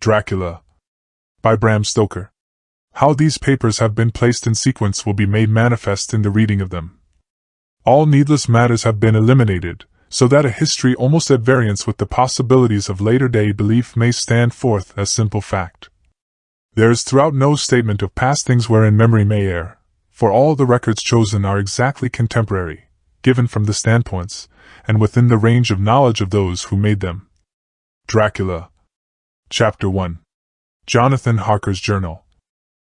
Dracula by Bram Stoker. How these papers have been placed in sequence will be made manifest in the reading of them. All needless matters have been eliminated, so that a history almost at variance with the possibilities of later-day belief may stand forth as simple fact. There is throughout no statement of past things wherein memory may err, for all the records chosen are exactly contemporary, given from the standpoints, and within the range of knowledge of those who made them. Dracula. Chapter 1. Jonathan Harker's Journal.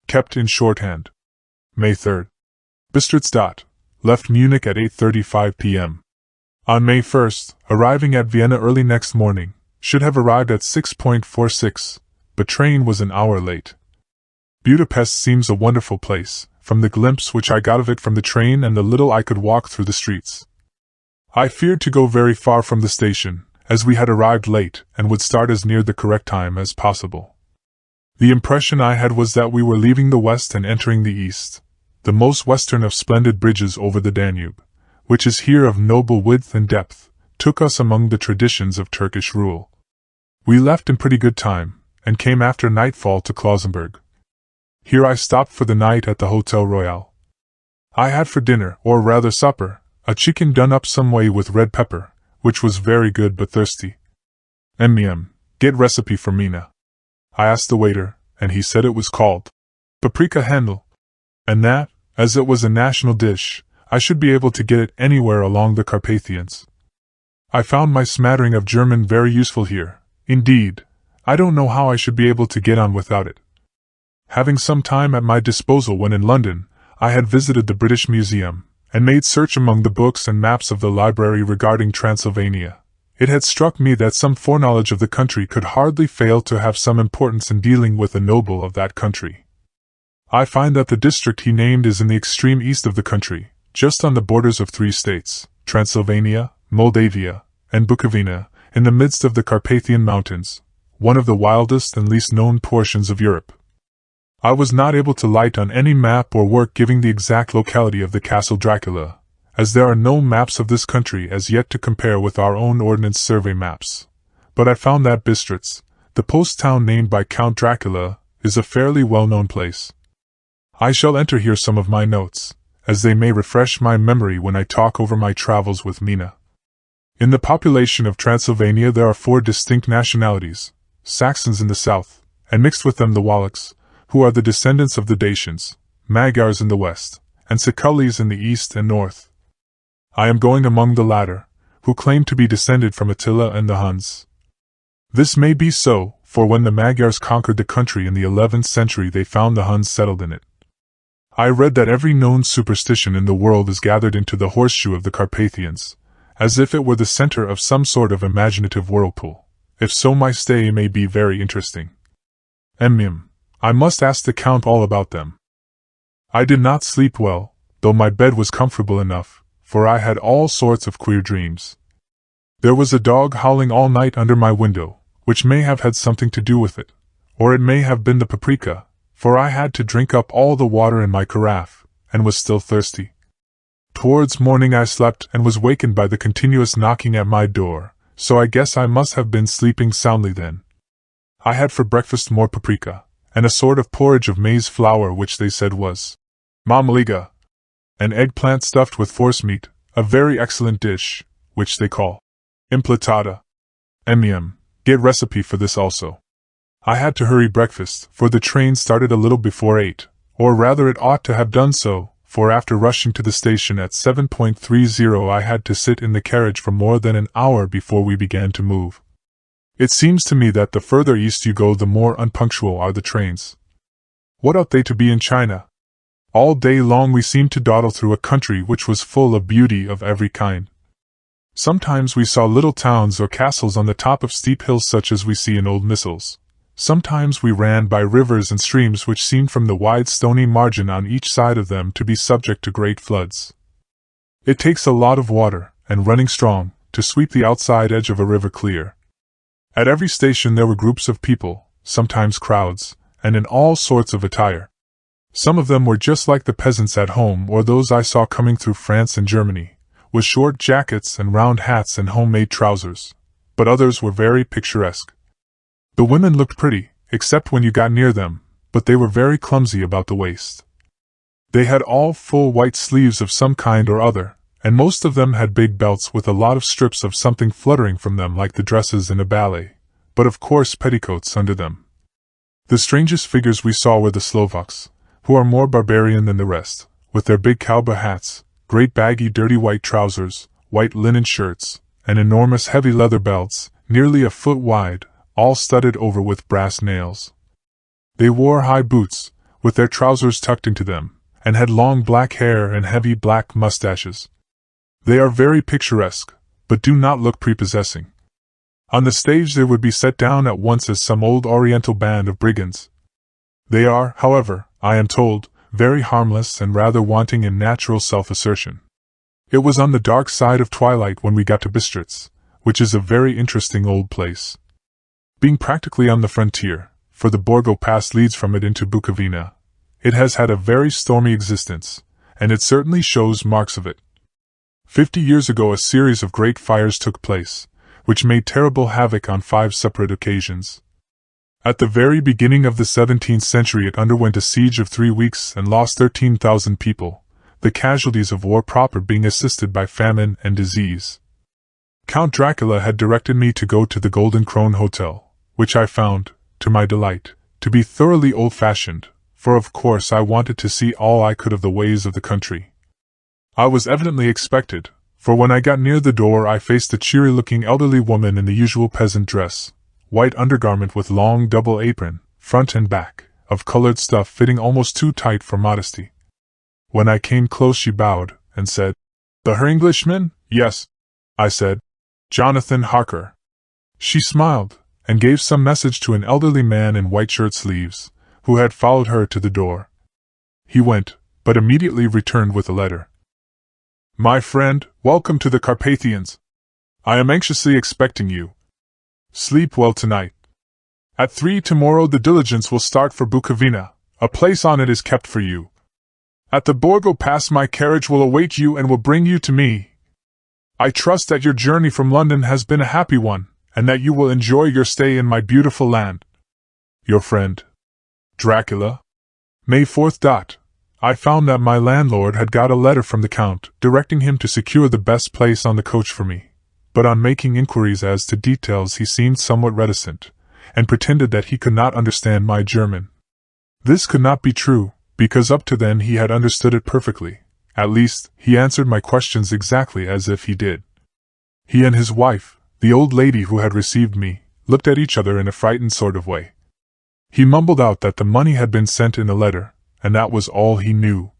Kept in shorthand. May 3rd. Bistritz. Left Munich at 8:35 p.m. On May 1st, arriving at Vienna early next morning, should have arrived at 6:46, but train was an hour late. Budapest seems a wonderful place, from the glimpse which I got of it from the train and the little I could walk through the streets. I feared to go very far from the station, as we had arrived late and would start as near the correct time as possible. The impression I had was that we were leaving the west and entering the east, the most western of splendid bridges over the Danube, which is here of noble width and depth, took us among the traditions of Turkish rule. We left in pretty good time, and came after nightfall to Klausenburg. Here I stopped for the night at the Hotel Royal. I had for dinner, or rather supper, a chicken done up some way with red pepper, which was very good but thirsty. Get recipe for Mina. I asked the waiter, and he said it was called paprika Händel, and that, as it was a national dish, I should be able to get it anywhere along the Carpathians. I found my smattering of German very useful here. Indeed, I don't know how I should be able to get on without it. Having some time at my disposal when in London, I had visited the British Museum, and made search among the books and maps of the library regarding Transylvania. It had struck me that some foreknowledge of the country could hardly fail to have some importance in dealing with a noble of that country. I find that the district he named is in the extreme east of the country, just on the borders of 3 states, Transylvania, Moldavia, and Bukovina, in the midst of the Carpathian Mountains, one of the wildest and least known portions of Europe. I was not able to light on any map or work giving the exact locality of the Castle Dracula, as there are no maps of this country as yet to compare with our own Ordnance Survey maps. But I found that Bistritz, the post town named by Count Dracula, is a fairly well-known place. I shall enter here some of my notes, as they may refresh my memory when I talk over my travels with Mina. In the population of Transylvania there are 4 distinct nationalities: Saxons in the south, and mixed with them the Wallachs, who are the descendants of the Dacians, Magyars in the west, and Sekulis in the east and north. I am going among the latter, who claim to be descended from Attila and the Huns. This may be so, for when the Magyars conquered the country in the 11th century they found the Huns settled in it. I read that every known superstition in the world is gathered into the horseshoe of the Carpathians, as if it were the center of some sort of imaginative whirlpool. If so, my stay may be very interesting. I must ask the Count all about them. I did not sleep well, though my bed was comfortable enough, for I had all sorts of queer dreams. There was a dog howling all night under my window, which may have had something to do with it, or it may have been the paprika, for I had to drink up all the water in my carafe, and was still thirsty. Towards morning I slept and was wakened by the continuous knocking at my door, so I guess I must have been sleeping soundly then. I had for breakfast more paprika, and a sort of porridge of maize flour which they said was mamaliga, an eggplant stuffed with forcemeat, a very excellent dish, which they call implatata. Get recipe for this also. I had to hurry breakfast, for the train started a little before 8, or rather it ought to have done so, for after rushing to the station at 7:30 I had to sit in the carriage for more than an hour before we began to move. It seems to me that the further east you go the more unpunctual are the trains. What ought they to be in China? All day long we seemed to dawdle through a country which was full of beauty of every kind. Sometimes we saw little towns or castles on the top of steep hills such as we see in old missals. Sometimes we ran by rivers and streams which seemed from the wide stony margin on each side of them to be subject to great floods. It takes a lot of water, and running strong, to sweep the outside edge of a river clear. At every station there were groups of people, sometimes crowds, and in all sorts of attire. Some of them were just like the peasants at home or those I saw coming through France and Germany, with short jackets and round hats and homemade trousers, but others were very picturesque. The women looked pretty, except when you got near them, but they were very clumsy about the waist. They had all full white sleeves of some kind or other, and most of them had big belts with a lot of strips of something fluttering from them like the dresses in a ballet, but of course petticoats under them. The strangest figures we saw were the Slovaks, who are more barbarian than the rest, with their big cowboy hats, great baggy dirty white trousers, white linen shirts, and enormous heavy leather belts, nearly a foot wide, all studded over with brass nails. They wore high boots, with their trousers tucked into them, and had long black hair and heavy black mustaches. They are very picturesque, but do not look prepossessing. On the stage they would be set down at once as some old oriental band of brigands. They are, however, I am told, very harmless and rather wanting in natural self-assertion. It was on the dark side of twilight when we got to Bistritz, which is a very interesting old place. Being practically on the frontier, for the Borgo Pass leads from it into Bukovina, it has had a very stormy existence, and it certainly shows marks of it. 50 years ago a series of great fires took place, which made terrible havoc on 5 separate occasions. At the very beginning of the 17th century it underwent a siege of 3 weeks and lost 13,000 people, the casualties of war proper being assisted by famine and disease. Count Dracula had directed me to go to the Golden Krone Hotel, which I found, to my delight, to be thoroughly old-fashioned, for of course I wanted to see all I could of the ways of the country. I was evidently expected, for when I got near the door I faced a cheery-looking elderly woman in the usual peasant dress, white undergarment with long double apron, front and back, of colored stuff fitting almost too tight for modesty. When I came close she bowed, and said, "The Herr Englishman?" "Yes," I said. "Jonathan Harker." She smiled, and gave some message to an elderly man in white shirt sleeves, who had followed her to the door. He went, but immediately returned with a letter. "My friend, welcome to the Carpathians. I am anxiously expecting you. Sleep well tonight. At 3 tomorrow the diligence will start for Bukovina. A place on it is kept for you. At the Borgo Pass my carriage will await you and will bring you to me. I trust that your journey from London has been a happy one, and that you will enjoy your stay in my beautiful land. Your friend, Dracula. May 4th. I found that my landlord had got a letter from the Count, directing him to secure the best place on the coach for me, but on making inquiries as to details he seemed somewhat reticent, and pretended that he could not understand my German. This could not be true, because up to then he had understood it perfectly. At least, he answered my questions exactly as if he did. He and his wife, the old lady who had received me, looked at each other in a frightened sort of way. He mumbled out that the money had been sent in a letter, and that was all he knew.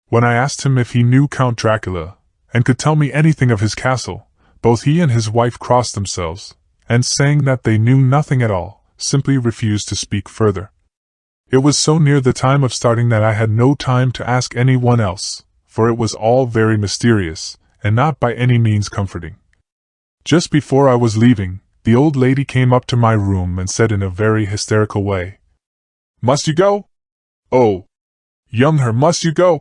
When I asked him if he knew Count Dracula, and could tell me anything of his castle, both he and his wife crossed themselves, and saying that they knew nothing at all, simply refused to speak further. It was so near the time of starting that I had no time to ask anyone else, for it was all very mysterious, and not by any means comforting. Just before I was leaving, the old lady came up to my room and said in a very hysterical way, "Must you go? Oh, young Herr, must you go?"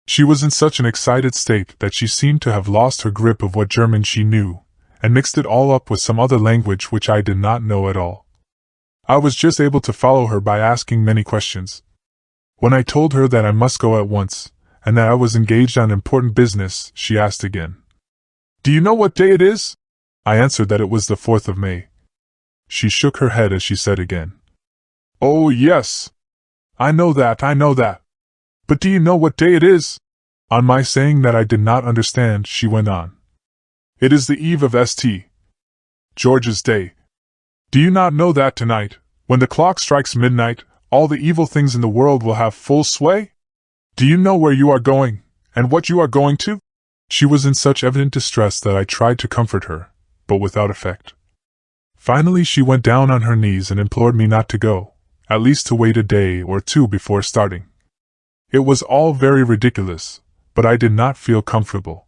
She was in such an excited state that she seemed to have lost her grip of what German she knew, and mixed it all up with some other language which I did not know at all. I was just able to follow her by asking many questions. When I told her that I must go at once, and that I was engaged on important business, she asked again, "Do you know what day it is?" I answered that it was the 4th of May. She shook her head as she said again, "Oh, yes. I know that. But do you know what day it is?" On my saying that I did not understand, she went on, "It is the eve of St. George's Day. Do you not know that tonight, when the clock strikes midnight, all the evil things in the world will have full sway? Do you know where you are going, and what you are going to?" She was in such evident distress that I tried to comfort her, but without effect. Finally she went down on her knees and implored me not to go, at least to wait a day or two before starting. It was all very ridiculous, but I did not feel comfortable.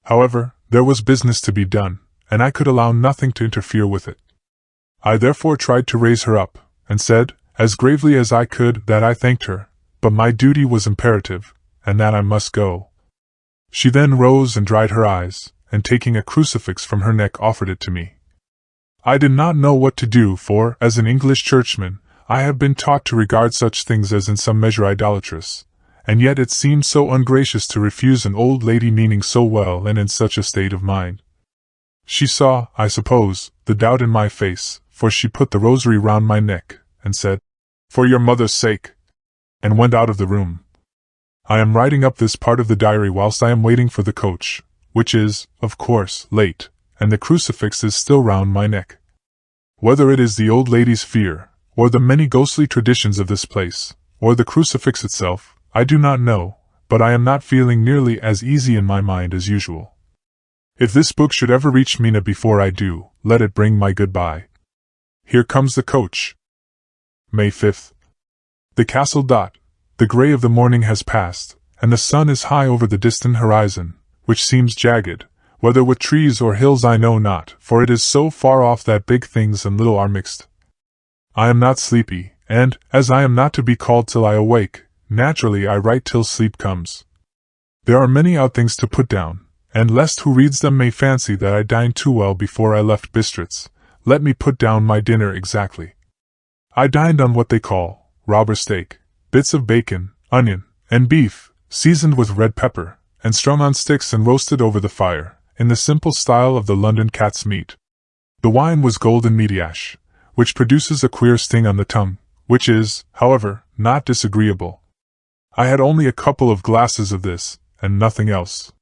However, there was business to be done, and I could allow nothing to interfere with it. I therefore tried to raise her up, and said, as gravely as I could, that I thanked her, but my duty was imperative, and that I must go. She then rose and dried her eyes, and taking a crucifix from her neck offered it to me. I did not know what to do, for, as an English churchman, I have been taught to regard such things as in some measure idolatrous, and yet it seemed so ungracious to refuse an old lady meaning so well and in such a state of mind. She saw, I suppose, the doubt in my face, for she put the rosary round my neck, and said, "For your mother's sake," and went out of the room. I am writing up this part of the diary whilst I am waiting for the coach, which is, of course, late, and the crucifix is still round my neck. Whether it is the old lady's fear, or the many ghostly traditions of this place, or the crucifix itself, I do not know, but I am not feeling nearly as easy in my mind as usual. If this book should ever reach Mina before I do, let it bring my goodbye. Here comes the coach. May 5th. The castle. The grey of the morning has passed, and the sun is high over the distant horizon, which seems jagged, whether with trees or hills I know not, for it is so far off that big things and little are mixed. I am not sleepy, and, as I am not to be called till I awake, naturally I write till sleep comes. There are many odd things to put down, and lest who reads them may fancy that I dined too well before I left Bistritz, let me put down my dinner exactly. I dined on what they call robber steak, bits of bacon, onion, and beef, seasoned with red pepper, and strung on sticks and roasted over the fire, in the simple style of the London cat's meat. The wine was golden mediash, which produces a queer sting on the tongue, which is, however, not disagreeable. I had only a couple of glasses of this, and nothing else.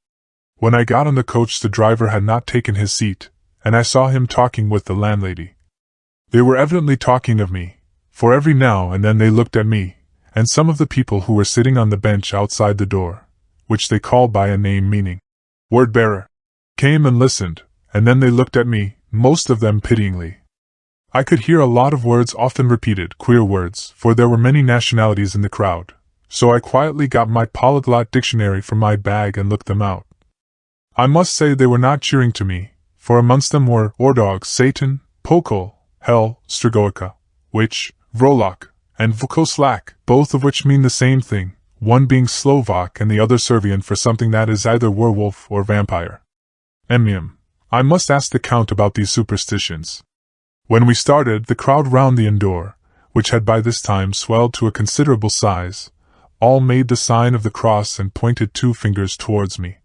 When I got on the coach the driver had not taken his seat, and I saw him talking with the landlady. They were evidently talking of me, for every now and then they looked at me, and some of the people who were sitting on the bench outside the door, which they called by a name meaning word-bearer, came and listened, and then they looked at me, most of them pityingly. I could hear a lot of words often repeated, queer words, for there were many nationalities in the crowd, so I quietly got my polyglot dictionary from my bag and looked them out. I must say they were not cheering to me, for amongst them were Ordog, Satan, Pokol, Hell, Strigoica, Witch, Vrolok, and Vukoslak, both of which mean the same thing, one being Slovak and the other Servian for something that is either werewolf or vampire. I must ask the Count about these superstitions. When we started, the crowd round the inn door, which had by this time swelled to a considerable size, all made the sign of the cross and pointed 2 fingers towards me.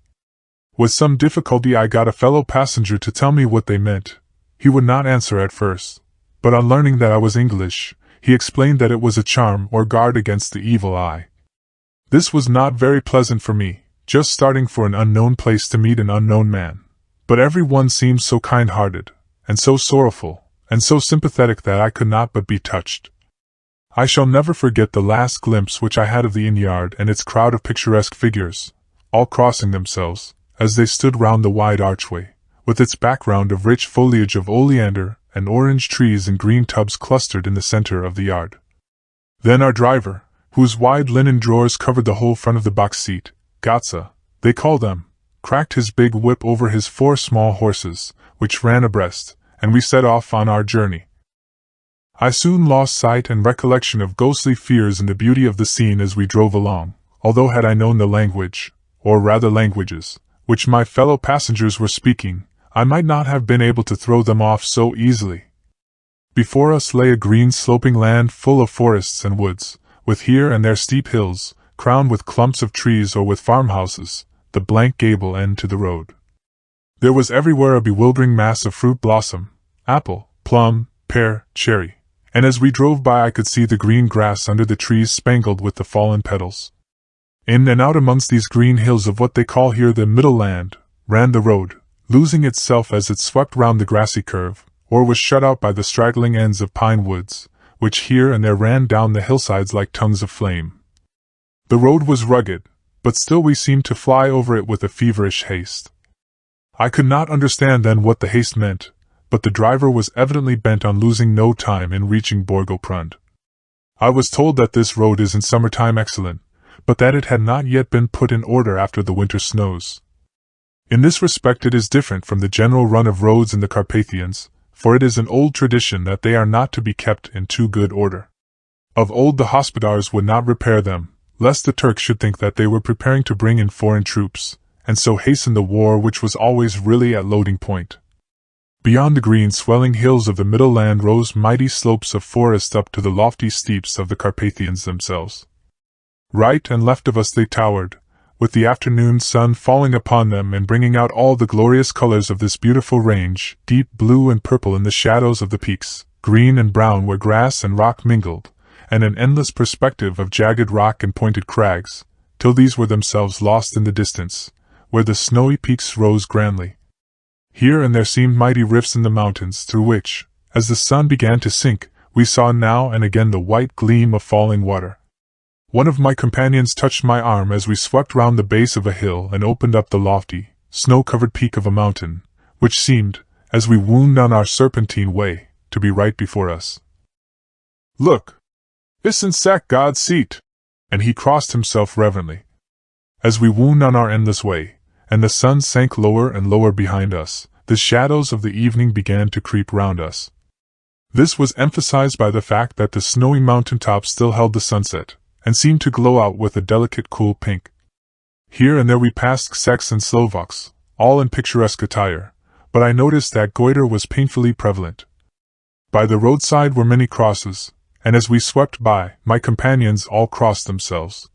With some difficulty I got a fellow passenger to tell me what they meant. He would not answer at first, but on learning that I was English, he explained that it was a charm or guard against the evil eye. This was not very pleasant for me, just starting for an unknown place to meet an unknown man, but every one seemed so kind-hearted, and so sorrowful, and so sympathetic that I could not but be touched. I shall never forget the last glimpse which I had of the inn-yard and its crowd of picturesque figures, all crossing themselves, as they stood round the wide archway, with its background of rich foliage of oleander and orange trees in green tubs clustered in the center of the yard. Then our driver, whose wide linen drawers covered the whole front of the box seat, Gotza, they called them, cracked his big whip over his 4 small horses, which ran abreast, and we set off on our journey. I soon lost sight and recollection of ghostly fears in the beauty of the scene as we drove along, although had I known the language, or rather languages, which my fellow passengers were speaking, I might not have been able to throw them off so easily. Before us lay a green sloping land full of forests and woods, with here and there steep hills, crowned with clumps of trees or with farmhouses, the blank gable end to the road. There was everywhere a bewildering mass of fruit blossom, apple, plum, pear, cherry, and as we drove by I could see the green grass under the trees spangled with the fallen petals. In and out amongst these green hills of what they call here the Middle Land, ran the road, losing itself as it swept round the grassy curve, or was shut out by the straggling ends of pine woods, which here and there ran down the hillsides like tongues of flame. The road was rugged, but still we seemed to fly over it with a feverish haste. I could not understand then what the haste meant, but the driver was evidently bent on losing no time in reaching Borgo-Prund. I was told that this road is in summertime excellent, but that it had not yet been put in order after the winter snows. In this respect it is different from the general run of roads in the Carpathians, for it is an old tradition that they are not to be kept in too good order. Of old the hospodars would not repair them, lest the Turks should think that they were preparing to bring in foreign troops, and so hasten the war which was always really at loading point. Beyond the green swelling hills of the middle land rose mighty slopes of forest up to the lofty steeps of the Carpathians themselves. Right and left of us they towered, with the afternoon sun falling upon them and bringing out all the glorious colors of this beautiful range, deep blue and purple in the shadows of the peaks, green and brown where grass and rock mingled, and an endless perspective of jagged rock and pointed crags, till these were themselves lost in the distance, where the snowy peaks rose grandly. Here and there seemed mighty rifts in the mountains through which, as the sun began to sink, we saw now and again the white gleam of falling water. One of my companions touched my arm as we swept round the base of a hill and opened up the lofty, snow-covered peak of a mountain, which seemed, as we wound on our serpentine way, to be right before us. "Look! Isn't that God's seat?" And he crossed himself reverently. As we wound on our endless way, and the sun sank lower and lower behind us, the shadows of the evening began to creep round us. This was emphasized by the fact that the snowy mountain tops still held the sunset, and seemed to glow out with a delicate cool pink. Here and there we passed Czechs and Slovaks, all in picturesque attire, but I noticed that goiter was painfully prevalent. By the roadside were many crosses, and as we swept by, my companions all crossed themselves.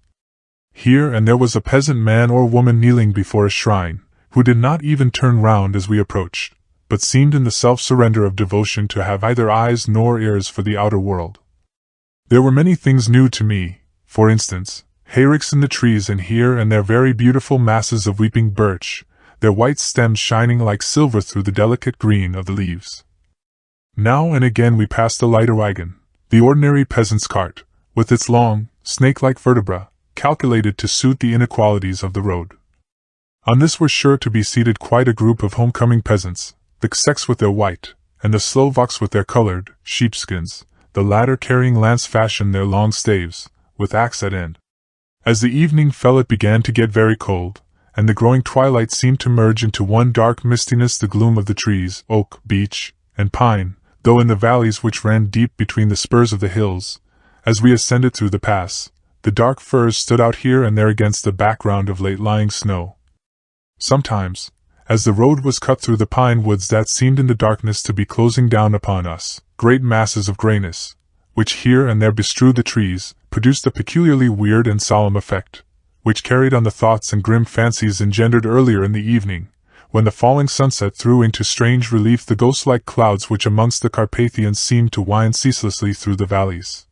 Here and there was a peasant man or woman kneeling before a shrine, who did not even turn round as we approached, but seemed in the self-surrender of devotion to have either eyes nor ears for the outer world. There were many things new to me, for instance, hayricks in the trees and here and there very beautiful masses of weeping birch, their white stems shining like silver through the delicate green of the leaves. Now and again we passed a lighter wagon, the ordinary peasant's cart, with its long, snake-like vertebra, calculated to suit the inequalities of the road. On this were sure to be seated quite a group of homecoming peasants, the Czechs with their white, and the Slovaks with their colored, sheepskins, the latter carrying lance-fashion their long staves, with axe at end. As the evening fell it began to get very cold, and the growing twilight seemed to merge into one dark mistiness the gloom of the trees, oak, beech, and pine, though in the valleys which ran deep between the spurs of the hills, as we ascended through the pass, the dark firs stood out here and there against the background of late-lying snow. Sometimes, as the road was cut through the pine woods that seemed in the darkness to be closing down upon us, great masses of grayness, which here and there bestrewed the trees, produced a peculiarly weird and solemn effect, which carried on the thoughts and grim fancies engendered earlier in the evening, when the falling sunset threw into strange relief the ghost-like clouds which amongst the Carpathians seemed to wind ceaselessly through the valleys.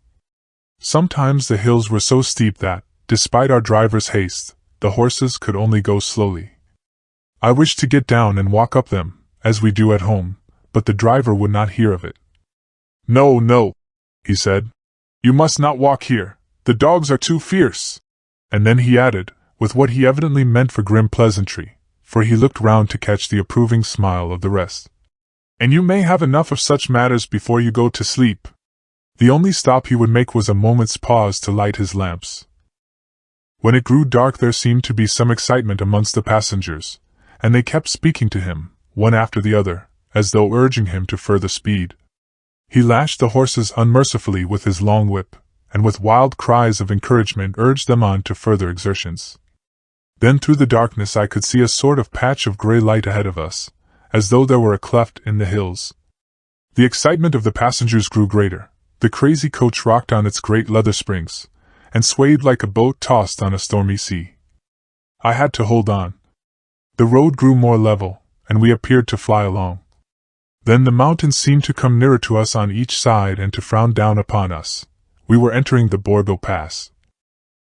Sometimes the hills were so steep that, despite our driver's haste, the horses could only go slowly. I wished to get down and walk up them, as we do at home, but the driver would not hear of it. "No, no," he said. "You must not walk here. The dogs are too fierce." And then he added, with what he evidently meant for grim pleasantry, for he looked round to catch the approving smile of the rest, "And you may have enough of such matters before you go to sleep." The only stop he would make was a moment's pause to light his lamps. When it grew dark there seemed to be some excitement amongst the passengers, and they kept speaking to him, one after the other, as though urging him to further speed. He lashed the horses unmercifully with his long whip, and with wild cries of encouragement urged them on to further exertions. Then through the darkness I could see a sort of patch of grey light ahead of us, as though there were a cleft in the hills. The excitement of the passengers grew greater. The crazy coach rocked on its great leather springs, and swayed like a boat tossed on a stormy sea. I had to hold on. The road grew more level, and we appeared to fly along. Then the mountains seemed to come nearer to us on each side and to frown down upon us. We were entering the Borgo Pass.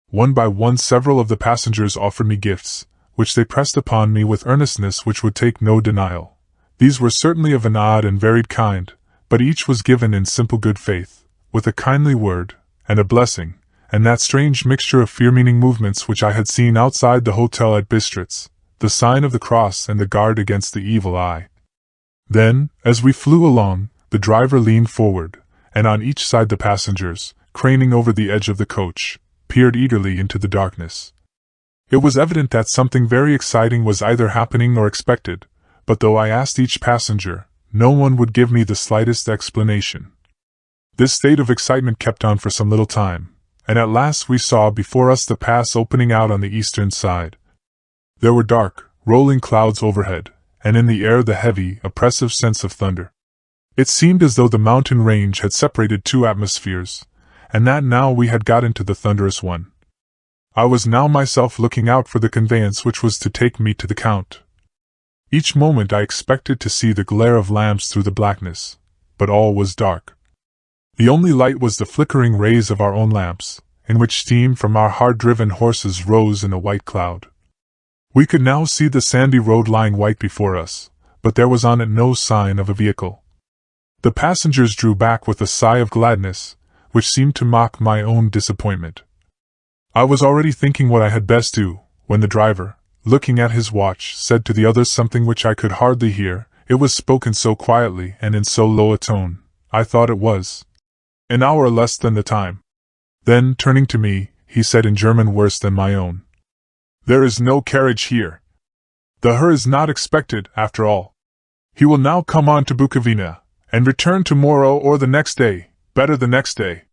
One by one several of the passengers offered me gifts, which they pressed upon me with earnestness which would take no denial. These were certainly of an odd and varied kind, but each was given in simple good faith, with a kindly word, and a blessing, and that strange mixture of fear-meaning movements which I had seen outside the hotel at Bistritz, the sign of the cross and the guard against the evil eye. Then, as we flew along, the driver leaned forward, and on each side the passengers, craning over the edge of the coach, peered eagerly into the darkness. It was evident that something very exciting was either happening or expected, but though I asked each passenger, no one would give me the slightest explanation. This state of excitement kept on for some little time, and at last we saw before us the pass opening out on the eastern side. There were dark, rolling clouds overhead, and in the air the heavy, oppressive sense of thunder. It seemed as though the mountain range had separated two atmospheres, and that now we had got into the thunderous one. I was now myself looking out for the conveyance which was to take me to the Count. Each moment I expected to see the glare of lamps through the blackness, but all was dark. The only light was the flickering rays of our own lamps, in which steam from our hard-driven horses rose in a white cloud. We could now see the sandy road lying white before us, but there was on it no sign of a vehicle. The passengers drew back with a sigh of gladness, which seemed to mock my own disappointment. I was already thinking what I had best do, when the driver, looking at his watch, said to the others something which I could hardly hear. It was spoken so quietly and in so low a tone, I thought it was an hour less than the time. Then, turning to me, he said in German worse than my own, "There is no carriage here. The Herr is not expected, after all. He will now come on to Bukovina, and return tomorrow or the next day, better the next day."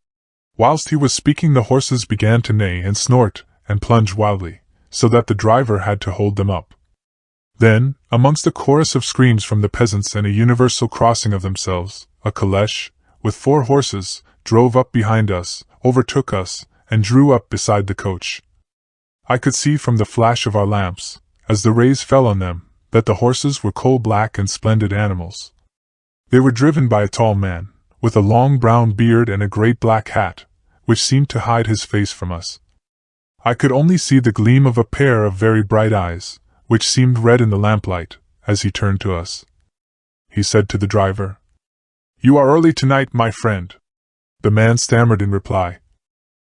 Whilst he was speaking, the horses began to neigh and snort and plunge wildly, so that the driver had to hold them up. Then, amongst a chorus of screams from the peasants and a universal crossing of themselves, a caleche, with 4 horses, drove up behind us, overtook us, and drew up beside the coach. I could see from the flash of our lamps, as the rays fell on them, that the horses were coal-black and splendid animals. They were driven by a tall man, with a long brown beard and a great black hat, which seemed to hide his face from us. I could only see the gleam of a pair of very bright eyes, which seemed red in the lamplight, as he turned to us. He said to the driver, "You are early tonight, my friend." The man stammered in reply.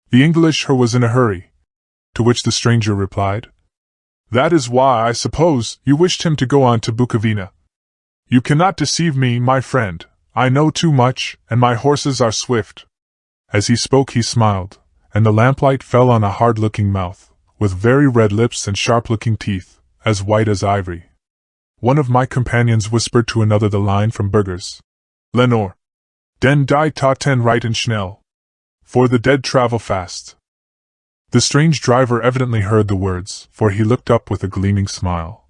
The English Herr was in a hurry. To which the stranger replied, "That is why, I suppose, you wished him to go on to Bukovina. You cannot deceive me, my friend. I know too much, and my horses are swift." As he spoke he smiled, and the lamplight fell on a hard-looking mouth, with very red lips and sharp-looking teeth, as white as ivory. One of my companions whispered to another the line from Burger's, "Lenore, den die Taten reiten schnell," for the dead travel fast. The strange driver evidently heard the words, for he looked up with a gleaming smile.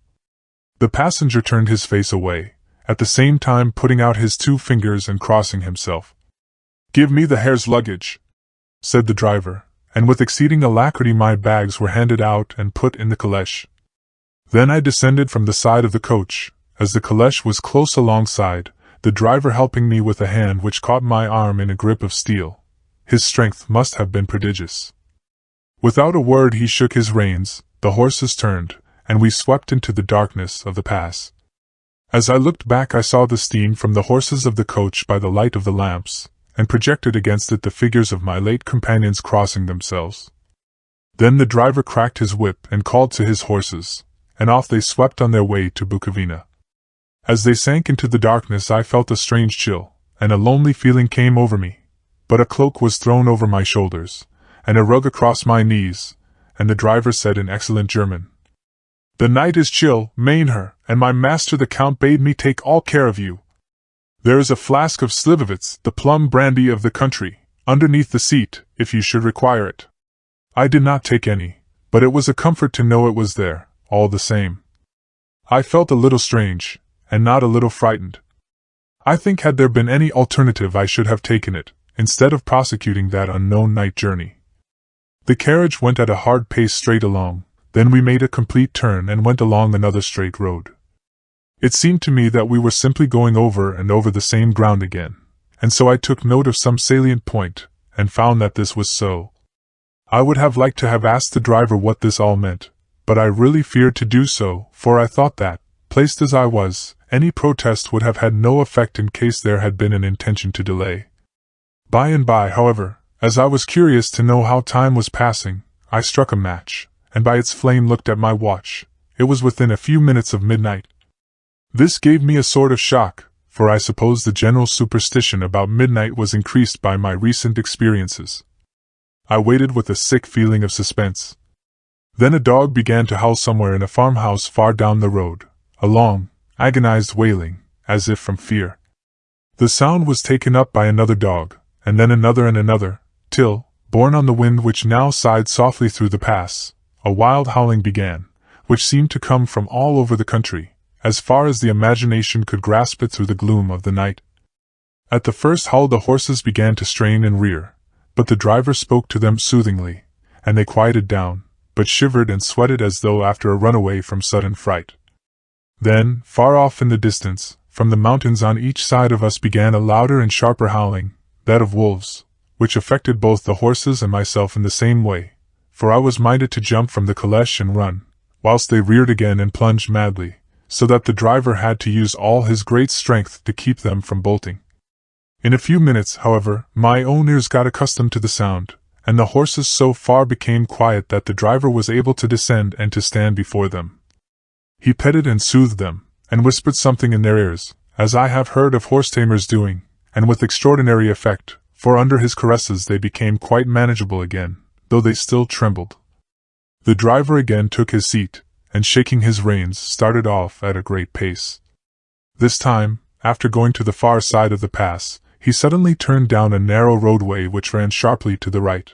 The passenger turned his face away, at the same time putting out his 2 fingers and crossing himself. "Give me the Herr's luggage," said the driver, and with exceeding alacrity my bags were handed out and put in the caleche. Then I descended from the side of the coach, as the caleche was close alongside, the driver helping me with a hand which caught my arm in a grip of steel. His strength must have been prodigious. Without a word he shook his reins, the horses turned, and we swept into the darkness of the pass. As I looked back I saw the steam from the horses of the coach by the light of the lamps, and projected against it the figures of my late companions crossing themselves. Then the driver cracked his whip and called to his horses, and off they swept on their way to Bukovina. As they sank into the darkness I felt a strange chill, and a lonely feeling came over me, but a cloak was thrown over my shoulders, and a rug across my knees, and the driver said in excellent German, "The night is chill, mein Herr, and my master the Count bade me take all care of you. There is a flask of Slivovitz, the plum brandy of the country, underneath the seat, if you should require it." I did not take any, but it was a comfort to know it was there, all the same. I felt a little strange, and not a little frightened. I think had there been any alternative I should have taken it, instead of prosecuting that unknown night journey. The carriage went at a hard pace straight along, then we made a complete turn and went along another straight road. It seemed to me that we were simply going over and over the same ground again, and so I took note of some salient point, and found that this was so. I would have liked to have asked the driver what this all meant, but I really feared to do so, for I thought that, placed as I was, any protest would have had no effect in case there had been an intention to delay. By and by, however, as I was curious to know how time was passing, I struck a match, and by its flame looked at my watch. It was within a few minutes of midnight. This gave me a sort of shock, for I suppose the general superstition about midnight was increased by my recent experiences. I waited with a sick feeling of suspense. Then a dog began to howl somewhere in a farmhouse far down the road, a long, agonized wailing, as if from fear. The sound was taken up by another dog, and then another and another, till, borne on the wind which now sighed softly through the pass, a wild howling began, which seemed to come from all over the country, as far as the imagination could grasp it through the gloom of the night. At the first howl the horses began to strain and rear, but the driver spoke to them soothingly, and they quieted down, but shivered and sweated as though after a runaway from sudden fright. Then, far off in the distance, from the mountains on each side of us began a louder and sharper howling, that of wolves, which affected both the horses and myself in the same way, for I was minded to jump from the caleche and run, whilst they reared again and plunged madly, so that the driver had to use all his great strength to keep them from bolting. In a few minutes, however, my own ears got accustomed to the sound, and the horses so far became quiet that the driver was able to descend and to stand before them. He petted and soothed them, and whispered something in their ears, as I have heard of horse-tamers doing, and with extraordinary effect, for under his caresses they became quite manageable again, though they still trembled. The driver again took his seat, and shaking his reins started off at a great pace. This time, after going to the far side of the pass, he suddenly turned down a narrow roadway which ran sharply to the right.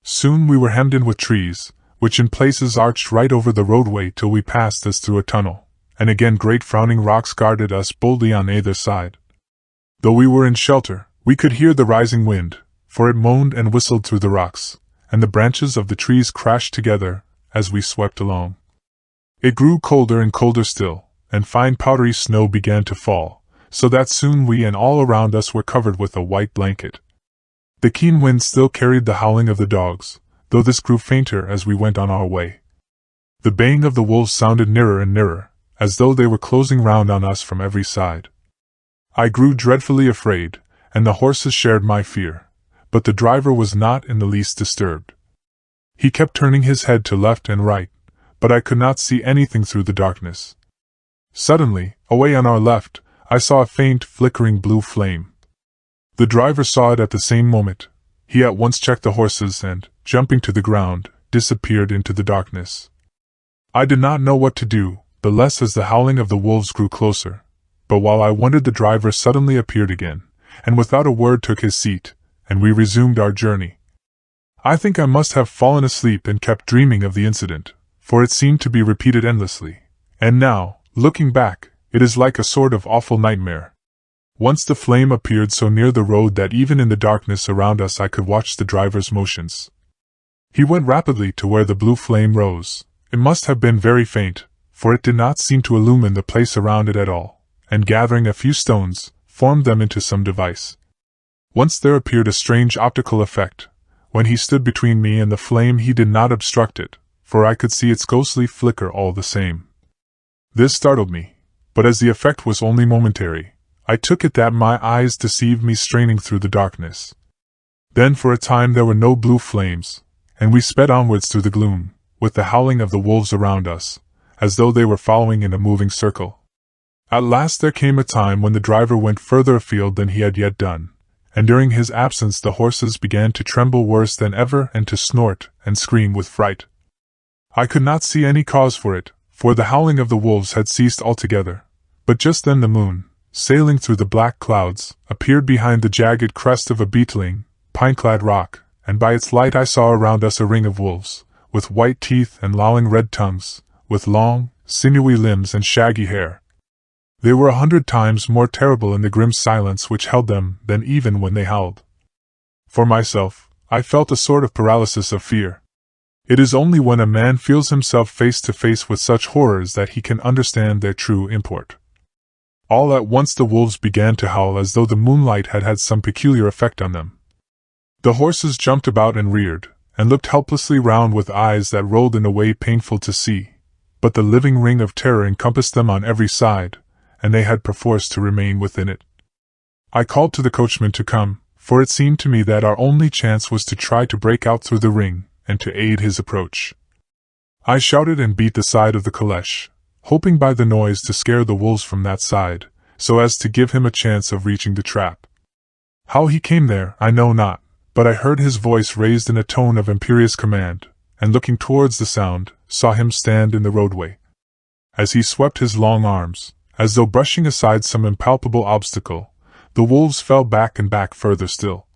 Soon we were hemmed in with trees, which in places arched right over the roadway till we passed as through a tunnel, and again great frowning rocks guarded us boldly on either side. Though we were in shelter, we could hear the rising wind, for it moaned and whistled through the rocks, and the branches of the trees crashed together as we swept along. It grew colder and colder still, and fine powdery snow began to fall, so that soon we and all around us were covered with a white blanket. The keen wind still carried the howling of the dogs, though this grew fainter as we went on our way. The baying of the wolves sounded nearer and nearer, as though they were closing round on us from every side. I grew dreadfully afraid, and the horses shared my fear, but the driver was not in the least disturbed. He kept turning his head to left and right, but I could not see anything through the darkness. Suddenly, away on our left, I saw a faint, flickering blue flame. The driver saw it at the same moment. He at once checked the horses and, jumping to the ground, disappeared into the darkness. I did not know what to do, the less as the howling of the wolves grew closer, but while I wondered the driver suddenly appeared again, and without a word took his seat, and we resumed our journey. I think I must have fallen asleep and kept dreaming of the incident, for it seemed to be repeated endlessly, and now, looking back, it is like a sort of awful nightmare. Once the flame appeared so near the road that even in the darkness around us I could watch the driver's motions. He went rapidly to where the blue flame rose. It must have been very faint, for it did not seem to illumine the place around it at all, and gathering a few stones, formed them into some device. Once there appeared a strange optical effect. When he stood between me and the flame he did not obstruct it, for I could see its ghostly flicker all the same. This startled me, but as the effect was only momentary, I took it that my eyes deceived me straining through the darkness. Then for a time there were no blue flames, and we sped onwards through the gloom, with the howling of the wolves around us, as though they were following in a moving circle. At last there came a time when the driver went further afield than he had yet done, and during his absence the horses began to tremble worse than ever and to snort and scream with fright. I could not see any cause for it, for the howling of the wolves had ceased altogether, but just then the moon, sailing through the black clouds, appeared behind the jagged crest of a beetling, pine-clad rock, and by its light I saw around us a ring of wolves, with white teeth and lolling red tongues, with long, sinewy limbs and shaggy hair. They were 100 times more terrible in the grim silence which held them than even when they howled. For myself, I felt a sort of paralysis of fear. It is only when a man feels himself face to face with such horrors that he can understand their true import. All at once the wolves began to howl as though the moonlight had had some peculiar effect on them. The horses jumped about and reared, and looked helplessly round with eyes that rolled in a way painful to see, but the living ring of terror encompassed them on every side, and they had perforce to remain within it. I called to the coachman to come, for it seemed to me that our only chance was to try to break out through the ring, and to aid his approach. I shouted and beat the side of the caleche, hoping by the noise to scare the wolves from that side, so as to give him a chance of reaching the trap. How he came there, I know not, but I heard his voice raised in a tone of imperious command, and looking towards the sound, saw him stand in the roadway. As he swept his long arms, as though brushing aside some impalpable obstacle, the wolves fell back and back further still.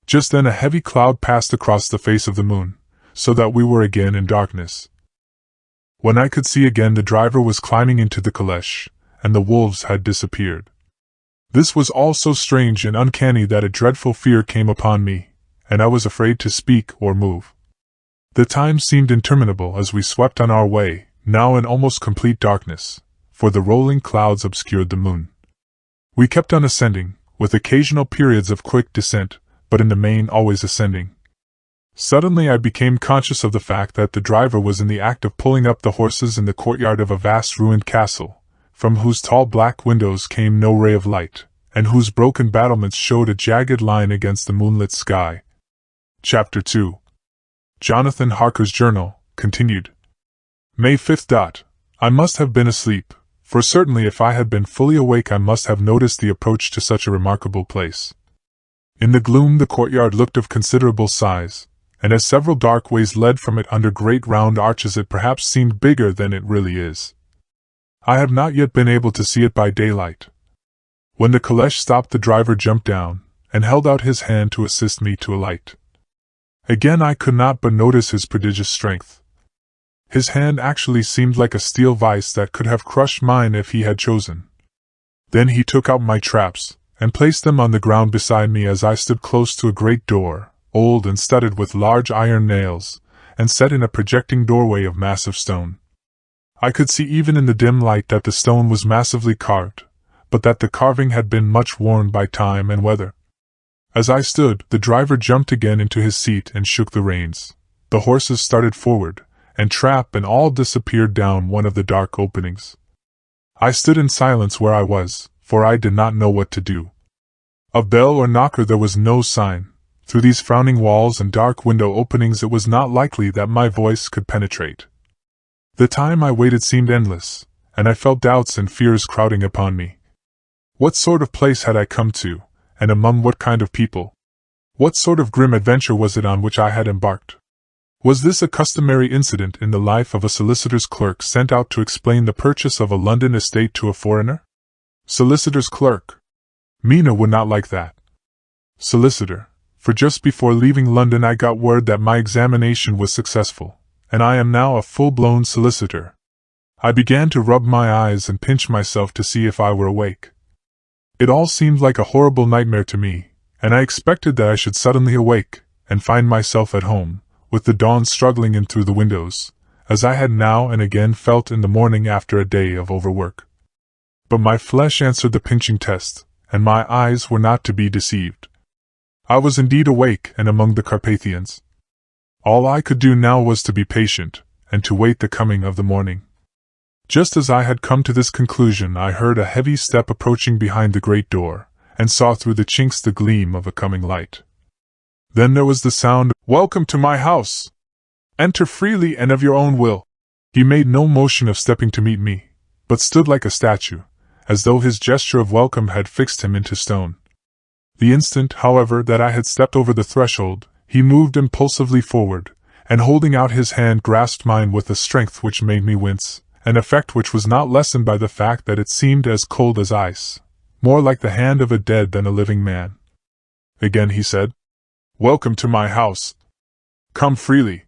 Just then a heavy cloud passed across the face of the moon, so that we were again in darkness. When I could see again, the driver was climbing into the caleche, and the wolves had disappeared. This was all so strange and uncanny that a dreadful fear came upon me, and I was afraid to speak or move. The time seemed interminable as we swept on our way, now in almost complete darkness, for the rolling clouds obscured the moon. We kept on ascending, with occasional periods of quick descent, but in the main always ascending. Suddenly I became conscious of the fact that the driver was in the act of pulling up the horses in the courtyard of a vast ruined castle, from whose tall black windows came no ray of light, and whose broken battlements showed a jagged line against the moonlit sky. Chapter 2. Jonathan Harker's Journal, continued. May 5th. I must have been asleep, for certainly if I had been fully awake I must have noticed the approach to such a remarkable place. In the gloom the courtyard looked of considerable size, and as several dark ways led from it under great round arches it perhaps seemed bigger than it really is. I have not yet been able to see it by daylight. When the caleche stopped the driver jumped down, and held out his hand to assist me to alight. Again I could not but notice his prodigious strength. His hand actually seemed like a steel vice that could have crushed mine if he had chosen. Then he took out my traps, and placed them on the ground beside me as I stood close to a great door, old and studded with large iron nails, and set in a projecting doorway of massive stone. I could see even in the dim light that the stone was massively carved, but that the carving had been much worn by time and weather. As I stood, the driver jumped again into his seat and shook the reins. The horses started forward, and trap and all disappeared down one of the dark openings. I stood in silence where I was, for I did not know what to do. Of bell or knocker there was no sign. Through these frowning walls and dark window openings it was not likely that my voice could penetrate. The time I waited seemed endless, and I felt doubts and fears crowding upon me. What sort of place had I come to, and among what kind of people? What sort of grim adventure was it on which I had embarked? Was this a customary incident in the life of a solicitor's clerk sent out to explain the purchase of a London estate to a foreigner? Solicitor's clerk. Mina would not like that. Solicitor, for just before leaving London I got word that my examination was successful, and I am now a full-blown solicitor. I began to rub my eyes and pinch myself to see if I were awake. It all seemed like a horrible nightmare to me, and I expected that I should suddenly awake, and find myself at home, with the dawn struggling in through the windows, as I had now and again felt in the morning after a day of overwork. But my flesh answered the pinching test, and my eyes were not to be deceived. I was indeed awake and among the Carpathians. All I could do now was to be patient, and to wait the coming of the morning. Just as I had come to this conclusion I heard a heavy step approaching behind the great door, and saw through the chinks the gleam of a coming light. Then there was the sound, "Welcome to my house! Enter freely and of your own will." He made no motion of stepping to meet me, but stood like a statue, as though his gesture of welcome had fixed him into stone. The instant, however, that I had stepped over the threshold, he moved impulsively forward, and holding out his hand grasped mine with a strength which made me wince, an effect which was not lessened by the fact that it seemed as cold as ice, more like the hand of a dead than a living man. Again he said, "Welcome to my house. Come freely.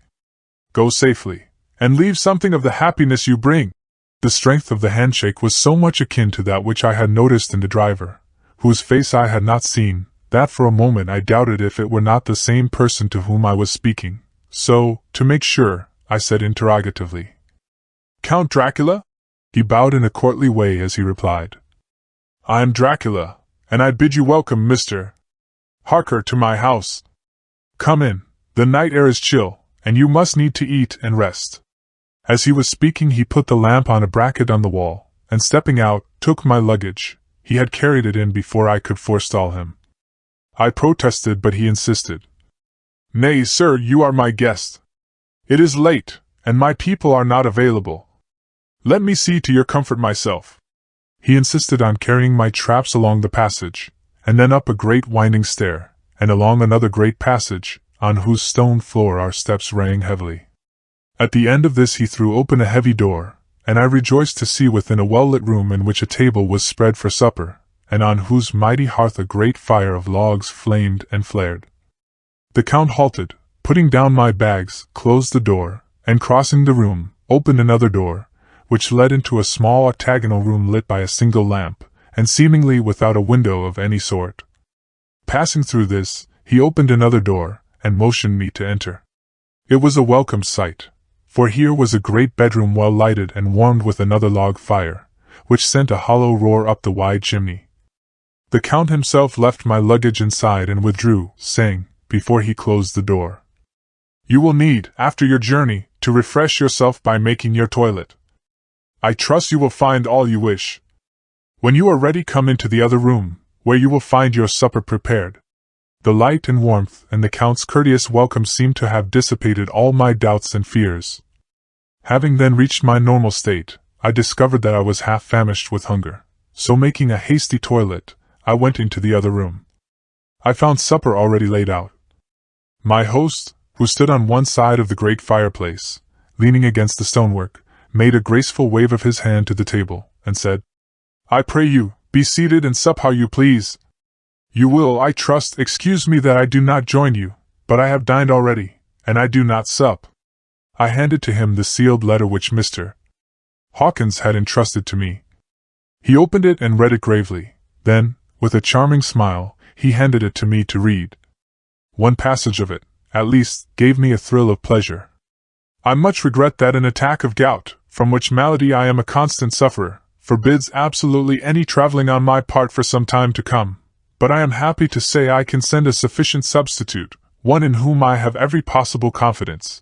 Go safely, and leave something of the happiness you bring." The strength of the handshake was so much akin to that which I had noticed in the driver, whose face I had not seen, that for a moment I doubted if it were not the same person to whom I was speaking. So, to make sure, I said interrogatively, "Count Dracula?" He bowed in a courtly way as he replied, "I am Dracula, and I bid you welcome, Mr. Harker, to my house. Come in, the night air is chill, and you must need to eat and rest." As he was speaking he put the lamp on a bracket on the wall, and stepping out, took my luggage. He had carried it in before I could forestall him. I protested, but he insisted. "Nay, sir, you are my guest. It is late, and my people are not available. Let me see to your comfort myself." He insisted on carrying my traps along the passage, and then up a great winding stair, and along another great passage, on whose stone floor our steps rang heavily. At the end of this he threw open a heavy door, and I rejoiced to see within a well-lit room in which a table was spread for supper, and on whose mighty hearth a great fire of logs flamed and flared. The Count halted, putting down my bags, closed the door, and crossing the room, opened another door, which led into a small octagonal room lit by a single lamp, and seemingly without a window of any sort. Passing through this, he opened another door, and motioned me to enter. It was a welcome sight, for here was a great bedroom well lighted and warmed with another log fire, which sent a hollow roar up the wide chimney. The Count himself left my luggage inside and withdrew, saying, before he closed the door, "You will need, after your journey, to refresh yourself by making your toilet. I trust you will find all you wish. When you are ready, come into the other room, where you will find your supper prepared." The light and warmth and the Count's courteous welcome seemed to have dissipated all my doubts and fears. Having then reached my normal state, I discovered that I was half famished with hunger, so making a hasty toilet, I went into the other room. I found supper already laid out. My host, who stood on one side of the great fireplace, leaning against the stonework, made a graceful wave of his hand to the table, and said, "I pray you, be seated and sup how you please. You will, I trust, excuse me that I do not join you, but I have dined already, and I do not sup." I handed to him the sealed letter which Mr. Hawkins had entrusted to me. He opened it and read it gravely. Then, with a charming smile, he handed it to me to read. One passage of it, at least, gave me a thrill of pleasure. "I much regret that an attack of gout, from which malady I am a constant sufferer, forbids absolutely any traveling on my part for some time to come, but I am happy to say I can send a sufficient substitute, one in whom I have every possible confidence.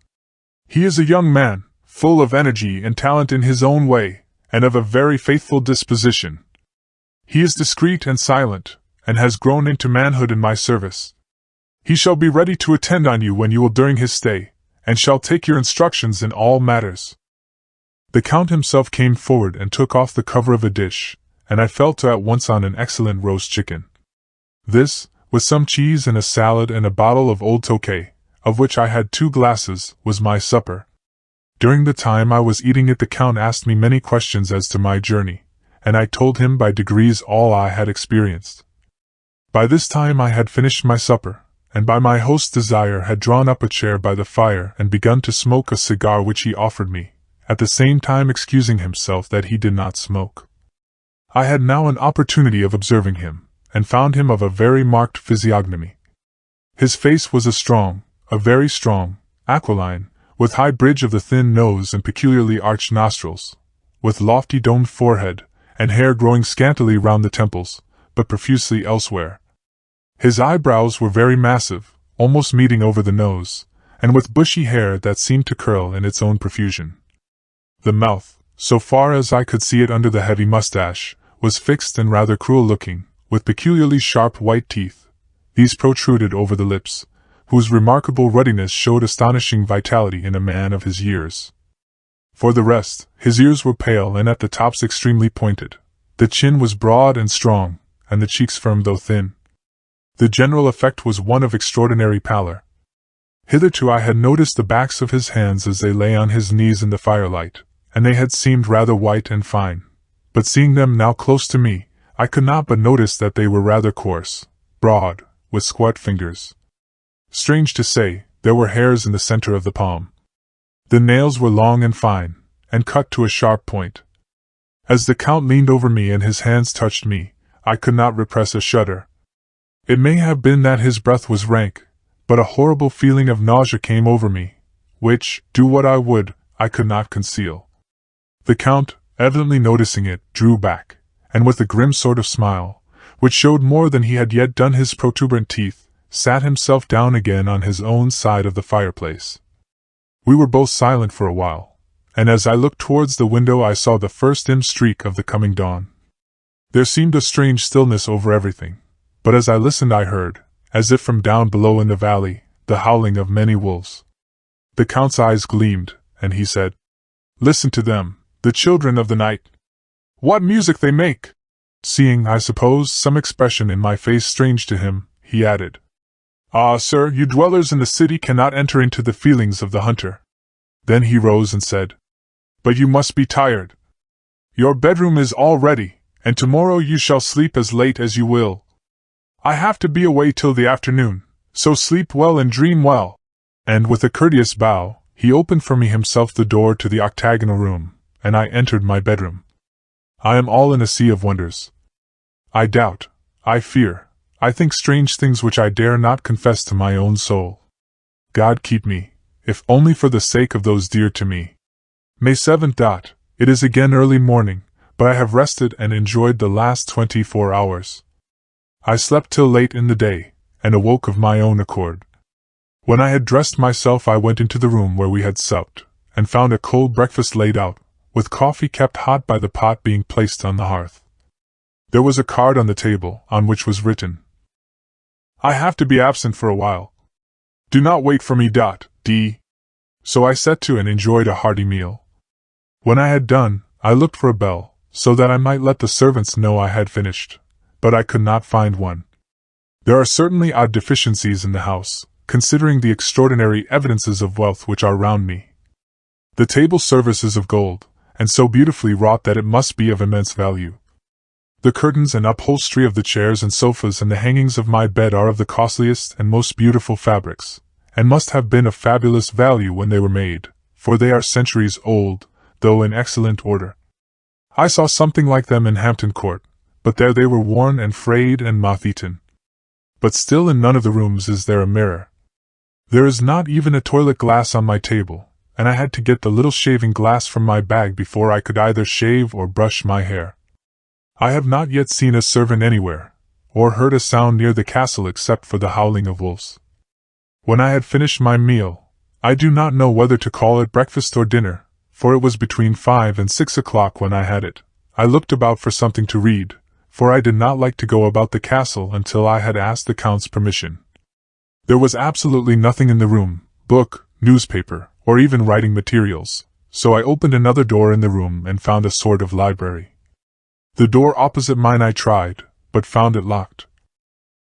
He is a young man, full of energy and talent in his own way, and of a very faithful disposition. He is discreet and silent, and has grown into manhood in my service. He shall be ready to attend on you when you will during his stay, and shall take your instructions in all matters." The Count himself came forward and took off the cover of a dish, and I fell to at once on an excellent roast chicken. This, with some cheese and a salad and a bottle of old Tokay, of which I had 2 glasses, was my supper. During the time I was eating it, the Count asked me many questions as to my journey, and I told him by degrees all I had experienced. By this time I had finished my supper, and by my host's desire had drawn up a chair by the fire and begun to smoke a cigar which he offered me, at the same time excusing himself that he did not smoke. I had now an opportunity of observing him, and found him of a very marked physiognomy. His face was a very strong, aquiline, with high bridge of the thin nose and peculiarly arched nostrils, with lofty domed forehead, and hair growing scantily round the temples, but profusely elsewhere. His eyebrows were very massive, almost meeting over the nose, and with bushy hair that seemed to curl in its own profusion. The mouth, so far as I could see it under the heavy mustache, was fixed and rather cruel-looking, with peculiarly sharp white teeth. These protruded over the lips, whose remarkable ruddiness showed astonishing vitality in a man of his years. For the rest, his ears were pale and at the tops extremely pointed. The chin was broad and strong, and the cheeks firm though thin. The general effect was one of extraordinary pallor. Hitherto I had noticed the backs of his hands as they lay on his knees in the firelight, and they had seemed rather white and fine. But seeing them now close to me, I could not but notice that they were rather coarse, broad, with squat fingers. Strange to say, there were hairs in the center of the palm. The nails were long and fine, and cut to a sharp point. As the Count leaned over me and his hands touched me, I could not repress a shudder. It may have been that his breath was rank, but a horrible feeling of nausea came over me, which, do what I would, I could not conceal. The Count, evidently noticing it, drew back, and with a grim sort of smile, which showed more than he had yet done his protuberant teeth, sat himself down again on his own side of the fireplace. We were both silent for a while, and as I looked towards the window I saw the first dim streak of the coming dawn. There seemed a strange stillness over everything, but as I listened I heard, as if from down below in the valley, the howling of many wolves. The Count's eyes gleamed, and he said, "Listen to them, the children of the night. What music they make!" Seeing, I suppose, some expression in my face strange to him, he added, "Ah, sir, you dwellers in the city cannot enter into the feelings of the hunter." Then he rose and said, "But you must be tired. Your bedroom is all ready, and tomorrow you shall sleep as late as you will. I have to be away till the afternoon, so sleep well and dream well." And with a courteous bow, He opened for me himself the door to the octagonal room, and I entered my bedroom. I am all in a sea of wonders. I doubt, I fear, I think strange things which I dare not confess to my own soul. God keep me, if only for the sake of those dear to me. May 7th. It is again early morning, but I have rested and enjoyed the last 24 hours. I slept till late in the day, and awoke of my own accord. When I had dressed myself, I went into the room where we had supped, and found a cold breakfast laid out, with coffee kept hot by the pot being placed on the hearth. There was a card on the table, on which was written, "I have to be absent for a while. Do not wait for me. D." So I set to and enjoyed a hearty meal. When I had done, I looked for a bell, so that I might let the servants know I had finished, but I could not find one. There are certainly odd deficiencies in the house, considering the extraordinary evidences of wealth which are round me. The table service is of gold, and so beautifully wrought that it must be of immense value. The curtains and upholstery of the chairs and sofas and the hangings of my bed are of the costliest and most beautiful fabrics, and must have been of fabulous value when they were made, for they are centuries old, though in excellent order. I saw something like them in Hampton Court, but there they were worn and frayed and moth-eaten. But still in none of the rooms is there a mirror. There is not even a toilet glass on my table, and I had to get the little shaving glass from my bag before I could either shave or brush my hair. I have not yet seen a servant anywhere, or heard a sound near the castle except for the howling of wolves. When I had finished my meal, I do not know whether to call it breakfast or dinner, for it was between 5 and 6 o'clock when I had it. I looked about for something to read, for I did not like to go about the castle until I had asked the Count's permission. There was absolutely nothing in the room, book, newspaper, or even writing materials, so I opened another door in the room and found a sort of library. The door opposite mine I tried, but found it locked.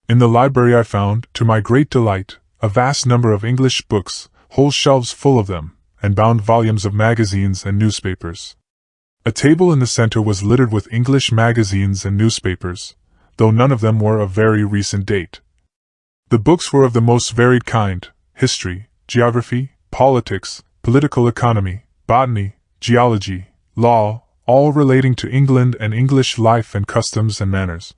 In the library I found, to my great delight, a vast number of English books, whole shelves full of them, and bound volumes of magazines and newspapers. A table in the center was littered with English magazines and newspapers, though none of them were of very recent date. The books were of the most varied kind: history, geography, politics, political economy, botany, geology, law, all relating to England and English life and customs and manners.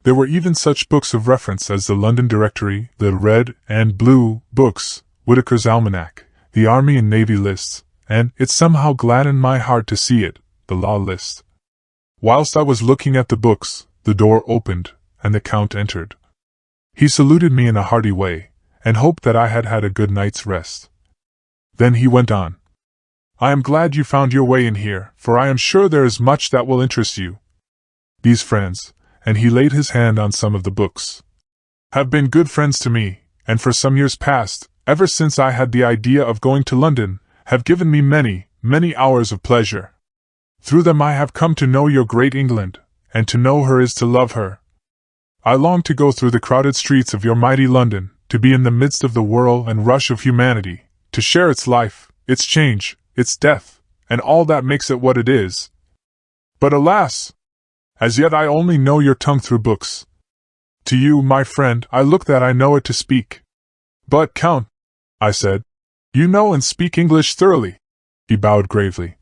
There were even such books of reference as the London Directory, the Red and Blue Books, Whitaker's Almanac, the Army and Navy lists, and, it somehow gladdened my heart to see it, the Law list. Whilst I was looking at the books, the door opened, and the Count entered. He saluted me in a hearty way, and hoped that I had had a good night's rest. Then he went on. "I am glad you found your way in here, for I am sure there is much that will interest you. These friends," and he laid his hand on some of the books, "have been good friends to me, and for some years past, ever since I had the idea of going to London, have given me many, many hours of pleasure. Through them I have come to know your great England, and to know her is to love her. I long to go through the crowded streets of your mighty London, to be in the midst of the whirl and rush of humanity, to share its life, its change, its death, and all that makes it what it is. But alas! As yet I only know your tongue through books. To you, my friend, I look that I know it to speak." "But, Count," I said, "you know and speak English thoroughly." He bowed gravely.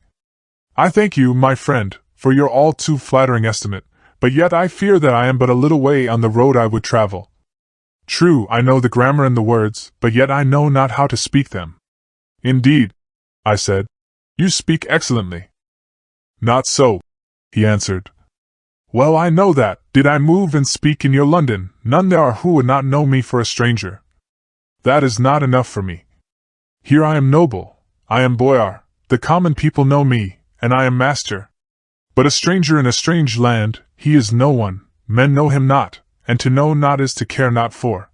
"I thank you, my friend, for your all too flattering estimate, but yet I fear that I am but a little way on the road I would travel. True, I know the grammar and the words, but yet I know not how to speak them." "Indeed," I said, "you speak excellently." "Not so," he answered. "Well, I know that, did I move and speak in your London, none there are who would not know me for a stranger. That is not enough for me. Here I am noble, I am boyar, the common people know me, and I am master. But a stranger in a strange land, he is no one, men know him not, and to know not is to care not for.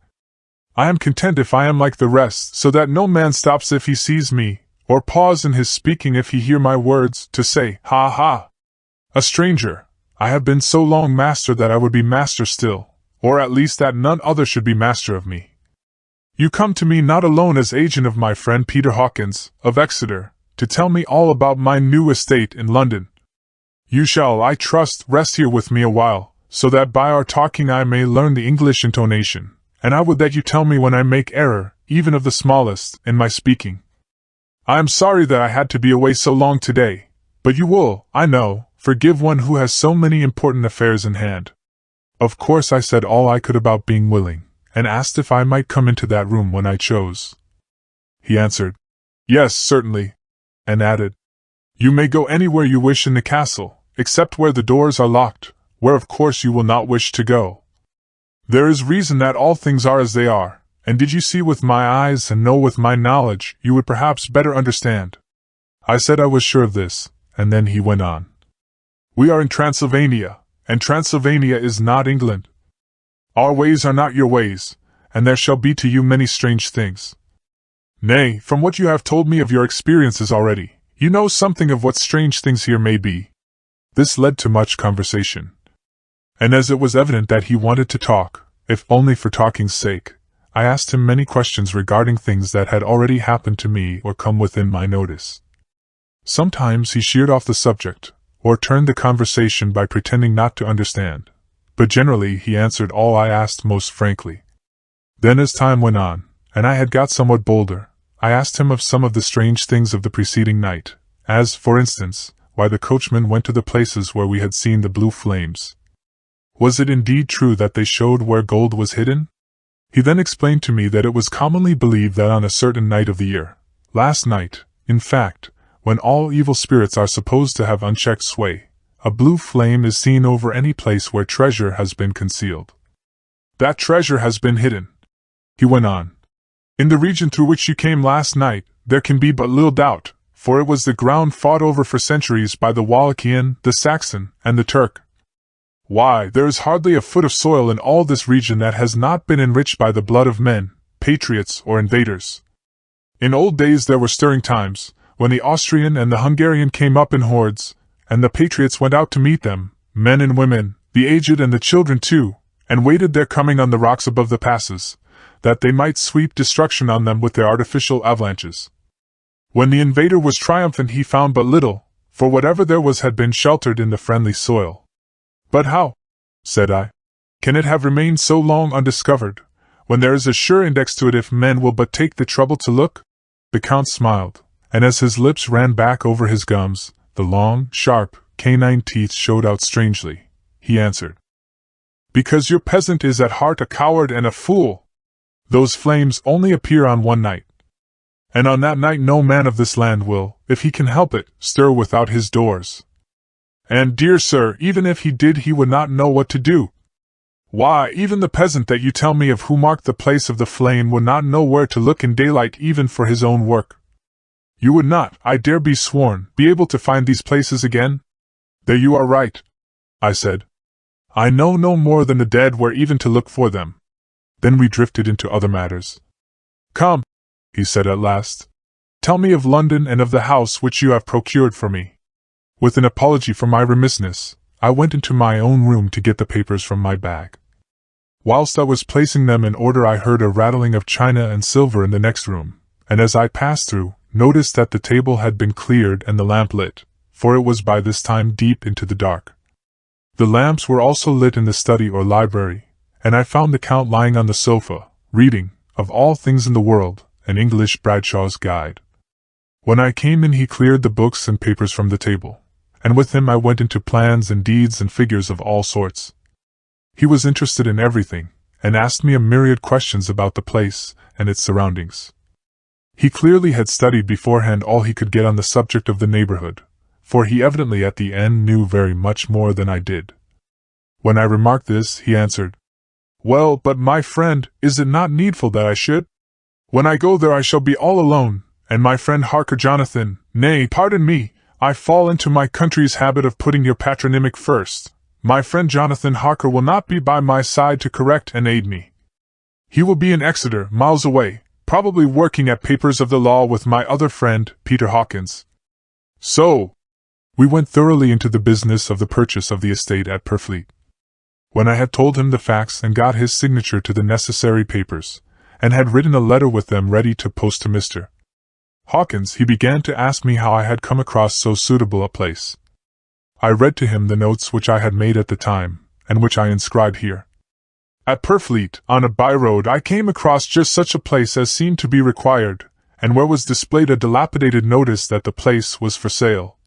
I am content if I am like the rest, so that no man stops if he sees me, or pause in his speaking if he hear my words, to say, ha ha! A stranger, I have been so long master that I would be master still, or at least that none other should be master of me. You come to me not alone as agent of my friend Peter Hawkins, of Exeter, to tell me all about my new estate in London. You shall, I trust, rest here with me a while, so that by our talking I may learn the English intonation, and I would that you tell me when I make error, even of the smallest, in my speaking. I am sorry that I had to be away so long today, but you will, I know, forgive one who has so many important affairs in hand. Of course I said all I could about being willing, and asked if I might come into that room when I chose. He answered, "Yes, certainly," and added, "You may go anywhere you wish in the castle, except where the doors are locked, where of course you will not wish to go. There is reason that all things are as they are, and did you see with my eyes and know with my knowledge, you would perhaps better understand." I said I was sure of this, and then he went on. "We are in Transylvania, and Transylvania is not England. Our ways are not your ways, and there shall be to you many strange things. Nay, from what you have told me of your experiences already, you know something of what strange things here may be." This led to much conversation. And as it was evident that he wanted to talk, if only for talking's sake, I asked him many questions regarding things that had already happened to me or come within my notice. Sometimes he sheered off the subject, or turned the conversation by pretending not to understand, but generally he answered all I asked most frankly. Then as time went on, and I had got somewhat bolder, I asked him of some of the strange things of the preceding night, as, for instance, why the coachman went to the places where we had seen the blue flames. Was it indeed true that they showed where gold was hidden? He then explained to me that it was commonly believed that on a certain night of the year, last night, in fact, when all evil spirits are supposed to have unchecked sway, a blue flame is seen over any place where treasure has been concealed. "That treasure has been hidden," he went on. "In the region through which you came last night, there can be but little doubt, for it was the ground fought over for centuries by the Wallachian, the Saxon, and the Turk. Why, there is hardly a foot of soil in all this region that has not been enriched by the blood of men, patriots or invaders. In old days there were stirring times, when the Austrian and the Hungarian came up in hordes, and the patriots went out to meet them, men and women, the aged and the children too, and waited their coming on the rocks above the passes, that they might sweep destruction on them with their artificial avalanches. When the invader was triumphant he found but little, for whatever there was had been sheltered in the friendly soil. But how," said I, "can it have remained so long undiscovered, when there is a sure index to it if men will but take the trouble to look?" The Count smiled, and as his lips ran back over his gums, the long, sharp, canine teeth showed out strangely. He answered, "Because your peasant is at heart a coward and a fool. Those flames only appear on one night. And on that night no man of this land will, if he can help it, stir without his doors. And, dear sir, even if he did he would not know what to do. Why, even the peasant that you tell me of who marked the place of the flame would not know where to look in daylight even for his own work. You would not, I dare be sworn, be able to find these places again?" "There you are right," I said. "I know no more than the dead where even to look for them." Then we drifted into other matters. "Come," he said at last, "tell me of London and of the house which you have procured for me." With an apology for my remissness, I went into my own room to get the papers from my bag. Whilst I was placing them in order I heard a rattling of china and silver in the next room, and as I passed through, noticed that the table had been cleared and the lamp lit, for it was by this time deep into the dark. The lamps were also lit in the study or library, and I found the Count lying on the sofa, reading, of all things in the world, an English Bradshaw's Guide. When I came in he cleared the books and papers from the table, and with him I went into plans and deeds and figures of all sorts. He was interested in everything, and asked me a myriad questions about the place and its surroundings. He clearly had studied beforehand all he could get on the subject of the neighborhood, for he evidently at the end knew very much more than I did. When I remarked this, he answered, "Well, but my friend, is it not needful that I should? When I go there I shall be all alone, and my friend Harker Jonathan, nay, pardon me, I fall into my country's habit of putting your patronymic first. My friend Jonathan Harker will not be by my side to correct and aid me. He will be in Exeter, miles away, probably working at papers of the law with my other friend, Peter Hawkins." So, we went thoroughly into the business of the purchase of the estate at Purfleet. When I had told him the facts and got his signature to the necessary papers, and had written a letter with them ready to post to Mr. Hawkins, he began to ask me how I had come across so suitable a place. I read to him the notes which I had made at the time, and which I inscribe here. "At Purfleet, on a by-road, I came across just such a place as seemed to be required, and where was displayed a dilapidated notice that the place was for sale.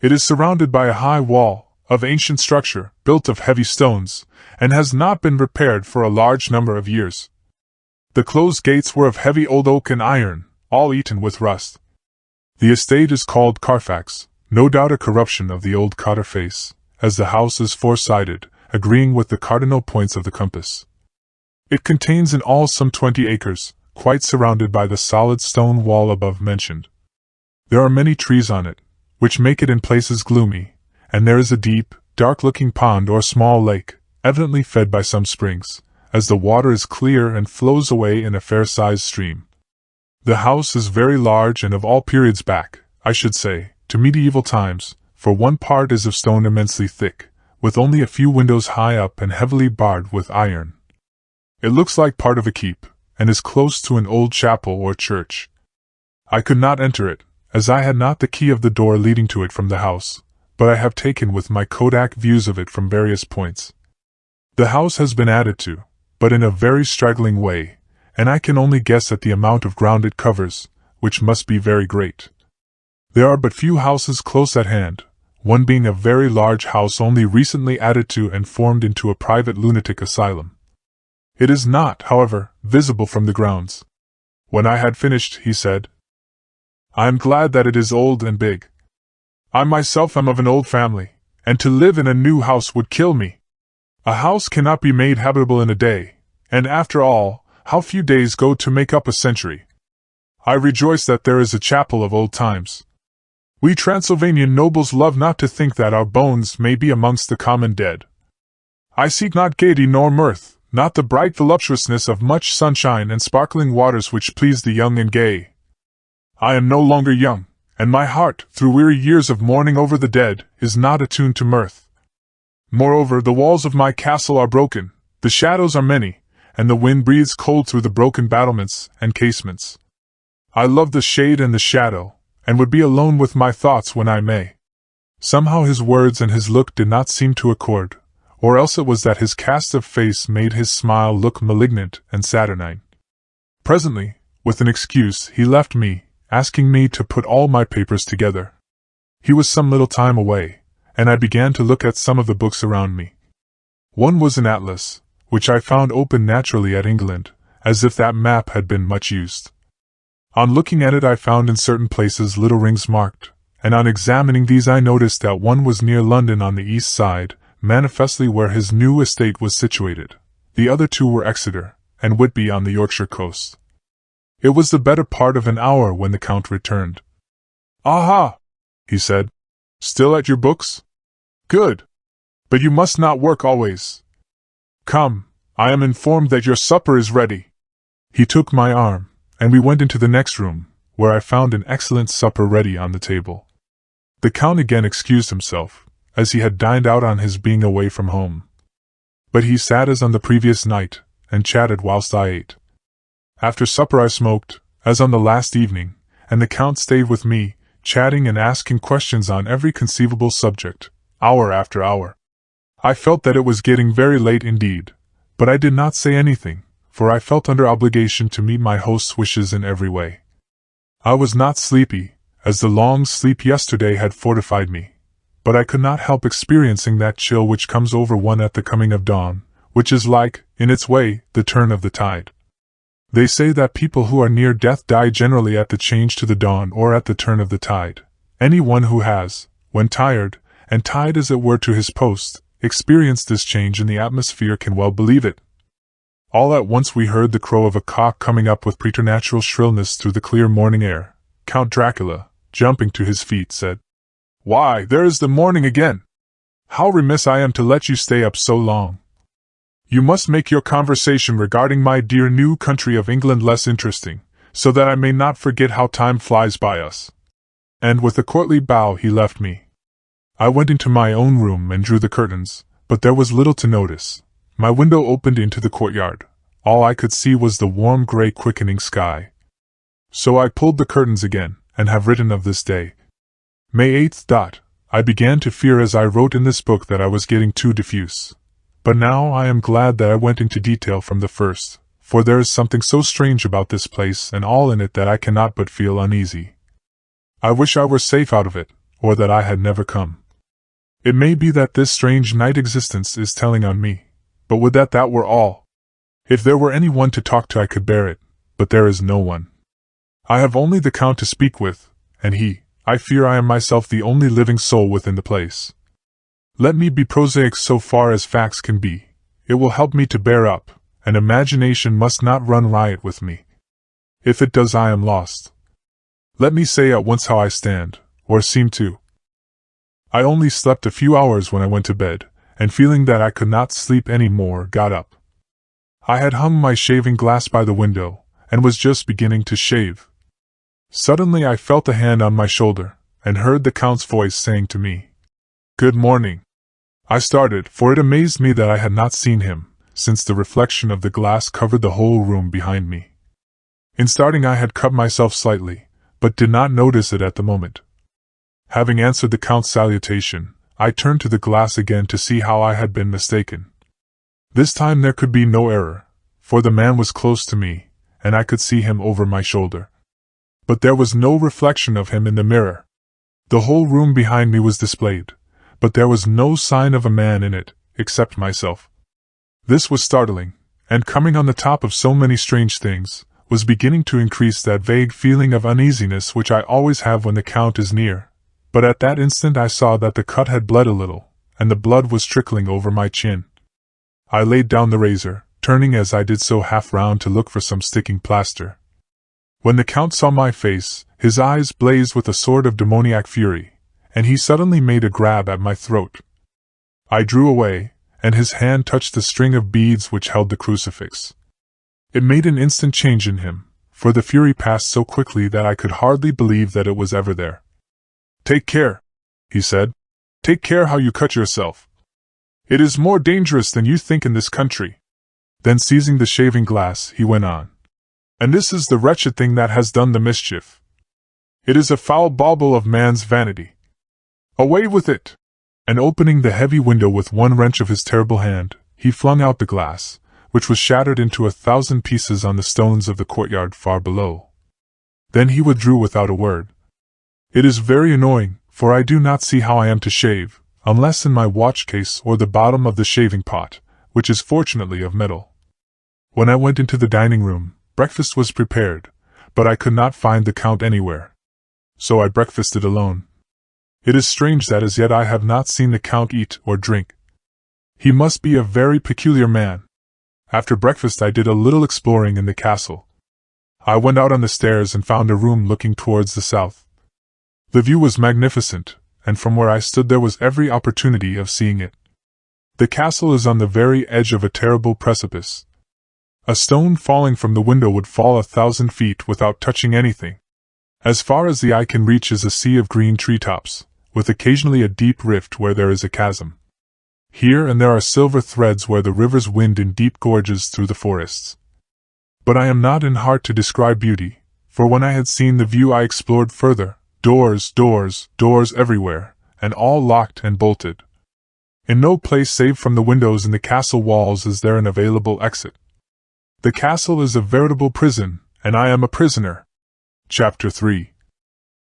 It is surrounded by a high wall, of ancient structure, built of heavy stones, and has not been repaired for a large number of years. The closed gates were of heavy old oak and iron, all eaten with rust. The estate is called Carfax, no doubt a corruption of the old Cotter face, as the house is four-sided, agreeing with the cardinal points of the compass. It contains in all some 20 acres, quite surrounded by the solid stone wall above mentioned. There are many trees on it, which make it in places gloomy, and there is a deep, dark-looking pond or small lake, evidently fed by some springs, as the water is clear and flows away in a fair-sized stream. The house is very large and of all periods back, I should say, to medieval times, for one part is of stone immensely thick, with only a few windows high up and heavily barred with iron. It looks like part of a keep, and is close to an old chapel or church. I could not enter it, as I had not the key of the door leading to it from the house, but I have taken with my Kodak views of it from various points. The house has been added to, but in a very straggling way, and I can only guess at the amount of ground it covers, which must be very great. There are but few houses close at hand, one being a very large house only recently added to and formed into a private lunatic asylum. It is not, however, visible from the grounds. When I had finished, he said, "I am glad that it is old and big. I myself am of an old family, and to live in a new house would kill me. A house cannot be made habitable in a day, and after all, how few days go to make up a century. I rejoice that there is a chapel of old times. We Transylvanian nobles love not to think that our bones may be amongst the common dead. I seek not gaiety nor mirth, not the bright voluptuousness of much sunshine and sparkling waters which please the young and gay. I am no longer young, and my heart, through weary years of mourning over the dead, is not attuned to mirth. Moreover, the walls of my castle are broken, the shadows are many, and the wind breathes cold through the broken battlements and casements. I love the shade and the shadow, and would be alone with my thoughts when I may." Somehow his words and his look did not seem to accord, or else it was that his cast of face made his smile look malignant and saturnine. Presently, with an excuse, he left me, asking me to put all my papers together. He was some little time away, and I began to look at some of the books around me. One was an atlas, which I found open naturally at England, as if that map had been much used. On looking at it I found in certain places little rings marked, and on examining these I noticed that one was near London on the east side, manifestly where his new estate was situated. The other two were Exeter and Whitby on the Yorkshire coast. It was the better part of an hour when the Count returned. "Aha!" he said. "Still at your books? Good. But you must not work always. Come, I am informed that your supper is ready." He took my arm, and we went into the next room, where I found an excellent supper ready on the table. The Count again excused himself, as he had dined out on his being away from home. But he sat as on the previous night, and chatted whilst I ate. After supper I smoked, as on the last evening, and the Count stayed with me, chatting and asking questions on every conceivable subject, hour after hour. I felt that it was getting very late indeed, but I did not say anything, for I felt under obligation to meet my host's wishes in every way. I was not sleepy, as the long sleep yesterday had fortified me, but I could not help experiencing that chill which comes over one at the coming of dawn, which is like, in its way, the turn of the tide. They say that people who are near death die generally at the change to the dawn or at the turn of the tide. Any one who has, when tired, and tied as it were to his post, experienced this change in the atmosphere can well believe it. All at once we heard the crow of a cock coming up with preternatural shrillness through the clear morning air. Count Dracula, jumping to his feet, said, "Why, there is the morning again! How remiss I am to let you stay up so long! You must make your conversation regarding my dear new country of England less interesting, so that I may not forget how time flies by us." And with a courtly bow he left me. I went into my own room and drew the curtains, but there was little to notice. My window opened into the courtyard. All I could see was the warm grey quickening sky. So I pulled the curtains again, and have written of this day. May 8th. I began to fear as I wrote in this book that I was getting too diffuse. But now I am glad that I went into detail from the first, for there is something so strange about this place and all in it that I cannot but feel uneasy. I wish I were safe out of it, or that I had never come. It may be that this strange night existence is telling on me, but would that were all. If there were any one to talk to I could bear it, but there is no one. I have only the Count to speak with, and I fear I am myself the only living soul within the place. Let me be prosaic so far as facts can be. It will help me to bear up, and imagination must not run riot with me. If it does, I am lost. Let me say at once how I stand, or seem to. I only slept a few hours when I went to bed, and feeling that I could not sleep any more, got up. I had hung my shaving glass by the window, and was just beginning to shave. Suddenly I felt a hand on my shoulder, and heard the Count's voice saying to me, "Good morning." I started, for it amazed me that I had not seen him, since the reflection of the glass covered the whole room behind me. In starting I had cut myself slightly, but did not notice it at the moment. Having answered the Count's salutation, I turned to the glass again to see how I had been mistaken. This time there could be no error, for the man was close to me, and I could see him over my shoulder. But there was no reflection of him in the mirror. The whole room behind me was displayed, but there was no sign of a man in it, except myself. This was startling, and coming on the top of so many strange things, was beginning to increase that vague feeling of uneasiness which I always have when the Count is near. But at that instant I saw that the cut had bled a little, and the blood was trickling over my chin. I laid down the razor, turning as I did so half round to look for some sticking plaster. When the Count saw my face, his eyes blazed with a sort of demoniac fury, and he suddenly made a grab at my throat. I drew away, and his hand touched the string of beads which held the crucifix. It made an instant change in him, for the fury passed so quickly that I could hardly believe that it was ever there. "Take care," he said. "Take care how you cut yourself. It is more dangerous than you think in this country." Then seizing the shaving glass, he went on. "And this is the wretched thing that has done the mischief. It is a foul bauble of man's vanity. Away with it!" And opening the heavy window with one wrench of his terrible hand, he flung out the glass, which was shattered into 1,000 pieces on the stones of the courtyard far below. Then he withdrew without a word. It is very annoying, for I do not see how I am to shave, unless in my watch case or the bottom of the shaving pot, which is fortunately of metal. When I went into the dining room, breakfast was prepared, but I could not find the Count anywhere. So I breakfasted alone. It is strange that as yet I have not seen the Count eat or drink. He must be a very peculiar man. After breakfast I did a little exploring in the castle. I went out on the stairs and found a room looking towards the south. The view was magnificent, and from where I stood there was every opportunity of seeing it. The castle is on the very edge of a terrible precipice. A stone falling from the window would fall 1,000 feet without touching anything. As far as the eye can reach is a sea of green treetops, with occasionally a deep rift where there is a chasm. Here and there are silver threads where the rivers wind in deep gorges through the forests. But I am not in heart to describe beauty, for when I had seen the view I explored further. Doors, doors, doors everywhere, and all locked and bolted. In no place save from the windows in the castle walls is there an available exit. The castle is a veritable prison, and I am a prisoner. Chapter 3.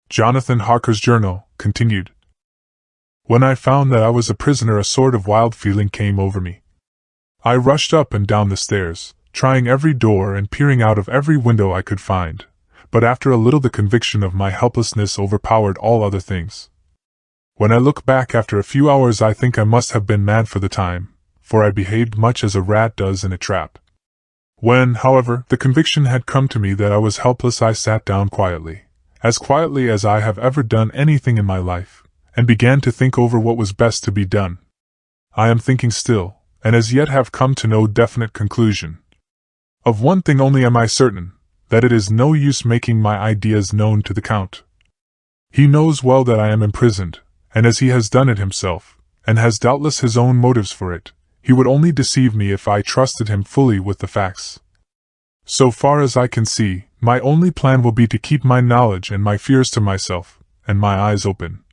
Jonathan Harker's Journal, continued. When I found that I was a prisoner, a sort of wild feeling came over me. I rushed up and down the stairs, trying every door and peering out of every window I could find. But after a little the conviction of my helplessness overpowered all other things. When I look back after a few hours I think I must have been mad for the time, for I behaved much as a rat does in a trap. When, however, the conviction had come to me that I was helpless I sat down quietly as I have ever done anything in my life, and began to think over what was best to be done. I am thinking still, and as yet have come to no definite conclusion. Of one thing only am I certain, that it is no use making my ideas known to the Count. He knows well that I am imprisoned, and as he has done it himself, and has doubtless his own motives for it, he would only deceive me if I trusted him fully with the facts. So far as I can see, my only plan will be to keep my knowledge and my fears to myself, and my eyes open.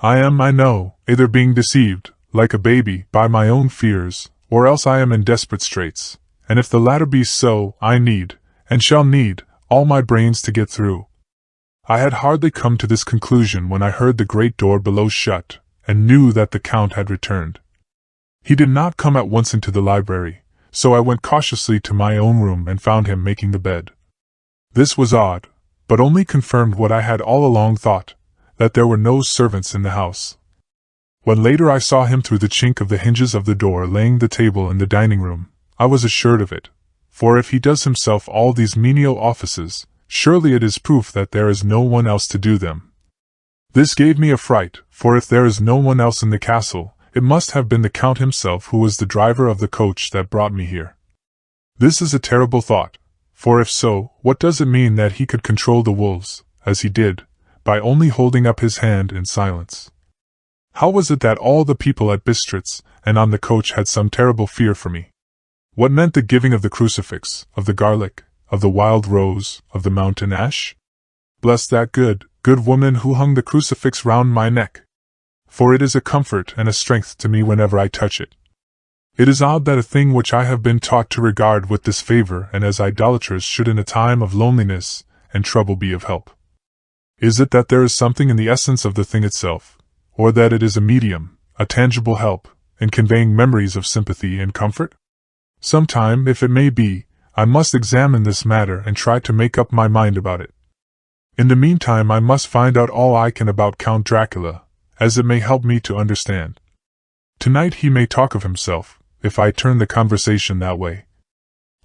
I am, I know, either being deceived, like a baby, by my own fears, or else I am in desperate straits, and if the latter be so, I need, and shall need, all my brains to get through. I had hardly come to this conclusion when I heard the great door below shut, and knew that the Count had returned. He did not come at once into the library, so I went cautiously to my own room and found him making the bed. This was odd, but only confirmed what I had all along thought, that there were no servants in the house. When later I saw him through the chink of the hinges of the door laying the table in the dining room, I was assured of it, for if he does himself all these menial offices, surely it is proof that there is no one else to do them. This gave me a fright, for if there is no one else in the castle, it must have been the Count himself who was the driver of the coach that brought me here. This is a terrible thought, for if so, what does it mean that he could control the wolves, as he did, by only holding up his hand in silence? How was it that all the people at Bistritz and on the coach had some terrible fear for me? What meant the giving of the crucifix, of the garlic, of the wild rose, of the mountain ash? Bless that good woman who hung the crucifix round my neck, for it is a comfort and a strength to me whenever I touch it. It is odd that a thing which I have been taught to regard with disfavor and as idolaters should in a time of loneliness and trouble be of help. Is it that there is something in the essence of the thing itself, or that it is a medium, a tangible help, in conveying memories of sympathy and comfort? Sometime, if it may be, I must examine this matter and try to make up my mind about it. In the meantime I must find out all I can about Count Dracula, as it may help me to understand. Tonight he may talk of himself, if I turn the conversation that way.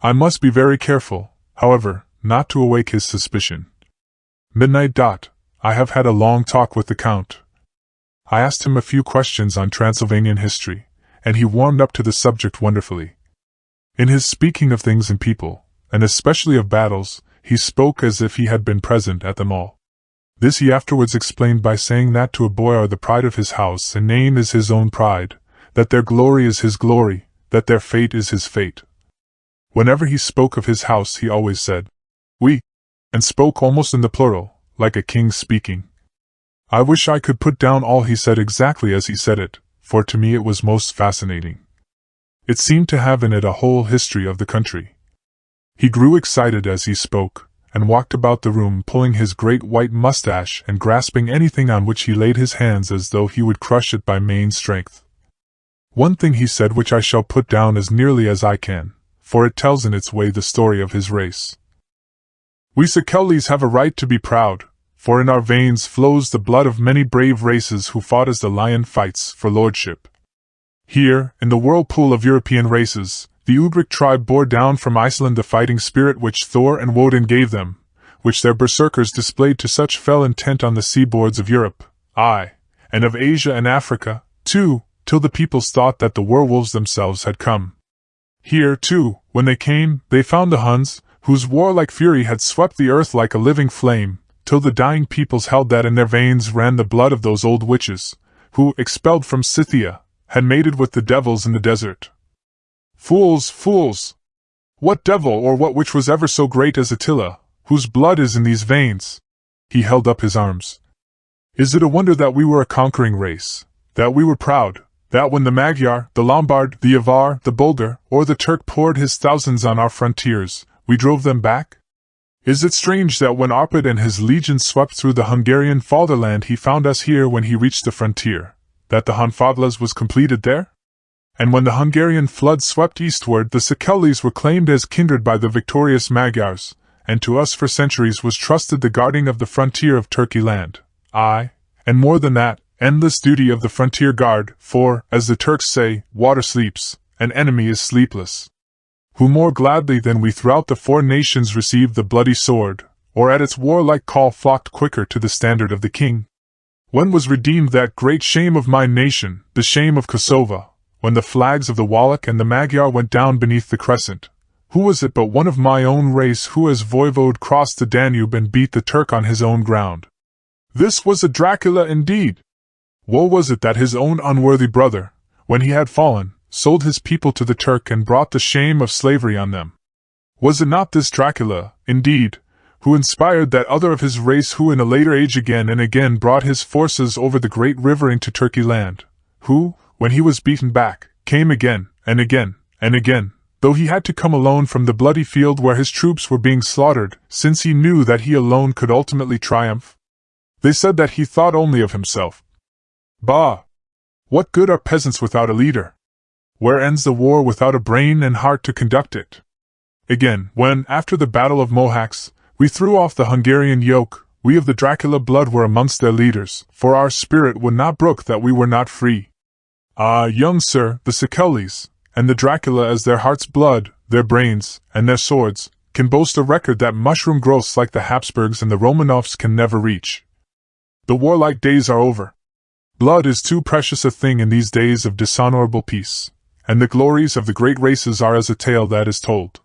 I must be very careful, however, not to awake his suspicion. Midnight. I have had a long talk with the Count. I asked him a few questions on Transylvanian history, and he warmed up to the subject wonderfully. In his speaking of things and people, and especially of battles, he spoke as if he had been present at them all. This he afterwards explained by saying that to a boy are the pride of his house and name is his own pride, that their glory is his glory, that their fate is his fate. Whenever he spoke of his house he always said, "we," and spoke almost in the plural, like a king speaking. I wish I could put down all he said exactly as he said it, for to me it was most fascinating. It seemed to have in it a whole history of the country. He grew excited as he spoke, and walked about the room pulling his great white mustache and grasping anything on which he laid his hands as though he would crush it by main strength. One thing he said which I shall put down as nearly as I can, for it tells in its way the story of his race. We Sekelies have a right to be proud, for in our veins flows the blood of many brave races who fought as the lion fights for lordship. Here, in the whirlpool of European races, the Ubric tribe bore down from Iceland the fighting spirit which Thor and Woden gave them, which their berserkers displayed to such fell intent on the seaboards of Europe, aye, and of Asia and Africa, too, till the peoples thought that the werewolves themselves had come. Here, too, when they came, they found the Huns, whose warlike fury had swept the earth like a living flame, till the dying peoples held that in their veins ran the blood of those old witches, who, expelled from Scythia, had mated with the devils in the desert. Fools, fools! What devil or what witch was ever so great as Attila, whose blood is in these veins? He held up his arms. Is it a wonder that we were a conquering race, that we were proud, that when the Magyar, the Lombard, the Avar, the Bulgar, or the Turk poured his thousands on our frontiers, we drove them back? Is it strange that when Arpad and his legions swept through the Hungarian fatherland he found us here when he reached the frontier, that the Honfoglas was completed there? And when the Hungarian flood swept eastward the Sekelies were claimed as kindred by the victorious Magyars, and to us for centuries was trusted the guarding of the frontier of Turkey land, aye, and more than that, endless duty of the frontier guard, for, as the Turks say, water sleeps, an enemy is sleepless. Who more gladly than we throughout the four nations received the bloody sword, or at its warlike call flocked quicker to the standard of the king? When was redeemed that great shame of my nation, the shame of Kosovo, when the flags of the Wallach and the Magyar went down beneath the crescent? Who was it but one of my own race who as voivode crossed the Danube and beat the Turk on his own ground? This was a Dracula indeed! Woe was it that his own unworthy brother, when he had fallen, sold his people to the Turk and brought the shame of slavery on them? Was it not this Dracula, indeed, who inspired that other of his race who in a later age again and again brought his forces over the great river into Turkey land, who, when he was beaten back, came again, and again, and again, though he had to come alone from the bloody field where his troops were being slaughtered, since he knew that he alone could ultimately triumph? They said that he thought only of himself. Bah! What good are peasants without a leader? Where ends the war without a brain and heart to conduct it? Again, when, after the Battle of Mohacs, we threw off the Hungarian yoke, we of the Dracula blood were amongst their leaders, for our spirit would not brook that we were not free. Ah, young sir, the Seceles, and the Dracula as their heart's blood, their brains, and their swords, can boast a record that mushroom growths like the Habsburgs and the Romanovs can never reach. The warlike days are over. Blood is too precious a thing in these days of dishonorable peace, and the glories of the great races are as a tale that is told.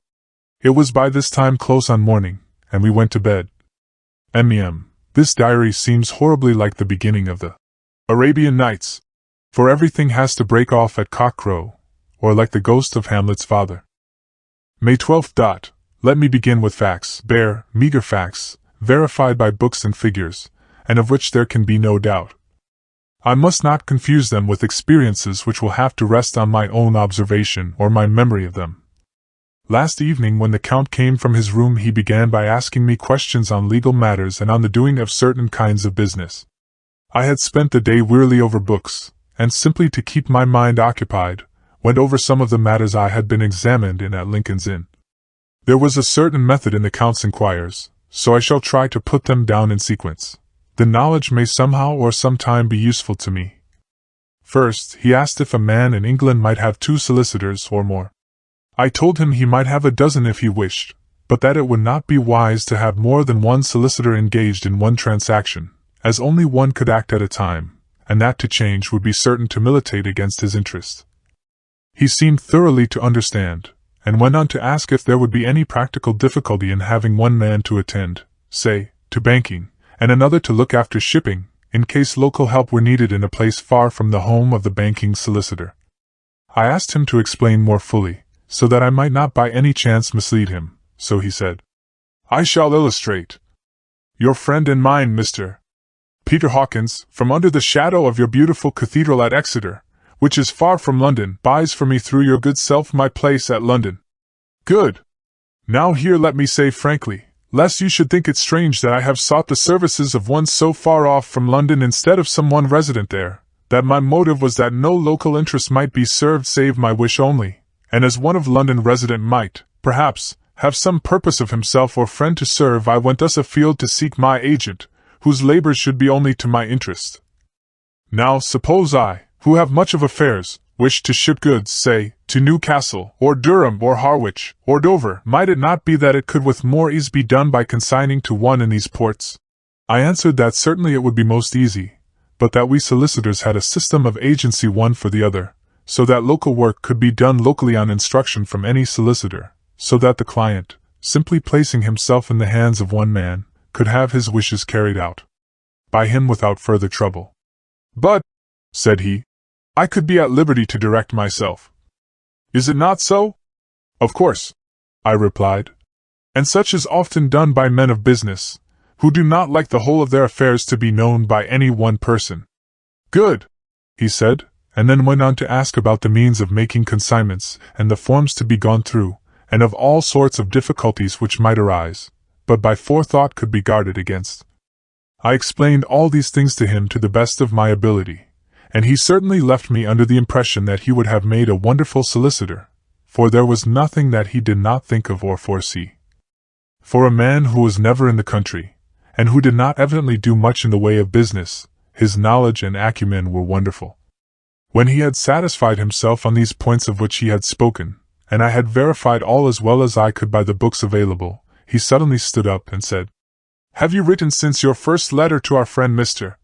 It was by this time close on morning, and we went to bed. This diary seems horribly like the beginning of the Arabian Nights, for everything has to break off at cockcrow, or like the ghost of Hamlet's father. May 12th. Let me begin with facts, bare, meager facts, verified by books and figures, and of which there can be no doubt. I must not confuse them with experiences which will have to rest on my own observation or my memory of them. Last evening when the Count came from his room he began by asking me questions on legal matters and on the doing of certain kinds of business. I had spent the day wearily over books, and simply to keep my mind occupied, went over some of the matters I had been examined in at Lincoln's Inn. There was a certain method in the Count's inquiries, so I shall try to put them down in sequence. The knowledge may somehow or sometime be useful to me. First, he asked if a man in England might have 2 solicitors or more. I told him he might have a dozen if he wished, but that it would not be wise to have more than one solicitor engaged in one transaction, as only one could act at a time, and that to change would be certain to militate against his interest. He seemed thoroughly to understand, and went on to ask if there would be any practical difficulty in having one man to attend, say, to banking, and another to look after shipping, in case local help were needed in a place far from the home of the banking solicitor. I asked him to explain more fully, so that I might not by any chance mislead him, so he said, "I shall illustrate. Your friend and mine, Mr. Peter Hawkins, from under the shadow of your beautiful cathedral at Exeter, which is far from London, buys for me through your good self my place at London." Good. Now here let me say frankly, lest you should think it strange that I have sought the services of one so far off from London instead of some one resident there, that my motive was that no local interest might be served save my wish only, and as one of London resident might, perhaps, have some purpose of himself or friend to serve, I went thus afield to seek my agent, whose labors should be only to my interest. Now suppose I, who have much of affairs, wish to ship goods, say, to Newcastle, or Durham, or Harwich, or Dover, might it not be that it could with more ease be done by consigning to one in these ports? I answered that certainly it would be most easy, but that we solicitors had a system of agency one for the other, so that local work could be done locally on instruction from any solicitor, so that the client, simply placing himself in the hands of one man, could have his wishes carried out by him without further trouble. But, said he, I could be at liberty to direct myself. Is it not so? Of course, I replied, and such is often done by men of business, who do not like the whole of their affairs to be known by any one person. Good, he said, and then went on to ask about the means of making consignments, and the forms to be gone through, and of all sorts of difficulties which might arise, but by forethought could be guarded against. I explained all these things to him to the best of my ability, and he certainly left me under the impression that he would have made a wonderful solicitor, for there was nothing that he did not think of or foresee. For a man who was never in the country, and who did not evidently do much in the way of business, his knowledge and acumen were wonderful. When he had satisfied himself on these points of which he had spoken, and I had verified all as well as I could by the books available, he suddenly stood up and said, "Have you written since your first letter to our friend Mr.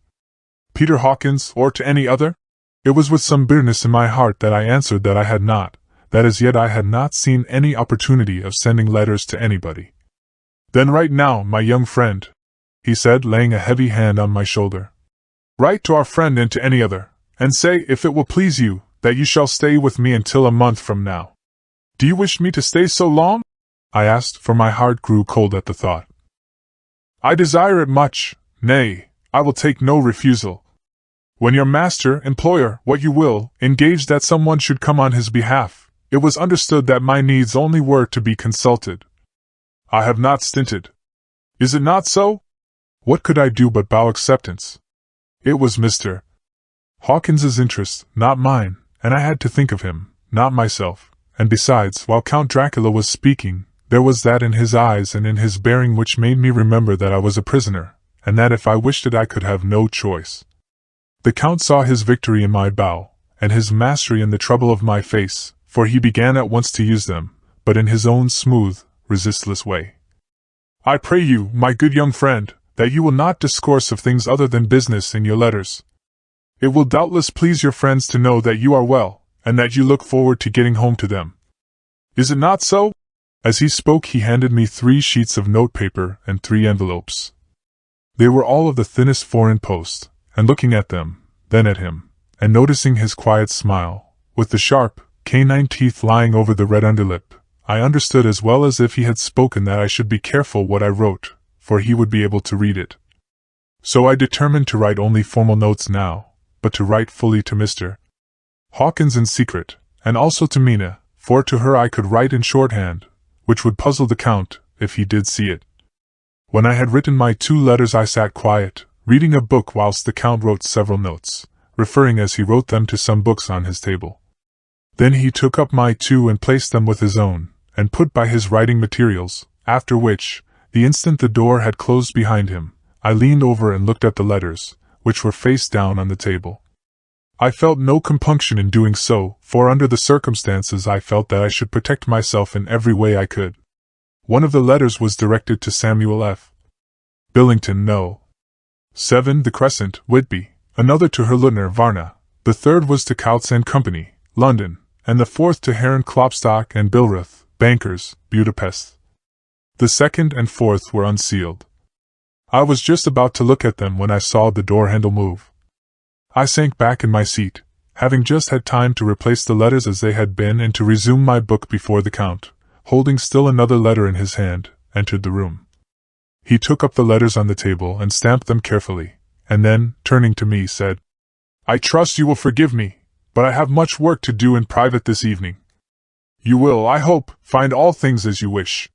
Peter Hawkins, or to any other?" It was with some bitterness in my heart that I answered that I had not, that as yet I had not seen any opportunity of sending letters to anybody. "Then write now, my young friend," he said, laying a heavy hand on my shoulder. "Write to our friend and to any other, and say, if it will please you, that you shall stay with me until a month from now." "Do you wish me to stay so long?" I asked, for my heart grew cold at the thought. "I desire it much, nay, I will take no refusal. When your master, employer, what you will, engage that someone should come on his behalf, It was understood that my needs only were to be consulted. I have not stinted. Is it not so? What could I do but bow acceptance? It was Mr. Hawkins's interest, not mine, and I had to think of him, not myself. And besides, while Count Dracula was speaking, there was that in his eyes and in his bearing which made me remember that I was a prisoner, and that if I wished it I could have no choice. The Count saw his victory in my bow, and his mastery in the trouble of my face, for he began at once to use them, but in his own smooth, resistless way. I pray you, my good young friend, that you will not discourse of things other than business in your letters. It will doubtless please your friends to know that you are well, and that you look forward to getting home to them. Is it not so? As he spoke he handed me 3 sheets of notepaper and 3 envelopes. They were all of the thinnest foreign post, and looking at them, then at him, and noticing his quiet smile, with the sharp, canine teeth lying over the red underlip, I understood as well as if he had spoken that I should be careful what I wrote, for he would be able to read it. So I determined to write only formal notes now, but to write fully to Mr. Hawkins in secret, and also to Mina, for to her I could write in shorthand, which would puzzle the Count, if he did see it. When I had written my 2 letters I sat quiet, reading a book whilst the Count wrote several notes, referring as he wrote them to some books on his table. Then he took up my 2 and placed them with his own, and put by his writing materials, after which, the instant the door had closed behind him, I leaned over and looked at the letters, which were face down on the table. I felt no compunction in doing so, for under the circumstances I felt that I should protect myself in every way I could. One of the letters was directed to Samuel F. Billington, No. 7 The Crescent, Whitby, another to Herr Lieutenant Varna, the third was to Coutts and Company, London, and the fourth to Herren Klopstock and Billruth, bankers, Budapest. The second and fourth were unsealed. I was just about to look at them when I saw the door handle move. I sank back in my seat, having just had time to replace the letters as they had been and to resume my book before the Count, holding still another letter in his hand, entered the room. He took up the letters on the table and stamped them carefully, and then, turning to me, said, I trust you will forgive me, but I have much work to do in private this evening. You will, I hope, find all things as you wish.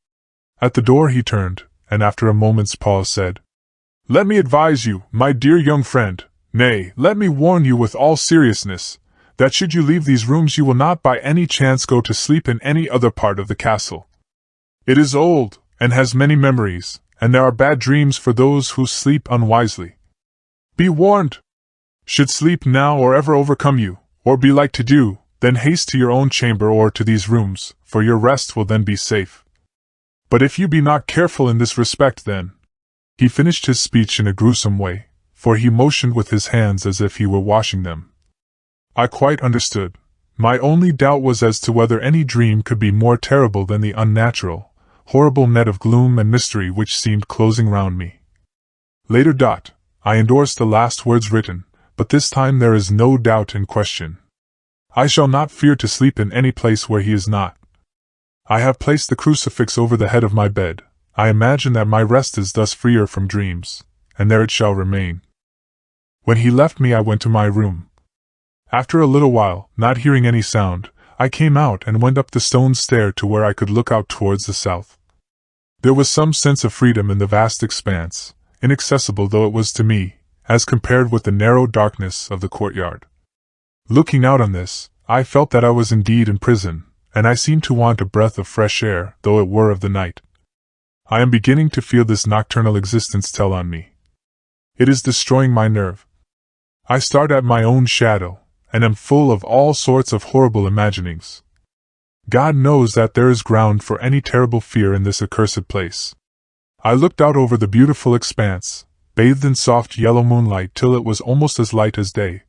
At the door he turned, and after a moment's pause said, Let me advise you, my dear young friend, nay, let me warn you with all seriousness, that should you leave these rooms you will not by any chance go to sleep in any other part of the castle. It is old, and has many memories, and there are bad dreams for those who sleep unwisely. Be warned! Should sleep now or ever overcome you, or be like to do, then haste to your own chamber or to these rooms, for your rest will then be safe. But if you be not careful in this respect then— He finished his speech in a gruesome way, for he motioned with his hands as if he were washing them. I quite understood. My only doubt was as to whether any dream could be more terrible than the unnatural, horrible net of gloom and mystery which seemed closing round me. Later. I endorsed the last words written, but this time there is no doubt in question. I shall not fear to sleep in any place where he is not. I have placed the crucifix over the head of my bed. I imagine that my rest is thus freer from dreams, and there it shall remain. When he left me I went to my room. After a little while, not hearing any sound, I came out and went up the stone stair to where I could look out towards the south. There was some sense of freedom in the vast expanse, inaccessible though it was to me, as compared with the narrow darkness of the courtyard. Looking out on this, I felt that I was indeed in prison, and I seemed to want a breath of fresh air, though it were of the night. I am beginning to feel this nocturnal existence tell on me. It is destroying my nerve. I start at my own shadow, and am full of all sorts of horrible imaginings. God knows that there is ground for any terrible fear in this accursed place. I looked out over the beautiful expanse, bathed in soft yellow moonlight till it was almost as light as day.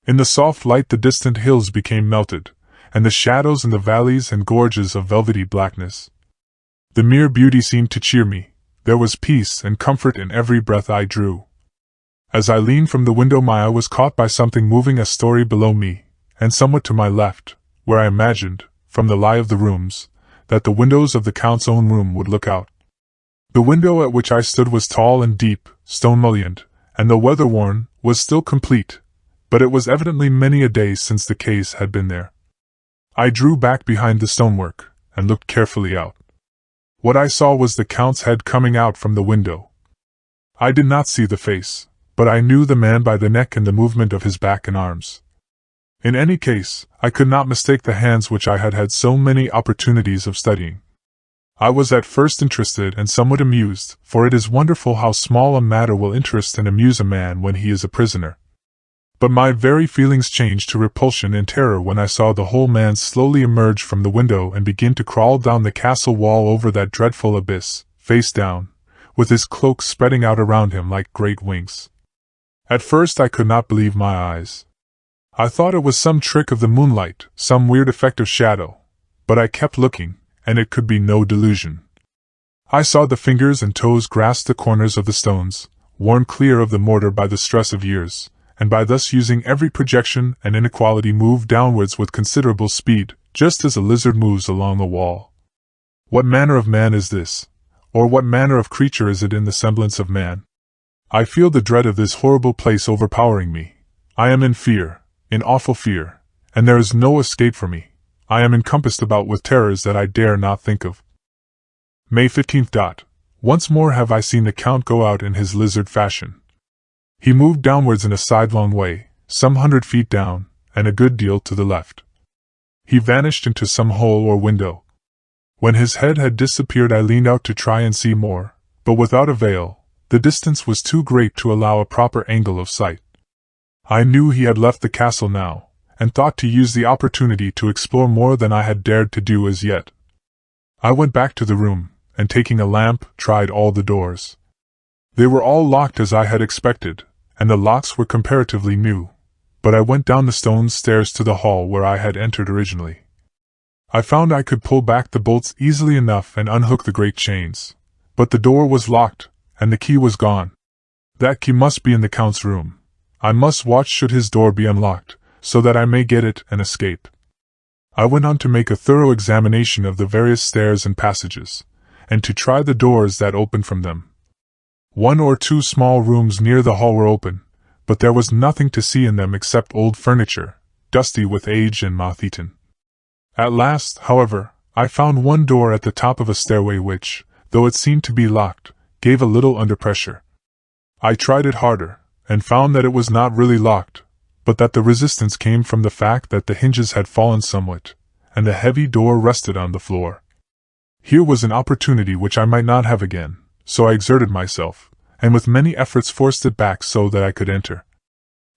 In the soft light the distant hills became melted, and the shadows in the valleys and gorges of velvety blackness. The mere beauty seemed to cheer me. There was peace and comfort in every breath I drew. As I leaned from the window my eye was caught by something moving a story below me, and somewhat to my left, where I imagined, from the lie of the rooms, that the windows of the Count's own room would look out. The window at which I stood was tall and deep, stone-mullioned, and though weather-worn, was still complete, but it was evidently many a day since the case had been there. I drew back behind the stonework, and looked carefully out. What I saw was the Count's head coming out from the window. I did not see the face, but I knew the man by the neck and the movement of his back and arms. In any case, I could not mistake the hands which I had had so many opportunities of studying. I was at first interested and somewhat amused, for it is wonderful how small a matter will interest and amuse a man when he is a prisoner. But my very feelings changed to repulsion and terror when I saw the whole man slowly emerge from the window and begin to crawl down the castle wall over that dreadful abyss, face down, with his cloak spreading out around him like great wings. At first I could not believe my eyes. I thought it was some trick of the moonlight, some weird effect of shadow, but I kept looking, and it could be no delusion. I saw the fingers and toes grasp the corners of the stones, worn clear of the mortar by the stress of years, and by thus using every projection and inequality move downwards with considerable speed, just as a lizard moves along a wall. What manner of man is this? Or what manner of creature is it in the semblance of man? I feel the dread of this horrible place overpowering me. I am in fear, in awful fear, and there is no escape for me. I am encompassed about with terrors that I dare not think of. May 15th. Once more have I seen the Count go out in his lizard fashion. He moved downwards in a sidelong way, some 100 feet down, and a good deal to the left. He vanished into some hole or window. When his head had disappeared I leaned out to try and see more, but without avail. The distance was too great to allow a proper angle of sight. I knew he had left the castle now, and thought to use the opportunity to explore more than I had dared to do as yet. I went back to the room, and taking a lamp, tried all the doors. They were all locked as I had expected, and the locks were comparatively new, but I went down the stone stairs to the hall where I had entered originally. I found I could pull back the bolts easily enough and unhook the great chains, but the door was locked, and the key was gone. That key must be in the Count's room. I must watch should his door be unlocked, so that I may get it and escape. I went on to make a thorough examination of the various stairs and passages, and to try the doors that opened from them. 1 or 2 small rooms near the hall were open, but there was nothing to see in them except old furniture, dusty with age and moth-eaten. At last, however, I found one door at the top of a stairway which, though it seemed to be locked, gave a little under pressure. I tried it harder, and found that it was not really locked, but that the resistance came from the fact that the hinges had fallen somewhat, and the heavy door rested on the floor. Here was an opportunity which I might not have again, so I exerted myself, and with many efforts forced it back so that I could enter.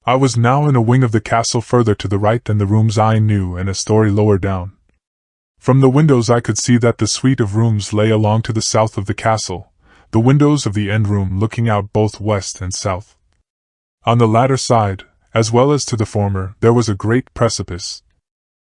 I was now in a wing of the castle further to the right than the rooms I knew and a story lower down. From the windows I could see that the suite of rooms lay along to the south of the castle, the windows of the end room looking out both west and south. On the latter side, as well as to the former, there was a great precipice.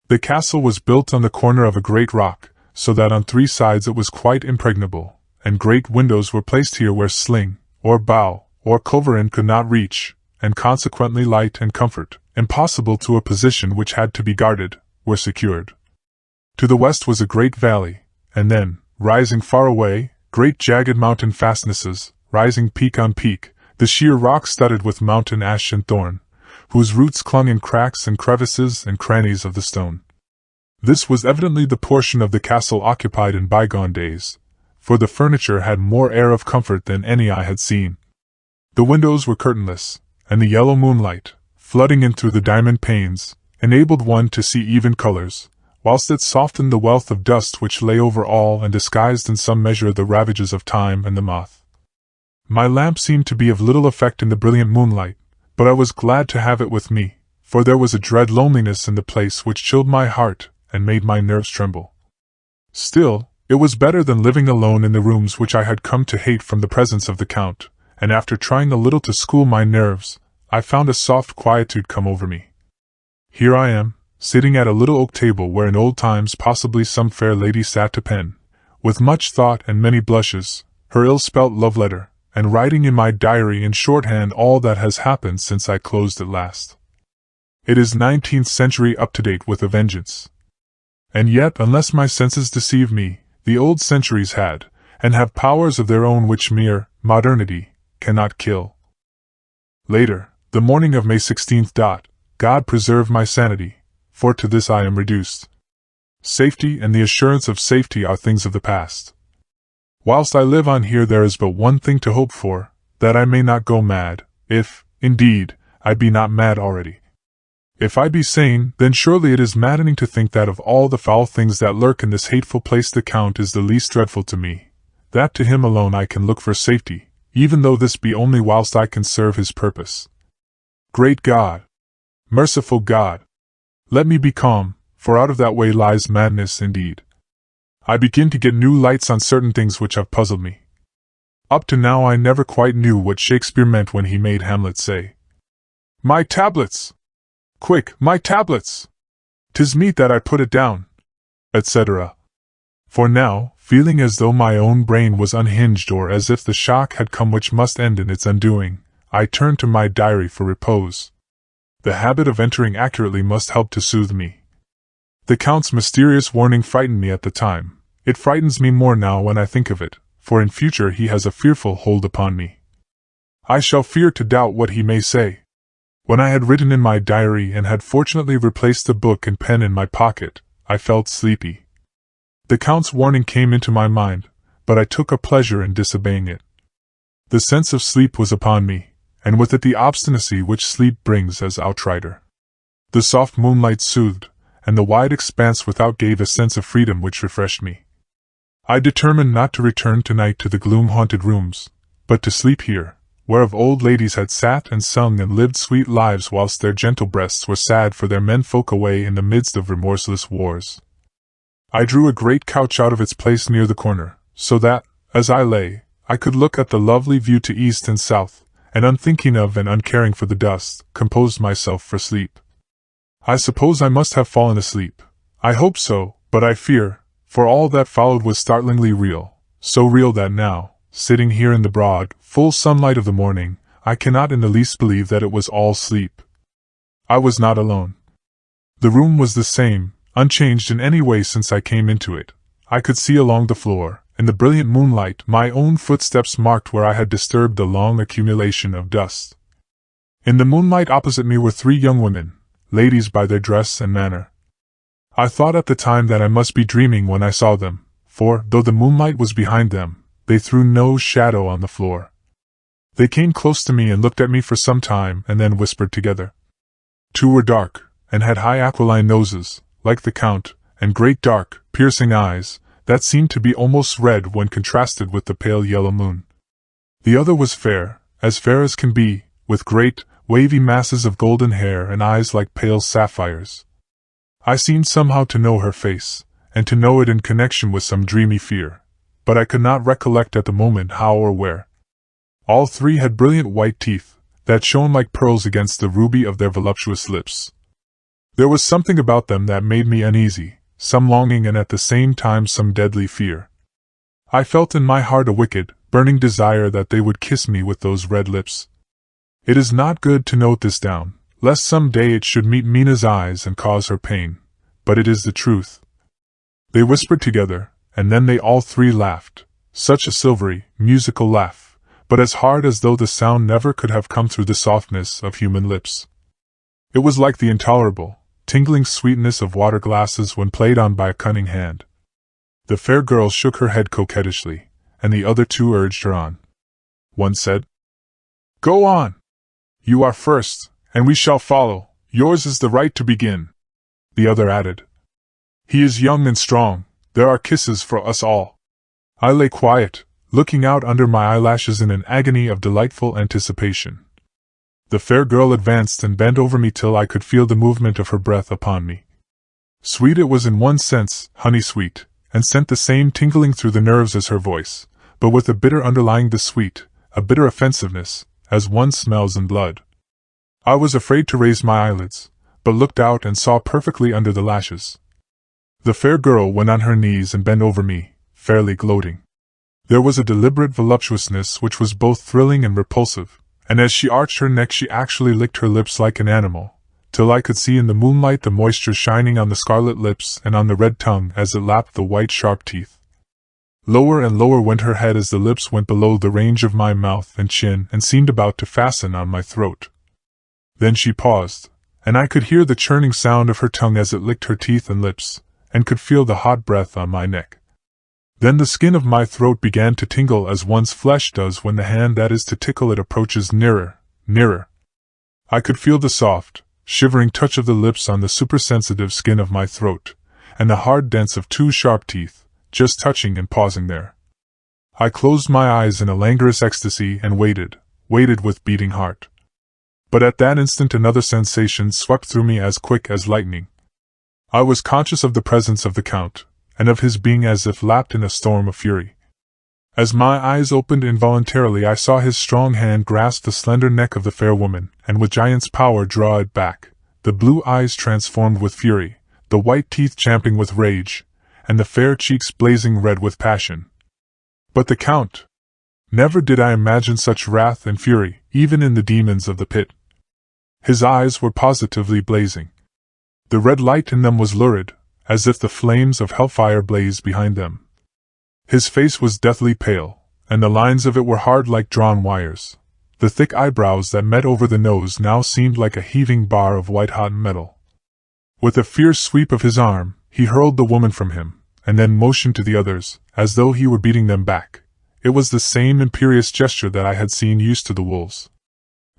The castle was built on the corner of a great rock, so that on 3 sides it was quite impregnable, and great windows were placed here where sling, or bow, or culverin could not reach, and consequently light and comfort, impossible to a position which had to be guarded, were secured. To the west was a great valley, and then, rising far away, great jagged mountain fastnesses, rising peak on peak, the sheer rock studded with mountain ash and thorn, whose roots clung in cracks and crevices and crannies of the stone. This was evidently the portion of the castle occupied in bygone days, for the furniture had more air of comfort than any I had seen. The windows were curtainless, and the yellow moonlight, flooding in through the diamond panes, enabled one to see even colors, whilst it softened the wealth of dust which lay over all and disguised in some measure the ravages of time and the moth. My lamp seemed to be of little effect in the brilliant moonlight, but I was glad to have it with me, for there was a dread loneliness in the place which chilled my heart and made my nerves tremble. Still, it was better than living alone in the rooms which I had come to hate from the presence of the Count, and after trying a little to school my nerves, I found a soft quietude come over me. Here I am, sitting at a little oak table where in old times possibly some fair lady sat to pen, with much thought and many blushes, her ill-spelt love letter, and writing in my diary in shorthand all that has happened since I closed it last. It is 19th century up-to-date with a vengeance. And yet, unless my senses deceive me, the old centuries had, and have powers of their own which mere modernity cannot kill. Later, the morning of May 16th. God preserve my sanity, for to this I am reduced. Safety and the assurance of safety are things of the past. Whilst I live on here there is but one thing to hope for, that I may not go mad, if, indeed, I be not mad already. If I be sane, then surely it is maddening to think that of all the foul things that lurk in this hateful place the Count is the least dreadful to me, that to him alone I can look for safety, even though this be only whilst I can serve his purpose. Great God! Merciful God! Let me be calm, for out of that way lies madness indeed. I begin to get new lights on certain things which have puzzled me. Up to now I never quite knew what Shakespeare meant when he made Hamlet say, "My tablets! Quick, my tablets! 'Tis meet that I put it down," etc. For now, feeling as though my own brain was unhinged or as if the shock had come which must end in its undoing, I turned to my diary for repose. The habit of entering accurately must help to soothe me. The Count's mysterious warning frightened me at the time. It frightens me more now when I think of it, for in future he has a fearful hold upon me. I shall fear to doubt what he may say. When I had written in my diary and had fortunately replaced the book and pen in my pocket, I felt sleepy. The Count's warning came into my mind, but I took a pleasure in disobeying it. The sense of sleep was upon me, and with it the obstinacy which sleep brings as outrider. The soft moonlight soothed, and the wide expanse without gave a sense of freedom which refreshed me. I determined not to return tonight to the gloom-haunted rooms, but to sleep here, whereof old ladies had sat and sung and lived sweet lives whilst their gentle breasts were sad for their menfolk away in the midst of remorseless wars. I drew a great couch out of its place near the corner, so that, as I lay, I could look at the lovely view to east and south, and unthinking of and uncaring for the dust, composed myself for sleep. I suppose I must have fallen asleep. I hope so, but I fear, for all that followed was startlingly real, so real that now, sitting here in the broad, full sunlight of the morning, I cannot in the least believe that it was all sleep. I was not alone. The room was the same, unchanged in any way since I came into it. I could see along the floor, in the brilliant moonlight, my own footsteps marked where I had disturbed the long accumulation of dust. In the moonlight opposite me were 3 young women, ladies by their dress and manner. I thought at the time that I must be dreaming when I saw them, for, though the moonlight was behind them, they threw no shadow on the floor. They came close to me and looked at me for some time and then whispered together. 2 were dark, and had high aquiline noses, like the Count, and great dark, piercing eyes, that seemed to be almost red when contrasted with the pale yellow moon. The other was fair as can be, with great, wavy masses of golden hair and eyes like pale sapphires. I seemed somehow to know her face, and to know it in connection with some dreamy fear, but I could not recollect at the moment how or where. All 3 had brilliant white teeth, that shone like pearls against the ruby of their voluptuous lips. There was something about them that made me uneasy, some longing and at the same time some deadly fear. I felt in my heart a wicked, burning desire that they would kiss me with those red lips. It is not good to note this down, lest some day it should meet Mina's eyes and cause her pain, but it is the truth. They whispered together, and then they all 3 laughed, such a silvery, musical laugh, but as hard as though the sound never could have come through the softness of human lips. It was like the intolerable, tingling sweetness of water glasses when played on by a cunning hand. The fair girl shook her head coquettishly, and the other 2 urged her on. One said, "Go on! You are first, and we shall follow. Yours is the right to begin." The other added, "He is young and strong, there are kisses for us all." I lay quiet, looking out under my eyelashes in an agony of delightful anticipation. The fair girl advanced and bent over me till I could feel the movement of her breath upon me. Sweet it was in one sense, honey-sweet, and sent the same tingling through the nerves as her voice, but with a bitter underlying the sweet, a bitter offensiveness, as one smells in blood. I was afraid to raise my eyelids, but looked out and saw perfectly under the lashes. The fair girl went on her knees and bent over me, fairly gloating. There was a deliberate voluptuousness which was both thrilling and repulsive, and as she arched her neck she actually licked her lips like an animal, till I could see in the moonlight the moisture shining on the scarlet lips and on the red tongue as it lapped the white sharp teeth. Lower and lower went her head as the lips went below the range of my mouth and chin and seemed about to fasten on my throat. Then she paused, and I could hear the churning sound of her tongue as it licked her teeth and lips, and could feel the hot breath on my neck. Then the skin of my throat began to tingle as one's flesh does when the hand that is to tickle it approaches nearer, nearer. I could feel the soft, shivering touch of the lips on the supersensitive skin of my throat, and the hard dents of two sharp teeth, just touching and pausing there. I closed my eyes in a languorous ecstasy and waited with beating heart. But at that instant another sensation swept through me as quick as lightning. I was conscious of the presence of the Count, and of his being as if lapped in a storm of fury. As my eyes opened involuntarily I saw his strong hand grasp the slender neck of the fair woman, and with giant's power draw it back, the blue eyes transformed with fury, the white teeth champing with rage, and the fair cheeks blazing red with passion. But the Count! Never did I imagine such wrath and fury, even in the demons of the pit. His eyes were positively blazing. The red light in them was lurid, as if the flames of hellfire blazed behind them. His face was deathly pale, and the lines of it were hard like drawn wires. The thick eyebrows that met over the nose now seemed like a heaving bar of white-hot metal. With a fierce sweep of his arm, he hurled the woman from him, and then motioned to the others, as though he were beating them back. It was the same imperious gesture that I had seen used to the wolves.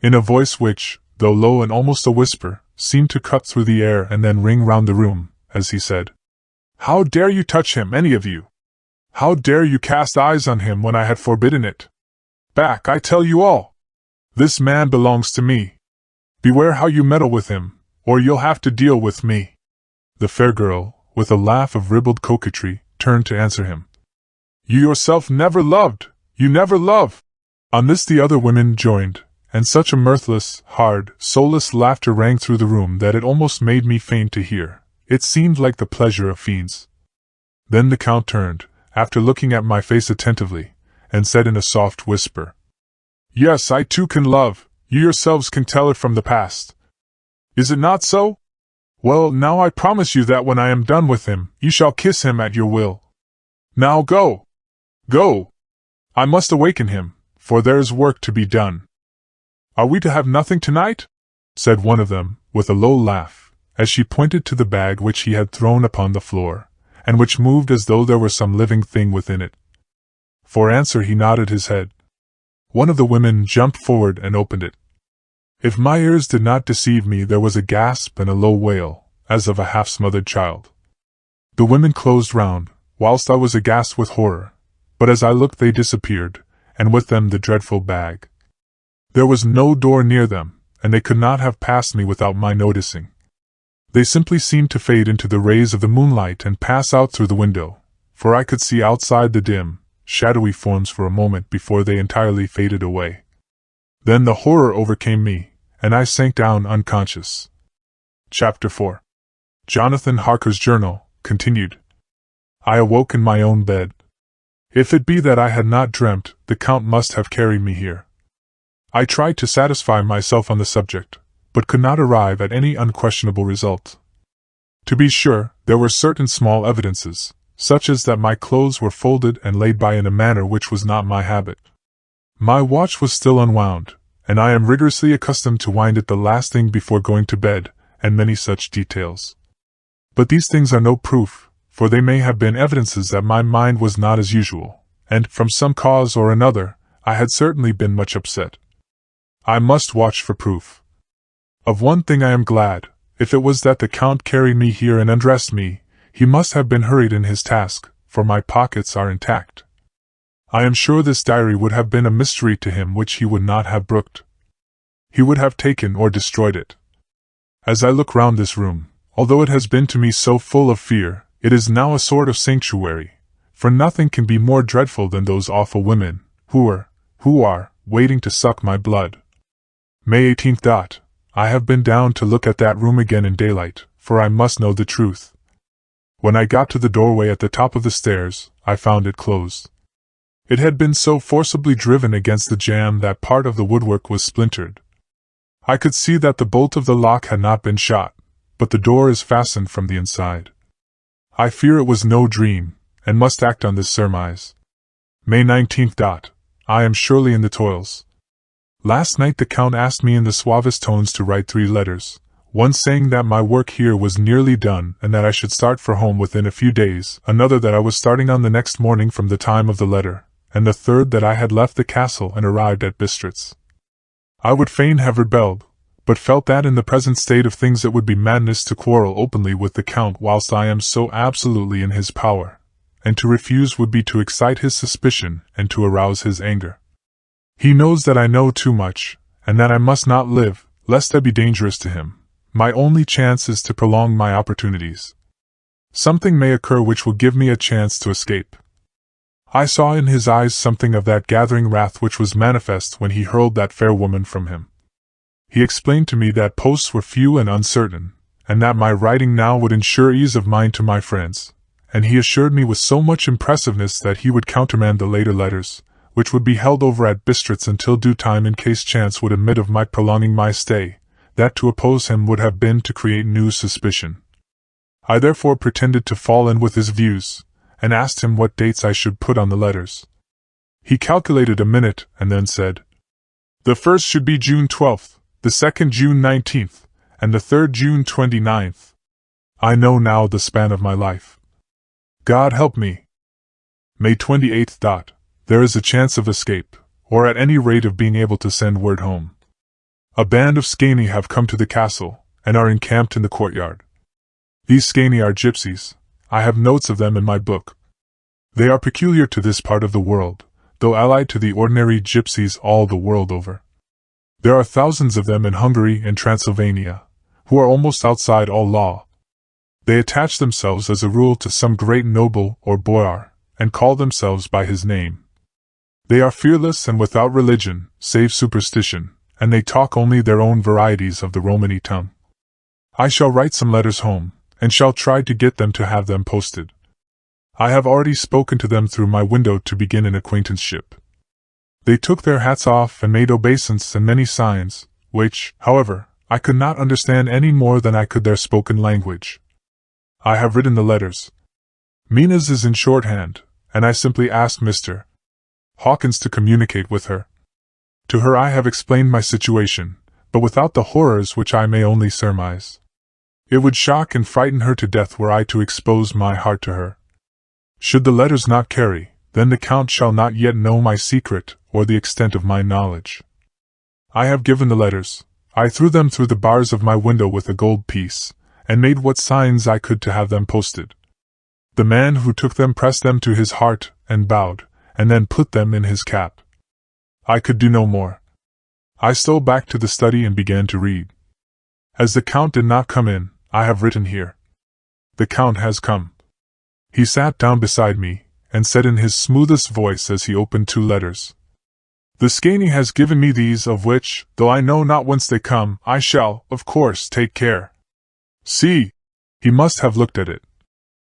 In a voice which, though low and almost a whisper, seemed to cut through the air and then ring round the room, as he said, "How dare you touch him, any of you? How dare you cast eyes on him when I had forbidden it? Back, I tell you all! This man belongs to me. Beware how you meddle with him, or you'll have to deal with me." The fair girl, with a laugh of ribald coquetry, turned to answer him. "You yourself never loved! You never love!" On this the other women joined, and such a mirthless, hard, soulless laughter rang through the room that it almost made me faint to hear. It seemed like the pleasure of fiends. Then the Count turned, after looking at my face attentively, and said in a soft whisper, "Yes, I too can love, you yourselves can tell it from the past. Is it not so? Well, now I promise you that when I am done with him, you shall kiss him at your will. Now go! Go! I must awaken him, for there is work to be done." "Are we to have nothing tonight?" said one of them, with a low laugh, as she pointed to the bag which he had thrown upon the floor, and which moved as though there were some living thing within it. For answer he nodded his head. One of the women jumped forward and opened it. If my ears did not deceive me, there was a gasp and a low wail, as of a half-smothered child. The women closed round, whilst I was aghast with horror, but as I looked they disappeared, and with them the dreadful bag. There was no door near them, and they could not have passed me without my noticing. They simply seemed to fade into the rays of the moonlight and pass out through the window, for I could see outside the dim, shadowy forms for a moment before they entirely faded away. Then the horror overcame me, and I sank down unconscious. Chapter 4. Jonathan Harker's Journal, continued. I awoke in my own bed. If it be that I had not dreamt, the Count must have carried me here. I tried to satisfy myself on the subject, but could not arrive at any unquestionable result. To be sure, there were certain small evidences, such as that my clothes were folded and laid by in a manner which was not my habit. My watch was still unwound, and I am rigorously accustomed to wind it the last thing before going to bed, and many such details. But these things are no proof, for they may have been evidences that my mind was not as usual, and, from some cause or another, I had certainly been much upset. I must watch for proof. Of one thing I am glad: if it was that the Count carried me here and undressed me, he must have been hurried in his task, for my pockets are intact. I am sure this diary would have been a mystery to him which he would not have brooked. He would have taken or destroyed it. As I look round this room, although it has been to me so full of fear, it is now a sort of sanctuary, for nothing can be more dreadful than those awful women, who are, waiting to suck my blood. May 18th. I have been down to look at that room again in daylight, for I must know the truth. When I got to the doorway at the top of the stairs, I found it closed. It had been so forcibly driven against the jamb that part of the woodwork was splintered. I could see that the bolt of the lock had not been shot, but the door is fastened from the inside. I fear it was no dream, and must act on this surmise. May 19th. I am surely in the toils. Last night the Count asked me in the suavest tones to write 3 letters, one saying that my work here was nearly done and that I should start for home within a few days, another that I was starting on the next morning from the time of the letter, and the third that I had left the castle and arrived at Bistritz. I would fain have rebelled, but felt that in the present state of things it would be madness to quarrel openly with the Count whilst I am so absolutely in his power, and to refuse would be to excite his suspicion and to arouse his anger. He knows that I know too much, and that I must not live, lest I be dangerous to him. My only chance is to prolong my opportunities. Something may occur which will give me a chance to escape. I saw in his eyes something of that gathering wrath which was manifest when he hurled that fair woman from him. He explained to me that posts were few and uncertain, and that my writing now would ensure ease of mind to my friends, and he assured me with so much impressiveness that he would countermand the later letters, which would be held over at Bistritz until due time in case chance would admit of my prolonging my stay, that to oppose him would have been to create new suspicion. I therefore pretended to fall in with his views, and asked him what dates I should put on the letters. He calculated a minute, and then said, "The first should be June 12th, the second June 19th, and the third June 29th. I know now the span of my life. God help me. May 28th. There is a chance of escape, or at any rate of being able to send word home. A band of Scani have come to the castle, and are encamped in the courtyard. These Scani are gypsies. I have notes of them in my book. They are peculiar to this part of the world, though allied to the ordinary gypsies all the world over. There are thousands of them in Hungary and Transylvania, who are almost outside all law. They attach themselves as a rule to some great noble or boyar, and call themselves by his name. They are fearless and without religion, save superstition, and they talk only their own varieties of the Romany tongue. I shall write some letters home, and shall try to get them to have them posted. I have already spoken to them through my window to begin an acquaintanceship. They took their hats off and made obeisance and many signs, which, however, I could not understand any more than I could their spoken language. I have written the letters. Mina's is in shorthand, and I simply asked Mr. Hawkins to communicate with her. To her I have explained my situation, but without the horrors which I may only surmise. It would shock and frighten her to death were I to expose my heart to her. Should the letters not carry, then the Count shall not yet know my secret or the extent of my knowledge. I have given the letters. I threw them through the bars of my window with a gold piece, and made what signs I could to have them posted. The man who took them pressed them to his heart and bowed, and then put them in his cap. I could do no more. I stole back to the study and began to read. As the Count did not come in, I have written here. The Count has come. He sat down beside me, and said in his smoothest voice as he opened two letters, "The Scani has given me these, of which, though I know not whence they come, I shall, of course, take care. See!" He must have looked at it.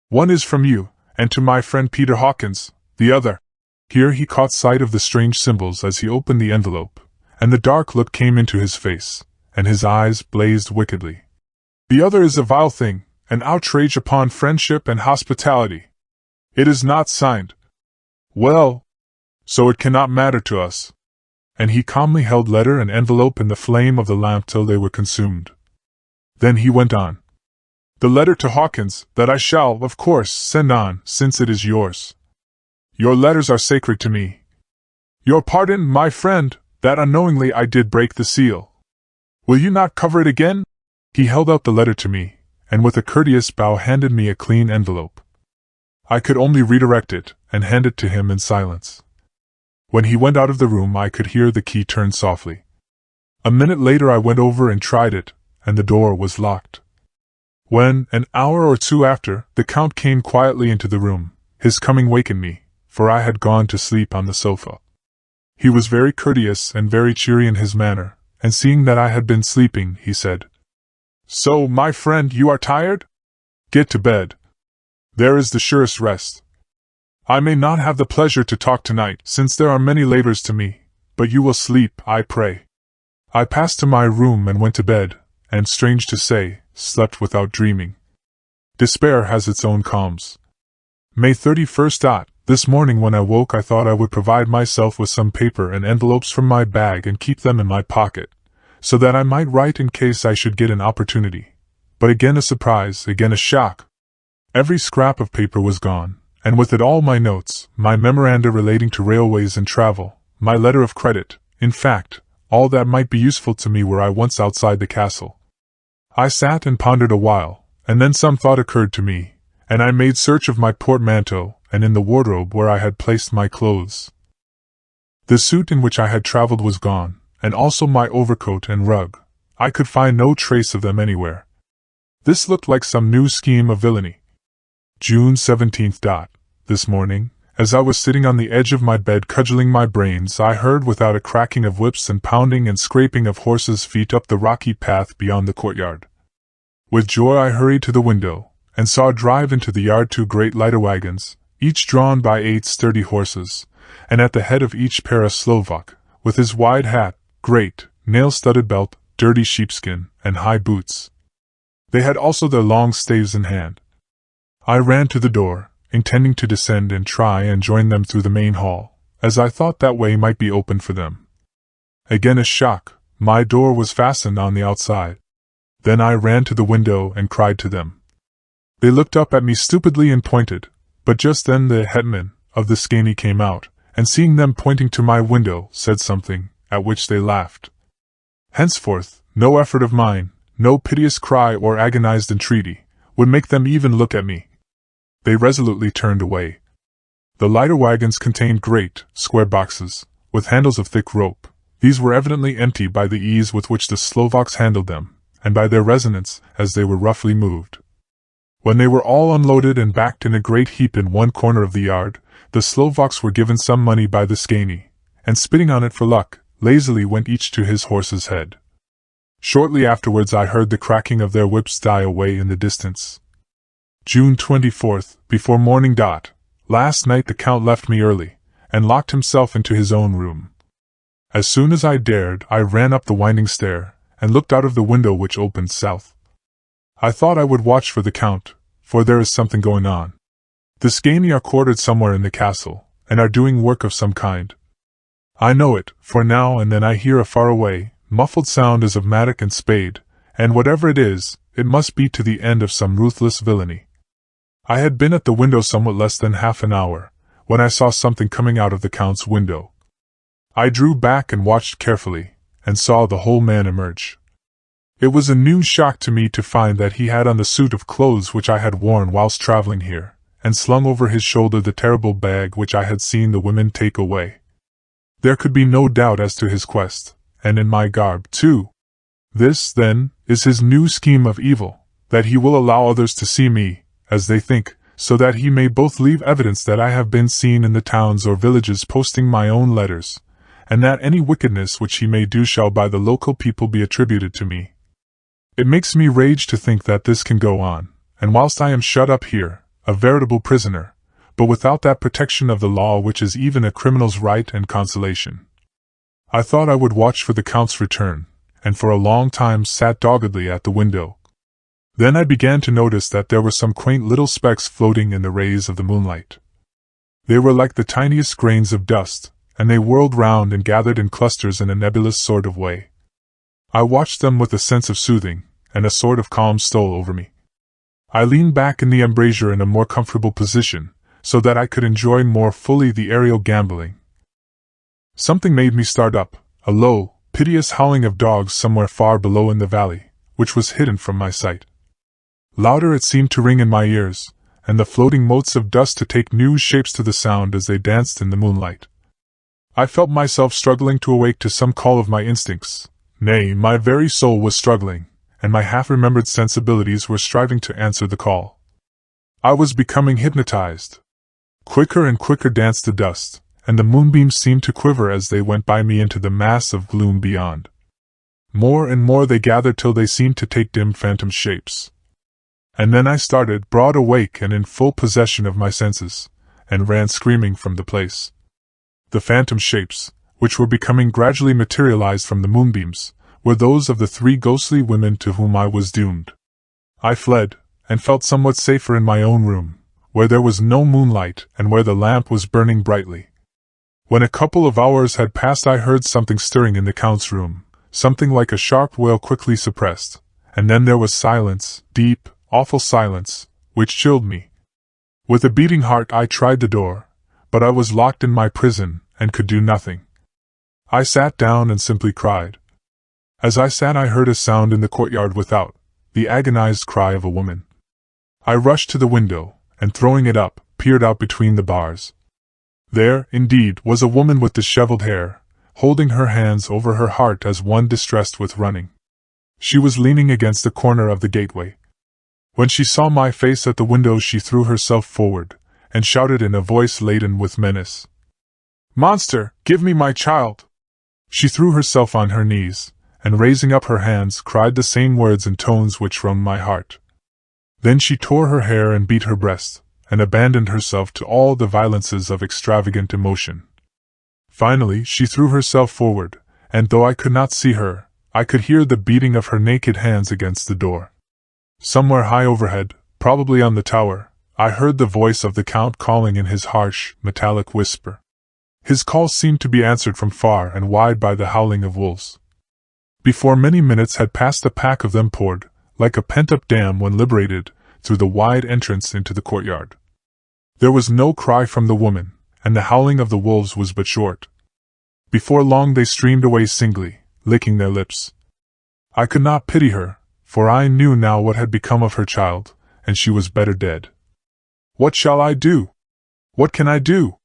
"One is from you, and to my friend Peter Hawkins, the other." Here he caught sight of the strange symbols as he opened the envelope, and the dark look came into his face, and his eyes blazed wickedly. "The other is a vile thing, an outrage upon friendship and hospitality. It is not signed. Well, so it cannot matter to us." And he calmly held letter and envelope in the flame of the lamp till they were consumed. Then he went on. "The letter to Hawkins, that I shall, of course, send on, since it is yours. Your letters are sacred to me. Your pardon, my friend, that unknowingly I did break the seal. Will you not cover it again?" He held out the letter to me, and with a courteous bow handed me a clean envelope. I could only redirect it, and hand it to him in silence. When he went out of the room I could hear the key turn softly. A minute later I went over and tried it, and the door was locked. When, an hour or two after, the Count came quietly into the room, his coming wakened me, for I had gone to sleep on the sofa. He was very courteous and very cheery in his manner, and seeing that I had been sleeping, he said, "So, my friend, you are tired? Get to bed. There is the surest rest. I may not have the pleasure to talk tonight, since there are many labors to me, but you will sleep, I pray." I passed to my room and went to bed, and, strange to say, slept without dreaming. Despair has its own calms. May 31st. This morning when I woke I thought I would provide myself with some paper and envelopes from my bag and keep them in my pocket, so that I might write in case I should get an opportunity. But again a surprise, again a shock. Every scrap of paper was gone, and with it all my notes, my memoranda relating to railways and travel, my letter of credit, in fact, all that might be useful to me were I once outside the castle. I sat and pondered a while, and then some thought occurred to me, and I made search of my portmanteau and in the wardrobe where I had placed my clothes. The suit in which I had traveled was gone, and also my overcoat and rug. I could find no trace of them anywhere. This looked like some new scheme of villainy. June 17th. This morning, as I was sitting on the edge of my bed cudgeling my brains, I heard without a cracking of whips and pounding and scraping of horses' feet up the rocky path beyond the courtyard. With joy I hurried to the window, and saw drive into the yard 2 great leiter wagons, each drawn by 8 sturdy horses, and at the head of each pair a Slovak, with his wide hat, great, nail-studded belt, dirty sheepskin, and high boots. They had also their long staves in hand. I ran to the door, intending to descend and try and join them through the main hall, as I thought that way might be open for them. Again a shock, my door was fastened on the outside. Then I ran to the window and cried to them. They looked up at me stupidly and pointed, but just then the hetman of the skeiny came out, and seeing them pointing to my window, said something, at which they laughed. Henceforth, no effort of mine, no piteous cry or agonized entreaty, would make them even look at me. They resolutely turned away. The leiter wagons contained great, square boxes, with handles of thick rope. These were evidently empty by the ease with which the Slovaks handled them, and by their resonance, as they were roughly moved. When they were all unloaded and backed in a great heap in one corner of the yard, the Slovaks were given some money by the skeiny, and spitting on it for luck, lazily went each to his horse's head. Shortly afterwards I heard the cracking of their whips die away in the distance. June 24th, before morning. Last night the Count left me early, and locked himself into his own room. As soon as I dared, I ran up the winding stair, and looked out of the window which opened south. I thought I would watch for the Count, for there is something going on. The skeiny are quartered somewhere in the castle, and are doing work of some kind. I know it, for now and then I hear a far-away, muffled sound as of mattock and spade, and whatever it is, it must be to the end of some ruthless villainy. I had been at the window somewhat less than half an hour, when I saw something coming out of the Count's window. I drew back and watched carefully, and saw the whole man emerge. It was a new shock to me to find that he had on the suit of clothes which I had worn whilst traveling here, and slung over his shoulder the terrible bag which I had seen the women take away. There could be no doubt as to his quest, and in my garb, too. This, then, is his new scheme of evil, that he will allow others to see me, as they think, so that he may both leave evidence that I have been seen in the towns or villages posting my own letters, and that any wickedness which he may do shall by the local people be attributed to me. It makes me rage to think that this can go on, and whilst I am shut up here, a veritable prisoner, but without that protection of the law which is even a criminal's right and consolation. I thought I would watch for the Count's return, and for a long time sat doggedly at the window. Then I began to notice that there were some quaint little specks floating in the rays of the moonlight. They were like the tiniest grains of dust, and they whirled round and gathered in clusters in a nebulous sort of way. I watched them with a sense of soothing, and a sort of calm stole over me. I leaned back in the embrasure in a more comfortable position, so that I could enjoy more fully the aerial gambolling. Something made me start up, a low, piteous howling of dogs somewhere far below in the valley, which was hidden from my sight. Louder it seemed to ring in my ears, and the floating motes of dust to take new shapes to the sound as they danced in the moonlight. I felt myself struggling to awake to some call of my instincts. Nay, my very soul was struggling, and my half-remembered sensibilities were striving to answer the call. I was becoming hypnotized. Quicker and quicker danced the dust, and the moonbeams seemed to quiver as they went by me into the mass of gloom beyond. More and more they gathered till they seemed to take dim phantom shapes. And then I started, broad awake and in full possession of my senses, and ran screaming from the place. The phantom shapes, which were becoming gradually materialized from the moonbeams, were those of the 3 ghostly women to whom I was doomed. I fled, and felt somewhat safer in my own room, where there was no moonlight and where the lamp was burning brightly. When a couple of hours had passed I heard something stirring in the Count's room, something like a sharp wail quickly suppressed, and then there was silence, deep, awful silence, which chilled me. With a beating heart I tried the door, but I was locked in my prison, and could do nothing. I sat down and simply cried. As I sat I heard a sound in the courtyard without, the agonized cry of a woman. I rushed to the window, and throwing it up, peered out between the bars. There, indeed, was a woman with disheveled hair, holding her hands over her heart as one distressed with running. She was leaning against the corner of the gateway. When she saw my face at the window she threw herself forward, and shouted in a voice laden with menace, "Monster, give me my child!" She threw herself on her knees, and raising up her hands cried the same words in tones which wrung my heart. Then she tore her hair and beat her breast, and abandoned herself to all the violences of extravagant emotion. Finally she threw herself forward, and though I could not see her, I could hear the beating of her naked hands against the door. Somewhere high overhead, probably on the tower, I heard the voice of the Count calling in his harsh, metallic whisper. His call seemed to be answered from far and wide by the howling of wolves. Before many minutes had passed a pack of them poured, like a pent-up dam when liberated, through the wide entrance into the courtyard. There was no cry from the woman, and the howling of the wolves was but short. Before long they streamed away singly, licking their lips. I could not pity her, for I knew now what had become of her child, and she was better dead. What shall I do? What can I do?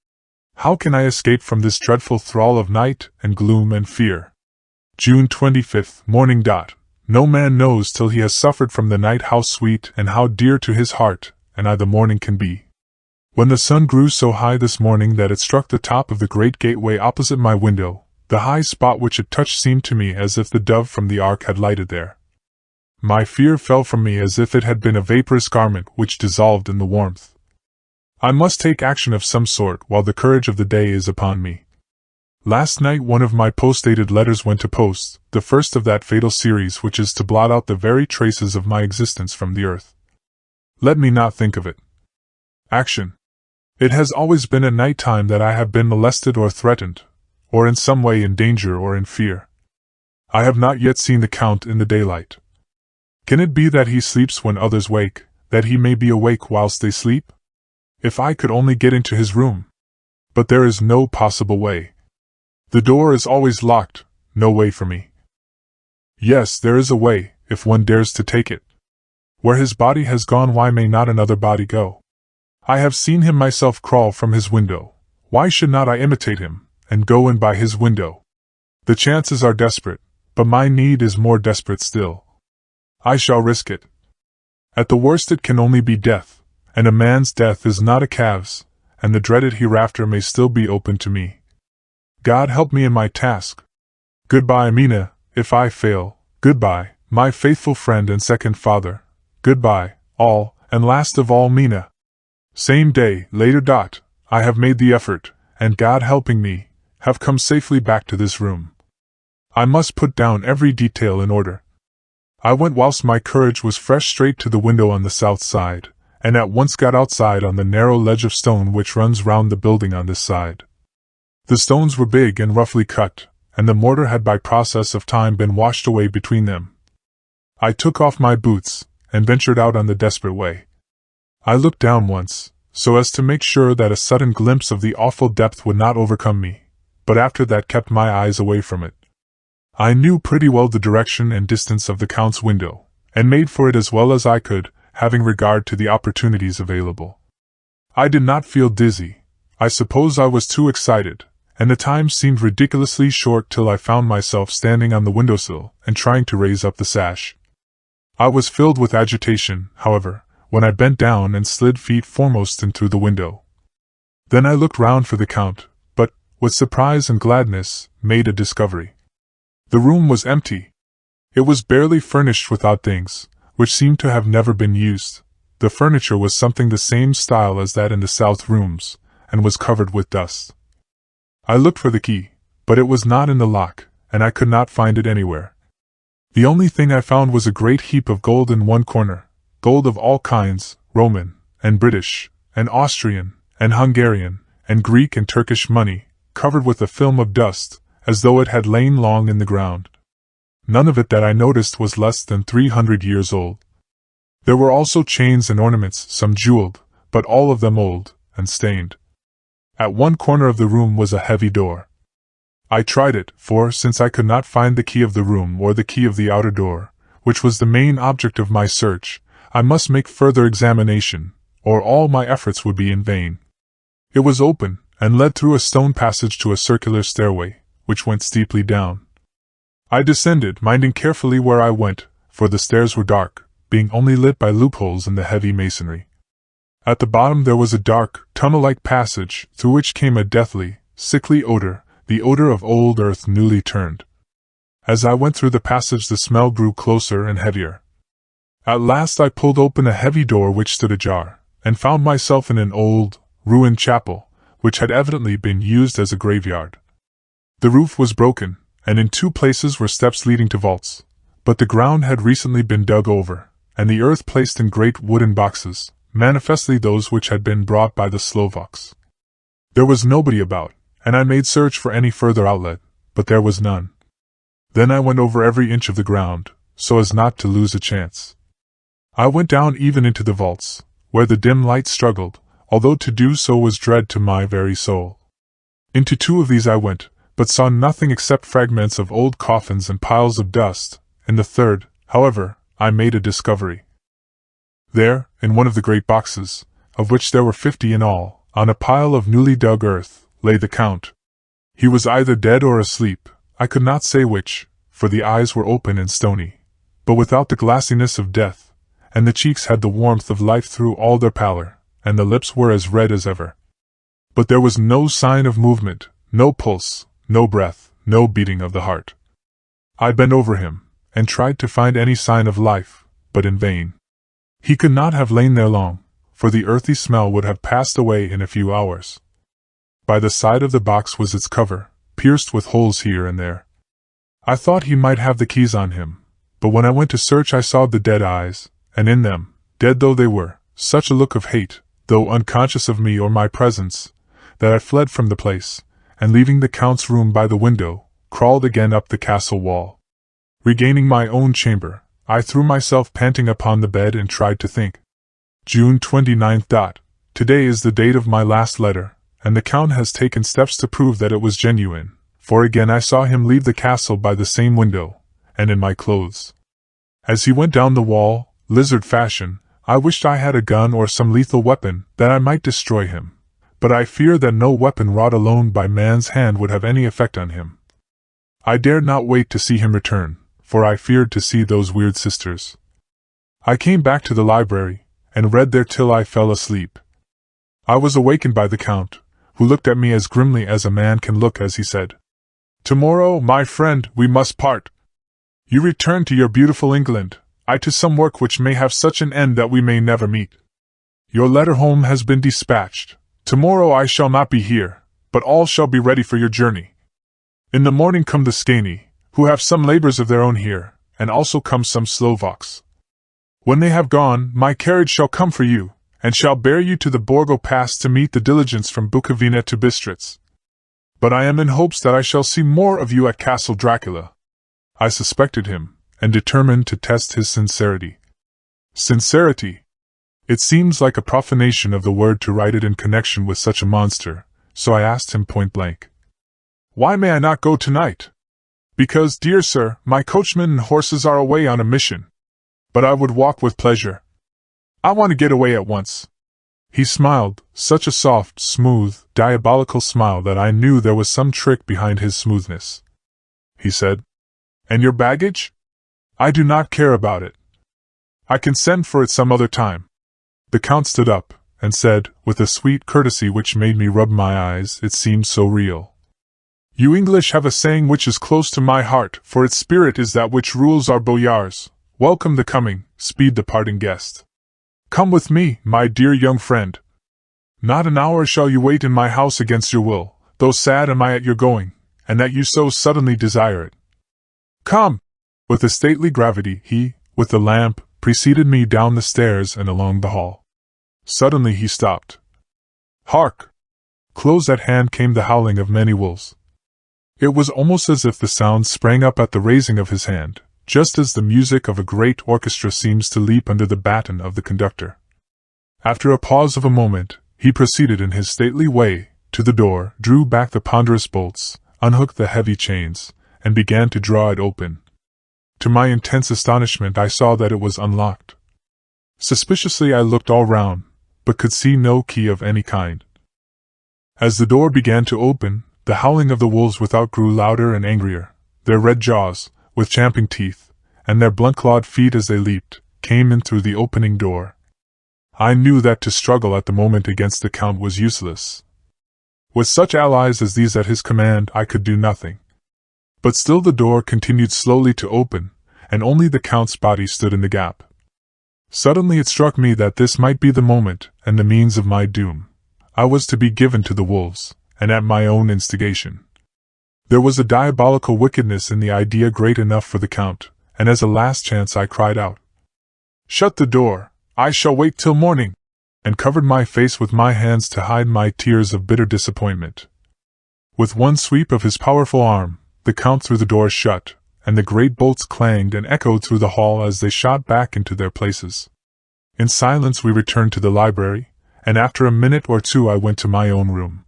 How can I escape from this dreadful thrall of night and gloom and fear? June 25th, morning. No man knows till he has suffered from the night how sweet and how dear to his heart and I the morning can be. When the sun grew so high this morning that it struck the top of the great gateway opposite my window, the high spot which it touched seemed to me as if the dove from the ark had lighted there. My fear fell from me as if it had been a vaporous garment which dissolved in the warmth. I must take action of some sort while the courage of the day is upon me. Last night one of my post-dated letters went to post, the first of that fatal series which is to blot out the very traces of my existence from the earth. Let me not think of it. Action. It has always been at night time that I have been molested or threatened, or in some way in danger or in fear. I have not yet seen the Count in the daylight. Can it be that he sleeps when others wake, that he may be awake whilst they sleep? If I could only get into his room! But there is no possible way. The door is always locked, no way for me. Yes, there is a way, if one dares to take it. Where his body has gone, why may not another body go? I have seen him myself crawl from his window. Why should not I imitate him, and go in by his window? The chances are desperate, but my need is more desperate still. I shall risk it. At the worst it can only be death, and a man's death is not a calf's, and the dreaded hereafter may still be open to me. God help me in my task. Goodbye, Mina, if I fail. Goodbye, my faithful friend and second father. Goodbye, all, and last of all, Mina. Same day, later. I have made the effort, and God helping me, have come safely back to this room. I must put down every detail in order. I went whilst my courage was fresh straight to the window on the south side, and at once got outside on the narrow ledge of stone which runs round the building on this side. The stones were big and roughly cut, and the mortar had by process of time been washed away between them. I took off my boots, and ventured out on the desperate way. I looked down once, so as to make sure that a sudden glimpse of the awful depth would not overcome me, but after that kept my eyes away from it. I knew pretty well the direction and distance of the Count's window, and made for it as well as I could, having regard to the opportunities available. I did not feel dizzy. I suppose I was too excited, and the time seemed ridiculously short till I found myself standing on the windowsill and trying to raise up the sash. I was filled with agitation, however, when I bent down and slid feet foremost in through the window. Then I looked round for the Count, but, with surprise and gladness, made a discovery. The room was empty. It was barely furnished without things, which seemed to have never been used. The furniture was something the same style as that in the south rooms, and was covered with dust. I looked for the key, but it was not in the lock, and I could not find it anywhere. The only thing I found was a great heap of gold in one corner, gold of all kinds, Roman, and British, and Austrian, and Hungarian, and Greek and Turkish money, covered with a film of dust, as though it had lain long in the ground. None of it that I noticed was less than 300 years old. There were also chains and ornaments, some jeweled, but all of them old and stained. At one corner of the room was a heavy door. I tried it, for since I could not find the key of the room or the key of the outer door, which was the main object of my search, I must make further examination, or all my efforts would be in vain. It was open, and led through a stone passage to a circular stairway, which went steeply down. I descended, minding carefully where I went, for the stairs were dark, being only lit by loopholes in the heavy masonry. At the bottom there was a dark, tunnel-like passage, through which came a deathly, sickly odor, the odor of old earth newly turned. As I went through the passage the smell grew closer and heavier. At last I pulled open a heavy door which stood ajar, and found myself in an old, ruined chapel, which had evidently been used as a graveyard. The roof was broken, and in 2 places were steps leading to vaults, but the ground had recently been dug over, and the earth placed in great wooden boxes, manifestly those which had been brought by the Slovaks. There was nobody about, and I made search for any further outlet, but there was none. Then I went over every inch of the ground, so as not to lose a chance. I went down even into the vaults, where the dim light struggled, although to do so was dread to my very soul. Into 2 of these I went, but saw nothing except fragments of old coffins and piles of dust. In the 3rd, however, I made a discovery. There, in one of the great boxes, of which there were 50 in all, on a pile of newly dug earth, lay the Count. He was either dead or asleep, I could not say which, for the eyes were open and stony, but without the glassiness of death, and the cheeks had the warmth of life through all their pallor, and the lips were as red as ever. But there was no sign of movement, no pulse, no breath, no beating of the heart. I bent over him, and tried to find any sign of life, but in vain. He could not have lain there long, for the earthy smell would have passed away in a few hours. By the side of the box was its cover, pierced with holes here and there. I thought he might have the keys on him, but when I went to search I saw the dead eyes, and in them, dead though they were, such a look of hate, though unconscious of me or my presence, that I fled from the place, and leaving the Count's room by the window, crawled again up the castle wall. Regaining my own chamber, I threw myself panting upon the bed and tried to think. June 29th. Today is the date of my last letter, and the Count has taken steps to prove that it was genuine, for again I saw him leave the castle by the same window, and in my clothes. As he went down the wall, lizard fashion, I wished I had a gun or some lethal weapon, that I might destroy him, but I fear that no weapon wrought alone by man's hand would have any effect on him. I dared not wait to see him return, for I feared to see those weird sisters. I came back to the library, and read there till I fell asleep. I was awakened by the Count, who looked at me as grimly as a man can look as he said, "Tomorrow, my friend, we must part. You return to your beautiful England, I to some work which may have such an end that we may never meet. Your letter home has been dispatched. Tomorrow I shall not be here, but all shall be ready for your journey. In the morning come the Skani, who have some labors of their own here, and also come some Slovaks. When they have gone, my carriage shall come for you, and shall bear you to the Borgo Pass to meet the diligence from Bukovina to Bistritz. But I am in hopes that I shall see more of you at Castle Dracula." I suspected him, and determined to test his sincerity. Sincerity! It seems like a profanation of the word to write it in connection with such a monster, so I asked him point blank, "Why may I not go tonight?" "Because, dear sir, my coachman and horses are away on a mission. But I would walk with pleasure. I want to get away at once." He smiled, such a soft, smooth, diabolical smile that I knew there was some trick behind his smoothness. He said, "And your baggage?" "I do not care about it. I can send for it some other time." The Count stood up, and said, with a sweet courtesy which made me rub my eyes, it seemed so real, "You English have a saying which is close to my heart, for its spirit is that which rules our boyars. Welcome the coming, speed the parting guest. Come with me, my dear young friend. Not an hour shall you wait in my house against your will, though sad am I at your going, and that you so suddenly desire it. Come!" With a stately gravity he, with the lamp, preceded me down the stairs and along the hall. Suddenly he stopped. Hark! Close at hand came the howling of many wolves. It was almost as if the sound sprang up at the raising of his hand, just as the music of a great orchestra seems to leap under the baton of the conductor. After a pause of a moment, he proceeded in his stately way to the door, drew back the ponderous bolts, unhooked the heavy chains, and began to draw it open. To my intense astonishment, I saw that it was unlocked. Suspiciously I looked all round, but could see no key of any kind. As the door began to open, the howling of the wolves without grew louder and angrier. Their red jaws, with champing teeth, and their blunt-clawed feet as they leaped, came in through the opening door. I knew that to struggle at the moment against the Count was useless. With such allies as these at his command, I could do nothing. But still the door continued slowly to open, and only the Count's body stood in the gap. Suddenly it struck me that this might be the moment and the means of my doom. I was to be given to the wolves, and at my own instigation. There was a diabolical wickedness in the idea great enough for the Count, and as a last chance I cried out, "Shut the door! I shall wait till morning!" and covered my face with my hands to hide my tears of bitter disappointment. With one sweep of his powerful arm, the Count threw the door shut, and the great bolts clanged and echoed through the hall as they shot back into their places. In silence we returned to the library, and after a minute or two I went to my own room.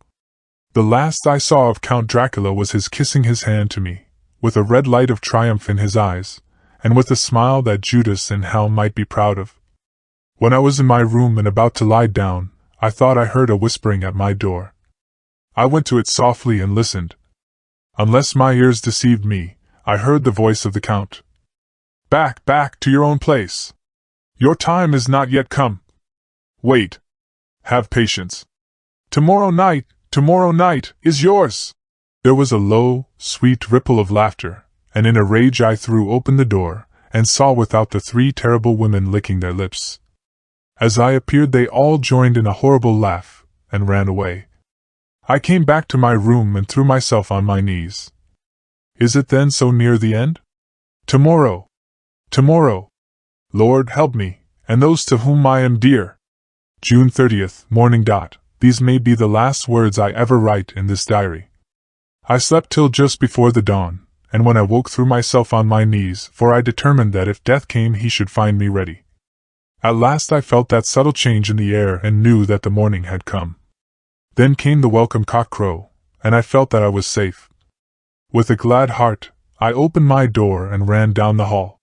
The last I saw of Count Dracula was his kissing his hand to me, with a red light of triumph in his eyes, and with a smile that Judas in hell might be proud of. When I was in my room and about to lie down, I thought I heard a whispering at my door. I went to it softly and listened. Unless my ears deceived me, I heard the voice of the Count. "Back, back to your own place! Your time is not yet come. Wait. Have patience. Tomorrow night is yours!" There was a low, sweet ripple of laughter, and in a rage I threw open the door, and saw without the three terrible women licking their lips. As I appeared they all joined in a horrible laugh, and ran away. I came back to my room and threw myself on my knees. Is it then so near the end? Tomorrow! Tomorrow! Lord help me, and those to whom I am dear! June 30th, morning. These may be the last words I ever write in this diary. I slept till just before the dawn, and when I woke threw myself on my knees, for I determined that if death came he should find me ready. At last I felt that subtle change in the air and knew that the morning had come. Then came the welcome cock-crow, and I felt that I was safe. With a glad heart, I opened my door and ran down the hall.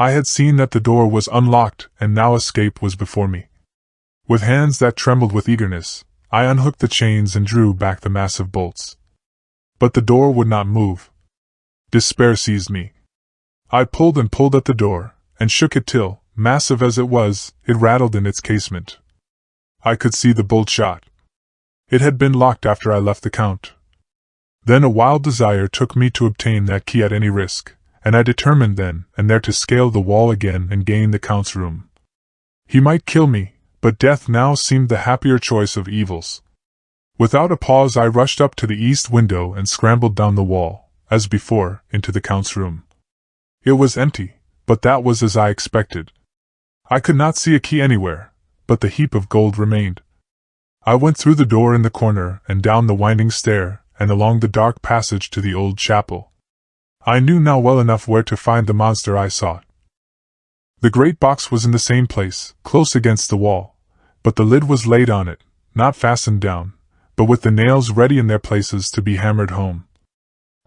I had seen that the door was unlocked, and now escape was before me. With hands that trembled with eagerness, I unhooked the chains and drew back the massive bolts. But the door would not move. Despair seized me. I pulled and pulled at the door, and shook it till, massive as it was, it rattled in its casement. I could see the bolt shot. It had been locked after I left the Count. Then a wild desire took me to obtain that key at any risk, and I determined then and there to scale the wall again and gain the Count's room. He might kill me, but death now seemed the happier choice of evils. Without a pause I rushed up to the east window and scrambled down the wall, as before, into the Count's room. It was empty, but that was as I expected. I could not see a key anywhere, but the heap of gold remained. I went through the door in the corner and down the winding stair, and along the dark passage to the old chapel. I knew now well enough where to find the monster I sought. The great box was in the same place, close against the wall, but the lid was laid on it, not fastened down, but with the nails ready in their places to be hammered home.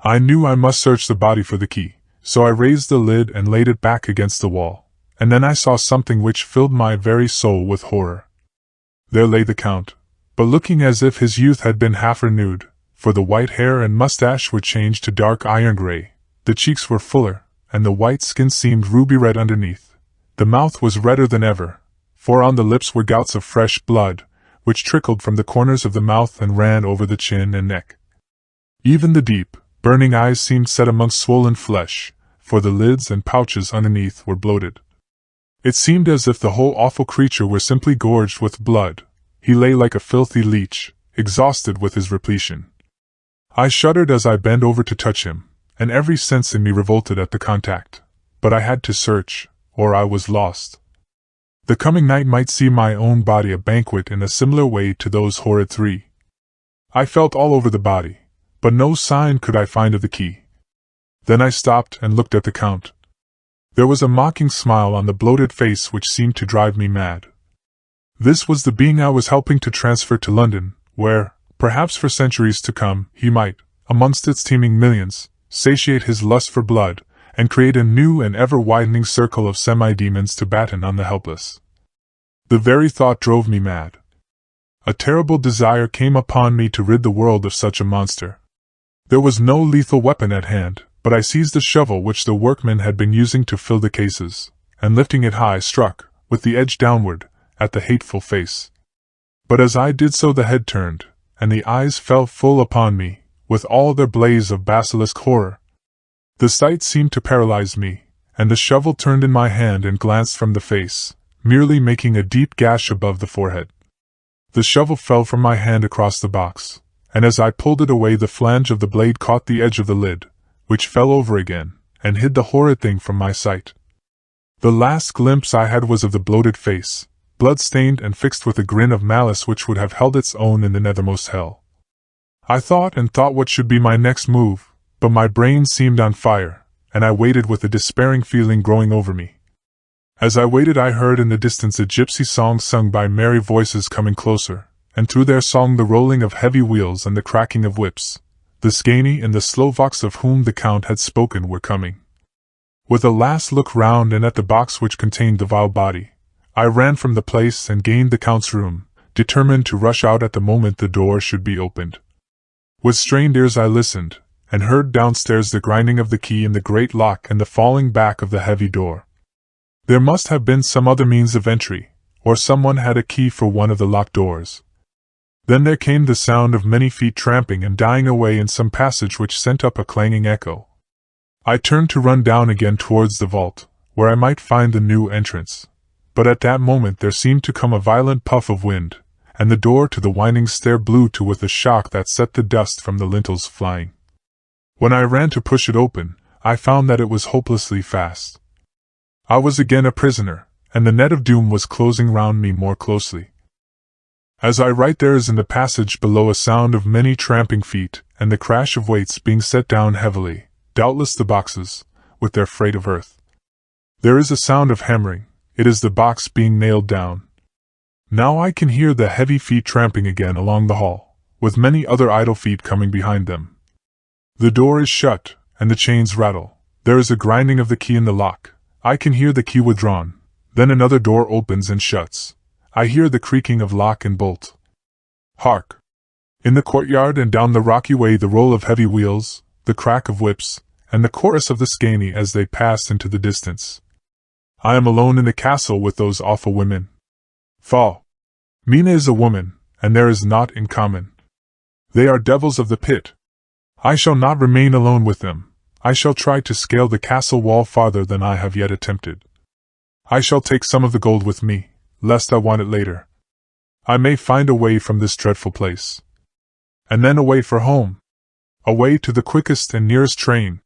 I knew I must search the body for the key, so I raised the lid and laid it back against the wall, and then I saw something which filled my very soul with horror. There lay the Count, but looking as if his youth had been half renewed, for the white hair and mustache were changed to dark iron gray, the cheeks were fuller, and the white skin seemed ruby red underneath. The mouth was redder than ever, for on the lips were gouts of fresh blood, which trickled from the corners of the mouth and ran over the chin and neck. Even the deep, burning eyes seemed set amongst swollen flesh, for the lids and pouches underneath were bloated. It seemed as if the whole awful creature were simply gorged with blood. He lay like a filthy leech, exhausted with his repletion. I shuddered as I bent over to touch him, and every sense in me revolted at the contact. But I had to search, or I was lost. The coming night might see my own body a banquet in a similar way to those horrid three. I felt all over the body, but no sign could I find of the key. Then I stopped and looked at the Count. There was a mocking smile on the bloated face which seemed to drive me mad. This was the being I was helping to transfer to London, where, perhaps for centuries to come, he might, amongst its teeming millions, satiate his lust for blood, and create a new and ever-widening circle of semi-demons to batten on the helpless. The very thought drove me mad. A terrible desire came upon me to rid the world of such a monster. There was no lethal weapon at hand, but I seized the shovel which the workmen had been using to fill the cases, and lifting it high struck, with the edge downward, at the hateful face. But as I did so the head turned, and the eyes fell full upon me, with all their blaze of basilisk horror. The sight seemed to paralyze me, and the shovel turned in my hand and glanced from the face, merely making a deep gash above the forehead. The shovel fell from my hand across the box, and as I pulled it away the flange of the blade caught the edge of the lid, which fell over again, and hid the horrid thing from my sight. The last glimpse I had was of the bloated face, blood-stained and fixed with a grin of malice which would have held its own in the nethermost hell. I thought and thought what should be my next move, but my brain seemed on fire, and I waited with a despairing feeling growing over me. As I waited I heard in the distance a gypsy song sung by merry voices coming closer, and through their song the rolling of heavy wheels and the cracking of whips. The Scani and the Slovaks of whom the Count had spoken were coming. With a last look round and at the box which contained the vile body, I ran from the place and gained the Count's room, determined to rush out at the moment the door should be opened. With strained ears I listened, and heard downstairs the grinding of the key in the great lock and the falling back of the heavy door. There must have been some other means of entry, or someone had a key for one of the locked doors. Then there came the sound of many feet tramping and dying away in some passage which sent up a clanging echo. I turned to run down again towards the vault, where I might find the new entrance, but at that moment there seemed to come a violent puff of wind, and the door to the winding stair blew to with a shock that set the dust from the lintels flying. When I ran to push it open, I found that it was hopelessly fast. I was again a prisoner, and the net of doom was closing round me more closely. As I write there is in the passage below a sound of many tramping feet, and the crash of weights being set down heavily, doubtless the boxes, with their freight of earth. There is a sound of hammering, it is the box being nailed down. Now I can hear the heavy feet tramping again along the hall, with many other idle feet coming behind them. The door is shut, and the chains rattle. There is a grinding of the key in the lock. I can hear the key withdrawn. Then another door opens and shuts. I hear the creaking of lock and bolt. Hark! In the courtyard and down the rocky way the roll of heavy wheels, the crack of whips, and the chorus of the Scani as they pass into the distance. I am alone in the castle with those awful women. Fall! Mina is a woman, and there is naught in common. They are devils of the pit. I shall not remain alone with them. I shall try to scale the castle wall farther than I have yet attempted. I shall take some of the gold with me, lest I want it later. I may find a way from this dreadful place. And then away for home. Away to the quickest and nearest train.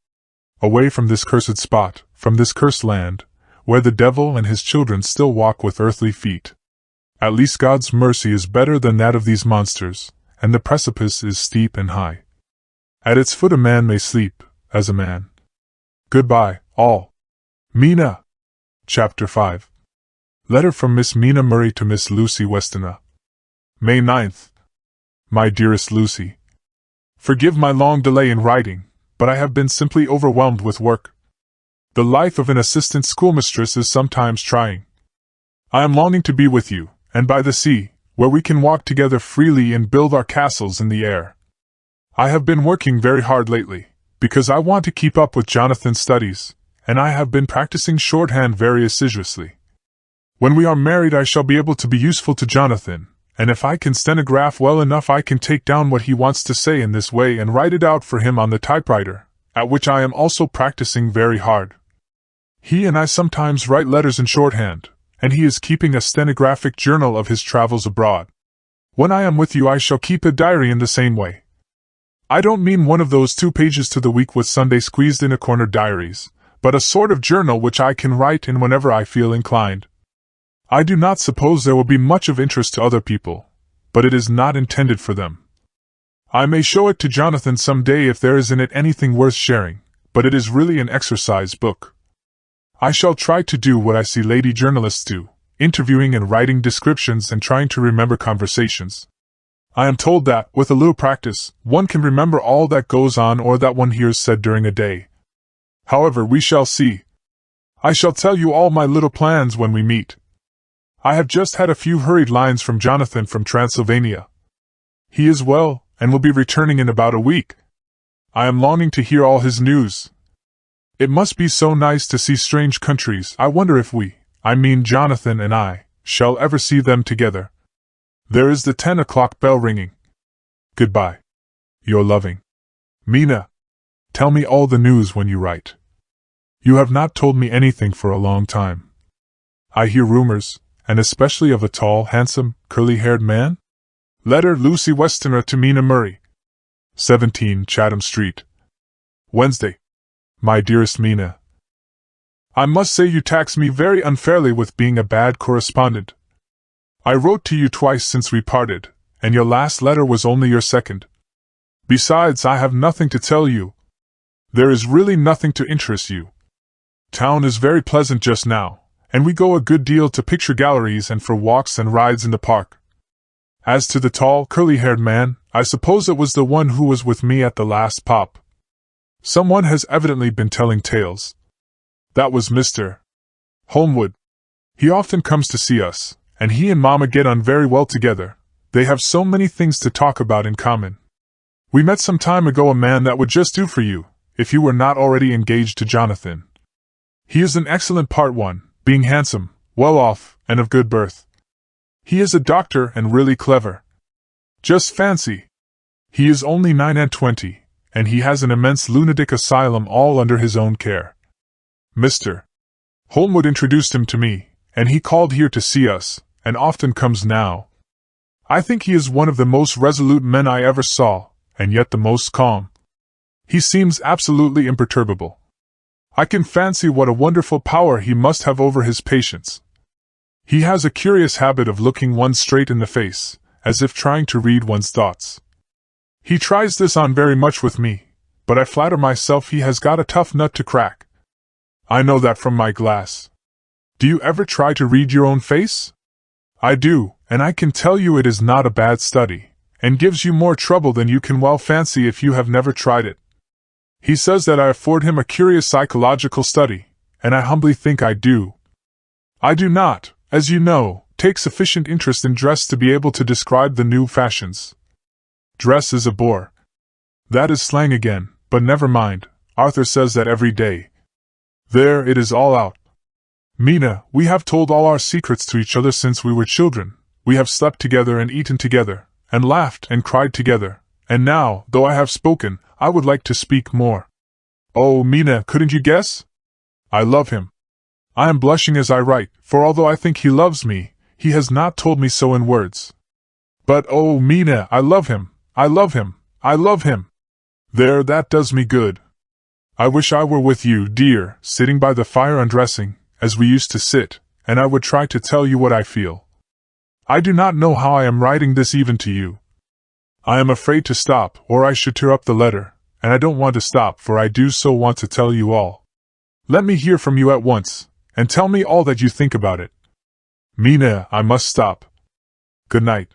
Away from this cursed spot, from this cursed land, where the devil and his children still walk with earthly feet. At least God's mercy is better than that of these monsters, and the precipice is steep and high. At its foot a man may sleep, as a man. Goodbye, all. Mina. Chapter 5. Letter from Miss Mina Murray to Miss Lucy Westonha. May 9th. My dearest Lucy. Forgive my long delay in writing, but I have been simply overwhelmed with work. The life of an assistant schoolmistress is sometimes trying. I am longing to be with you, and by the sea, where we can walk together freely and build our castles in the air. I have been working very hard lately, because I want to keep up with Jonathan's studies, and I have been practicing shorthand very assiduously. When we are married I shall be able to be useful to Jonathan, and if I can stenograph well enough I can take down what he wants to say in this way and write it out for him on the typewriter, at which I am also practicing very hard. He and I sometimes write letters in shorthand, and he is keeping a stenographic journal of his travels abroad. When I am with you I shall keep a diary in the same way. I don't mean one of those 2 pages to the week with Sunday squeezed in a corner diaries, but a sort of journal which I can write in whenever I feel inclined. I do not suppose there will be much of interest to other people, but it is not intended for them. I may show it to Jonathan some day if there is in it anything worth sharing, but it is really an exercise book. I shall try to do what I see lady journalists do, interviewing and writing descriptions and trying to remember conversations. I am told that, with a little practice, one can remember all that goes on or that one hears said during a day. However, we shall see. I shall tell you all my little plans when we meet. I have just had a few hurried lines from Jonathan from Transylvania. He is well, and will be returning in about a week. I am longing to hear all his news. It must be so nice to see strange countries. I wonder if we, I mean Jonathan and I, shall ever see them together. There is the 10 o'clock bell ringing. Goodbye. Your loving Mina. Tell me all the news when you write. You have not told me anything for a long time. I hear rumors, and especially of a tall, handsome, curly-haired man. Letter Lucy Westenra to Mina Murray. 17 Chatham Street. Wednesday. My dearest Mina, I must say you tax me very unfairly with being a bad correspondent. I wrote to you twice since we parted, and your last letter was only your second. Besides, I have nothing to tell you. There is really nothing to interest you. Town is very pleasant just now, and we go a good deal to picture galleries and for walks and rides in the park. As to the tall, curly-haired man, I suppose it was the one who was with me at the last pop. Someone has evidently been telling tales. That was Mr. Holmwood. He often comes to see us, and he and Mama get on very well together. They have so many things to talk about in common. We met some time ago a man that would just do for you, if you were not already engaged to Jonathan. He is an excellent part one, being handsome, well off, and of good birth. He is a doctor and really clever. Just fancy. He is only 29, and he has an immense lunatic asylum all under his own care. Mr. Holmwood introduced him to me, and he called here to see us, and often comes now. I think he is one of the most resolute men I ever saw, and yet the most calm. He seems absolutely imperturbable. I can fancy what a wonderful power he must have over his patients. He has a curious habit of looking one straight in the face, as if trying to read one's thoughts. He tries this on very much with me, but I flatter myself he has got a tough nut to crack. I know that from my glass. Do you ever try to read your own face? I do, and I can tell you it is not a bad study, and gives you more trouble than you can well fancy if you have never tried it. He says that I afford him a curious psychological study, and I humbly think I do. I do not, as you know, take sufficient interest in dress to be able to describe the new fashions. Dress is a bore. That is slang again, but never mind, Arthur says that every day. There, it is all out. Mina, we have told all our secrets to each other since we were children. We have slept together and eaten together, and laughed and cried together, and now, though I have spoken, I would like to speak more. Oh, Mina, couldn't you guess? I love him. I am blushing as I write, for although I think he loves me, he has not told me so in words. But oh, Mina, I love him, I love him, I love him. There, that does me good. I wish I were with you, dear, sitting by the fire undressing, as we used to sit, and I would try to tell you what I feel. I do not know how I am writing this even to you. I am afraid to stop, or I should tear up the letter, and I don't want to stop, for I do so want to tell you all. Let me hear from you at once, and tell me all that you think about it. Mina, I must stop. Good night.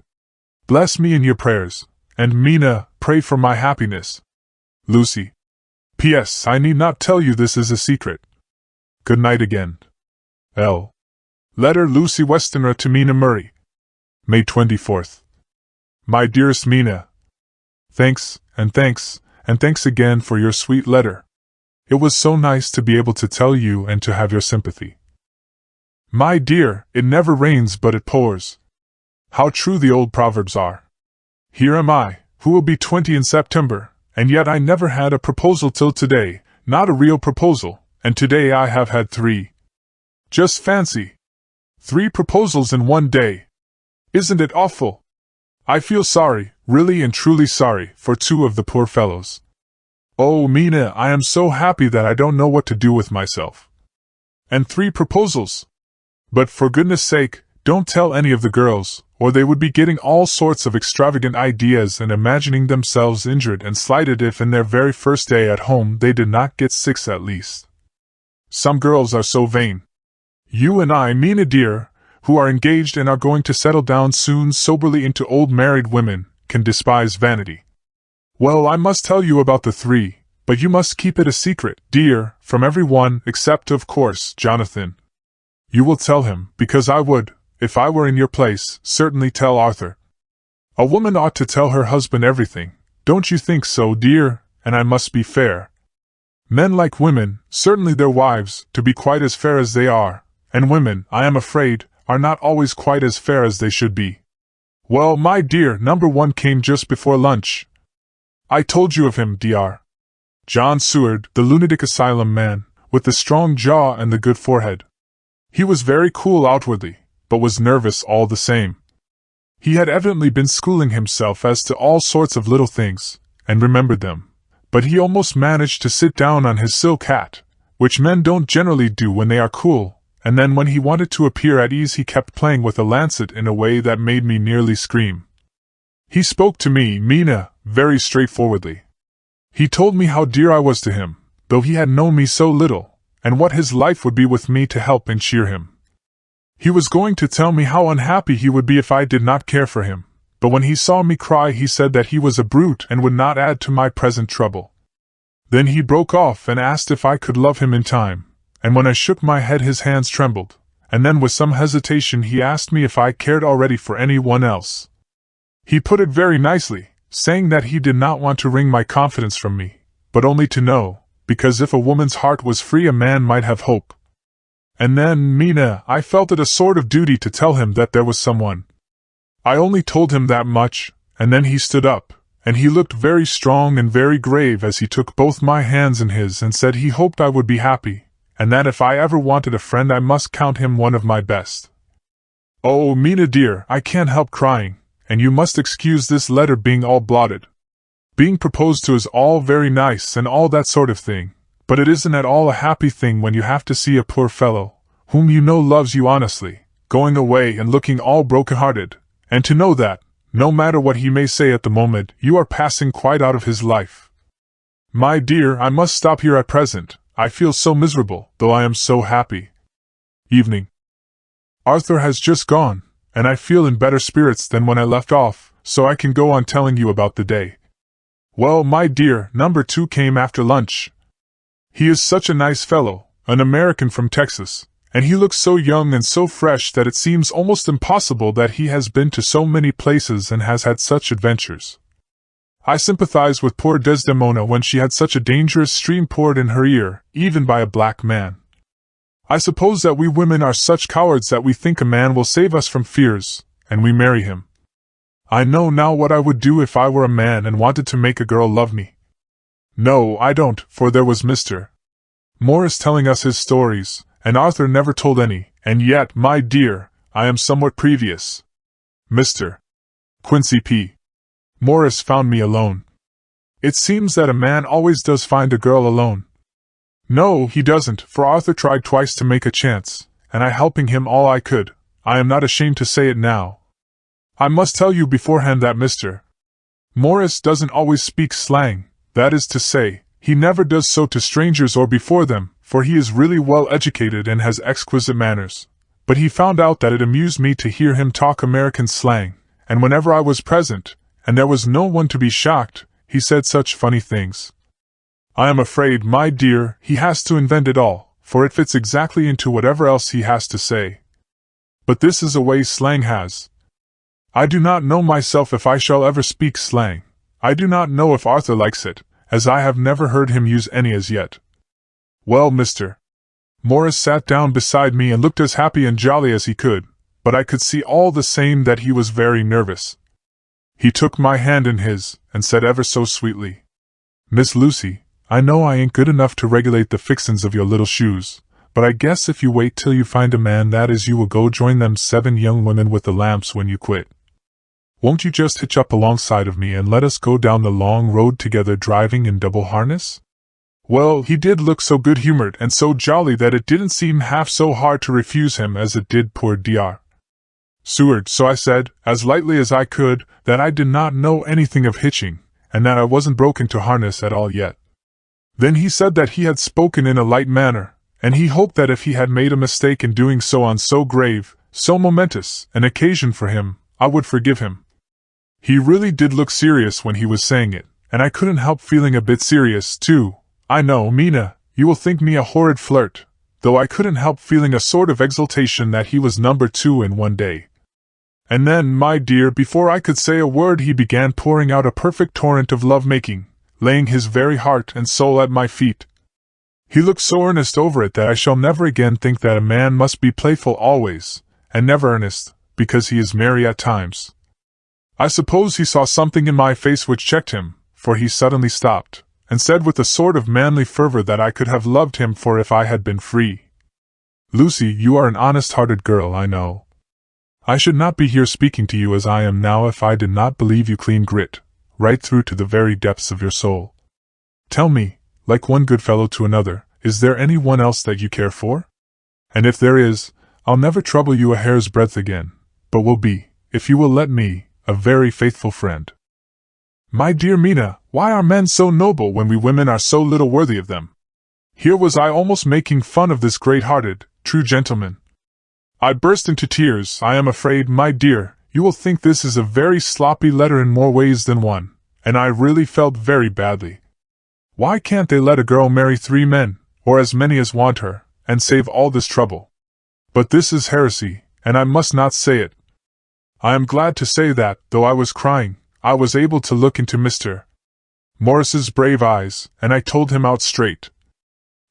Bless me in your prayers, and Mina, pray for my happiness. Lucy. P.S. I need not tell you this is a secret. Good night again. L. Letter Lucy Westenra to Mina Murray. May 24th. My dearest Mina. Thanks, and thanks, and thanks again for your sweet letter. It was so nice to be able to tell you and to have your sympathy. My dear, it never rains but it pours. How true the old proverbs are. Here am I, who will be 20 in September, and yet I never had a proposal till today, not a real proposal, and today I have had 3. Just fancy. 3 proposals in one day. Isn't it awful? I feel sorry, really and truly sorry, for 2 of the poor fellows. Oh, Mina, I am so happy that I don't know what to do with myself. And 3 proposals. But for goodness sake, don't tell any of the girls, or they would be getting all sorts of extravagant ideas and imagining themselves injured and slighted if in their very first day at home they did not get 6 at least. Some girls are so vain. You and I, Mina dear, who are engaged and are going to settle down soon soberly into old married women, can despise vanity. Well, I must tell you about the 3, but you must keep it a secret, dear, from everyone except, of course, Jonathan. You will tell him, because I would, if I were in your place, certainly tell Arthur. A woman ought to tell her husband everything, don't you think so, dear? And I must be fair. Men like women, certainly their wives, to be quite as fair as they are, and women, I am afraid, are not always quite as fair as they should be. Well, my dear, number 1 came just before lunch. I told you of him, Dr. John Seward, the lunatic asylum man, with the strong jaw and the good forehead. He was very cool outwardly, but was nervous all the same. He had evidently been schooling himself as to all sorts of little things, and remembered them, but he almost managed to sit down on his silk hat, which men don't generally do when they are cool, and then when he wanted to appear at ease he kept playing with a lancet in a way that made me nearly scream. He spoke to me, Mina, very straightforwardly. He told me how dear I was to him, though he had known me so little, and what his life would be with me to help and cheer him. He was going to tell me how unhappy he would be if I did not care for him, but when he saw me cry he said that he was a brute and would not add to my present trouble. Then he broke off and asked if I could love him in time, and when I shook my head his hands trembled, and then with some hesitation he asked me if I cared already for anyone else. He put it very nicely, saying that he did not want to wring my confidence from me, but only to know, because if a woman's heart was free a man might have hope. And then, Mina, I felt it a sort of duty to tell him that there was someone. I only told him that much, and then he stood up, and he looked very strong and very grave as he took both my hands in his and said he hoped I would be happy, and that if I ever wanted a friend I must count him one of my best. Oh, Mina dear, I can't help crying, and you must excuse this letter being all blotted. Being proposed to is all very nice and all that sort of thing, but it isn't at all a happy thing when you have to see a poor fellow, whom you know loves you honestly, going away and looking all broken-hearted, and to know that, no matter what he may say at the moment, you are passing quite out of his life. My dear, I must stop here at present. I feel so miserable, though I am so happy. Evening. Arthur has just gone, and I feel in better spirits than when I left off, so I can go on telling you about the day. Well, my dear, number 2 came after lunch. He is such a nice fellow, an American from Texas, and he looks so young and so fresh that it seems almost impossible that he has been to so many places and has had such adventures. I sympathize with poor Desdemona when she had such a dangerous stream poured in her ear, even by a black man. I suppose that we women are such cowards that we think a man will save us from fears, and we marry him. I know now what I would do if I were a man and wanted to make a girl love me. No, I don't, for there was Mr. Morris telling us his stories, and Arthur never told any, and yet, my dear, I am somewhat previous. Mr. Quincy P. Morris found me alone. It seems that a man always does find a girl alone. No, he doesn't, for Arthur tried twice to make a chance, and I helping him all I could. I am not ashamed to say it now. I must tell you beforehand that Mr. Morris doesn't always speak slang, that is to say, he never does so to strangers or before them, for he is really well educated and has exquisite manners. But he found out that it amused me to hear him talk American slang, and whenever I was present, and there was no one to be shocked, he said such funny things. I am afraid, my dear, he has to invent it all, for it fits exactly into whatever else he has to say. But this is a way slang has. I do not know myself if I shall ever speak slang. I do not know if Arthur likes it, as I have never heard him use any as yet. Well, Mr. Morris sat down beside me and looked as happy and jolly as he could, but I could see all the same that he was very nervous. He took my hand in his, and said ever so sweetly, "Miss Lucy, I know I ain't good enough to regulate the fixins of your little shoes, but I guess if you wait till you find a man that is you will go join them 7 young women with the lamps when you quit. Won't you just hitch up alongside of me and let us go down the long road together driving in double harness?" Well, he did look so good-humored and so jolly that it didn't seem half so hard to refuse him as it did poor Dr. Seward, so I said, as lightly as I could, that I did not know anything of hitching, and that I wasn't broken to harness at all yet. Then he said that he had spoken in a light manner, and he hoped that if he had made a mistake in doing so on so grave, so momentous an occasion for him, I would forgive him. He really did look serious when he was saying it, and I couldn't help feeling a bit serious, too. I know, Mina, you will think me a horrid flirt, though I couldn't help feeling a sort of exultation that he was number 2 in one day. And then, my dear, before I could say a word he began pouring out a perfect torrent of love-making, laying his very heart and soul at my feet. He looked so earnest over it that I shall never again think that a man must be playful always, and never earnest, because he is merry at times. I suppose he saw something in my face which checked him, for he suddenly stopped, and said with a sort of manly fervor that I could have loved him for if I had been free. Lucy, you are an honest-hearted girl, I know. I should not be here speaking to you as I am now if I did not believe you clean grit, right through to the very depths of your soul. Tell me, like one good fellow to another, is there any one else that you care for? And if there is, I'll never trouble you a hair's breadth again, but will be, if you will let me, a very faithful friend. My dear Mina, why are men so noble when we women are so little worthy of them? Here was I almost making fun of this great-hearted, true gentleman. I burst into tears. I am afraid, my dear, you will think this is a very sloppy letter in more ways than one, and I really felt very badly. Why can't they let a girl marry 3 men, or as many as want her, and save all this trouble? But this is heresy, and I must not say it. I am glad to say that, though I was crying, I was able to look into Mr. Morris's brave eyes, and I told him out straight.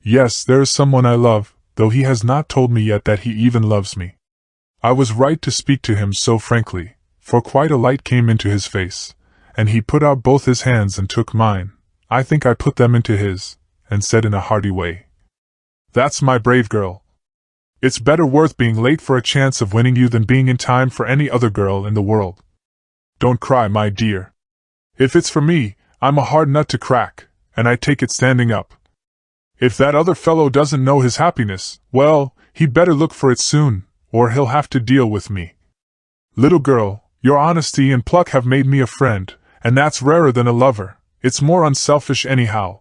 Yes, there is someone I love, though he has not told me yet that he even loves me. I was right to speak to him so frankly, for quite a light came into his face, and he put out both his hands and took mine. I think I put them into his, and said in a hearty way, "That's my brave girl. It's better worth being late for a chance of winning you than being in time for any other girl in the world. Don't cry, my dear. If it's for me, I'm a hard nut to crack, and I take it standing up. If that other fellow doesn't know his happiness, well, he'd better look for it soon, or he'll have to deal with me. Little girl, your honesty and pluck have made me a friend, and that's rarer than a lover. It's more unselfish anyhow.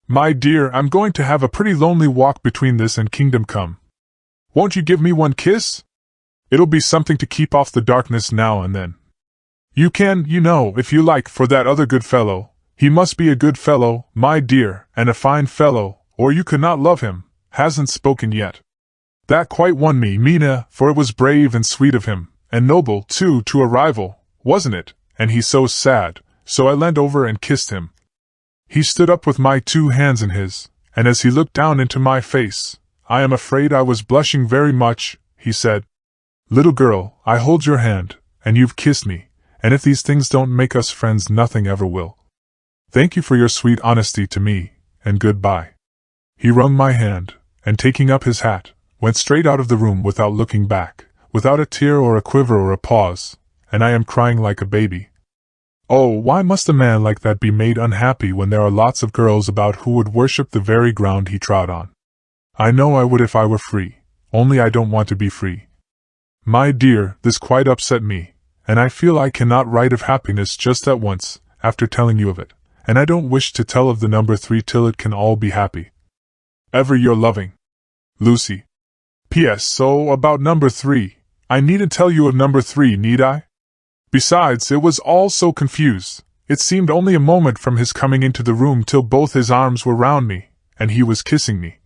My dear, I'm going to have a pretty lonely walk between this and Kingdom Come. Won't you give me one kiss? It'll be something to keep off the darkness now and then. You can, you know, if you like, for that other good fellow. He must be a good fellow, my dear, and a fine fellow, or you could not love him. Hasn't spoken yet. That quite won me, Mina, for it was brave and sweet of him, and noble, too, to a rival, wasn't it? And he's so sad, so I leaned over and kissed him. He stood up with my 2 hands in his, and as he looked down into my face, I am afraid I was blushing very much, he said, "Little girl, I hold your hand, and you've kissed me, and if these things don't make us friends nothing ever will. Thank you for your sweet honesty to me, and good-bye." He wrung my hand, and taking up his hat, went straight out of the room without looking back, without a tear or a quiver or a pause, and I am crying like a baby. Oh, why must a man like that be made unhappy when there are lots of girls about who would worship the very ground he trod on? I know I would if I were free, only I don't want to be free. My dear, this quite upset me, and I feel I cannot write of happiness just at once, after telling you of it, and I don't wish to tell of the number 3 till it can all be happy. Ever your loving Lucy. P.S. So, about number 3, I needn't tell you of number 3, need I? Besides, it was all so confused. It seemed only a moment from his coming into the room till both his arms were round me, and he was kissing me.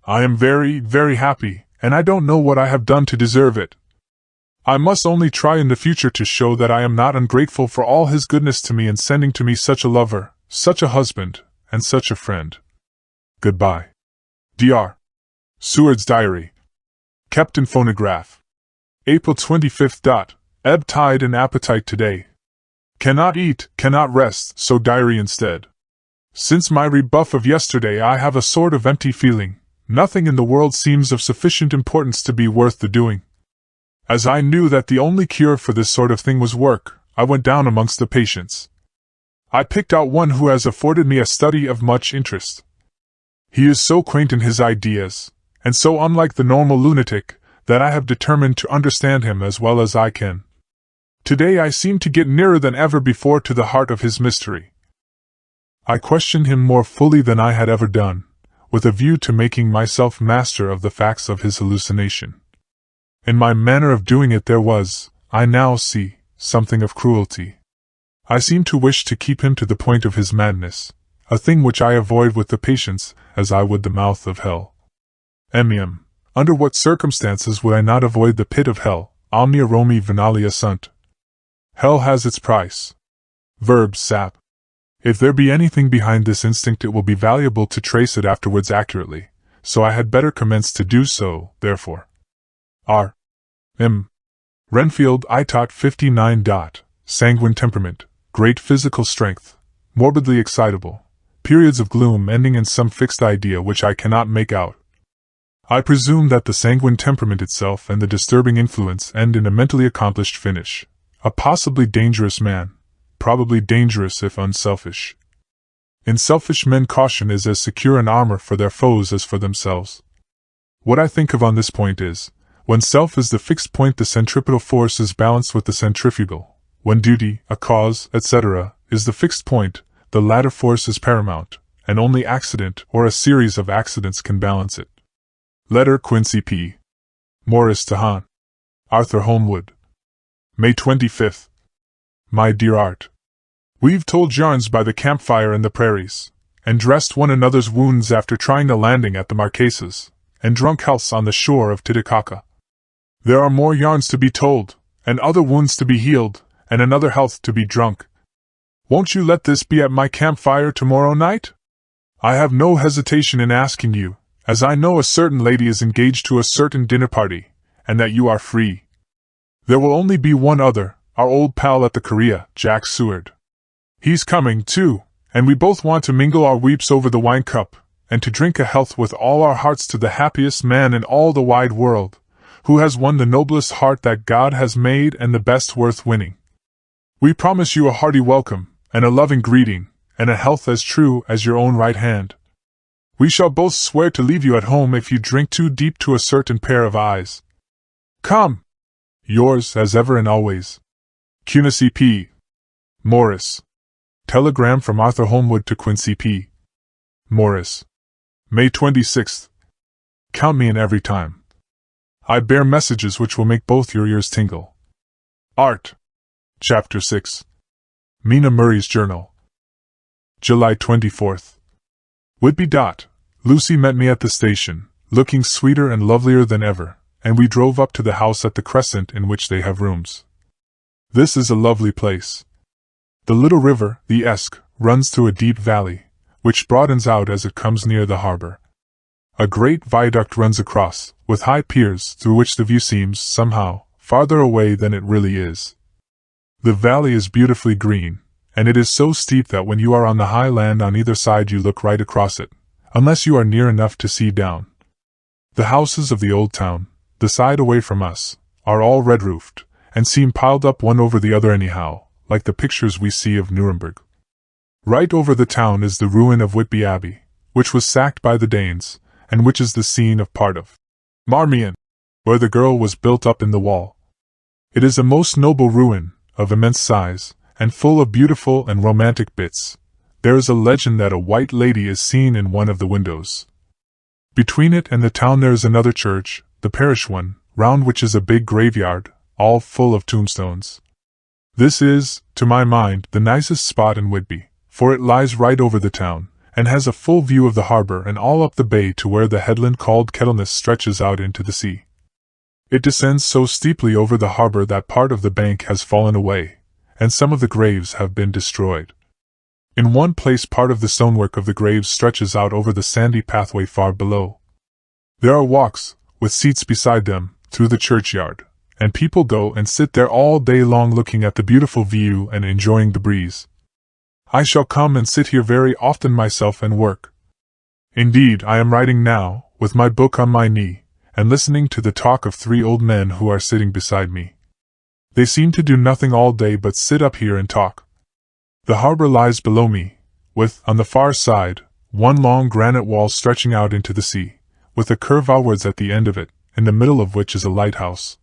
I am very, very happy, and I don't know what I have done to deserve it. I must only try in the future to show that I am not ungrateful for all his goodness to me in sending to me such a lover, such a husband, and such a friend. Goodbye. Dr. Seward's Diary. Kept in phonograph. April 25th. Ebb tide and appetite today. Cannot eat, cannot rest, so diary instead. Since my rebuff of yesterday I have a sort of empty feeling. Nothing in the world seems of sufficient importance to be worth the doing. As I knew that the only cure for this sort of thing was work, I went down amongst the patients. I picked out one who has afforded me a study of much interest. He is so quaint in his ideas, and so unlike the normal lunatic, that I have determined to understand him as well as I can. Today I seem to get nearer than ever before to the heart of his mystery. I questioned him more fully than I had ever done, with a view to making myself master of the facts of his hallucination. In my manner of doing it there was, I now see, something of cruelty. I seemed to wish to keep him to the point of his madness, a thing which I avoid with the patience as I would the mouth of hell. Under what circumstances would I not avoid the pit of hell? Omnia Romi venalia sunt. Hell has its price. Verb. Sap. If there be anything behind this instinct, it will be valuable to trace it afterwards accurately, so I had better commence to do so, therefore. R. M. Renfield, ITOT 59. Sanguine temperament, great physical strength, morbidly excitable, periods of gloom ending in some fixed idea which I cannot make out. I presume that the sanguine temperament itself and the disturbing influence end in a mentally accomplished finish. A possibly dangerous man, probably dangerous if unselfish. In selfish men caution is as secure an armor for their foes as for themselves. What I think of on this point is, when self is the fixed point, the centripetal force is balanced with the centrifugal. When duty, a cause, etc., is the fixed point, the latter force is paramount, and only accident or a series of accidents can balance it. Letter Quincy P. Morris to Hon. Arthur Holmwood. May 25th. My dear Art, we've told yarns by the campfire in the prairies, and dressed one another's wounds after trying the landing at the Marquesas, and drunk healths on the shore of Titicaca. There are more yarns to be told, and other wounds to be healed, and another health to be drunk. Won't you let this be at my campfire tomorrow night? I have no hesitation in asking you, as I know a certain lady is engaged to a certain dinner party, and that you are free. There will only be one other, our old pal at the Korea, Jack Seward. He's coming, too, and we both want to mingle our weeps over the wine cup, and to drink a health with all our hearts to the happiest man in all the wide world, who has won the noblest heart that God has made and the best worth winning. We promise you a hearty welcome, and a loving greeting, and a health as true as your own right hand. We shall both swear to leave you at home if you drink too deep to a certain pair of eyes. Come! Yours, as ever and always, Quincy P. Morris. Telegram from Arthur Holmwood to Quincy P. Morris. May 26th. Count me in every time. I bear messages which will make both your ears tingle. Art. Chapter 6. Mina Murray's Journal. July 24th. Whitby. Lucy met me at the station, looking sweeter and lovelier than ever, and we drove up to the house at the Crescent in which they have rooms. This is a lovely place. The little river, the Esk, runs through a deep valley, which broadens out as it comes near the harbor. A great viaduct runs across, with high piers through which the view seems, somehow, farther away than it really is. The valley is beautifully green, and it is so steep that when you are on the high land on either side you look right across it, unless you are near enough to see down. The houses of the old town, the side away from us, are all red-roofed, and seem piled up one over the other anyhow, like the pictures we see of Nuremberg. Right over the town is the ruin of Whitby Abbey, which was sacked by the Danes, and which is the scene of part of Marmion, where the girl was built up in the wall. It is a most noble ruin, of immense size, and full of beautiful and romantic bits. There is a legend that a white lady is seen in one of the windows. Between it and the town there is another church, the parish one, round which is a big graveyard, all full of tombstones. This is, to my mind, the nicest spot in Whitby, for it lies right over the town, and has a full view of the harbor and all up the bay to where the headland called Kettleness stretches out into the sea. It descends so steeply over the harbor that part of the bank has fallen away, and some of the graves have been destroyed. In one place part of the stonework of the graves stretches out over the sandy pathway far below. There are walks, with seats beside them, through the churchyard, and people go and sit there all day long looking at the beautiful view and enjoying the breeze. I shall come and sit here very often myself and work. Indeed, I am writing now, with my book on my knee, and listening to the talk of 3 old men who are sitting beside me. They seem to do nothing all day but sit up here and talk. The harbor lies below me, with, on the far side, one long granite wall stretching out into the sea, with a curve outwards at the end of it, in the middle of which is a lighthouse.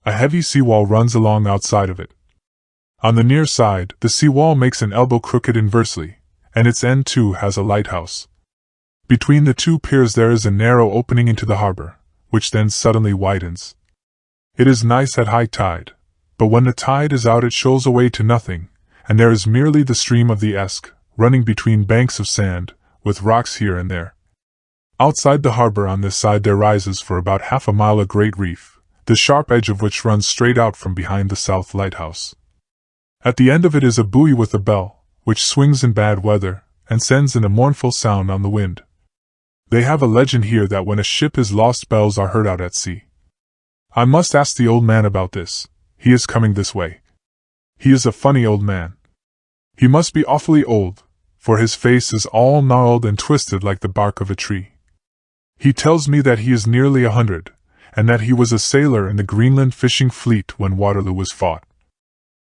A heavy seawall runs along outside of it. On the near side, the seawall makes an elbow crooked inversely, and its end too has a lighthouse. Between the two piers there is a narrow opening into the harbor, which then suddenly widens. It is nice at high tide, but when the tide is out it shoals away to nothing, and there is merely the stream of the Esk, running between banks of sand, with rocks here and there. Outside the harbor on this side there rises for about half a mile a great reef, the sharp edge of which runs straight out from behind the south lighthouse. At the end of it is a buoy with a bell, which swings in bad weather, and sends in a mournful sound on the wind. They have a legend here that when a ship is lost bells are heard out at sea. I must ask the old man about this. He is coming this way. He is a funny old man. He must be awfully old, for his face is all gnarled and twisted like the bark of a tree. He tells me that he is nearly 100, and that he was a sailor in the Greenland fishing fleet when Waterloo was fought.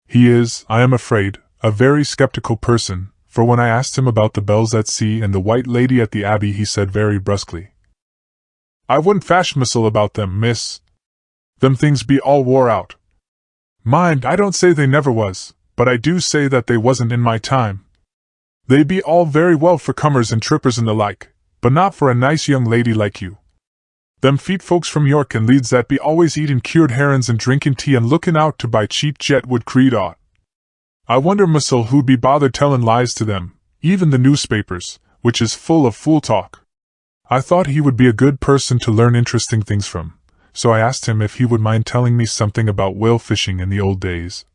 He is, I am afraid, a very skeptical person, for when I asked him about the bells at sea and the White Lady at the Abbey he said very brusquely, "I wouldn't fash missile about them, miss. Them things be all wore out. Mind, I don't say they never was, but I do say that they wasn't in my time. They be all very well for comers and trippers and the like, but not for a nice young lady like you. Them feet folks from York and Leeds that be always eatin' cured herrins and drinkin' tea and lookin' out to buy cheap jet would creed aught. I wonder, Mussel, who'd be bothered tellin' lies to them, even the newspapers, which is full of fool talk." I thought he would be a good person to learn interesting things from, so I asked him if he would mind telling me something about whale fishing in the old days.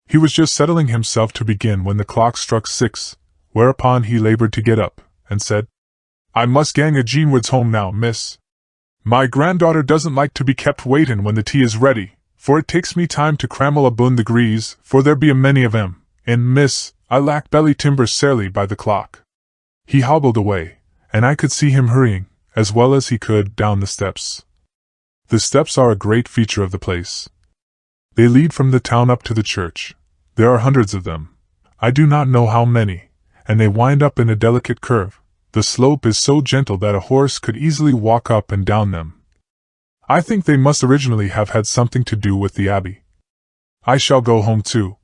He was just settling himself to begin when the clock struck 6, whereupon he labored to get up, and said, "I must gang a Jeanwoods home now, miss. My granddaughter doesn't like to be kept waitin' when the tea is ready, for it takes me time to crammel abune the grease, for there be a many of 'em, and miss, I lack belly timber sarely by the clock." He hobbled away, and I could see him hurrying, as well as he could, down the steps. The steps are a great feature of the place. They lead from the town up to the church. There are hundreds of them. I do not know how many, and they wind up in a delicate curve. The slope is so gentle that a horse could easily walk up and down them. I think they must originally have had something to do with the abbey. I shall go home too.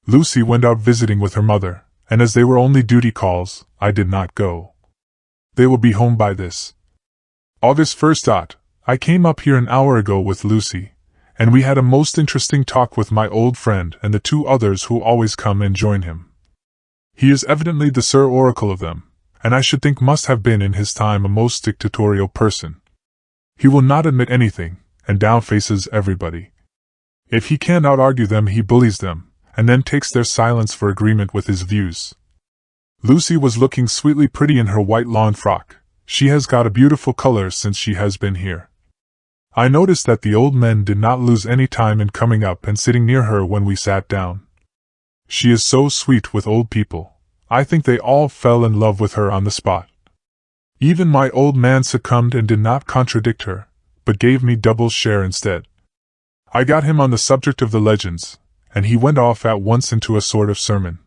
Lucy went out visiting with her mother, and as they were only duty calls, I did not go. They will be home by this August 1st. I came up here an hour ago with Lucy, and we had a most interesting talk with my old friend and the two others who always come and join him. He is evidently the Sir Oracle of them, and I should think must have been in his time a most dictatorial person. He will not admit anything, and downfaces everybody. If he can't out-argue them he bullies them, and then takes their silence for agreement with his views. Lucy was looking sweetly pretty in her white lawn frock. She has got a beautiful color since she has been here. I noticed that the old men did not lose any time in coming up and sitting near her when we sat down. She is so sweet with old people. I think they all fell in love with her on the spot. Even my old man succumbed and did not contradict her, but gave me double share instead. I got him on the subject of the legends, and he went off at once into a sort of sermon.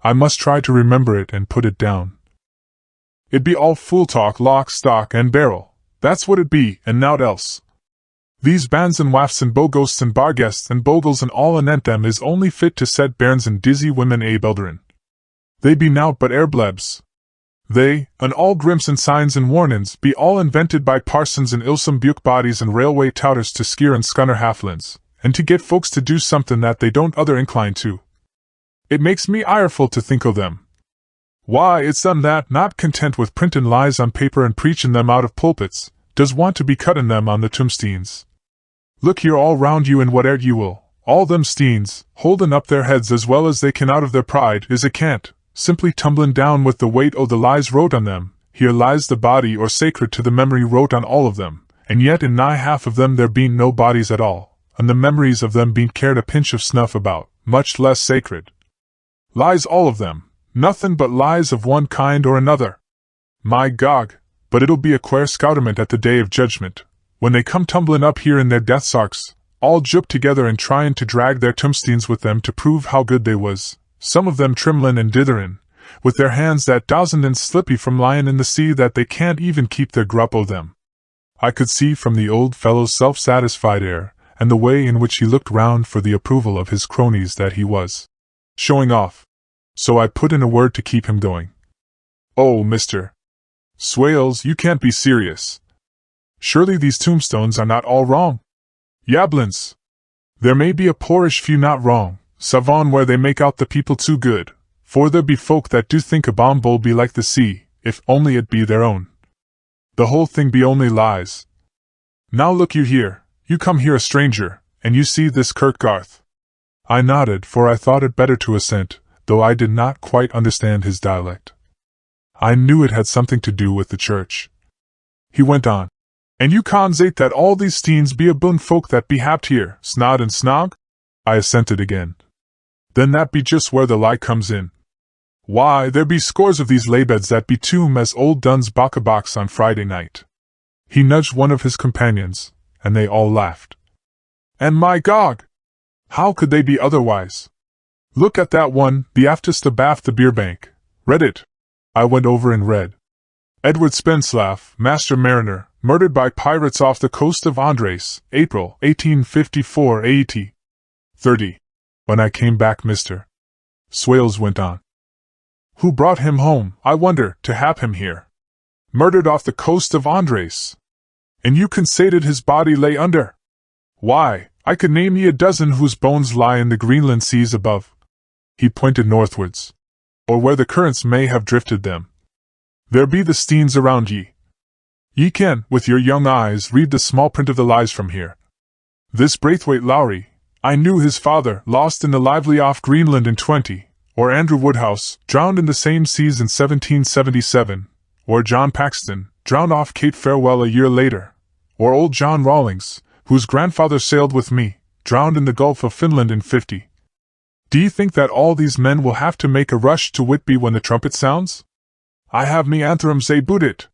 I must try to remember it and put it down. It be all fool talk, lock, stock, and barrel. That's what it be, and nowt else. These bands and wafts and bogosts and barguests and bogles and all anent them is only fit to set bairns and dizzy women elderin. They be nowt but airblebs. They, and all grimps and signs and warnin's, be all invented by parsons and ilsome buke bodies and railway touters to skeer and scunner halflins, and to get folks to do something that they don't other incline to. It makes me ireful to think o' them. Why, it's them that, not content with printin' lies on paper and preachin' them out of pulpits, does want to be cuttin' them on the tombsteens. Look here all round you and whate'er you will, all them steens, holdin' up their heads as well as they can out of their pride, is a cant, simply tumblin' down with the weight o' the lies wrote on them. Here lies the body or sacred to the memory wrote on all of them, and yet in nigh half of them there bein' no bodies at all, and the memories of them bein' cared a pinch of snuff about, much less sacred. Lies all of them, nothin' but lies of one kind or another. My Gog, but it'll be a quare scouterment at the day of judgment, when they come tumblin' up here in their death sarks, all jooked together and tryin' to drag their tombsteens with them to prove how good they was, some of them trimlin' and ditherin', with their hands that dowsend and slippy from lyin' in the sea that they can't even keep their grup o' them. I could see from the old fellow's self-satisfied air, and the way in which he looked round for the approval of his cronies, that he was showing off. So I put in a word to keep him going. "Oh, Mr. Swales, you can't be serious. Surely these tombstones are not all wrong?" "Yablins! There may be a poorish few not wrong, savon where they make out the people too good, for there be folk that do think a bomb bowl be like the sea, if only it be their own. The whole thing be only lies. Now look you here, you come here a stranger, and you see this Kirkgarth." I nodded, for I thought it better to assent, though I did not quite understand his dialect. I knew it had something to do with the church. He went on. "And you consate that all these steens be aboon folk that be happed here, snod and snog?" I assented again. "Then that be just where the lie comes in. Why, there be scores of these laybeds that be tomb as old Dunn's bockabox on Friday night." He nudged one of his companions, and they all laughed. "And my Gog! How could they be otherwise? Look at that one, the aftest abaft the beer bank. Read it." I went over and read. "Edward Spenslav, Master Mariner, murdered by pirates off the coast of Andres, April 1854 AET. 30. When I came back, Mr. Swales went on. "Who brought him home, I wonder, to have him here? Murdered off the coast of Andres. And you constated his body lay under? Why, I could name ye a dozen whose bones lie in the Greenland seas above." He pointed northwards. "Or where the currents may have drifted them. There be the steens around ye. Ye can, with your young eyes, read the small print of the lies from here. This Braithwaite Lowry, I knew his father, lost in the lively off Greenland in 20, or Andrew Woodhouse, drowned in the same seas in 1777, or John Paxton, drowned off Cape Farewell a year later, or old John Rawlings, whose grandfather sailed with me, drowned in the Gulf of Finland in 50. Do you think that all these men will have to make a rush to Whitby when the trumpet sounds? I have me antherums aboot it.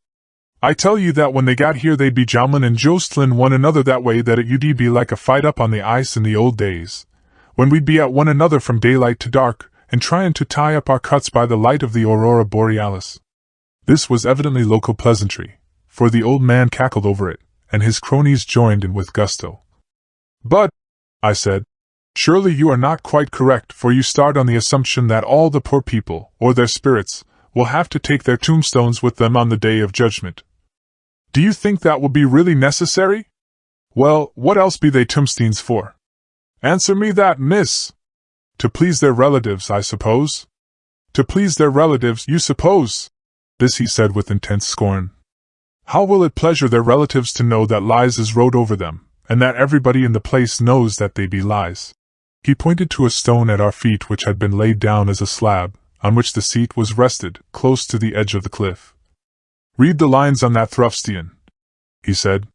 I tell you that when they got here they'd be jomlin' and jostlin' one another that way that it ud be like a fight up on the ice in the old days, when we'd be at one another from daylight to dark, and tryin' to tie up our cuts by the light of the aurora borealis." This was evidently local pleasantry, for the old man cackled over it, and his cronies joined in with gusto. "But," I said, "surely you are not quite correct, for you start on the assumption that all the poor people, or their spirits, will have to take their tombstones with them on the day of judgment. Do you think that will be really necessary? Well, what else be they tombsteens for? Answer me that, miss. To please their relatives, I suppose. To please their relatives, you suppose?" This he said with intense scorn. "How will it pleasure their relatives to know that lies is wrote over them, and that everybody in the place knows that they be lies?" He pointed to a stone at our feet which had been laid down as a slab, on which the seat was rested, close to the edge of the cliff. "Read the lines on that Thrufstian," he said.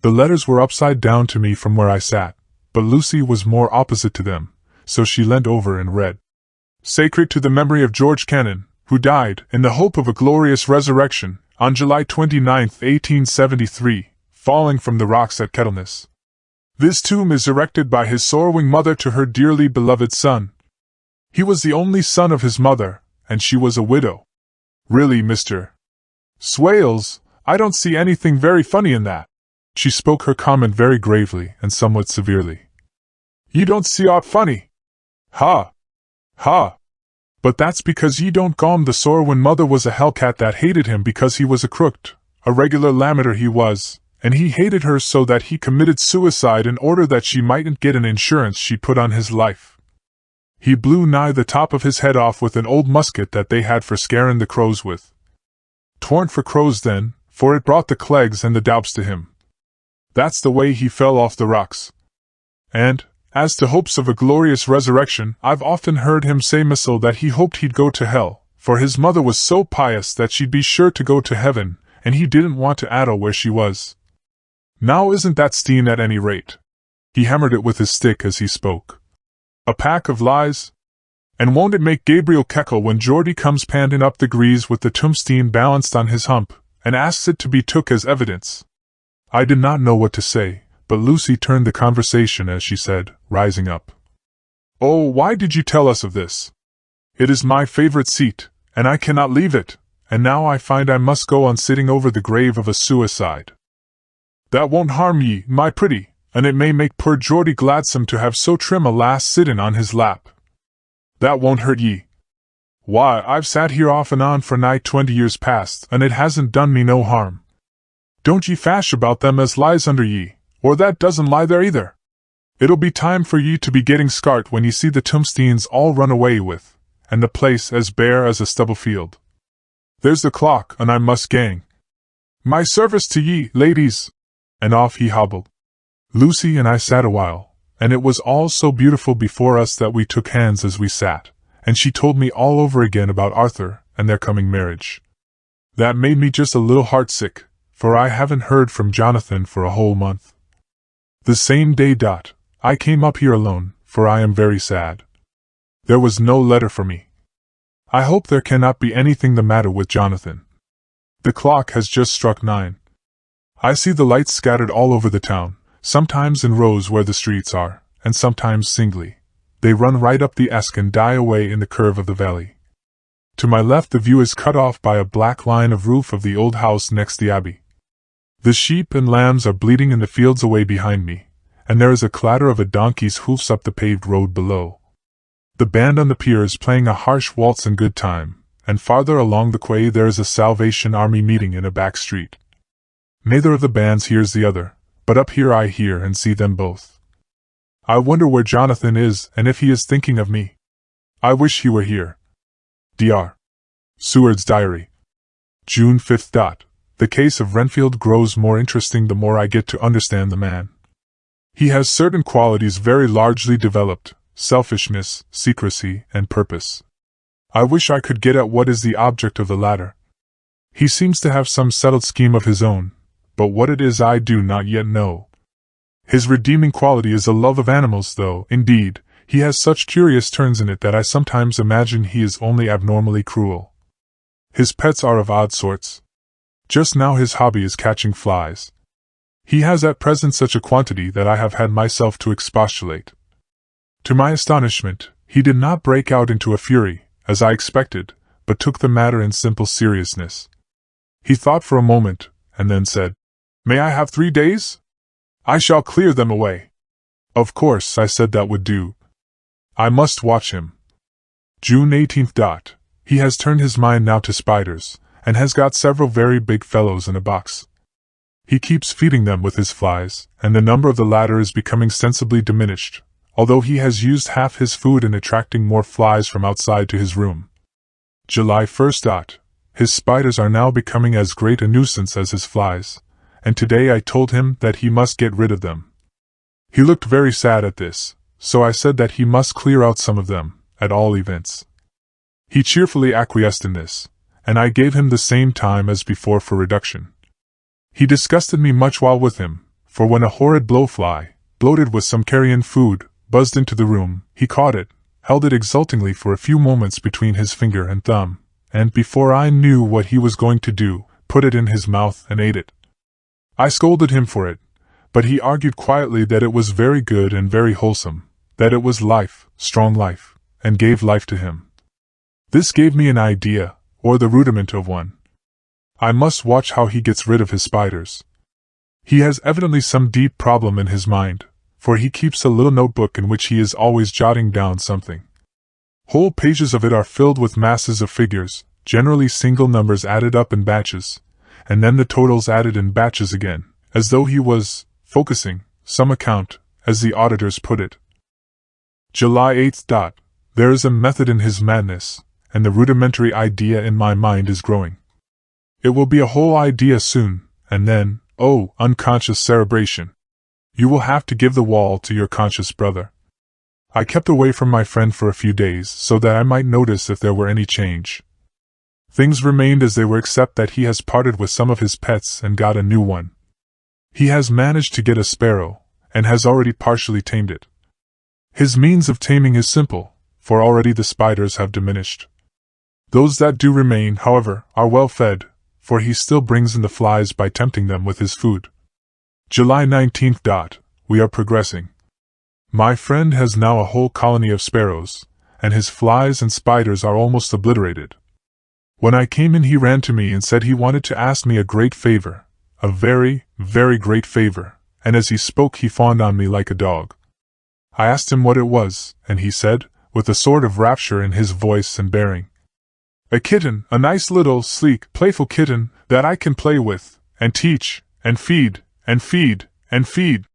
The letters were upside down to me from where I sat, but Lucy was more opposite to them, so she leant over and read. "Sacred to the memory of George Cannon, who died, in the hope of a glorious resurrection, on July 29, 1873, falling from the rocks at Kettleness. This tomb is erected by his sorrowing mother to her dearly beloved son. He was the only son of his mother, and she was a widow. Really, Mr. Swales, I don't see anything very funny in that." She spoke her comment very gravely and somewhat severely. "You don't see aught funny? Ha! Ha! But that's because ye don't gom the sorrowin' mother was a hellcat that hated him because he was a crooked, a regular lammeter he was, and he hated her so that he committed suicide in order that she mightn't get an insurance she put on his life. He blew nigh the top of his head off with an old musket that they had for scarin' the crows with. 'Twarn't for crows then, for it brought the clegs and the doups to him. That's the way he fell off the rocks. And, as to hopes of a glorious resurrection, I've often heard him say missile that he hoped he'd go to hell, for his mother was so pious that she'd be sure to go to heaven, and he didn't want to addle where she was. Now isn't that steen at any rate?" He hammered it with his stick as he spoke. "A pack of lies? And won't it make Gabriel keckle when Geordie comes panting up the grease with the tombstone balanced on his hump, and asks it to be took as evidence?" I did not know what to say, but Lucy turned the conversation as she said, rising up. "Oh, why did you tell us of this? It is my favorite seat, and I cannot leave it, and now I find I must go on sitting over the grave of a suicide." That won't harm ye, my pretty, and it may make poor Geordie gladsome to have so trim a lass sittin' on his lap. That won't hurt ye. Why, I've sat here off and on for nigh 20 years past, and it hasn't done me no harm. Don't ye fash about them as lies under ye, or that doesn't lie there either. It'll be time for ye to be getting scart when ye see the tombsteans all run away with, and the place as bare as a stubble field. There's the clock, and I must gang. My service to ye, ladies! And off he hobbled. Lucy and I sat a while, and it was all so beautiful before us that we took hands as we sat, and she told me all over again about Arthur and their coming marriage. That made me just a little heartsick, for I haven't heard from Jonathan for a whole month. The same day, I came up here alone, for I am very sad. There was no letter for me. I hope there cannot be anything the matter with Jonathan. The clock has just struck 9. I see the lights scattered all over the town, sometimes in rows where the streets are, and sometimes singly. They run right up the Esk and die away in the curve of the valley. To my left the view is cut off by a black line of roof of the old house next the abbey. The sheep and lambs are bleating in the fields away behind me, and there is a clatter of a donkey's hoofs up the paved road below. The band on the pier is playing a harsh waltz in good time, and farther along the quay there is a Salvation Army meeting in a back street. Neither of the bands hears the other, but up here I hear and see them both. I wonder where Jonathan is and if he is thinking of me. I wish he were here. Dr. Seward's Diary. June 5th. The case of Renfield grows more interesting the more I get to understand the man. He has certain qualities very largely developed: selfishness, secrecy, and purpose. I wish I could get at what is the object of the latter. He seems to have some settled scheme of his own, but what it is I do not yet know. His redeeming quality is a love of animals, though, indeed, he has such curious turns in it that I sometimes imagine he is only abnormally cruel. His pets are of odd sorts. Just now his hobby is catching flies. He has at present such a quantity that I have had myself to expostulate. To my astonishment, he did not break out into a fury, as I expected, but took the matter in simple seriousness. He thought for a moment, and then said, "May I have 3 days? I shall clear them away." Of course, I said that would do. I must watch him. June 18th. He has turned his mind now to spiders, and has got several very big fellows in a box. He keeps feeding them with his flies, and the number of the latter is becoming sensibly diminished, although he has used half his food in attracting more flies from outside to his room. July 1st. His spiders are now becoming as great a nuisance as his flies, and today I told him that he must get rid of them. He looked very sad at this, so I said that he must clear out some of them, at all events. He cheerfully acquiesced in this, and I gave him the same time as before for reduction. He disgusted me much while with him, for when a horrid blowfly, bloated with some carrion food, buzzed into the room, he caught it, held it exultingly for a few moments between his finger and thumb, and before I knew what he was going to do, put it in his mouth and ate it. I scolded him for it, but he argued quietly that it was very good and very wholesome, that it was life, strong life, and gave life to him. This gave me an idea, or the rudiment of one. I must watch how he gets rid of his spiders. He has evidently some deep problem in his mind, for he keeps a little notebook in which he is always jotting down something. Whole pages of it are filled with masses of figures, generally single numbers added up in batches, and then the totals added in batches again, as though he was focusing some account, as the auditors put it. July 8th. There is a method in his madness, and the rudimentary idea in my mind is growing. It will be a whole idea soon, and then, oh, unconscious cerebration! You will have to give the wall to your conscious brother. I kept away from my friend for a few days so that I might notice if there were any change. Things remained as they were except that he has parted with some of his pets and got a new one. He has managed to get a sparrow, and has already partially tamed it. His means of taming is simple, for already the spiders have diminished. Those that do remain, however, are well fed, for he still brings in the flies by tempting them with his food. July 19th. We are progressing. My friend has now a whole colony of sparrows, and his flies and spiders are almost obliterated. When I came in he ran to me and said he wanted to ask me a great favor, a very, very great favor, and as he spoke he fawned on me like a dog. I asked him what it was, and he said, with a sort of rapture in his voice and bearing, "A kitten, a nice little, sleek, playful kitten, that I can play with, and teach, and feed, and feed, and feed."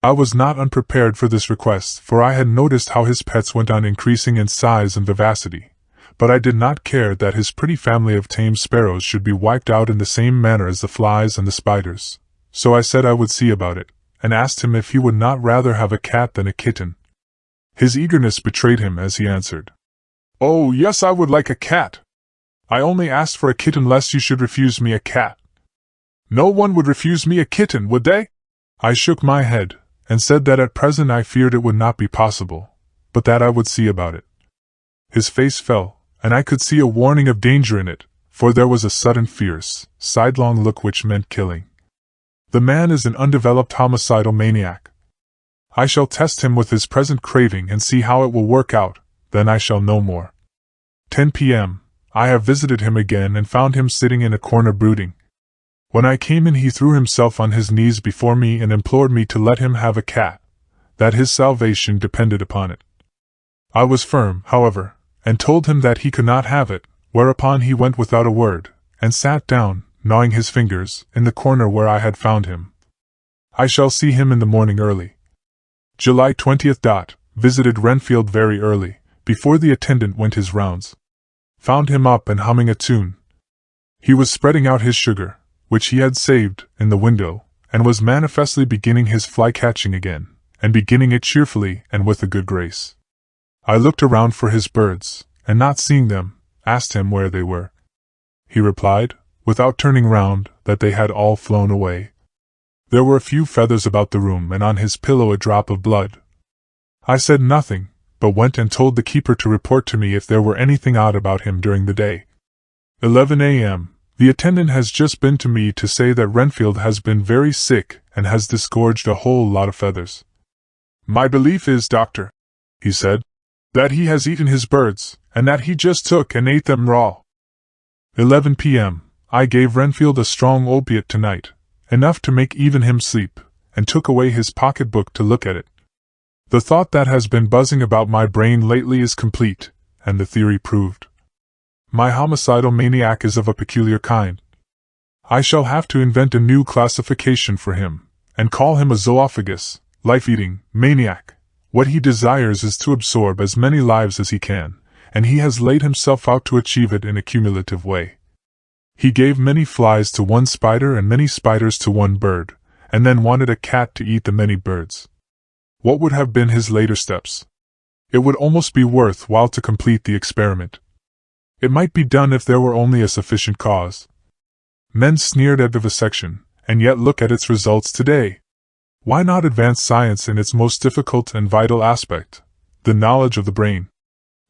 I was not unprepared for this request, for I had noticed how his pets went on increasing in size and vivacity, but I did not care that his pretty family of tame sparrows should be wiped out in the same manner as the flies and the spiders, so I said I would see about it, and asked him if he would not rather have a cat than a kitten. His eagerness betrayed him as he answered, "Oh, yes, I would like a cat. I only asked for a kitten lest you should refuse me a cat." "No one would refuse me a kitten, would they?" I shook my head, and said that at present I feared it would not be possible, but that I would see about it. His face fell, and I could see a warning of danger in it, for there was a sudden fierce, sidelong look which meant killing. The man is an undeveloped homicidal maniac. I shall test him with his present craving and see how it will work out, then I shall know more. 10 p.m. I have visited him again and found him sitting in a corner brooding. When I came in he threw himself on his knees before me and implored me to let him have a cat, that his salvation depended upon it. I was firm, however, and told him that he could not have it, whereupon he went without a word, and sat down, gnawing his fingers, in the corner where I had found him. I shall see him in the morning early. July 20th. Visited Renfield very early, before the attendant went his rounds. Found him up and humming a tune. He was spreading out his sugar, which he had saved, in the window, and was manifestly beginning his fly-catching again, and beginning it cheerfully and with a good grace. I looked around for his birds, and not seeing them, asked him where they were. He replied, without turning round, that they had all flown away. There were a few feathers about the room and on his pillow a drop of blood. I said nothing, but went and told the keeper to report to me if there were anything odd about him during the day. 11 a.m. The attendant has just been to me to say that Renfield has been very sick and has disgorged a whole lot of feathers. "My belief is, doctor," he said, "that he has eaten his birds, and that he just took and ate them raw." 11 p.m. I gave Renfield a strong opiate tonight, enough to make even him sleep, and took away his pocket-book to look at it. The thought that has been buzzing about my brain lately is complete, and the theory proved. My homicidal maniac is of a peculiar kind. I shall have to invent a new classification for him, and call him a zoophagous, life-eating, maniac. What he desires is to absorb as many lives as he can, and he has laid himself out to achieve it in a cumulative way. He gave many flies to one spider and many spiders to one bird, and then wanted a cat to eat the many birds. What would have been his later steps? It would almost be worth while to complete the experiment. It might be done if there were only a sufficient cause. Men sneered at vivisection, and yet look at its results today. Why not advance science in its most difficult and vital aspect, the knowledge of the brain?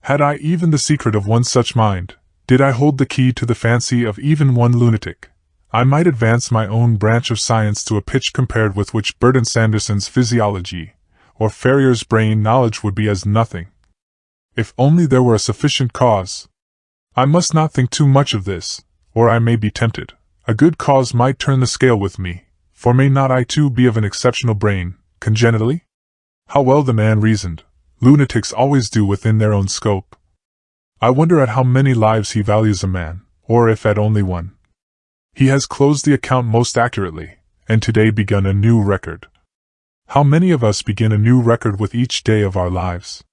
Had I even the secret of one such mind, did I hold the key to the fancy of even one lunatic, I might advance my own branch of science to a pitch compared with which Bert and Sanderson's physiology, or Ferrier's brain knowledge would be as nothing. If only there were a sufficient cause. I must not think too much of this, or I may be tempted. A good cause might turn the scale with me, for may not I too be of an exceptional brain, congenitally? How well the man reasoned. Lunatics always do within their own scope. I wonder at how many lives he values a man, or if at only one. He has closed the account most accurately, and today begun a new record. How many of us begin a new record with each day of our lives?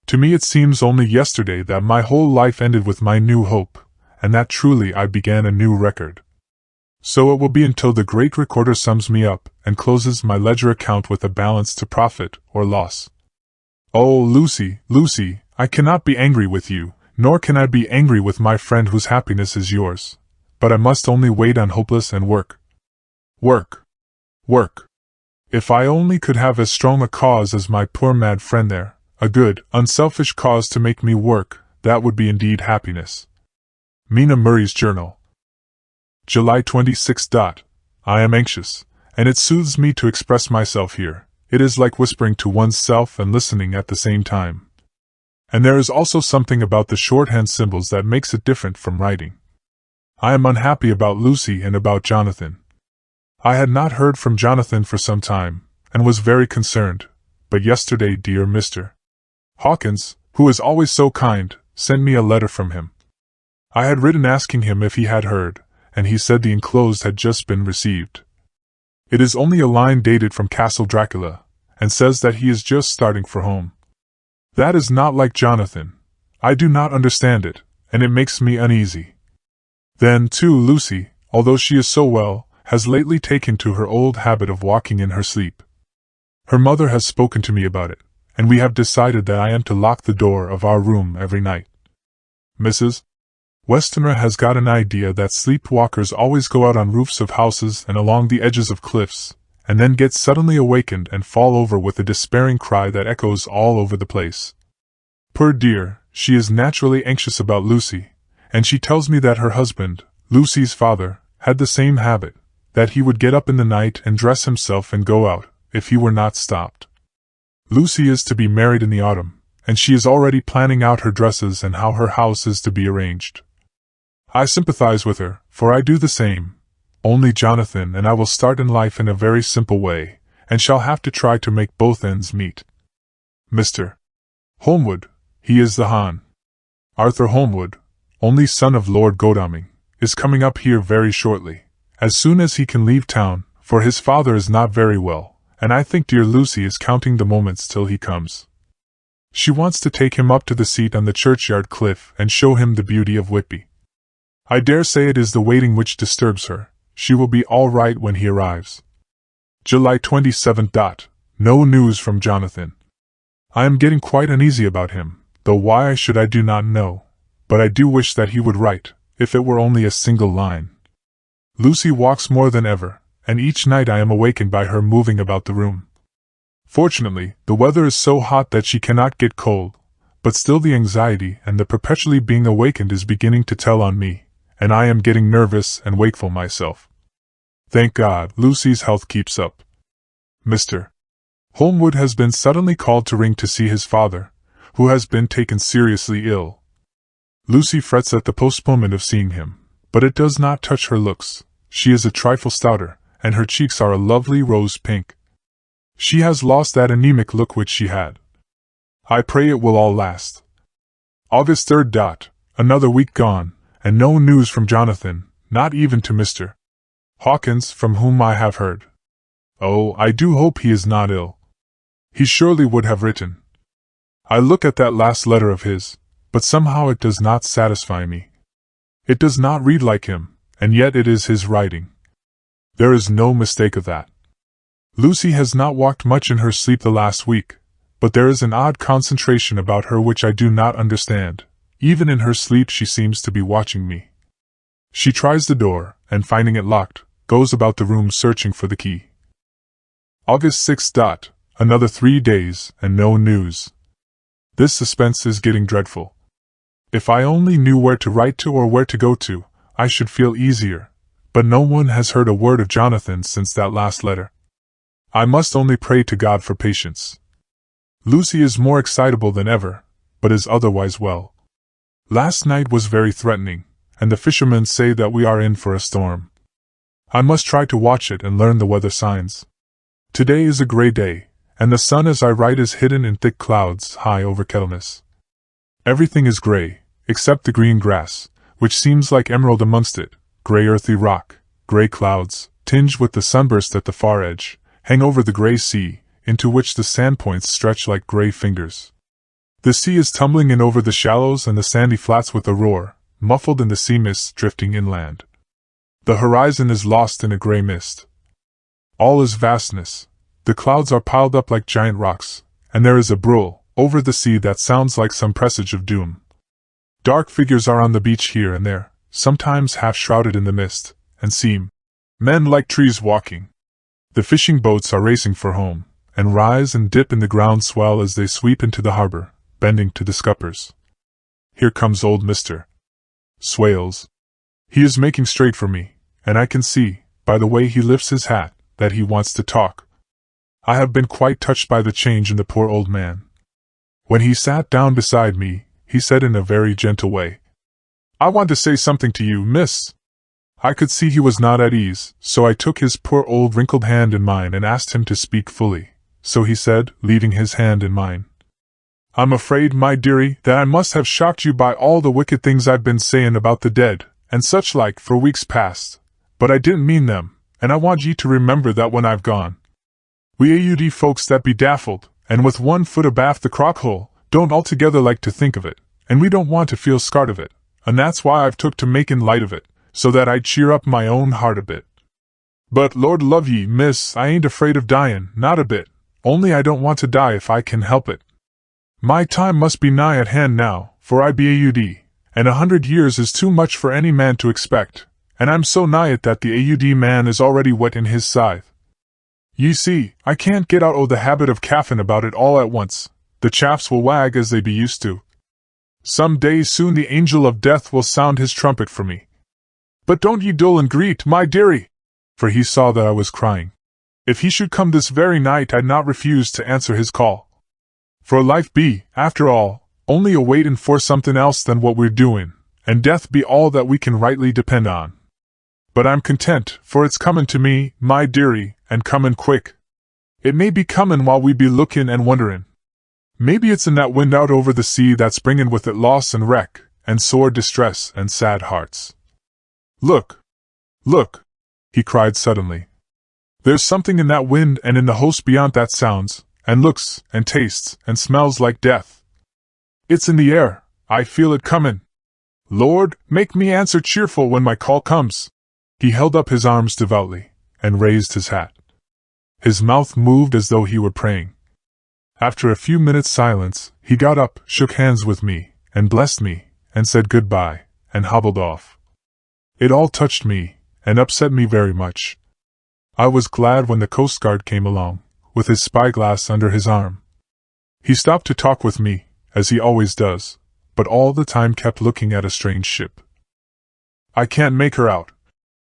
To me it seems only yesterday that my whole life ended with my new hope, and that truly I began a new record. So it will be until the great recorder sums me up and closes my ledger account with a balance to profit or loss. Oh, Lucy, Lucy, I cannot be angry with you, nor can I be angry with my friend whose happiness is yours, but I must only wait on hopeless and work. Work. Work. If I only could have as strong a cause as my poor mad friend there, a good, unselfish cause to make me work, that would be indeed happiness. Mina Murray's Journal. July 26. I am anxious, and it soothes me to express myself here. It is like whispering to one's self and listening at the same time. And there is also something about the shorthand symbols that makes it different from writing. I am unhappy about Lucy and about Jonathan. I had not heard from Jonathan for some time, and was very concerned, but yesterday dear Mr. Hawkins, who is always so kind, sent me a letter from him. I had written asking him if he had heard, and he said the enclosed had just been received. It is only a line dated from Castle Dracula, and says that he is just starting for home. That is not like Jonathan. I do not understand it, and it makes me uneasy. Then, too, Lucy, although she is so well, has lately taken to her old habit of walking in her sleep. Her mother has spoken to me about it, and we have decided that I am to lock the door of our room every night. Mrs. Westenra has got an idea that sleepwalkers always go out on roofs of houses and along the edges of cliffs, and then get suddenly awakened and fall over with a despairing cry that echoes all over the place. Poor dear, she is naturally anxious about Lucy, and she tells me that her husband, Lucy's father, had the same habit, that he would get up in the night and dress himself and go out, if he were not stopped. Lucy is to be married in the autumn, and she is already planning out her dresses and how her house is to be arranged. I sympathize with her, for I do the same. Only Jonathan and I will start in life in a very simple way, and shall have to try to make both ends meet. Mr. Holmwood, he is the Hon. Arthur Holmwood, only son of Lord Godalming, is coming up here very shortly, as soon as he can leave town, for his father is not very well, and I think dear Lucy is counting the moments till he comes. She wants to take him up to the seat on the churchyard cliff and show him the beauty of Whitby. I dare say it is the waiting which disturbs her. She will be all right when he arrives. July 27. No news from Jonathan. I am getting quite uneasy about him, though why I should I do not know, but I do wish that he would write, if it were only a single line. Lucy walks more than ever, and each night I am awakened by her moving about the room. Fortunately, the weather is so hot that she cannot get cold, but still the anxiety and the perpetually being awakened is beginning to tell on me, and I am getting nervous and wakeful myself. Thank God, Lucy's health keeps up. Mr. Holmwood has been suddenly called to ring to see his father, who has been taken seriously ill. Lucy frets at the postponement of seeing him, but it does not touch her looks. She is a trifle stouter, and her cheeks are a lovely rose pink. She has lost that anemic look which she had. I pray it will all last. August 3rd. Another week gone, and no news from Jonathan, not even to Mr. Hawkins, from whom I have heard. Oh, I do hope he is not ill. He surely would have written. I look at that last letter of his, but somehow it does not satisfy me. It does not read like him, and yet it is his writing. There is no mistake of that. Lucy has not walked much in her sleep the last week, but there is an odd concentration about her which I do not understand. Even in her sleep she seems to be watching me. She tries the door, and finding it locked, goes about the room searching for the key. August 6th. Another 3 days, and no news. This suspense is getting dreadful. If I only knew where to write to or where to go to, I should feel easier, but no one has heard a word of Jonathan since that last letter. I must only pray to God for patience. Lucy is more excitable than ever, but is otherwise well. Last night was very threatening, and the fishermen say that we are in for a storm. I must try to watch it and learn the weather signs. Today is a grey day, and the sun as I write is hidden in thick clouds high over Kettleness. Everything is grey, except the green grass, which seems like emerald amongst it, grey earthy rock, grey clouds, tinged with the sunburst at the far edge, hang over the grey sea, into which the sandpoints stretch like grey fingers. The sea is tumbling in over the shallows and the sandy flats with a roar, muffled in the sea mists drifting inland. The horizon is lost in a grey mist. All is vastness. The clouds are piled up like giant rocks, and there is a brull over the sea that sounds like some presage of doom. Dark figures are on the beach here and there, sometimes half shrouded in the mist, and seem men like trees walking. The fishing boats are racing for home, and rise and dip in the ground swell as they sweep into the harbor, bending to the scuppers. Here comes old Mr. Swales. He is making straight for me, and I can see, by the way he lifts his hat, that he wants to talk. I have been quite touched by the change in the poor old man. When he sat down beside me, he said in a very gentle way, "I want to say something to you, miss." I could see he was not at ease, so I took his poor old wrinkled hand in mine and asked him to speak fully. So he said, leaving his hand in mine, "I'm afraid, my dearie, that I must have shocked you by all the wicked things I've been sayin' about the dead, and such like, for weeks past. But I didn't mean them, and I want ye to remember that when I've gone. We AUD folks that be daffled, and with one foot abaft the crock-hole, don't altogether like to think of it, and we don't want to feel scarred of it, and that's why I've took to makin' light of it, so that I'd cheer up my own heart a bit. But Lord love ye, miss, I ain't afraid of dyin', not a bit, only I don't want to die if I can help it. My time must be nigh at hand now, for I be AUD, and 100 years is too much for any man to expect, and I'm so nigh it that the AUD man is already wet in his scythe. Ye see, I can't get out o' the habit of caffin about it all at once. The chaffs will wag as they be used to. Some day soon the angel of death will sound his trumpet for me. But don't ye dull and greet, my dearie!" For he saw that I was crying. "If he should come this very night, I'd not refuse to answer his call. For life be, after all, only a waitin' for somethin' else than what we're doin', and death be all that we can rightly depend on. But I'm content, for it's comin' to me, my dearie, and comin' quick. It may be comin' while we be lookin' and wonderin'. Maybe it's in that wind out over the sea that's bringin' with it loss and wreck, and sore distress and sad hearts. Look! Look!" he cried suddenly. "There's something in that wind and in the host beyond that sounds, and looks, and tastes, and smells like death. It's in the air, I feel it comin'. Lord, make me answer cheerful when my call comes." He held up his arms devoutly, and raised his hat. His mouth moved as though he were praying. After a few minutes' silence, he got up, shook hands with me, and blessed me, and said goodbye, and hobbled off. It all touched me, and upset me very much. I was glad when the Coast Guard came along, with his spyglass under his arm. He stopped to talk with me, as he always does, but all the time kept looking at a strange ship. "I can't make her out,"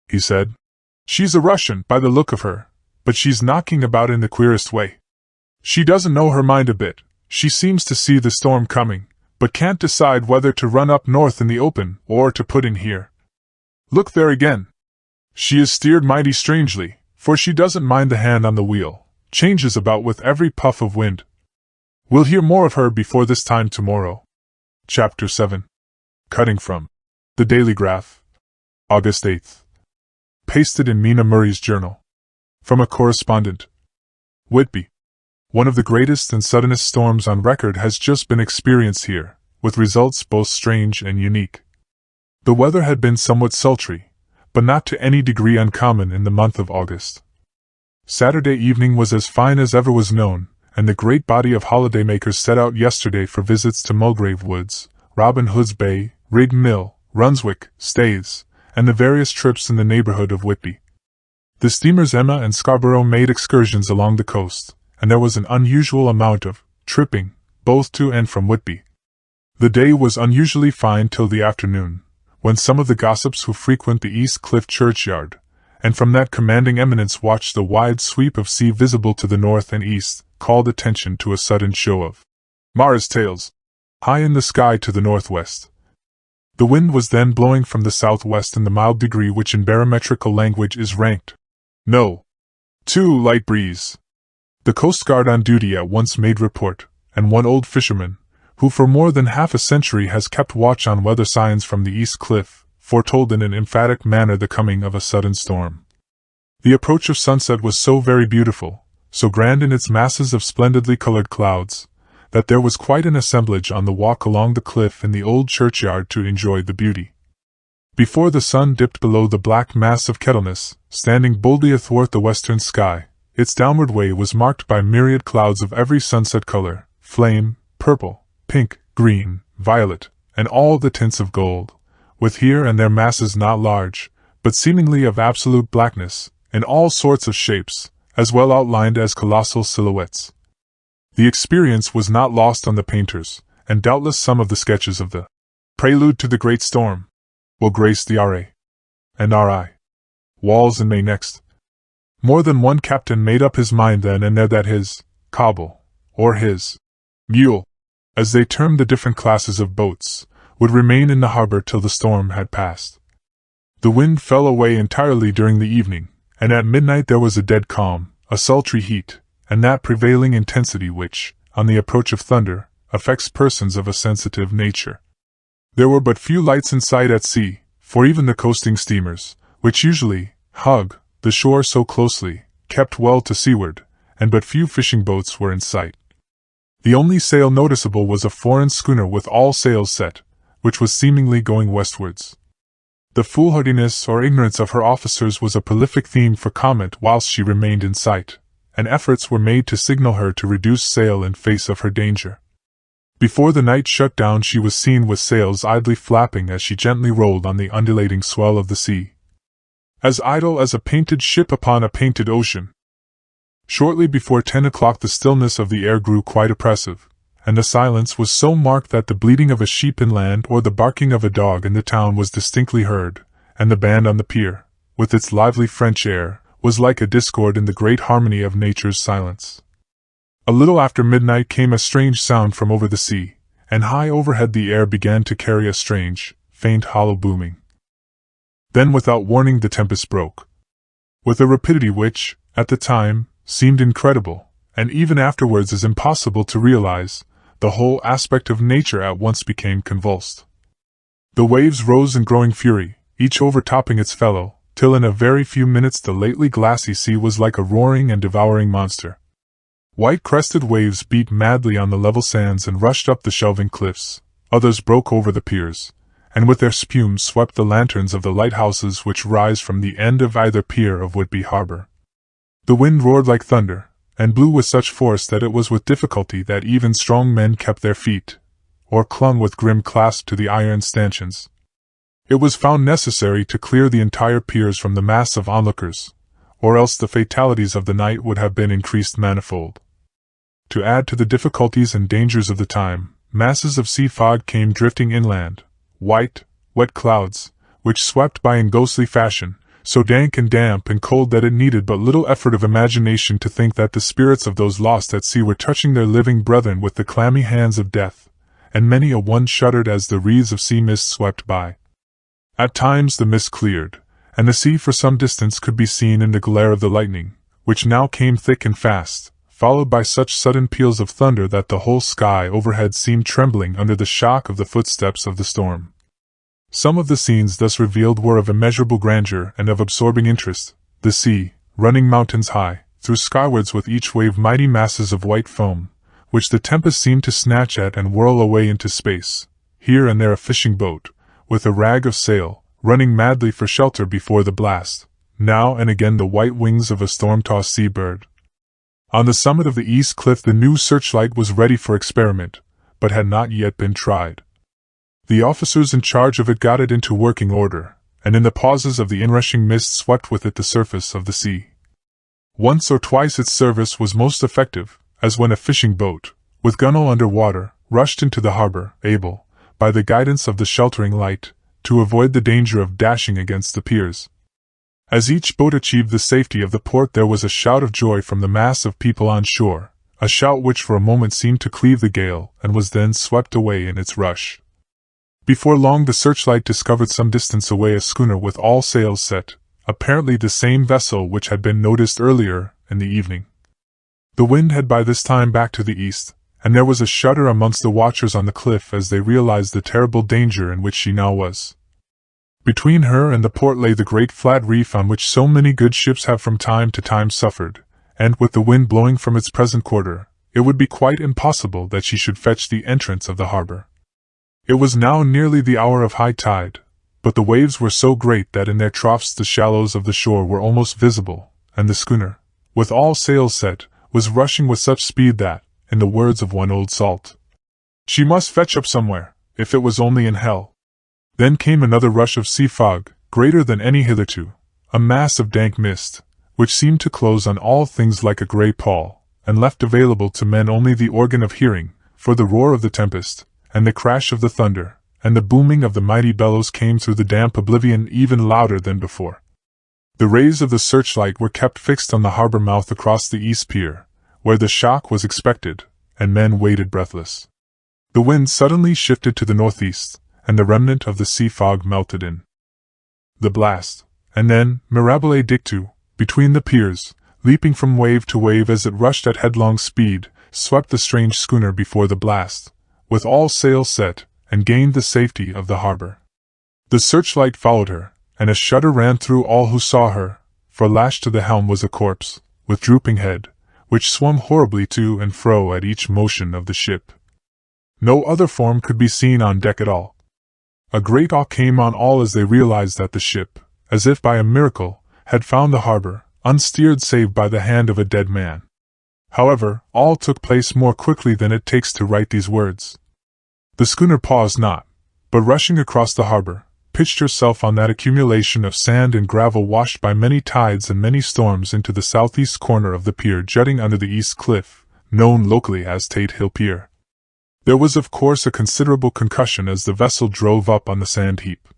he said. "She's a Russian, by the look of her, but she's knocking about in the queerest way. She doesn't know her mind a bit. She seems to see the storm coming, but can't decide whether to run up north in the open or to put in here. Look there again. She is steered mighty strangely, for she doesn't mind the hand on the wheel, changes about with every puff of wind. We'll hear more of her before this time tomorrow." Chapter 7. Cutting from The Daily Graph, August 8th. Pasted in Mina Murray's journal. From a correspondent. Whitby. One of the greatest and suddenest storms on record has just been experienced here, with results both strange and unique. The weather had been somewhat sultry, but not to any degree uncommon in the month of August. Saturday evening was as fine as ever was known, and the great body of holidaymakers set out yesterday for visits to Mulgrave Woods, Robin Hood's Bay, Rig Mill, Runswick, Staithes, and the various trips in the neighborhood of Whitby. The steamers Emma and Scarborough made excursions along the coast, and there was an unusual amount of tripping, both to and from Whitby. The day was unusually fine till the afternoon, when some of the gossips who frequent the East Cliff churchyard, and from that commanding eminence watched the wide sweep of sea visible to the north and east, called attention to a sudden show of Mara's tails, high in the sky to the northwest. The wind was then blowing from the southwest in the mild degree which in barometrical language is ranked No. 2 light breeze. The Coast Guard on duty at once made report, and one old fisherman, who for more than half a century has kept watch on weather signs from the East Cliff, foretold in an emphatic manner the coming of a sudden storm. The approach of sunset was so very beautiful, so grand in its masses of splendidly colored clouds, that there was quite an assemblage on the walk along the cliff in the old churchyard to enjoy the beauty. Before the sun dipped below the black mass of Kettleness, standing boldly athwart the western sky, its downward way was marked by myriad clouds of every sunset color, flame, purple, pink, green, violet, and all the tints of gold, with here and there masses not large, but seemingly of absolute blackness, in all sorts of shapes, as well outlined as colossal silhouettes. The experience was not lost on the painters, and doubtless some of the sketches of the Prelude to the Great Storm will grace the R.A. and R.I. walls in May next. More than one captain made up his mind then and there that his cobble, or his mule, as they termed the different classes of boats, would remain in the harbor till the storm had passed. The wind fell away entirely during the evening, and at midnight there was a dead calm, a sultry heat, and that prevailing intensity which, on the approach of thunder, affects persons of a sensitive nature. There were but few lights in sight at sea, for even the coasting steamers, which usually hug the shore so closely, kept well to seaward, and but few fishing boats were in sight. The only sail noticeable was a foreign schooner with all sails set, which was seemingly going westwards. The foolhardiness or ignorance of her officers was a prolific theme for comment whilst she remained in sight, and efforts were made to signal her to reduce sail in face of her danger. Before the night shut down she was seen with sails idly flapping as she gently rolled on the undulating swell of the sea. As idle as a painted ship upon a painted ocean. Shortly before 10 o'clock the stillness of the air grew quite oppressive, and the silence was so marked that the bleating of a sheep inland or the barking of a dog in the town was distinctly heard, and the band on the pier, with its lively French air, was like a discord in the great harmony of nature's silence. A little after midnight came a strange sound from over the sea, and high overhead the air began to carry a strange, faint hollow booming. Then without warning the tempest broke. With a rapidity which, at the time, seemed incredible, and even afterwards as impossible to realize, the whole aspect of nature at once became convulsed. The waves rose in growing fury, each overtopping its fellow, till in a very few minutes the lately glassy sea was like a roaring and devouring monster. White-crested waves beat madly on the level sands and rushed up the shelving cliffs, others broke over the piers, and with their spume swept the lanterns of the lighthouses which rise from the end of either pier of Whitby Harbour. The wind roared like thunder, and blew with such force that it was with difficulty that even strong men kept their feet, or clung with grim clasp to the iron stanchions. It was found necessary to clear the entire piers from the mass of onlookers, or else the fatalities of the night would have been increased manifold. To add to the difficulties and dangers of the time, masses of sea fog came drifting inland, white, wet clouds, which swept by in ghostly fashion, so dank and damp and cold that it needed but little effort of imagination to think that the spirits of those lost at sea were touching their living brethren with the clammy hands of death, and many a one shuddered as the wreaths of sea mist swept by. At times the mist cleared, and the sea for some distance could be seen in the glare of the lightning, which now came thick and fast, followed by such sudden peals of thunder that the whole sky overhead seemed trembling under the shock of the footsteps of the storm. Some of the scenes thus revealed were of immeasurable grandeur and of absorbing interest, the sea, running mountains high, threw skywards with each wave mighty masses of white foam, which the tempest seemed to snatch at and whirl away into space, here and there a fishing boat, with a rag of sail, running madly for shelter before the blast, now and again the white wings of a storm-tossed sea-bird. On the summit of the east cliff the new searchlight was ready for experiment, but had not yet been tried. The officers in charge of it got it into working order, and in the pauses of the inrushing mist swept with it the surface of the sea. Once or twice its service was most effective, as when a fishing boat, with gunwale under water, rushed into the harbor, able, by the guidance of the sheltering light, to avoid the danger of dashing against the piers. As each boat achieved the safety of the port there was a shout of joy from the mass of people on shore, a shout which for a moment seemed to cleave the gale and was then swept away in its rush. Before long the searchlight discovered some distance away a schooner with all sails set, apparently the same vessel which had been noticed earlier in the evening. The wind had by this time backed to the east, and there was a shudder amongst the watchers on the cliff as they realized the terrible danger in which she now was. Between her and the port lay the great flat reef on which so many good ships have from time to time suffered, and with the wind blowing from its present quarter, it would be quite impossible that she should fetch the entrance of the harbor. It was now nearly the hour of high tide, but the waves were so great that in their troughs the shallows of the shore were almost visible, and the schooner, with all sails set, was rushing with such speed that, in the words of one old salt, she must fetch up somewhere, if it was only in hell. Then came another rush of sea fog, greater than any hitherto, a mass of dank mist, which seemed to close on all things like a grey pall, and left available to men only the organ of hearing, for the roar of the tempest, and the crash of the thunder, and the booming of the mighty bellows came through the damp oblivion even louder than before. The rays of the searchlight were kept fixed on the harbor mouth across the east pier, where the shock was expected, and men waited breathless. The wind suddenly shifted to the northeast, and the remnant of the sea fog melted in. the blast, and then, mirabile dictu, between the piers, leaping from wave to wave as it rushed at headlong speed, swept the strange schooner before the blast, with all sails set, and gained the safety of the harbor. The searchlight followed her, and a shudder ran through all who saw her, for lashed to the helm was a corpse, with drooping head, which swung horribly to and fro at each motion of the ship. No other form could be seen on deck at all. A great awe came on all as they realized that the ship, as if by a miracle, had found the harbor, unsteered save by the hand of a dead man. However, all took place more quickly than it takes to write these words. The schooner paused not, but rushing across the harbor, pitched herself on that accumulation of sand and gravel washed by many tides and many storms into the southeast corner of the pier jutting under the east cliff, known locally as Tate Hill Pier. There was of course a considerable concussion as the vessel drove up on the sand heap.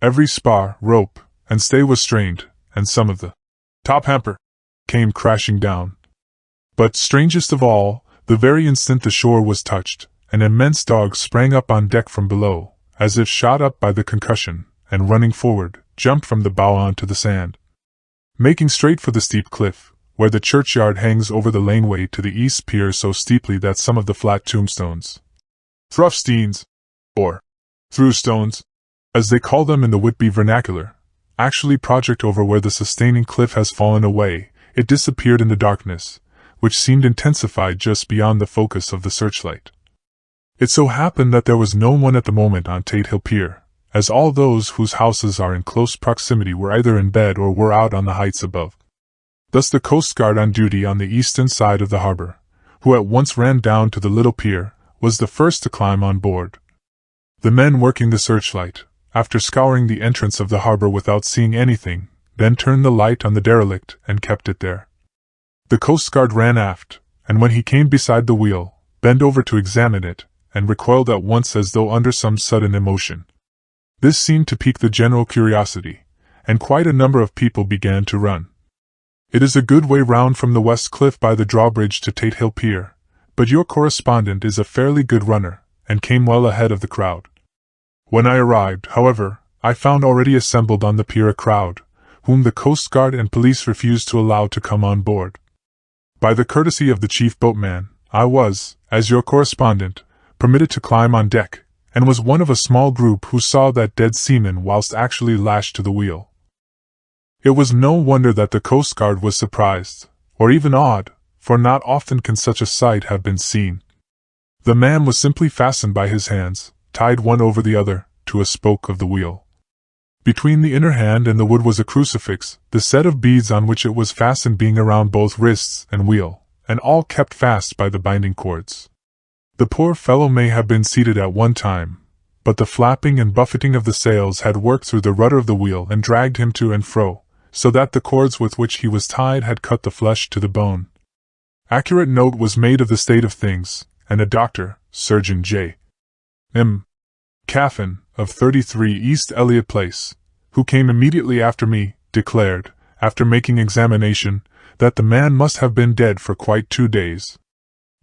Every spar, rope, and stay was strained, and some of the top hamper came crashing down. But strangest of all, the very instant the shore was touched, an immense dog sprang up on deck from below, as if shot up by the concussion, and running forward, jumped from the bow onto the sand. Making straight for the steep cliff, where the churchyard hangs over the laneway to the east pier so steeply that some of the flat tombstones, thruffsteins, or throughstones, as they call them in the Whitby vernacular, actually project over where the sustaining cliff has fallen away, it disappeared in the darkness, which seemed intensified just beyond the focus of the searchlight. It so happened that there was no one at the moment on Tate Hill Pier, as all those whose houses are in close proximity were either in bed or were out on the heights above. Thus the Coast Guard on duty on the eastern side of the harbor, who at once ran down to the little pier, was the first to climb on board. The men working the searchlight, after scouring the entrance of the harbor without seeing anything, then turned the light on the derelict and kept it there. The Coast Guard ran aft, and when he came beside the wheel, bent over to examine it, and recoiled at once as though under some sudden emotion. This seemed to pique the general curiosity, and quite a number of people began to run. It is a good way round from the west cliff by the drawbridge to Tate Hill Pier, but your correspondent is a fairly good runner, and came well ahead of the crowd. When I arrived, however, I found already assembled on the pier a crowd, whom the Coast Guard and police refused to allow to come on board. By the courtesy of the chief boatman, I was, as your correspondent, permitted to climb on deck, and was one of a small group who saw that dead seaman whilst actually lashed to the wheel. It was no wonder that the Coast Guard was surprised, or even awed, for not often can such a sight have been seen. The man was simply fastened by his hands, tied one over the other, to a spoke of the wheel. Between the inner hand and the wood was a crucifix, the set of beads on which it was fastened being around both wrists and wheel, and all kept fast by the binding cords. The poor fellow may have been seated at one time, but the flapping and buffeting of the sails had worked through the rudder of the wheel and dragged him to and fro, so that the cords with which he was tied had cut the flesh to the bone. Accurate note was made of the state of things, and a doctor, Surgeon J. M. Caffin, of 33 East Elliot Place, who came immediately after me, declared, after making examination, that the man must have been dead for quite 2 days.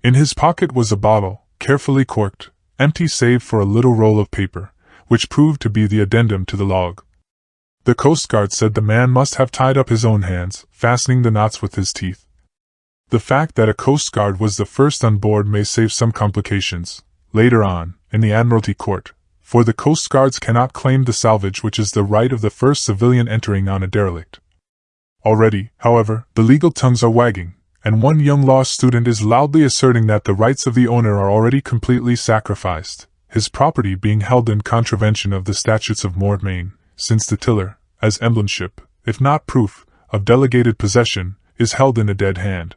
In his pocket was a bottle, carefully corked, empty save for a little roll of paper, which proved to be the addendum to the log. The Coast Guard said the man must have tied up his own hands, fastening the knots with his teeth. The fact that a Coast Guard was the first on board may save some complications, later on, in the Admiralty Court, for the Coast Guards cannot claim the salvage which is the right of the first civilian entering on a derelict. Already, however, the legal tongues are wagging, and one young law student is loudly asserting that the rights of the owner are already completely sacrificed, his property being held in contravention of the statutes of Mortmain, since the tiller, as emblemship, if not proof, of delegated possession, is held in a dead hand.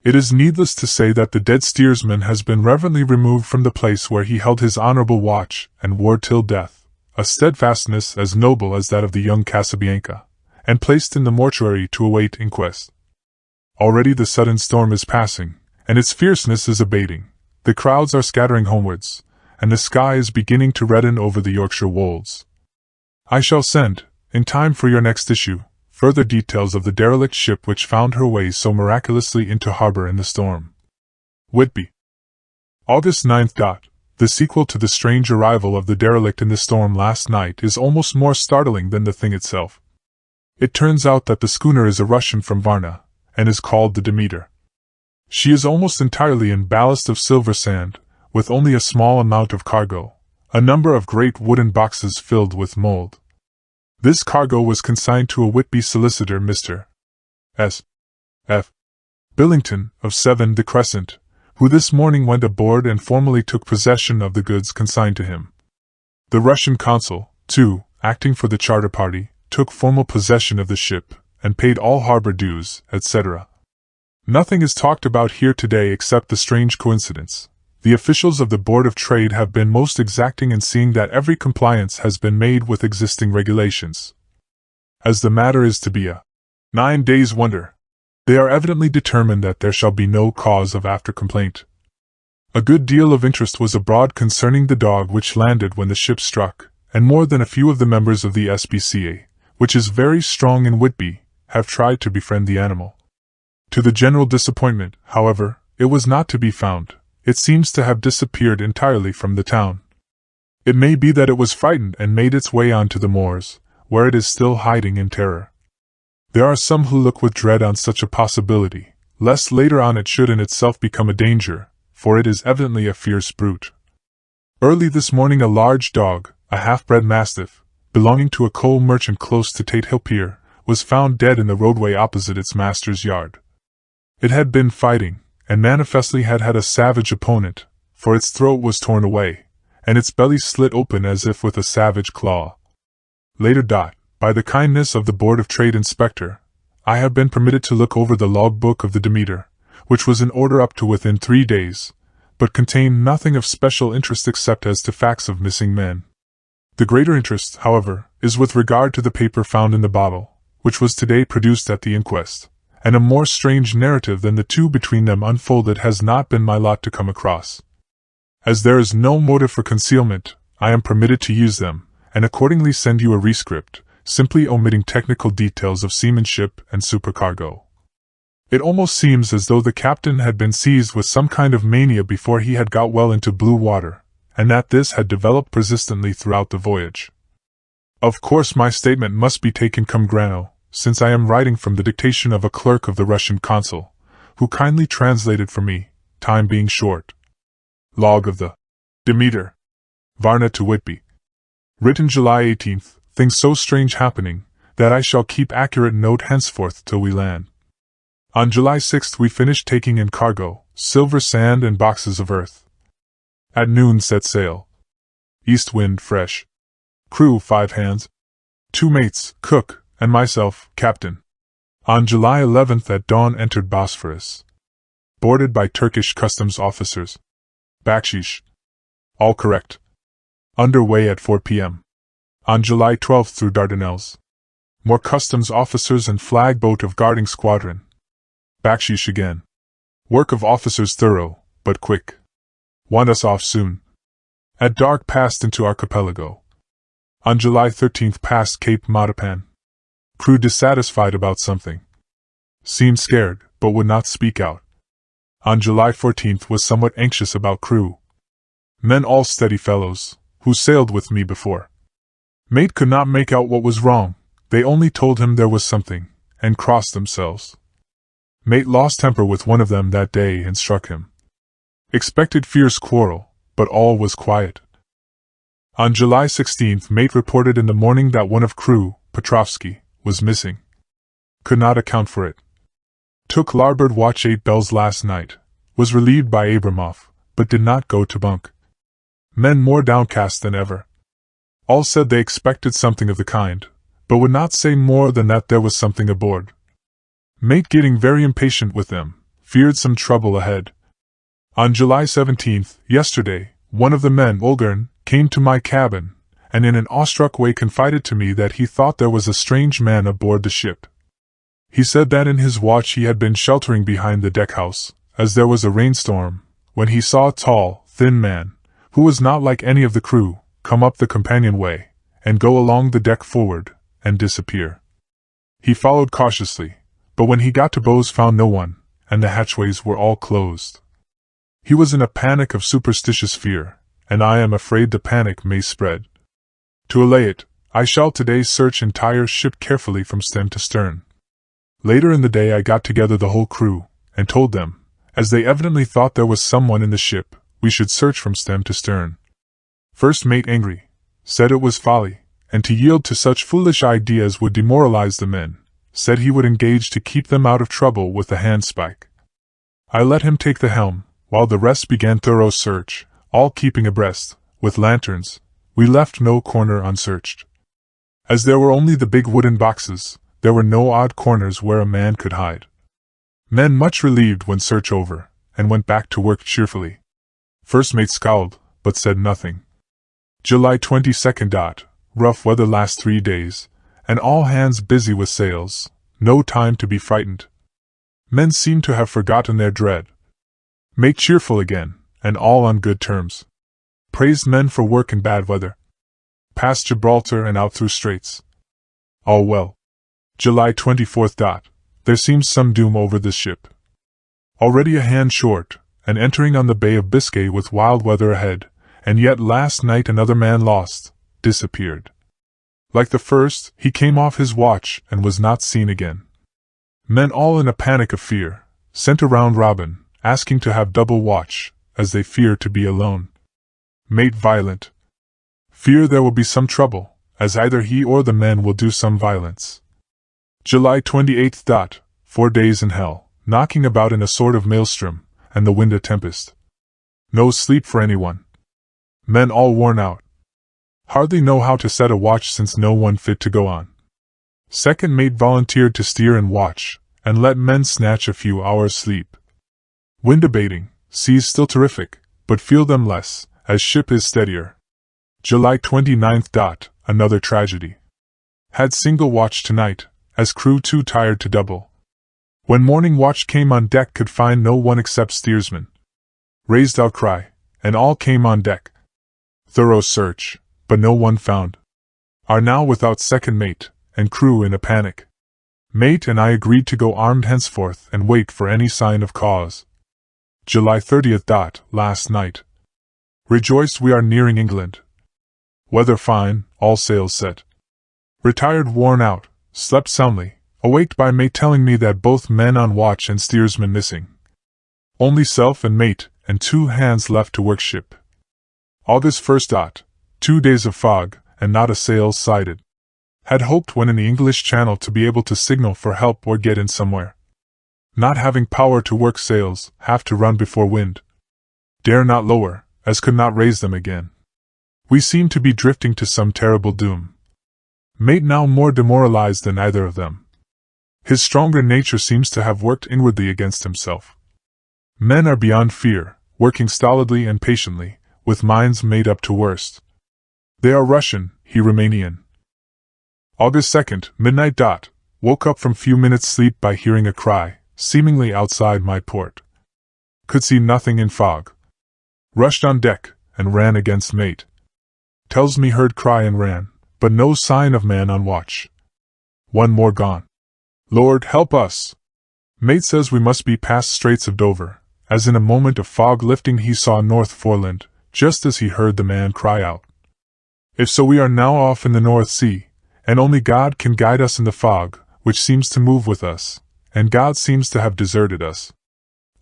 It is needless to say that the dead steersman has been reverently removed from the place where he held his honorable watch and ward till death, a steadfastness as noble as that of the young Casabianca, and placed in the mortuary to await inquest. Already the sudden storm is passing, and its fierceness is abating. The crowds are scattering homewards, and the sky is beginning to redden over the Yorkshire wolds. I shall send, in time for your next issue, further details of the derelict ship which found her way so miraculously into harbor in the storm. Whitby, August 9th. The sequel to the strange arrival of the derelict in the storm last night is almost more startling than the thing itself. It turns out that the schooner is a Russian from Varna, and is called the Demeter. She is almost entirely in ballast of silver sand, with only a small amount of cargo, a number of great wooden boxes filled with mold. This cargo was consigned to a Whitby solicitor, Mr. S. F. Billington, of 7 The Crescent, who this morning went aboard and formally took possession of the goods consigned to him. The Russian consul, too, acting for the charter party, took formal possession of the ship, and paid all harbor dues, etc. Nothing is talked about here today except the strange coincidence. The officials of the Board of Trade have been most exacting in seeing that every compliance has been made with existing regulations. As the matter is to be a 9 days' wonder, they are evidently determined that there shall be no cause of after-complaint. A good deal of interest was abroad concerning the dog which landed when the ship struck, and more than a few of the members of the SPCA, which is very strong in Whitby, have tried to befriend the animal. To the general disappointment, however, it was not to be found. It seems to have disappeared entirely from the town. It may be that it was frightened and made its way on to the moors, where it is still hiding in terror. There are some who look with dread on such a possibility, lest later on it should in itself become a danger, for it is evidently a fierce brute. Early this morning a large dog, a half-bred mastiff, belonging to a coal merchant close to Tate Hill Pier, was found dead in the roadway opposite its master's yard. It had been fighting, and manifestly had had a savage opponent, for its throat was torn away, and its belly slit open as if with a savage claw. Later, by the kindness of the Board of Trade Inspector, I have been permitted to look over the log-book of the Demeter, which was in order up to within 3 days, but contained nothing of special interest except as to facts of missing men. The greater interest, however, is with regard to the paper found in the bottle, which was today produced at the inquest, and a more strange narrative than the two between them unfolded has not been my lot to come across. As there is no motive for concealment, I am permitted to use them, and accordingly send you a rescript, simply omitting technical details of seamanship and supercargo. It almost seems as though the captain had been seized with some kind of mania before he had got well into blue water, and that this had developed persistently throughout the voyage. Of course my statement must be taken cum grano, since I am writing from the dictation of a clerk of the Russian consul, who kindly translated for me, time being short. Log of the Demeter, Varna to Whitby. Written July 18th, things so strange happening, that I shall keep accurate note henceforth till we land. On July 6th we finished taking in cargo, silver sand and boxes of earth. At noon set sail. East wind fresh. Crew 5 hands. 2 mates, cook, and myself, captain. On July 11th at dawn entered Bosphorus. Boarded by Turkish customs officers. Bakshish. All correct. Under way at 4 p.m. On July 12th through Dardanelles. More customs officers and flag boat of guarding squadron. Bakshish again. Work of officers thorough, but quick. Want us off soon. At dark passed into archipelago. On July 13th passed Cape Matapan. Crew dissatisfied about something. Seemed scared, but would not speak out. On July 14th was somewhat anxious about crew. Men all steady fellows, who sailed with me before. Mate could not make out what was wrong, they only told him there was something, and crossed themselves. Mate lost temper with one of them that day and struck him. Expected fierce quarrel, but all was quiet. On July 16th mate reported in the morning that one of crew, Petrovsky, was missing. Could not account for it. Took larboard watch 8 bells last night, was relieved by Abramov, but did not go to bunk. Men more downcast than ever. All said they expected something of the kind, but would not say more than that there was something aboard. Mate getting very impatient with them, feared some trouble ahead. On July 17th, yesterday, one of the men, Olgern, came to my cabin, and in an awestruck way confided to me that he thought there was a strange man aboard the ship. He said that in his watch he had been sheltering behind the deckhouse, as there was a rainstorm, when he saw a tall, thin man, who was not like any of the crew, come up the companionway, and go along the deck forward, and disappear. He followed cautiously, but when he got to bows found no one, and the hatchways were all closed. He was in a panic of superstitious fear, and I am afraid the panic may spread. To allay it, I shall today search entire ship carefully from stem to stern. Later in the day I got together the whole crew, and told them, as they evidently thought there was someone in the ship, we should search from stem to stern. First mate, angry, said it was folly, and to yield to such foolish ideas would demoralize the men, said he would engage to keep them out of trouble with the handspike. I let him take the helm, while the rest began thorough search, all keeping abreast, with lanterns. We left no corner unsearched. As there were only the big wooden boxes, there were no odd corners where a man could hide. Men much relieved when search over, and went back to work cheerfully. First mate scowled, but said nothing. July 22nd. Rough weather last 3 days, and all hands busy with sails, no time to be frightened. Men seem to have forgotten their dread. Mate cheerful again, and all on good terms. Praised men for work in bad weather. Past Gibraltar and out through straits. All well. July 24th. There seems some doom over this ship. Already a hand short, and entering on the Bay of Biscay with wild weather ahead, and yet last night another man lost, disappeared. Like the first, he came off his watch and was not seen again. Men all in a panic of fear, sent around robin, asking to have double watch, as they fear to be alone. Mate violent. Fear there will be some trouble, as either he or the men will do some violence. July 28th. 4 days in hell, knocking about in a sort of maelstrom, and the wind a tempest. No sleep for anyone. Men all worn out. Hardly know how to set a watch since no one fit to go on. Second mate volunteered to steer and watch, and let men snatch a few hours' sleep. Wind abating, seas still terrific, but feel them less, as ship is steadier. July 29th. Another tragedy. Had single watch tonight, as crew too tired to double. When morning watch came on deck could find no one except steersman. Raised outcry, and all came on deck. Thorough search, but no one found. Are now without second mate, and crew in a panic. Mate and I agreed to go armed henceforth and wait for any sign of cause. July 30th. Last night. Rejoiced we are nearing England. Weather fine, all sails set. Retired worn out, slept soundly, awaked by mate telling me that both men on watch and steersman missing. Only self and mate, and 2 hands left to work ship. August 1st. 2 days of fog, and not a sail sighted. Had hoped when in the English Channel to be able to signal for help or get in somewhere. Not having power to work sails, have to run before wind. Dare not lower, as could not raise them again. We seem to be drifting to some terrible doom. Mate now more demoralized than either of them. His stronger nature seems to have worked inwardly against himself. Men are beyond fear, working stolidly and patiently, with minds made up to worst. They are Russian, he Romanian. August 2nd, midnight. Woke up from few minutes' sleep by hearing a cry, seemingly outside my port. Could see nothing in fog. Rushed on deck, and ran against mate. Tells me heard cry and ran, but no sign of man on watch. One more gone. Lord help us! Mate says we must be past Straits of Dover, as in a moment of fog lifting he saw North Foreland, just as he heard the man cry out. If so, we are now off in the North Sea, and only God can guide us in the fog, which seems to move with us, and God seems to have deserted us.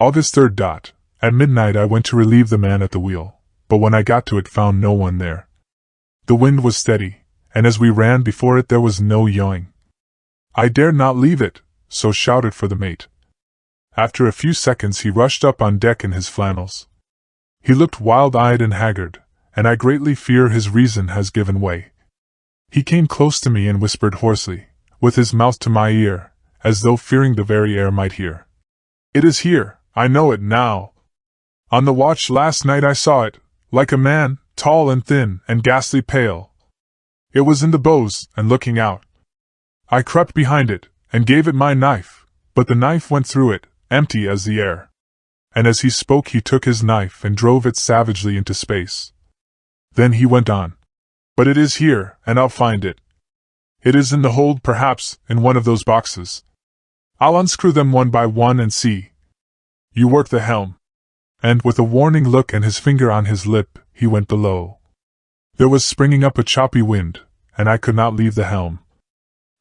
August 3rd. At midnight I went to relieve the man at the wheel, but when I got to it found no one there. The wind was steady, and as we ran before it there was no yawing. I dared not leave it, so shouted for the mate. After a few seconds he rushed up on deck in his flannels. He looked wild-eyed and haggard, and I greatly fear his reason has given way. He came close to me and whispered hoarsely, with his mouth to my ear, as though fearing the very air might hear. It is here, I know it now. On the watch last night I saw it, like a man, tall and thin and ghastly pale. It was in the bows, and looking out. I crept behind it, and gave it my knife, but the knife went through it, empty as the air. And as he spoke he took his knife and drove it savagely into space. Then he went on. But it is here, and I'll find it. It is in the hold, perhaps, in one of those boxes. I'll unscrew them one by one and see. You work the helm. And, with a warning look and his finger on his lip, he went below. There was springing up a choppy wind, and I could not leave the helm.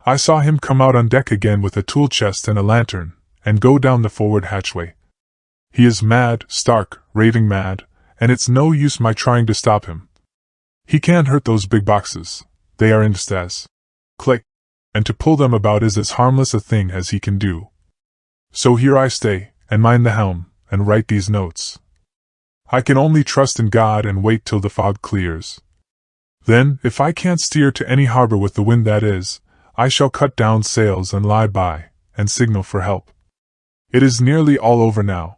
I saw him come out on deck again with a tool chest and a lantern, and go down the forward hatchway. He is mad, stark, raving mad, and it's no use my trying to stop him. He can't hurt those big boxes, they are in stas. Click. And to pull them about is as harmless a thing as he can do. So here I stay, and mind the helm, and write these notes. I can only trust in God and wait till the fog clears. Then, if I can't steer to any harbor with the wind that is, I shall cut down sails and lie by, and signal for help. It is nearly all over now.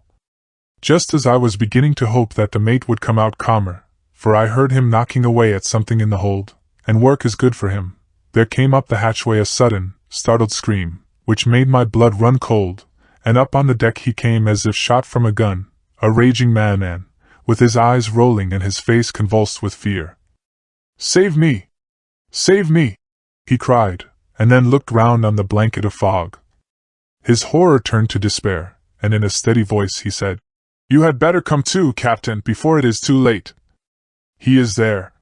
Just as I was beginning to hope that the mate would come out calmer, for I heard him knocking away at something in the hold, and work is good for him, there came up the hatchway a sudden, startled scream, which made my blood run cold, and up on the deck he came as if shot from a gun, a raging madman, with his eyes rolling and his face convulsed with fear. "Save me! Save me!" he cried, and then looked round on the blanket of fog. His horror turned to despair, and in a steady voice he said, "You had better come to, Captain, before it is too late. He is there.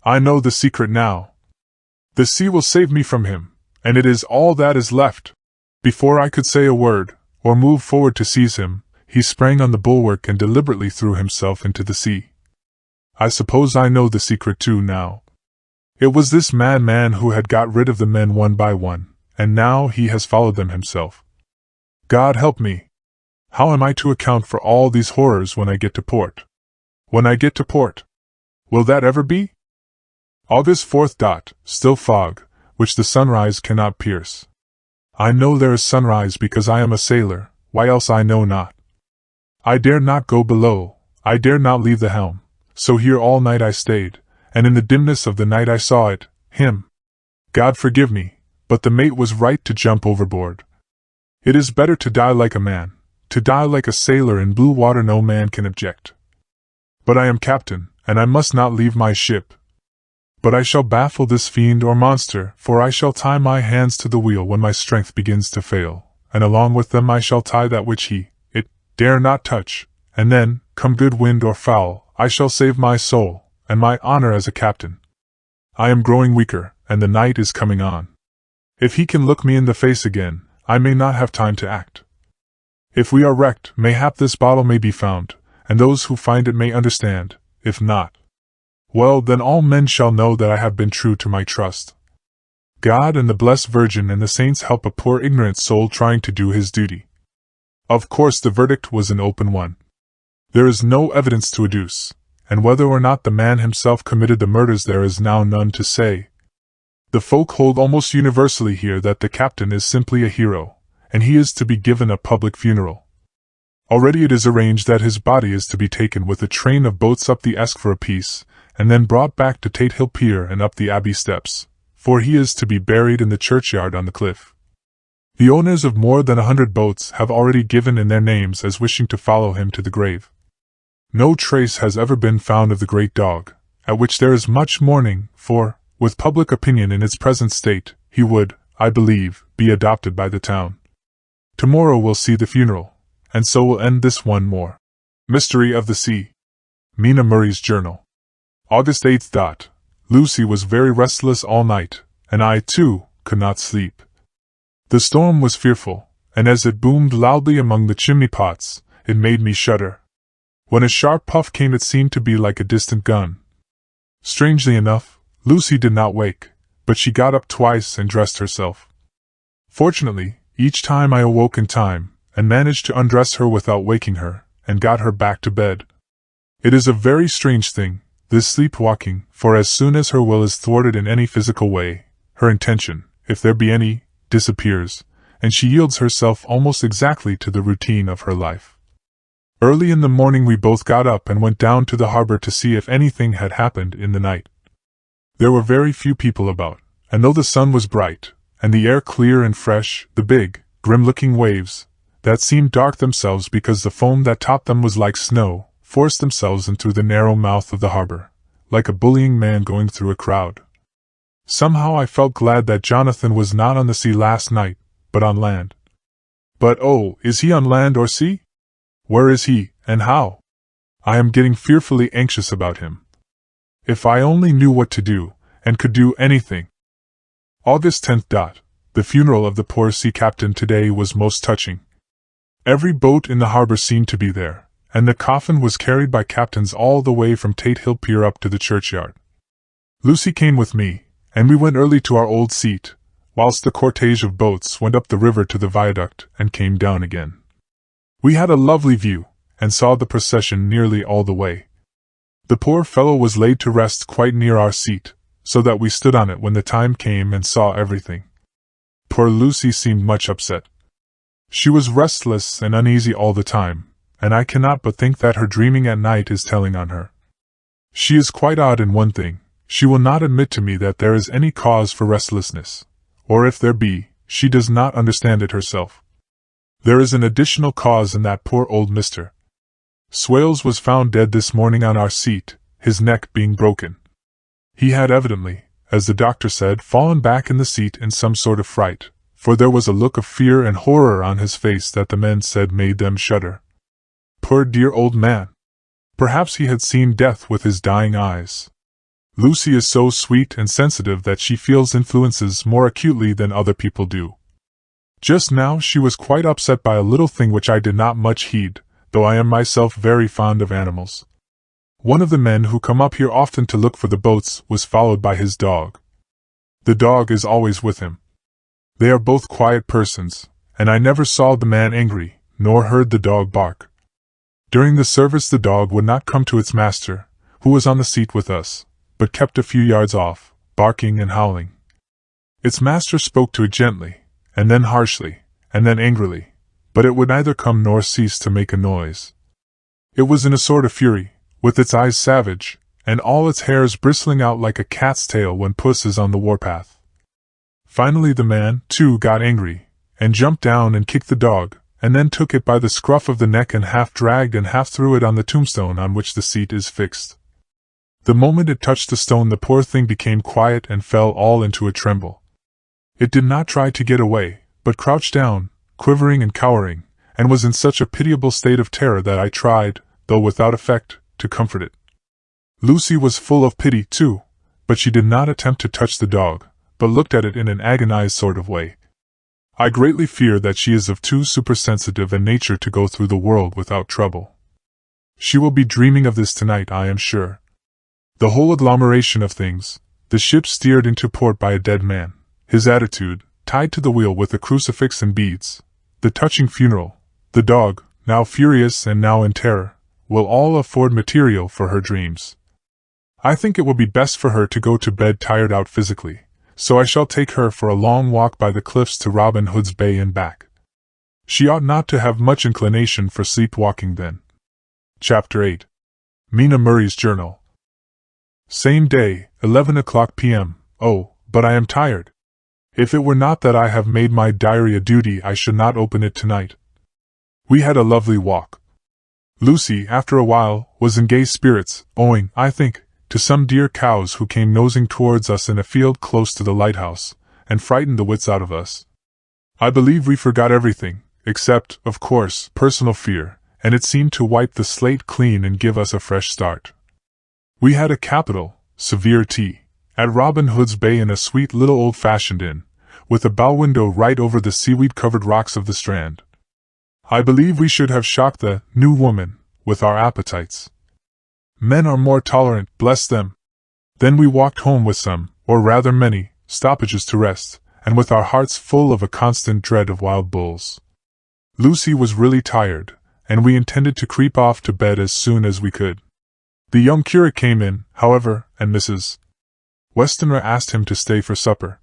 I know the secret now. The sea will save me from him, and it is all that is left." Before I could say a word, or move forward to seize him, he sprang on the bulwark and deliberately threw himself into the sea. I suppose I know the secret too now. It was this madman who had got rid of the men one by one, and now he has followed them himself. God help me! How am I to account for all these horrors when I get to port? When I get to port? Will that ever be? August 4th. Still fog, which the sunrise cannot pierce. I know there is sunrise because I am a sailor, why else I know not. I dare not go below, I dare not leave the helm, so here all night I stayed, and in the dimness of the night I saw it, him. God forgive me, but the mate was right to jump overboard. It is better to die like a man, to die like a sailor in blue water no man can object. But I am captain, and I must not leave my ship. But I shall baffle this fiend or monster, for I shall tie my hands to the wheel when my strength begins to fail, and along with them I shall tie that which it dare not touch, and then, come good wind or foul, I shall save my soul, and my honor as a captain. I am growing weaker, and the night is coming on. If he can look me in the face again, I may not have time to act. If we are wrecked, mayhap this bottle may be found, and those who find it may understand. If not, well, then all men shall know that I have been true to my trust. God and the Blessed Virgin and the saints help a poor ignorant soul trying to do his duty. Of course the verdict was an open one. There is no evidence to adduce, and whether or not the man himself committed the murders there is now none to say. The folk hold almost universally here that the captain is simply a hero, and he is to be given a public funeral. Already it is arranged that his body is to be taken with a train of boats up the Esk for a piece, and then brought back to Tate Hill Pier and up the Abbey steps, for he is to be buried in the churchyard on the cliff. The owners of more than 100 boats have already given in their names as wishing to follow him to the grave. No trace has ever been found of the great dog, at which there is much mourning, for, with public opinion in its present state, he would, I believe, be adopted by the town. Tomorrow will see the funeral, and so will end this one more mystery of the sea. Mina Murray's Journal. August 8th. Lucy was very restless all night, and I, too, could not sleep. The storm was fearful, and as it boomed loudly among the chimney pots, it made me shudder. When a sharp puff came it seemed to be like a distant gun. Strangely enough, Lucy did not wake, but she got up twice and dressed herself. Fortunately, each time I awoke in time, and managed to undress her without waking her, and got her back to bed. It is a very strange thing, this sleepwalking, for as soon as her will is thwarted in any physical way, her intention, if there be any, disappears, and she yields herself almost exactly to the routine of her life. Early in the morning we both got up and went down to the harbor to see if anything had happened in the night. There were very few people about, and though the sun was bright, and the air clear and fresh, the big, grim-looking waves, that seemed dark themselves because the foam that topped them was like snow, forced themselves in through the narrow mouth of the harbor, like a bullying man going through a crowd. Somehow I felt glad that Jonathan was not on the sea last night, but on land. But oh, is he on land or sea? Where is he, and how? I am getting fearfully anxious about him. If I only knew what to do, and could do anything. August 10th. The funeral of the poor sea captain today was most touching. Every boat in the harbor seemed to be there, and the coffin was carried by captains all the way from Tate Hill Pier up to the churchyard. Lucy came with me, and we went early to our old seat, whilst the cortege of boats went up the river to the viaduct and came down again. We had a lovely view, and saw the procession nearly all the way. The poor fellow was laid to rest quite near our seat, so that we stood on it when the time came and saw everything. Poor Lucy seemed much upset. She was restless and uneasy all the time, and I cannot but think that her dreaming at night is telling on her. She is quite odd in one thing: she will not admit to me that there is any cause for restlessness, or if there be, she does not understand it herself. There is an additional cause in that poor old Mr. Swales was found dead this morning on our seat, his neck being broken. He had evidently, as the doctor said, fallen back in the seat in some sort of fright, for there was a look of fear and horror on his face that the men said made them shudder. Poor dear old man! Perhaps he had seen death with his dying eyes. Lucy is so sweet and sensitive that she feels influences more acutely than other people do. Just now she was quite upset by a little thing which I did not much heed, though I am myself very fond of animals. One of the men who come up here often to look for the boats was followed by his dog. The dog is always with him. They are both quiet persons, and I never saw the man angry, nor heard the dog bark. During the service the dog would not come to its master, who was on the seat with us, but kept a few yards off, barking and howling. Its master spoke to it gently, and then harshly, and then angrily, but it would neither come nor cease to make a noise. It was in a sort of fury, with its eyes savage, and all its hairs bristling out like a cat's tail when puss is on the warpath. Finally the man, too, got angry, and jumped down and kicked the dog, and then took it by the scruff of the neck and half dragged and half threw it on the tombstone on which the seat is fixed. The moment it touched the stone the poor thing became quiet and fell all into a tremble. It did not try to get away, but crouched down, quivering and cowering, and was in such a pitiable state of terror that I tried, though without effect, to comfort it. Lucy was full of pity, too, but she did not attempt to touch the dog, but looked at it in an agonized sort of way. I greatly fear that she is of too supersensitive a nature to go through the world without trouble. She will be dreaming of this tonight, I am sure. The whole agglomeration of things, the ship steered into port by a dead man, his attitude, tied to the wheel with a crucifix and beads, the touching funeral, the dog, now furious and now in terror, will all afford material for her dreams. I think it will be best for her to go to bed tired out physically, so I shall take her for a long walk by the cliffs to Robin Hood's Bay and back. She ought not to have much inclination for sleepwalking then. Chapter 8. Mina Murray's Journal. Same day, 11 o'clock p.m. Oh, but I am tired. If it were not that I have made my diary a duty I should not open it tonight. We had a lovely walk. Lucy, after a while, was in gay spirits, owing, I think, to some dear cows who came nosing towards us in a field close to the lighthouse, and frightened the wits out of us. I believe we forgot everything, except, of course, personal fear, and it seemed to wipe the slate clean and give us a fresh start. We had a capital, severe tea, at Robin Hood's Bay in a sweet little old-fashioned inn, with a bow window right over the seaweed-covered rocks of the strand. I believe we should have shocked the new woman with our appetites. Men are more tolerant, bless them. Then we walked home with some, or rather many, stoppages to rest, and with our hearts full of a constant dread of wild bulls. Lucy was really tired, and we intended to creep off to bed as soon as we could. The young curate came in, however, and Mrs. Westenra asked him to stay for supper.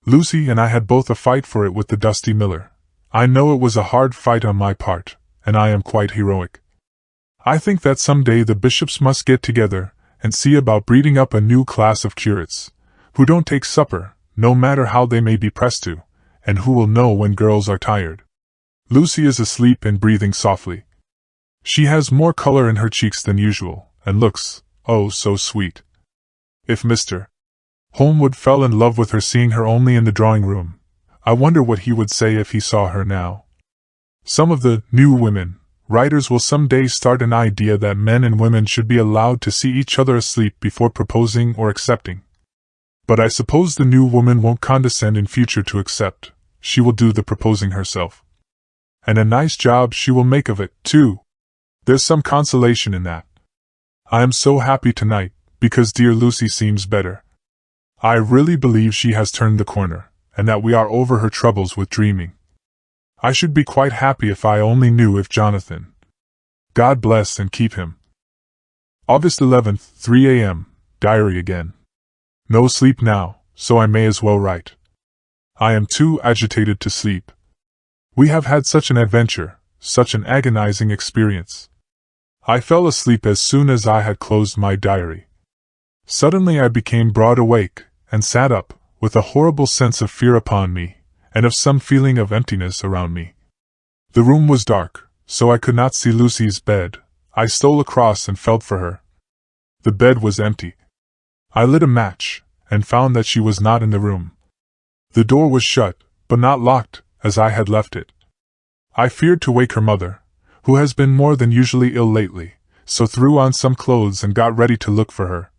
Lucy and I had both a fight for it with the dusty miller. I know it was a hard fight on my part, and I am quite heroic. I think that some day the bishops must get together and see about breeding up a new class of curates, who don't take supper, no matter how they may be pressed to, and who will know when girls are tired. Lucy is asleep and breathing softly. She has more color in her cheeks than usual, and looks, oh, so sweet. If Mr. Holmwood fell in love with her seeing her only in the drawing-room, I wonder what he would say if he saw her now. Some of the new women writers will someday start an idea that men and women should be allowed to see each other asleep before proposing or accepting. But I suppose the new woman won't condescend in future to accept. She will do the proposing herself. And a nice job she will make of it, too. There's some consolation in that. I am so happy tonight, because dear Lucy seems better. I really believe she has turned the corner, and that we are over her troubles with dreaming. I should be quite happy if I only knew if Jonathan. God bless and keep him. August 11th, 3 a.m., diary again. No sleep now, so I may as well write. I am too agitated to sleep. We have had such an adventure, such an agonizing experience. I fell asleep as soon as I had closed my diary. Suddenly I became broad awake, and sat up, with a horrible sense of fear upon me, and of some feeling of emptiness around me. The room was dark, so I could not see Lucy's bed. I stole across and felt for her. The bed was empty. I lit a match, and found that she was not in the room. The door was shut, but not locked, as I had left it. I feared to wake her mother, who has been more than usually ill lately, so threw on some clothes and got ready to look for her.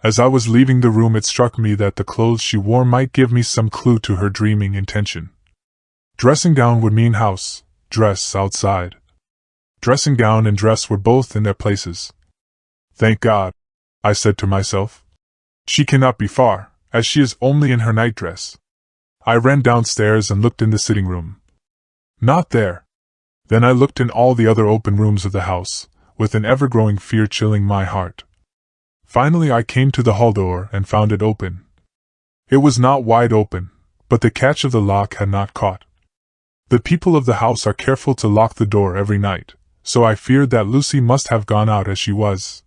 As I was leaving the room, it struck me that the clothes she wore might give me some clue to her dreaming intention. Dressing down would mean house, dress outside. Dressing gown and dress were both in their places. Thank God, I said to myself. She cannot be far, as she is only in her nightdress. I ran downstairs and looked in the sitting room. Not there. Then I looked in all the other open rooms of the house, with an ever-growing fear chilling my heart. Finally I came to the hall door and found it open. It was not wide open, but the catch of the lock had not caught. The people of the house are careful to lock the door every night, so I feared that Lucy must have gone out as she was.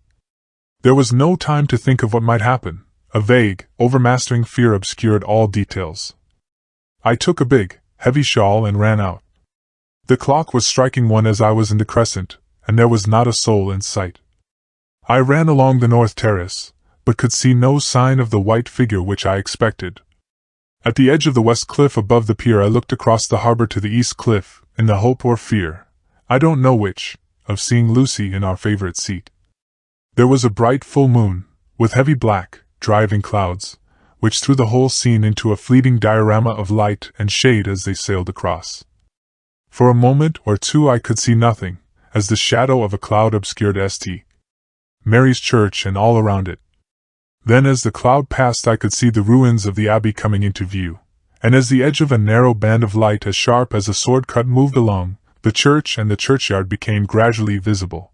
There was no time to think of what might happen. A vague, overmastering fear obscured all details. I took a big, heavy shawl and ran out. The clock was striking 1 as I was in the crescent, and there was not a soul in sight. I ran along the north terrace, but could see no sign of the white figure which I expected. At the edge of the west cliff above the pier I looked across the harbor to the east cliff, in the hope or fear, I don't know which, of seeing Lucy in our favorite seat. There was a bright full moon, with heavy black, driving clouds, which threw the whole scene into a fleeting diorama of light and shade as they sailed across. For a moment or two I could see nothing, as the shadow of a cloud obscured St. Mary's Church and all around it. Then as the cloud passed I could see the ruins of the abbey coming into view, and as the edge of a narrow band of light as sharp as a sword cut moved along, the church and the churchyard became gradually visible.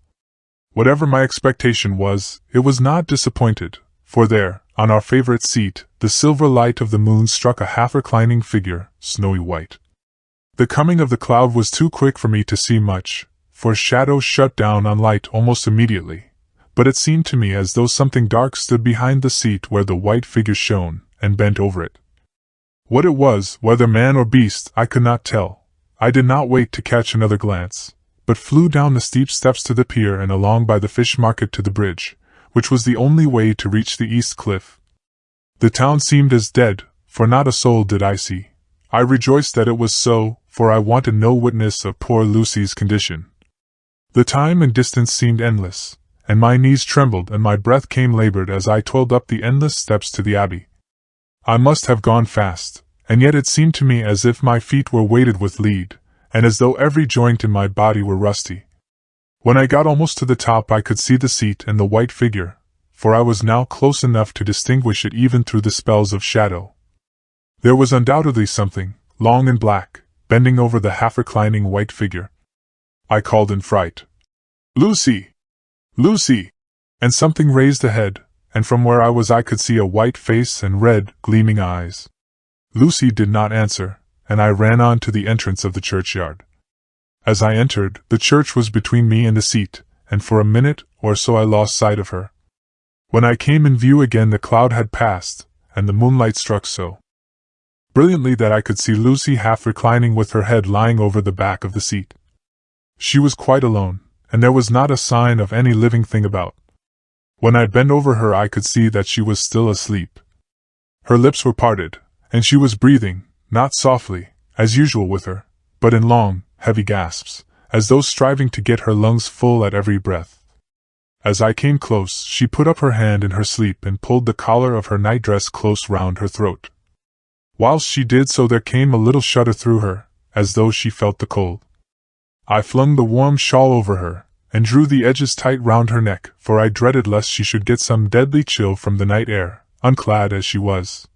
Whatever my expectation was, it was not disappointed, for there, on our favorite seat, the silver light of the moon struck a half-reclining figure, snowy white. The coming of the cloud was too quick for me to see much, for shadows shut down on light almost immediately, but it seemed to me as though something dark stood behind the seat where the white figure shone, and bent over it. What it was, whether man or beast, I could not tell. I did not wait to catch another glance, but flew down the steep steps to the pier and along by the fish market to the bridge, which was the only way to reach the east cliff. The town seemed as dead, for not a soul did I see. I rejoiced that it was so, for I wanted no witness of poor Lucy's condition. The time and distance seemed endless, and my knees trembled and my breath came labored as I toiled up the endless steps to the abbey. I must have gone fast, and yet it seemed to me as if my feet were weighted with lead, and as though every joint in my body were rusty. When I got almost to the top I could see the seat and the white figure, for I was now close enough to distinguish it even through the spells of shadow. There was undoubtedly something, long and black, bending over the half-reclining white figure. I called in fright, "Lucy! Lucy!" And something raised a head, and from where I was I could see a white face and red, gleaming eyes. Lucy did not answer, and I ran on to the entrance of the churchyard. As I entered, the church was between me and the seat, and for a minute or so I lost sight of her. When I came in view again the cloud had passed, and the moonlight struck so brilliantly that I could see Lucy half reclining with her head lying over the back of the seat. She was quite alone, and there was not a sign of any living thing about. When I bent over her I could see that she was still asleep. Her lips were parted, and she was breathing, not softly, as usual with her, but in long, heavy gasps, as though striving to get her lungs full at every breath. As I came close, she put up her hand in her sleep and pulled the collar of her nightdress close round her throat. Whilst she did so, there came a little shudder through her, as though she felt the cold. I flung the warm shawl over her, and drew the edges tight round her neck, for I dreaded lest she should get some deadly chill from the night air, unclad as she was.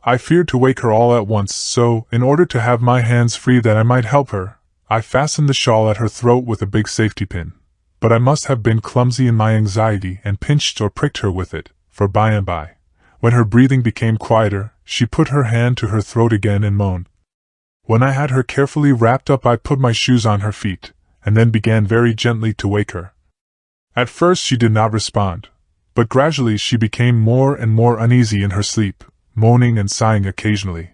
I feared to wake her all at once, so, in order to have my hands free that I might help her, I fastened the shawl at her throat with a big safety pin. But I must have been clumsy in my anxiety and pinched or pricked her with it, for by and by, when her breathing became quieter, she put her hand to her throat again and moaned. When I had her carefully wrapped up, I put my shoes on her feet, and then began very gently to wake her. At first she did not respond, but gradually she became more and more uneasy in her sleep, moaning and sighing occasionally.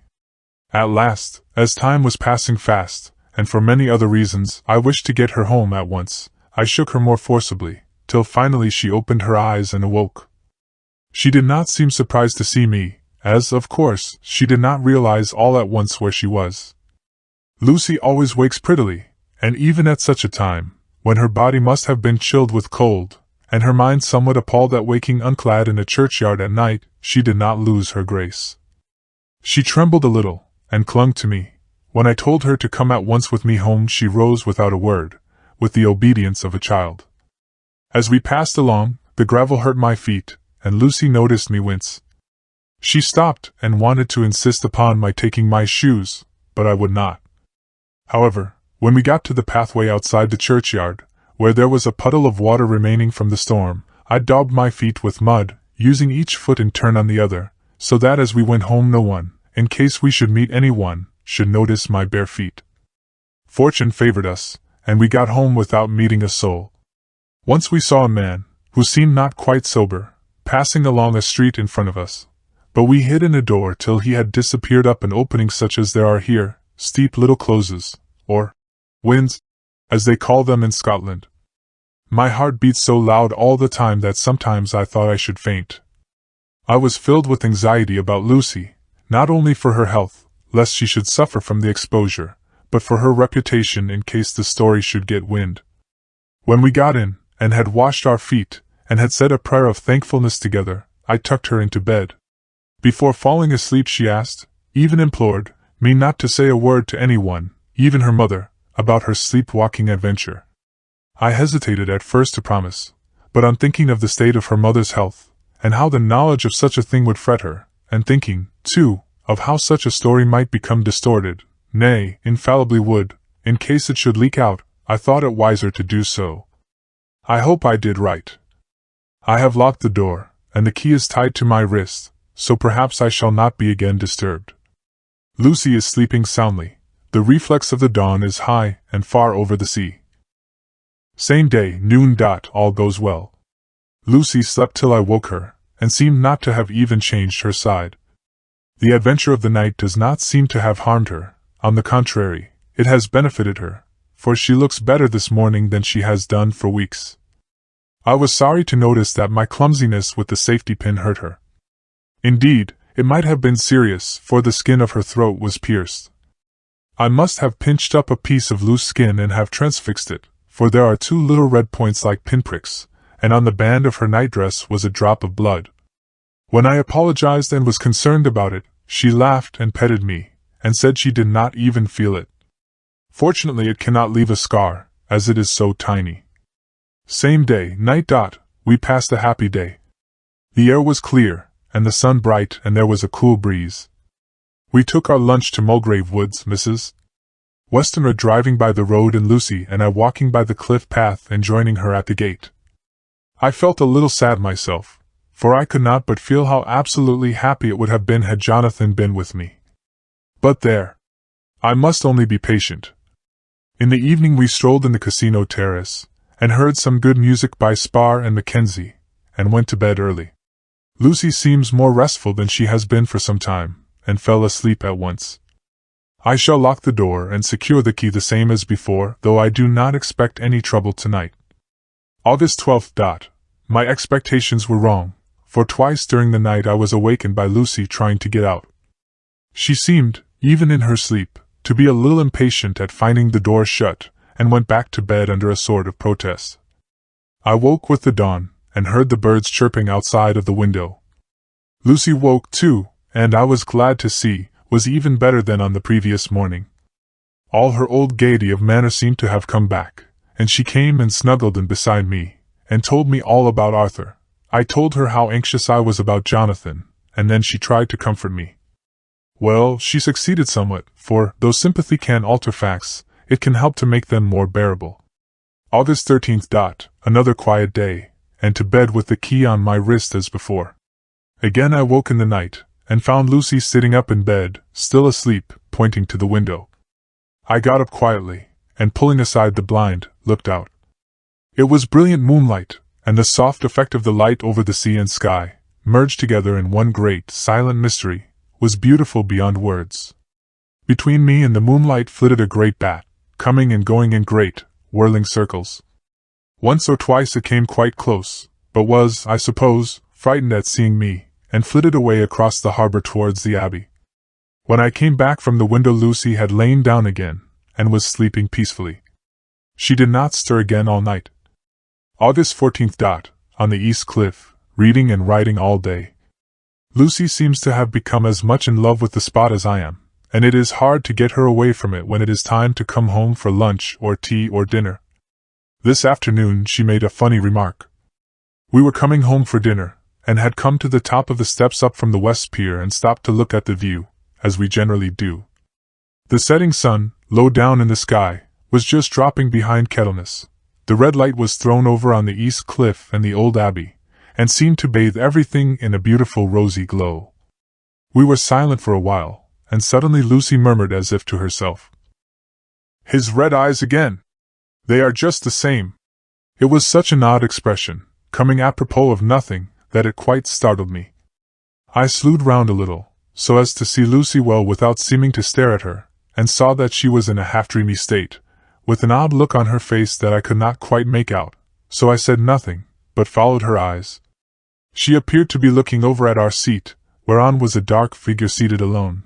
At last, as time was passing fast, and for many other reasons I wished to get her home at once, I shook her more forcibly, till finally she opened her eyes and awoke. She did not seem surprised to see me, as, of course, she did not realize all at once where she was. Lucy always wakes prettily, and even at such a time, when her body must have been chilled with cold, and her mind somewhat appalled at waking unclad in a churchyard at night, she did not lose her grace. She trembled a little, and clung to me. When I told her to come at once with me home, she rose without a word, with the obedience of a child. As we passed along, the gravel hurt my feet, and Lucy noticed me wince. She stopped and wanted to insist upon my taking my shoes, but I would not. However, when we got to the pathway outside the churchyard, where there was a puddle of water remaining from the storm, I daubed my feet with mud, using each foot in turn on the other, so that as we went home no one, in case we should meet anyone, should notice my bare feet. Fortune favored us, and we got home without meeting a soul. Once we saw a man, who seemed not quite sober, passing along a street in front of us, but we hid in a door till he had disappeared up an opening such as there are here, steep little closes, or winds, as they call them in Scotland. My heart beat so loud all the time that sometimes I thought I should faint. I was filled with anxiety about Lucy, not only for her health, lest she should suffer from the exposure, but for her reputation in case the story should get wind. When we got in, and had washed our feet, and had said a prayer of thankfulness together, I tucked her into bed. Before falling asleep she asked, even implored, me not to say a word to anyone, even her mother, about her sleepwalking adventure. I hesitated at first to promise, but on thinking of the state of her mother's health, and how the knowledge of such a thing would fret her, and thinking, too, of how such a story might become distorted, nay, infallibly would, in case it should leak out, I thought it wiser to do so. I hope I did right. I have locked the door, and the key is tied to my wrist, so perhaps I shall not be again disturbed. Lucy is sleeping soundly. The reflex of the dawn is high and far over the sea. Same day, noon. All goes well. Lucy slept till I woke her, and seemed not to have even changed her side. The adventure of the night does not seem to have harmed her. On the contrary, it has benefited her, for she looks better this morning than she has done for weeks. I was sorry to notice that my clumsiness with the safety pin hurt her. Indeed, it might have been serious, for the skin of her throat was pierced. I must have pinched up a piece of loose skin and have transfixed it, for there are two little red points like pinpricks, and on the band of her nightdress was a drop of blood. When I apologized and was concerned about it, she laughed and petted me, and said she did not even feel it. Fortunately it cannot leave a scar, as it is so tiny. Same day, night. We passed a happy day. The air was clear, and the sun bright, and there was a cool breeze. We took our lunch to Mulgrave Woods, Mrs. Westenra driving by the road and Lucy and I walking by the cliff path and joining her at the gate. I felt a little sad myself, for I could not but feel how absolutely happy it would have been had Jonathan been with me. But there. I must only be patient. In the evening we strolled in the casino terrace, and heard some good music by Spar and Mackenzie, and went to bed early. Lucy seems more restful than she has been for some time, and fell asleep at once. I shall lock the door and secure the key the same as before, though I do not expect any trouble tonight. August 12th. My expectations were wrong, for twice during the night I was awakened by Lucy trying to get out. She seemed, even in her sleep, to be a little impatient at finding the door shut, and went back to bed under a sort of protest. I woke with the dawn, and heard the birds chirping outside of the window. Lucy woke too, and I was glad to see, was even better than on the previous morning. All her old gaiety of manner seemed to have come back, and she came and snuggled in beside me, and told me all about Arthur. I told her how anxious I was about Jonathan, and then she tried to comfort me. Well, she succeeded somewhat, for, though sympathy can alter facts, it can help to make them more bearable. August 13th. Another quiet day, and to bed with the key on my wrist as before. Again I woke in the night, and found Lucy sitting up in bed, still asleep, pointing to the window. I got up quietly, and pulling aside the blind, looked out. It was brilliant moonlight, and the soft effect of the light over the sea and sky, merged together in one great, silent mystery, was beautiful beyond words. Between me and the moonlight flitted a great bat, coming and going in great, whirling circles. Once or twice it came quite close, but was, I suppose, frightened at seeing me, and flitted away across the harbor towards the abbey. When I came back from the window, Lucy had lain down again, and was sleeping peacefully. She did not stir again all night. August 14th. On the East Cliff, reading and writing all day. Lucy seems to have become as much in love with the spot as I am, and it is hard to get her away from it when it is time to come home for lunch or tea or dinner. This afternoon she made a funny remark. We were coming home for dinner, and had come to the top of the steps up from the West Pier and stopped to look at the view, as we generally do. The setting sun, low down in the sky, was just dropping behind Kettleness. The red light was thrown over on the East Cliff and the old abbey, and seemed to bathe everything in a beautiful rosy glow. We were silent for a while, and suddenly Lucy murmured as if to herself, "His red eyes again! They are just the same." It was such an odd expression, coming apropos of nothing, that it quite startled me. I slewed round a little, so as to see Lucy well without seeming to stare at her, and saw that she was in a half-dreamy state, with an odd look on her face that I could not quite make out, so I said nothing, but followed her eyes. She appeared to be looking over at our seat, whereon was a dark figure seated alone.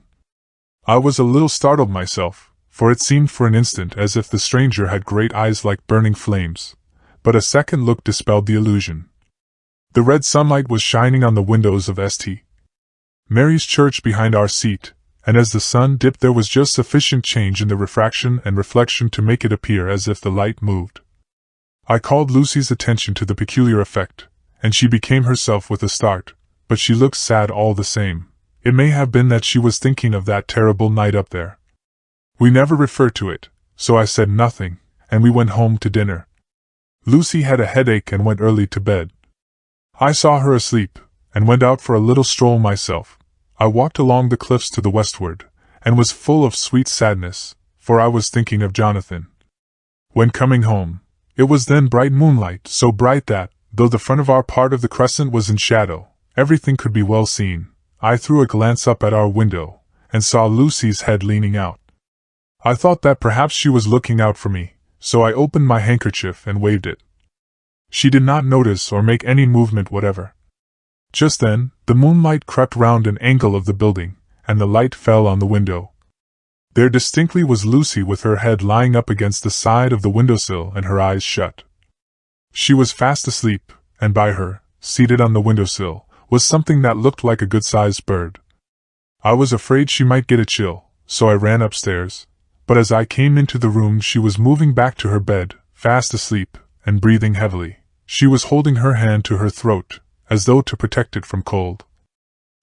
I was a little startled myself, for it seemed for an instant as if the stranger had great eyes like burning flames, but a second look dispelled the illusion. The red sunlight was shining on the windows of St. Mary's Church behind our seat, and as the sun dipped there was just sufficient change in the refraction and reflection to make it appear as if the light moved. I called Lucy's attention to the peculiar effect, and she became herself with a start, but she looked sad all the same. It may have been that she was thinking of that terrible night up there. We never referred to it, so I said nothing, and we went home to dinner. Lucy had a headache and went early to bed. I saw her asleep, and went out for a little stroll myself. I walked along the cliffs to the westward, and was full of sweet sadness, for I was thinking of Jonathan. When coming home, it was then bright moonlight, so bright that, though the front of our part of the crescent was in shadow, everything could be well seen. I threw a glance up at our window, and saw Lucy's head leaning out. I thought that perhaps she was looking out for me, so I opened my handkerchief and waved it. She did not notice or make any movement whatever. Just then, the moonlight crept round an angle of the building, and the light fell on the window. There distinctly was Lucy with her head lying up against the side of the windowsill and her eyes shut. She was fast asleep, and by her, seated on the windowsill, was something that looked like a good-sized bird. I was afraid she might get a chill, so I ran upstairs, but as I came into the room she was moving back to her bed, fast asleep, and breathing heavily. She was holding her hand to her throat, as though to protect it from cold.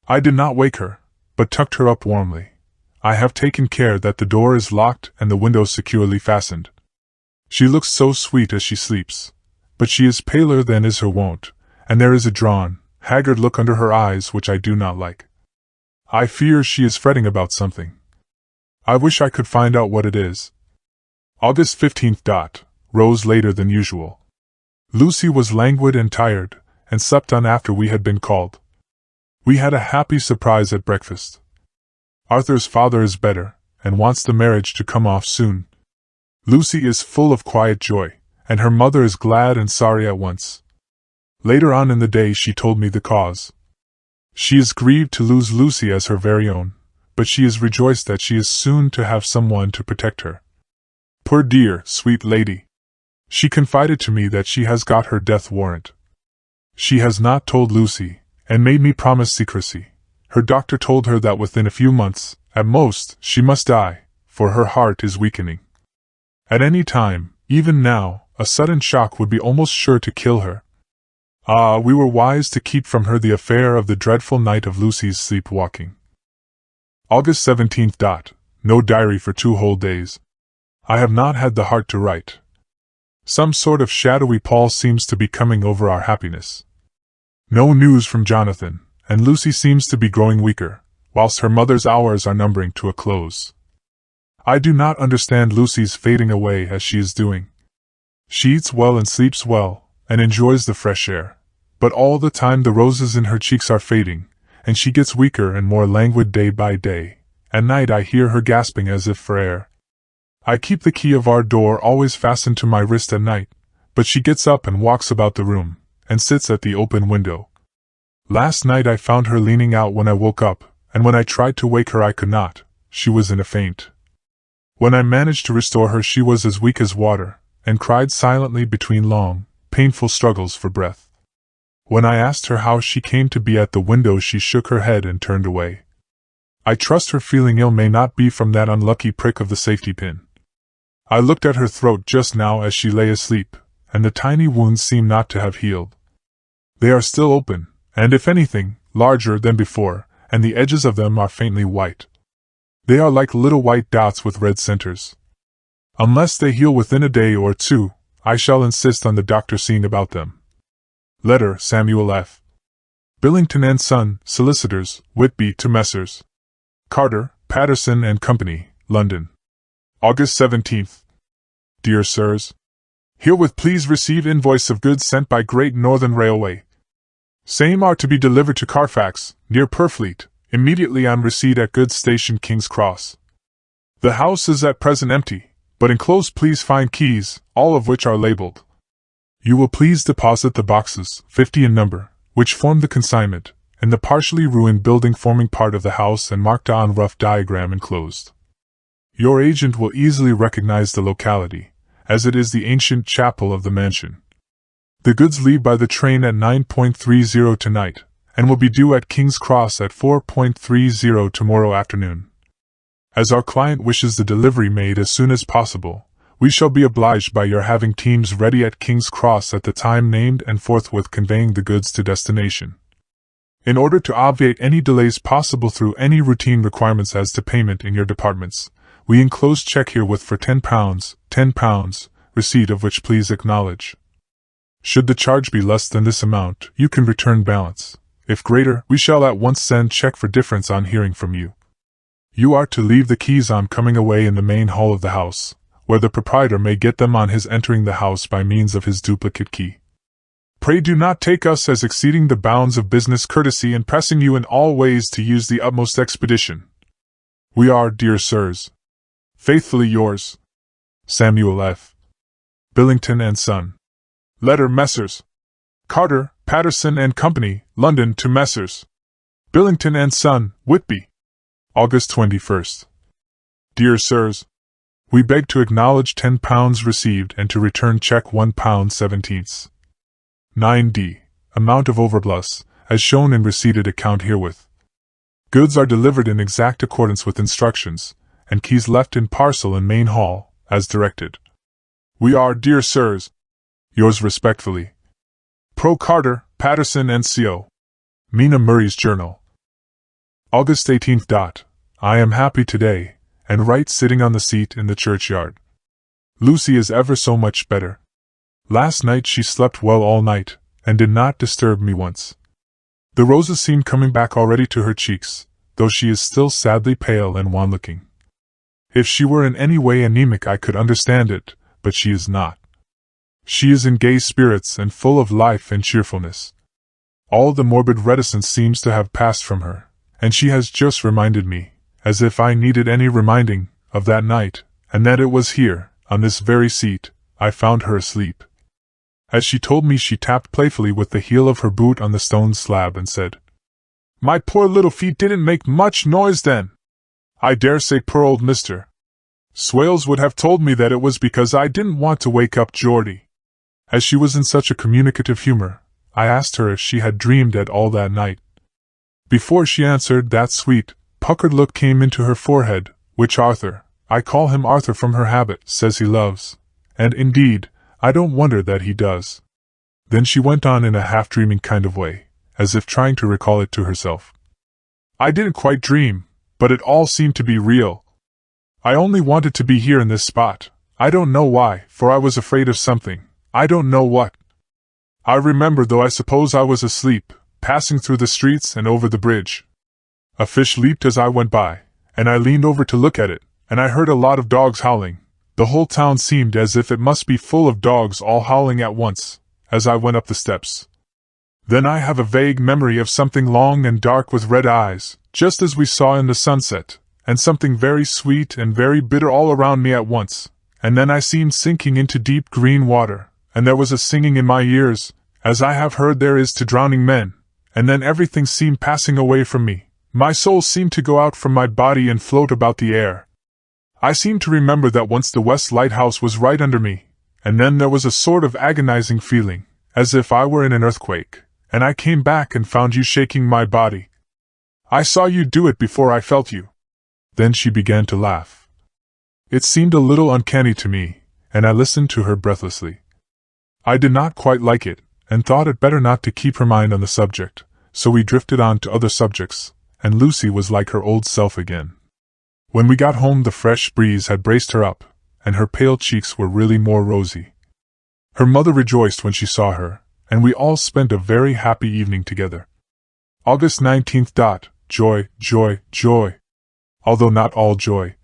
I did not wake her, but tucked her up warmly. I have taken care that the door is locked and the window securely fastened. She looks so sweet as she sleeps, but she is paler than is her wont, and there is a drawn, haggard look under her eyes which I do not like. I fear she is fretting about something. I wish I could find out what it is. August 15th. Rose later than usual. Lucy was languid and tired, and slept on after we had been called. We had a happy surprise at breakfast. Arthur's father is better, and wants the marriage to come off soon. Lucy is full of quiet joy, and her mother is glad and sorry at once. Later on in the day she told me the cause. She is grieved to lose Lucy as her very own, but she is rejoiced that she is soon to have someone to protect her. Poor dear, sweet lady. She confided to me that she has got her death warrant. She has not told Lucy, and made me promise secrecy. Her doctor told her that within a few months, at most, she must die, for her heart is weakening. At any time, even now, a sudden shock would be almost sure to kill her. Ah, we were wise to keep from her the affair of the dreadful night of Lucy's sleepwalking. August 17th. No diary for 2 whole days. I have not had the heart to write. Some sort of shadowy pall seems to be coming over our happiness. No news from Jonathan, and Lucy seems to be growing weaker, whilst her mother's hours are numbering to a close. I do not understand Lucy's fading away as she is doing. She eats well and sleeps well, and enjoys the fresh air, but all the time the roses in her cheeks are fading, and she gets weaker and more languid day by day. At night I hear her gasping as if for air. I keep the key of our door always fastened to my wrist at night, but she gets up and walks about the room, and sits at the open window. Last night I found her leaning out when I woke up, and when I tried to wake her I could not. She was in a faint. When I managed to restore her she was as weak as water, and cried silently between long, painful struggles for breath. When I asked her how she came to be at the window she shook her head and turned away. I trust her feeling ill may not be from that unlucky prick of the safety pin. I looked at her throat just now as she lay asleep, and the tiny wounds seem not to have healed. They are still open, and if anything, larger than before, and the edges of them are faintly white. They are like little white dots with red centers. Unless they heal within a day or 2, I shall insist on the doctor seeing about them. Letter, Samuel F. Billington and Son, Solicitors, Whitby to Messrs. Carter, Patterson and Company, London. August 17th. Dear Sirs, herewith please receive invoice of goods sent by Great Northern Railway. Same are to be delivered to Carfax, near Purfleet, immediately on receipt at goods station King's Cross. The house is at present empty, but enclosed please find keys, all of which are labeled. You will please deposit the boxes, 50 in number, which form the consignment, in the partially ruined building forming part of the house and marked on rough diagram enclosed. Your agent will easily recognize the locality, as it is the ancient chapel of the mansion. The goods leave by the train at 9:30 tonight, and will be due at King's Cross at 4:30 tomorrow afternoon. As our client wishes the delivery made as soon as possible, we shall be obliged by your having teams ready at King's Cross at the time named and forthwith conveying the goods to destination. In order to obviate any delays possible through any routine requirements as to payment in your departments, we enclose check herewith for £10, receipt of which please acknowledge. Should the charge be less than this amount, you can return balance. If greater, we shall at once send check for difference on hearing from you. You are to leave the keys on coming away in the main hall of the house, where the proprietor may get them on his entering the house by means of his duplicate key. Pray do not take us as exceeding the bounds of business courtesy and pressing you in all ways to use the utmost expedition. We are, dear sirs, faithfully yours, Samuel F. Billington and Son. Letter Messrs. Carter, Patterson and Company, London to Messrs. Billington and Son, Whitby. August 21st. Dear Sirs, we beg to acknowledge £10 received and to return check £1.17. 9d. Amount of overplus, as shown in receipted account herewith. Goods are delivered in exact accordance with instructions, and keys left in parcel in main hall, as directed. We are, dear sirs, yours respectfully, Pro Carter, Patterson and Co. Mina Murray's Journal. August 18th. I am happy today, and right sitting on the seat in the churchyard. Lucy is ever so much better. Last night she slept well all night, and did not disturb me once. The roses seem coming back already to her cheeks, though she is still sadly pale and wan-looking. If she were in any way anemic I could understand it, but she is not. She is in gay spirits and full of life and cheerfulness. All the morbid reticence seems to have passed from her, and she has just reminded me, as if I needed any reminding, of that night, and that it was here, on this very seat, I found her asleep. As she told me she tapped playfully with the heel of her boot on the stone slab and said, "My poor little feet didn't make much noise then. I dare say poor old Mr. Swales would have told me that it was because I didn't want to wake up Geordie. As she was in such a communicative humor, I asked her if she had dreamed at all that night. Before she answered, that sweet, puckered look came into her forehead, which Arthur, I call him Arthur from her habit, says he loves, and indeed, I don't wonder that he does. Then she went on in a half-dreaming kind of way, as if trying to recall it to herself. I didn't quite dream, but it all seemed to be real. I only wanted to be here in this spot. I don't know why, for I was afraid of something. I don't know what. I remember, though I suppose I was asleep, passing through the streets and over the bridge. A fish leaped as I went by, and I leaned over to look at it, and I heard a lot of dogs howling. The whole town seemed as if it must be full of dogs all howling at once, as I went up the steps. Then I have a vague memory of something long and dark with red eyes, just as we saw in the sunset, and something very sweet and very bitter all around me at once, and then I seemed sinking into deep green water, and there was a singing in my ears, as I have heard there is to drowning men, and then everything seemed passing away from me. My soul seemed to go out from my body and float about the air. I seem to remember that once the West Lighthouse was right under me, and then there was a sort of agonizing feeling, as if I were in an earthquake, and I came back and found you shaking my body. I saw you do it before I felt you. Then she began to laugh. It seemed a little uncanny to me, and I listened to her breathlessly. I did not quite like it, and thought it better not to keep her mind on the subject, so we drifted on to other subjects, and Lucy was like her old self again. When we got home, the fresh breeze had braced her up, and her pale cheeks were really more rosy. Her mother rejoiced when she saw her, and we all spent a very happy evening together. August 19th. Joy, joy, joy. Although not all joy.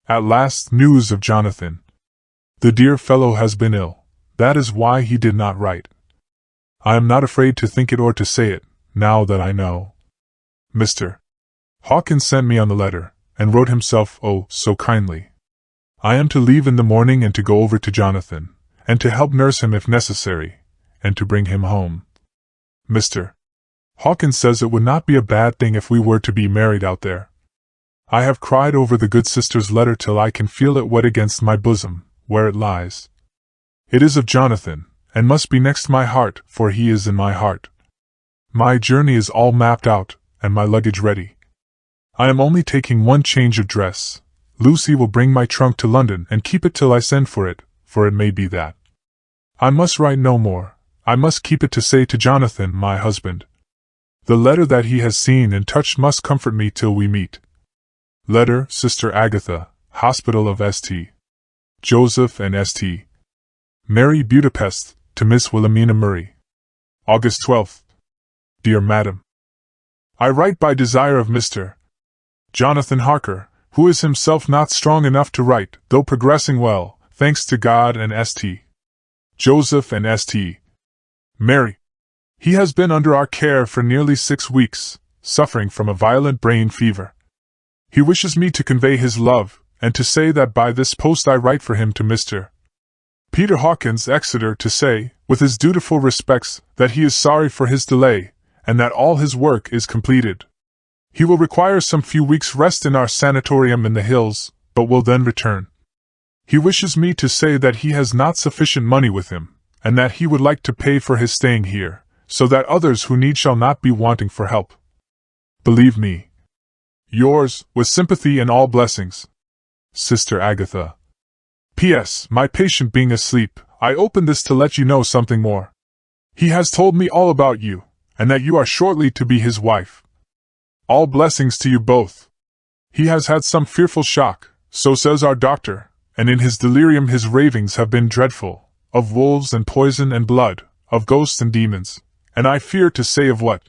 At last, news of Jonathan. The dear fellow has been ill. That is why he did not write. I am not afraid to think it or to say it, now that I know. Mr. Hawkins sent me on the letter, and wrote himself, oh, so kindly. I am to leave in the morning and to go over to Jonathan, and to help nurse him if necessary, and to bring him home. Mr. Hawkins says it would not be a bad thing if we were to be married out there. I have cried over the good sister's letter till I can feel it wet against my bosom, where it lies. It is of Jonathan, and must be next my heart, for he is in my heart. My journey is all mapped out, and my luggage ready. I am only taking one change of dress. Lucy will bring my trunk to London and keep it till I send for it may be that. I must write no more. I must keep it to say to Jonathan, my husband. The letter that he has seen and touched must comfort me till we meet. Letter, Sister Agatha, Hospital of St. Joseph and St. Mary, Budapest, to Miss Wilhelmina Murray. August 12th. Dear Madam, I write by desire of Mr. Jonathan Harker, who is himself not strong enough to write, though progressing well, thanks to God and St. Joseph and St. Mary. He has been under our care for nearly 6 weeks, suffering from a violent brain fever. He wishes me to convey his love, and to say that by this post I write for him to Mr. Peter Hawkins, Exeter, to say, with his dutiful respects, that he is sorry for his delay, and that all his work is completed. He will require some few weeks' rest in our sanatorium in the hills, but will then return. He wishes me to say that he has not sufficient money with him, and that he would like to pay for his staying here, so that others who need shall not be wanting for help. Believe me, yours, with sympathy and all blessings, Sister Agatha. P.S. My patient being asleep, I open this to let you know something more. He has told me all about you, and that you are shortly to be his wife. All blessings to you both. He has had some fearful shock, so says our doctor, and in his delirium his ravings have been dreadful, of wolves and poison and blood, of ghosts and demons, and I fear to say of what.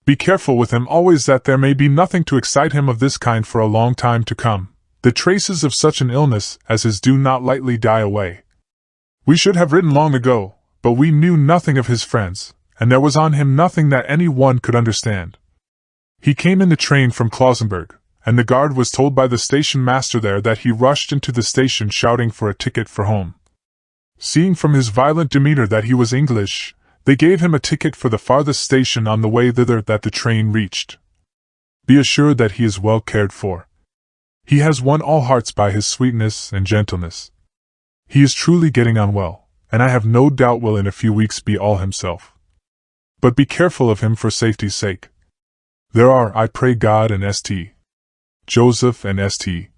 Be careful with him always that there may be nothing to excite him of this kind for a long time to come. The traces of such an illness as his do not lightly die away. We should have written long ago, but we knew nothing of his friends, and there was on him nothing that any one could understand. He came in the train from Klausenburg, and the guard was told by the station master there that he rushed into the station shouting for a ticket for home. Seeing from his violent demeanor that he was English, they gave him a ticket for the farthest station on the way thither that the train reached. Be assured that he is well cared for. He has won all hearts by his sweetness and gentleness. He is truly getting on well, and I have no doubt will in a few weeks be all himself. But be careful of him for safety's sake. There are, I pray God and St. Joseph and St.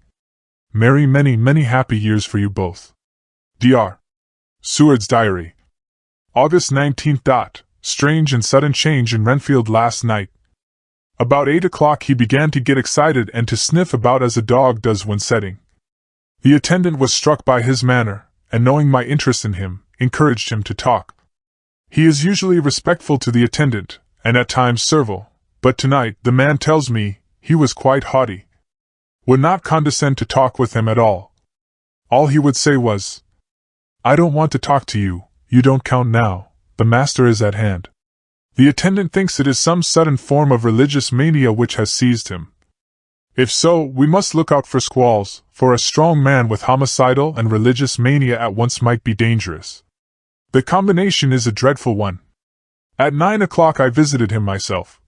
Mary, many, many happy years for you both. Dr. Seward's Diary. August 19th. Strange and sudden change in Renfield last night. About 8 o'clock he began to get excited and to sniff about as a dog does when setting. The attendant was struck by his manner, and knowing my interest in him, encouraged him to talk. He is usually respectful to the attendant, and at times servile, but tonight, the man tells me, he was quite haughty. Would not condescend to talk with him at all. All he would say was, "I don't want to talk to you, you don't count now, the master is at hand." The attendant thinks it is some sudden form of religious mania which has seized him. If so, we must look out for squalls, for a strong man with homicidal and religious mania at once might be dangerous. The combination is a dreadful one. At 9 o'clock I visited him myself.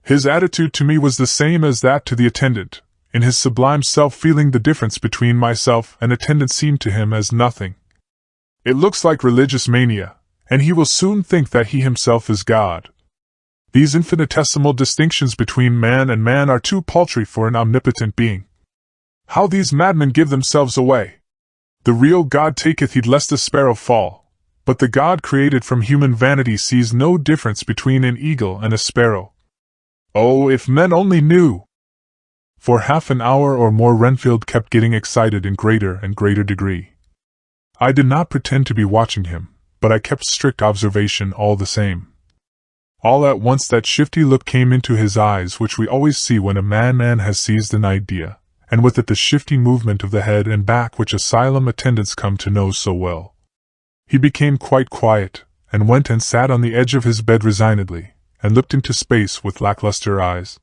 His attitude to me was the same as that to the attendant. In his sublime self feeling the difference between myself and attendant seemed to him as nothing. It looks like religious mania, and he will soon think that he himself is God. These infinitesimal distinctions between man and man are too paltry for an omnipotent being. How these madmen give themselves away! The real God taketh heed lest a sparrow fall, but the God created from human vanity sees no difference between an eagle and a sparrow. Oh, if men only knew! For half an hour or more Renfield kept getting excited in greater and greater degree. I did not pretend to be watching him, but I kept strict observation all the same. All at once that shifty look came into his eyes which we always see when a madman has seized an idea, and with it the shifty movement of the head and back which asylum attendants come to know so well. He became quite quiet, and went and sat on the edge of his bed resignedly, and looked into space with lackluster eyes.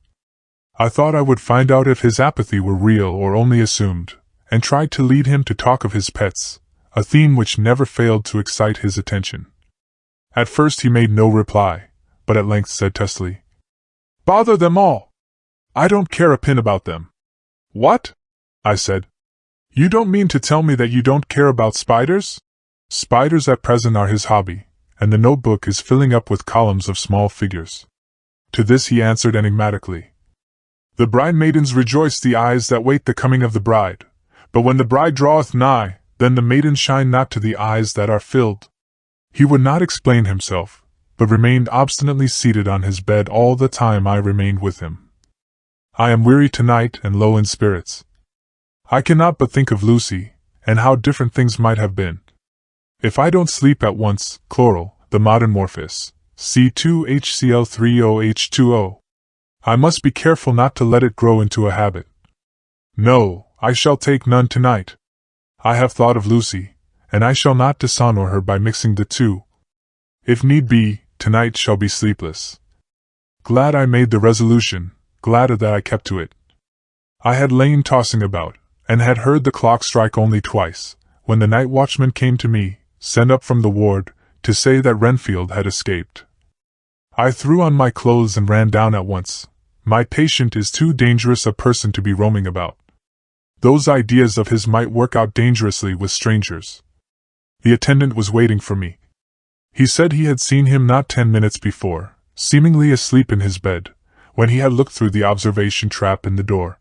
I thought I would find out if his apathy were real or only assumed, and tried to lead him to talk of his pets, a theme which never failed to excite his attention. At first he made no reply, but at length said testily, "Bother them all! I don't care a pin about them." "What?" I said. "You don't mean to tell me that you don't care about spiders?" Spiders at present are his hobby, and the notebook is filling up with columns of small figures. To this he answered enigmatically, "The bridemaidens rejoice the eyes that wait the coming of the bride, but when the bride draweth nigh, then the maidens shine not to the eyes that are filled." He would not explain himself, but remained obstinately seated on his bed all the time I remained with him. I am weary tonight and low in spirits. I cannot but think of Lucy, and how different things might have been. If I don't sleep at once, chloral, the modern morphis, C2HCl3OH2O. I must be careful not to let it grow into a habit. No, I shall take none tonight. I have thought of Lucy, and I shall not dishonor her by mixing the two. If need be, tonight shall be sleepless. Glad I made the resolution, gladder that I kept to it. I had lain tossing about, and had heard the clock strike only twice, when the night watchman came to me, sent up from the ward, to say that Renfield had escaped. I threw on my clothes and ran down at once. My patient is too dangerous a person to be roaming about. Those ideas of his might work out dangerously with strangers. The attendant was waiting for me. He said he had seen him not 10 minutes before, seemingly asleep in his bed, when he had looked through the observation trap in the door.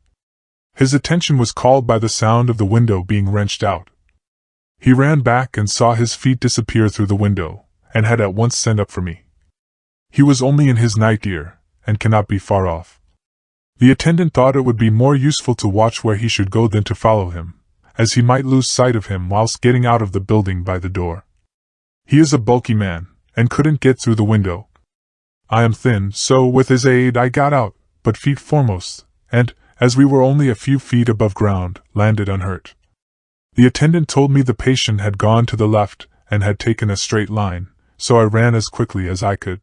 His attention was called by the sound of the window being wrenched out. He ran back and saw his feet disappear through the window, and had at once sent up for me. He was only in his night gear, and cannot be far off. The attendant thought it would be more useful to watch where he should go than to follow him, as he might lose sight of him whilst getting out of the building by the door. He is a bulky man, and couldn't get through the window. I am thin, so with his aid I got out, but feet foremost, and, as we were only a few feet above ground, landed unhurt. The attendant told me the patient had gone to the left, and had taken a straight line, so I ran as quickly as I could.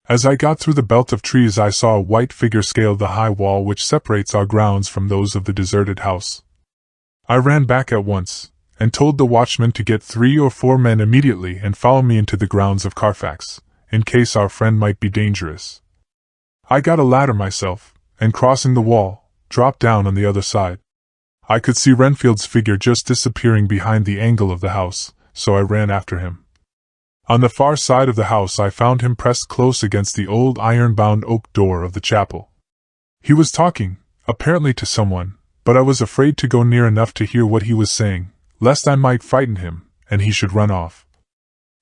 As I got through the belt of trees I saw a white figure scale the high wall which separates our grounds from those of the deserted house. I ran back at once, and told the watchman to get 3 or 4 men immediately and follow me into the grounds of Carfax, in case our friend might be dangerous. I got a ladder myself, and crossing the wall, dropped down on the other side. I could see Renfield's figure just disappearing behind the angle of the house, so I ran after him. On the far side of the house I found him pressed close against the old iron-bound oak door of the chapel. He was talking, apparently to someone, but I was afraid to go near enough to hear what he was saying, lest I might frighten him, and he should run off.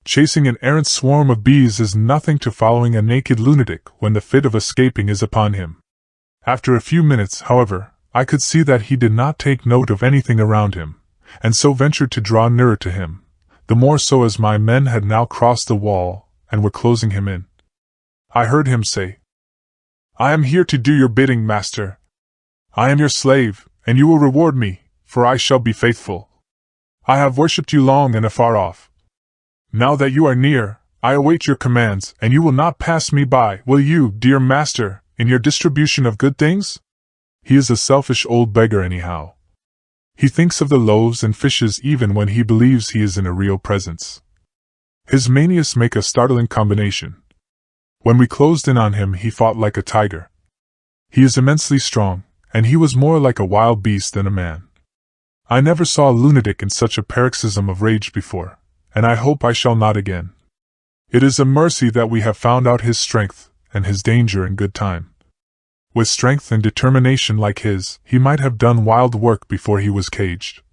Chasing an errant swarm of bees is nothing to following a naked lunatic when the fit of escaping is upon him. After a few minutes, however, I could see that he did not take note of anything around him, and so ventured to draw nearer to him, the more so as my men had now crossed the wall and were closing him in. I heard him say, "I am here to do your bidding, master. I am your slave, and you will reward me, for I shall be faithful. I have worshipped you long and afar off. Now that you are near, I await your commands, and you will not pass me by, will you, dear master, in your distribution of good things?" He is a selfish old beggar anyhow. He thinks of the loaves and fishes even when he believes he is in a real presence. His manias make a startling combination. When we closed in on him he fought like a tiger. He is immensely strong, and he was more like a wild beast than a man. I never saw a lunatic in such a paroxysm of rage before, and I hope I shall not again. It is a mercy that we have found out his strength and his danger in good time. With strength and determination like his, he might have done wild work before he was caged.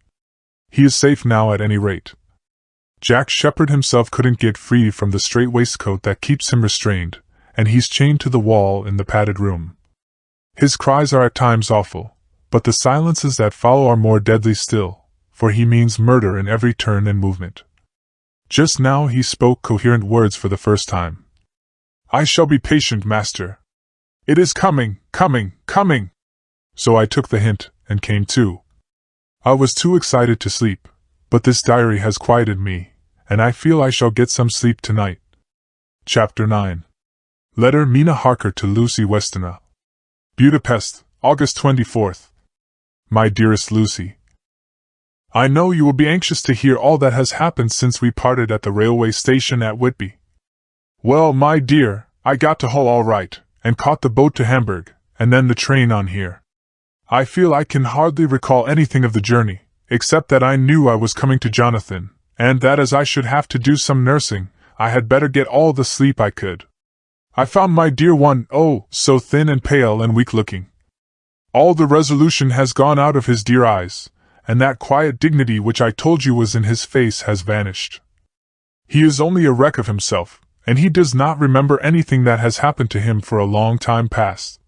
He is safe now at any rate. Jack Shepherd himself couldn't get free from the strait waistcoat that keeps him restrained, and he's chained to the wall in the padded room. His cries are at times awful, but the silences that follow are more deadly still, for he means murder in every turn and movement. Just now he spoke coherent words for the first time. "I shall be patient, master. It is coming, coming, coming." So I took the hint, and came to. I was too excited to sleep, but this diary has quieted me, and I feel I shall get some sleep tonight. Chapter 9. Letter Mina Harker to Lucy Westonha. Budapest, August 24th. My dearest Lucy, I know you will be anxious to hear all that has happened since we parted at the railway station at Whitby. Well, my dear, I got to Hull all right, and caught the boat to Hamburg, and then the train on here. I feel I can hardly recall anything of the journey, except that I knew I was coming to Jonathan, and that as I should have to do some nursing, I had better get all the sleep I could. I found my dear one, oh, so thin and pale and weak-looking. All the resolution has gone out of his dear eyes, and that quiet dignity which I told you was in his face has vanished. He is only a wreck of himself, and he does not remember anything that has happened to him for a long time past.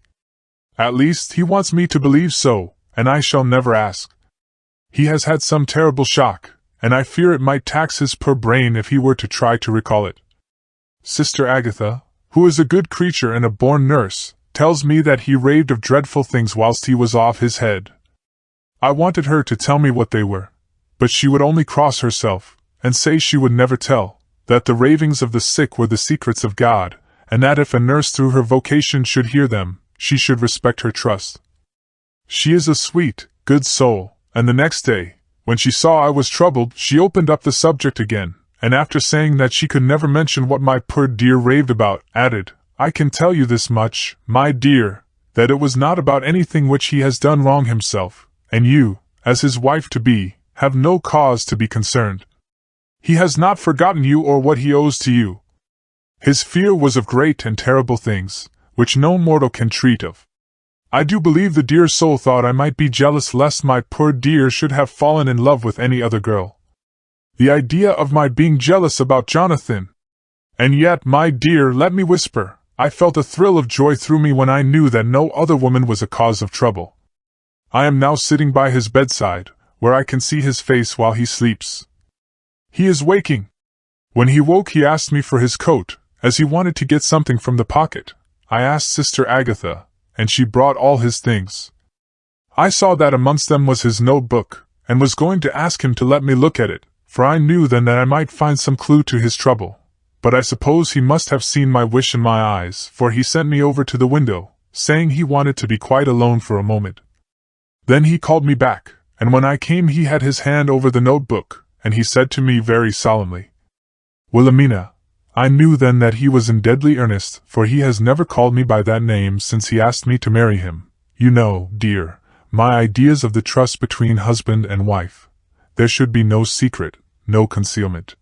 At least, he wants me to believe so, and I shall never ask. He has had some terrible shock, and I fear it might tax his poor brain if he were to try to recall it. Sister Agatha, who is a good creature and a born nurse, tells me that he raved of dreadful things whilst he was off his head. I wanted her to tell me what they were, but she would only cross herself, and say she would never tell, that the ravings of the sick were the secrets of God, and that if a nurse through her vocation should hear them, she should respect her trust. She is a sweet, good soul, and the next day, when she saw I was troubled, she opened up the subject again, and after saying that she could never mention what my poor dear raved about, added, "I can tell you this much, my dear, that it was not about anything which he has done wrong himself, and you, as his wife-to-be, have no cause to be concerned. He has not forgotten you or what he owes to you. His fear was of great and terrible things, which no mortal can treat of. I do believe the dear soul thought I might be jealous lest my poor dear should have fallen in love with any other girl. The idea of my being jealous about Jonathan! And yet, my dear, let me whisper, I felt a thrill of joy through me when I knew that no other woman was a cause of trouble. I am now sitting by his bedside, where I can see his face while he sleeps. He is waking. When he woke he asked me for his coat, as he wanted to get something from the pocket. I asked Sister Agatha, and she brought all his things. I saw that amongst them was his notebook, and was going to ask him to let me look at it, for I knew then that I might find some clue to his trouble. But I suppose he must have seen my wish in my eyes, for he sent me over to the window, saying he wanted to be quite alone for a moment. Then he called me back, and when I came he had his hand over the notebook, and he said to me very solemnly, "Wilhelmina." I knew then that he was in deadly earnest, for he has never called me by that name since he asked me to marry him. You know, dear, my ideas of the trust between husband and wife. There should be no secret, no concealment.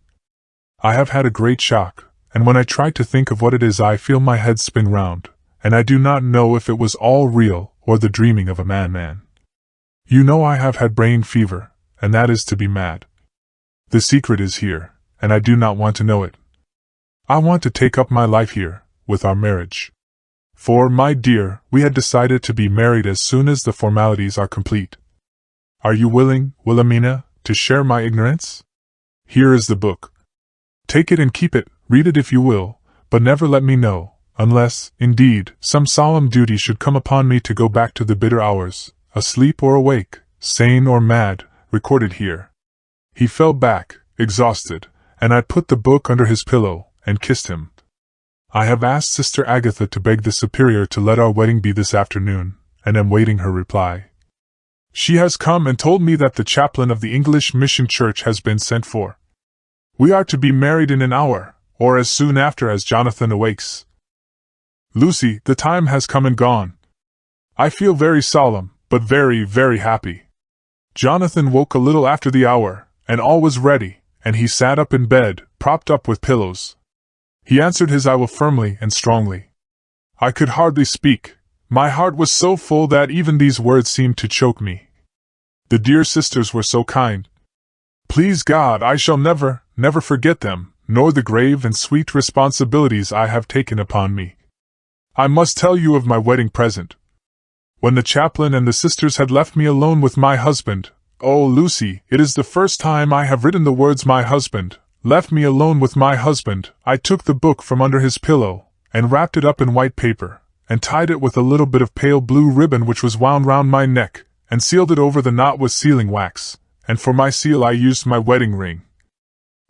I have had a great shock, and when I try to think of what it is I feel my head spin round, and I do not know if it was all real or the dreaming of a madman. You know I have had brain fever, and that is to be mad. The secret is here, and I do not want to know it. I want to take up my life here, with our marriage. For, my dear, we had decided to be married as soon as the formalities are complete. Are you willing, Wilhelmina, to share my ignorance? Here is the book. Take it and keep it, read it if you will, but never let me know, unless, indeed, some solemn duty should come upon me to go back to the bitter hours, asleep or awake, sane or mad, recorded here. He fell back, exhausted, and I put the book under his pillow, and kissed him. I have asked Sister Agatha to beg the Superior to let our wedding be this afternoon, and am waiting her reply. She has come and told me that the chaplain of the English Mission Church has been sent for. We are to be married in an hour, or as soon after as Jonathan awakes. Lucy, the time has come and gone. I feel very solemn, but very, very happy. Jonathan woke a little after the hour, and all was ready, and he sat up in bed, propped up with pillows. He answered his I will firmly and strongly. I could hardly speak. My heart was so full that even these words seemed to choke me. The dear sisters were so kind. Please God, I shall never, never forget them, nor the grave and sweet responsibilities I have taken upon me. I must tell you of my wedding present. When the chaplain and the sisters had left me alone with my husband, oh, Lucy, it is the first time I have written the words my husband, left me alone with my husband, I took the book from under his pillow, and wrapped it up in white paper, and tied it with a little bit of pale blue ribbon which was wound round my neck, and sealed it over the knot with sealing wax, and for my seal I used my wedding ring.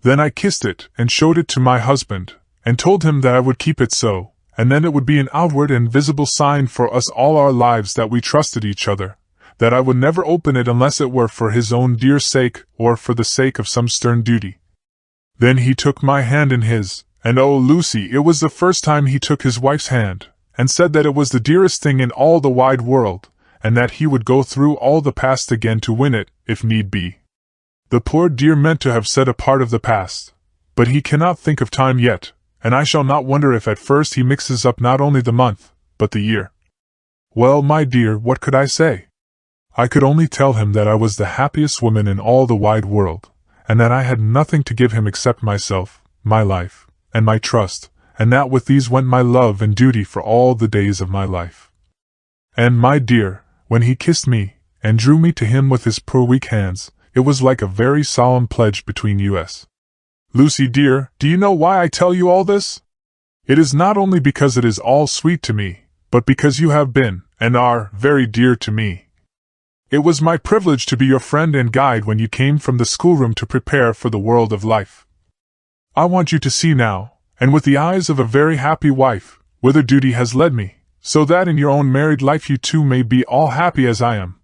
Then I kissed it, and showed it to my husband, and told him that I would keep it so, and then it would be an outward and visible sign for us all our lives that we trusted each other, that I would never open it unless it were for his own dear sake, or for the sake of some stern duty. Then he took my hand in his, and oh, Lucy, it was the first time he took his wife's hand, and said that it was the dearest thing in all the wide world, and that he would go through all the past again to win it, if need be. The poor dear meant to have said a part of the past, but he cannot think of time yet, and I shall not wonder if at first he mixes up not only the month, but the year. Well, my dear, what could I say? I could only tell him that I was the happiest woman in all the wide world, and that I had nothing to give him except myself, my life, and my trust, and that with these went my love and duty for all the days of my life. And, my dear, when he kissed me, and drew me to him with his poor weak hands, it was like a very solemn pledge between us. Lucy dear, do you know why I tell you all this? It is not only because it is all sweet to me, but because you have been, and are, very dear to me. It was my privilege to be your friend and guide when you came from the schoolroom to prepare for the world of life. I want you to see now, and with the eyes of a very happy wife, whither duty has led me, so that in your own married life you too may be all happy as I am.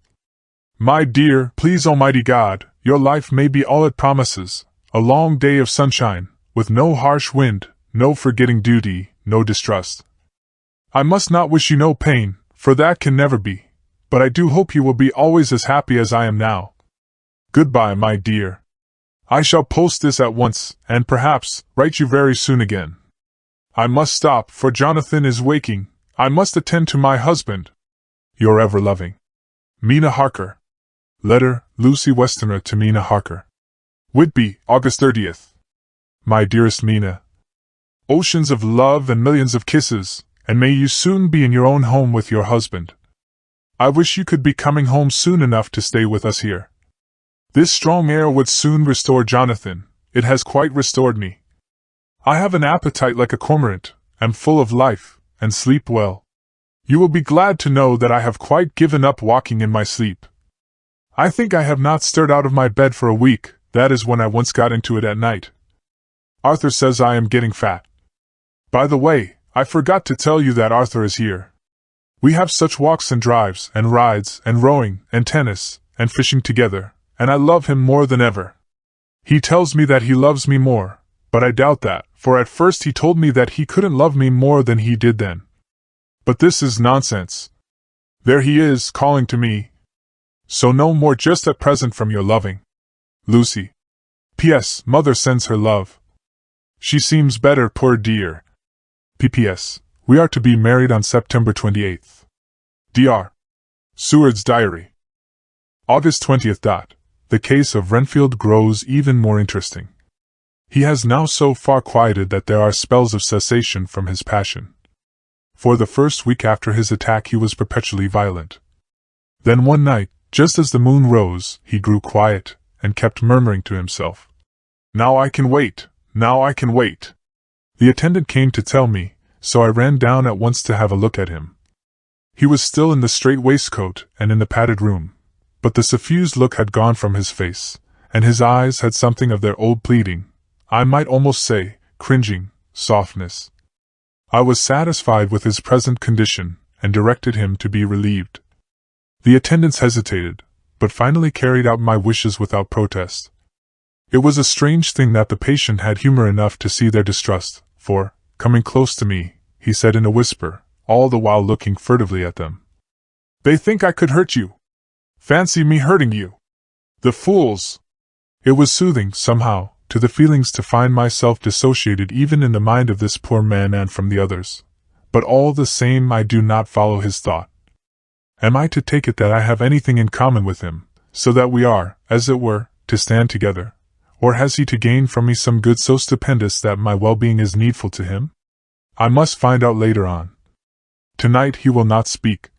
My dear, please Almighty God, your life may be all it promises, a long day of sunshine, with no harsh wind, no forgetting duty, no distrust. I must not wish you no pain, for that can never be, but I do hope you will be always as happy as I am now. Goodbye, my dear. I shall post this at once, and perhaps write you very soon again. I must stop, for Jonathan is waking. I must attend to my husband. Your ever-loving Mina Harker. Letter, Lucy Westenra to Mina Harker. Whitby, August 30th. My dearest Mina, oceans of love and millions of kisses, and may you soon be in your own home with your husband. I wish you could be coming home soon enough to stay with us here. This strong air would soon restore Jonathan. It has quite restored me. I have an appetite like a cormorant, am full of life, and sleep well. You will be glad to know that I have quite given up walking in my sleep. I think I have not stirred out of my bed for a week, that is when I once got into it at night. Arthur says I am getting fat. By the way, I forgot to tell you that Arthur is here. We have such walks and drives, and rides, and rowing, and tennis, and fishing together, and I love him more than ever. He tells me that he loves me more, but I doubt that, for at first he told me that he couldn't love me more than he did then. But this is nonsense. There he is, calling to me. So no more just at present from your loving Lucy. P.S. Mother sends her love. She seems better, poor dear. P.P.S. We are to be married on September 28th. Dr. Seward's Diary. August 20th. The case of Renfield grows even more interesting. He has now so far quieted that there are spells of cessation from his passion. For the first week after his attack he was perpetually violent. Then one night, just as the moon rose, he grew quiet, and kept murmuring to himself, "Now I can wait, now I can wait." The attendant came to tell me, so I ran down at once to have a look at him. He was still in the strait waistcoat and in the padded room, but the suffused look had gone from his face, and his eyes had something of their old pleading, I might almost say, cringing, softness. I was satisfied with his present condition, and directed him to be relieved. The attendants hesitated, but finally carried out my wishes without protest. It was a strange thing that the patient had humor enough to see their distrust, for, coming close to me, he said in a whisper, all the while looking furtively at them, "They think I could hurt you. Fancy me hurting you. The fools!" It was soothing, somehow, to the feelings to find myself dissociated even in the mind of this poor man and from the others. But all the same I do not follow his thought. Am I to take it that I have anything in common with him, so that we are, as it were, to stand together? Or has he to gain from me some good so stupendous that my well-being is needful to him? I must find out later on. Tonight he will not speak.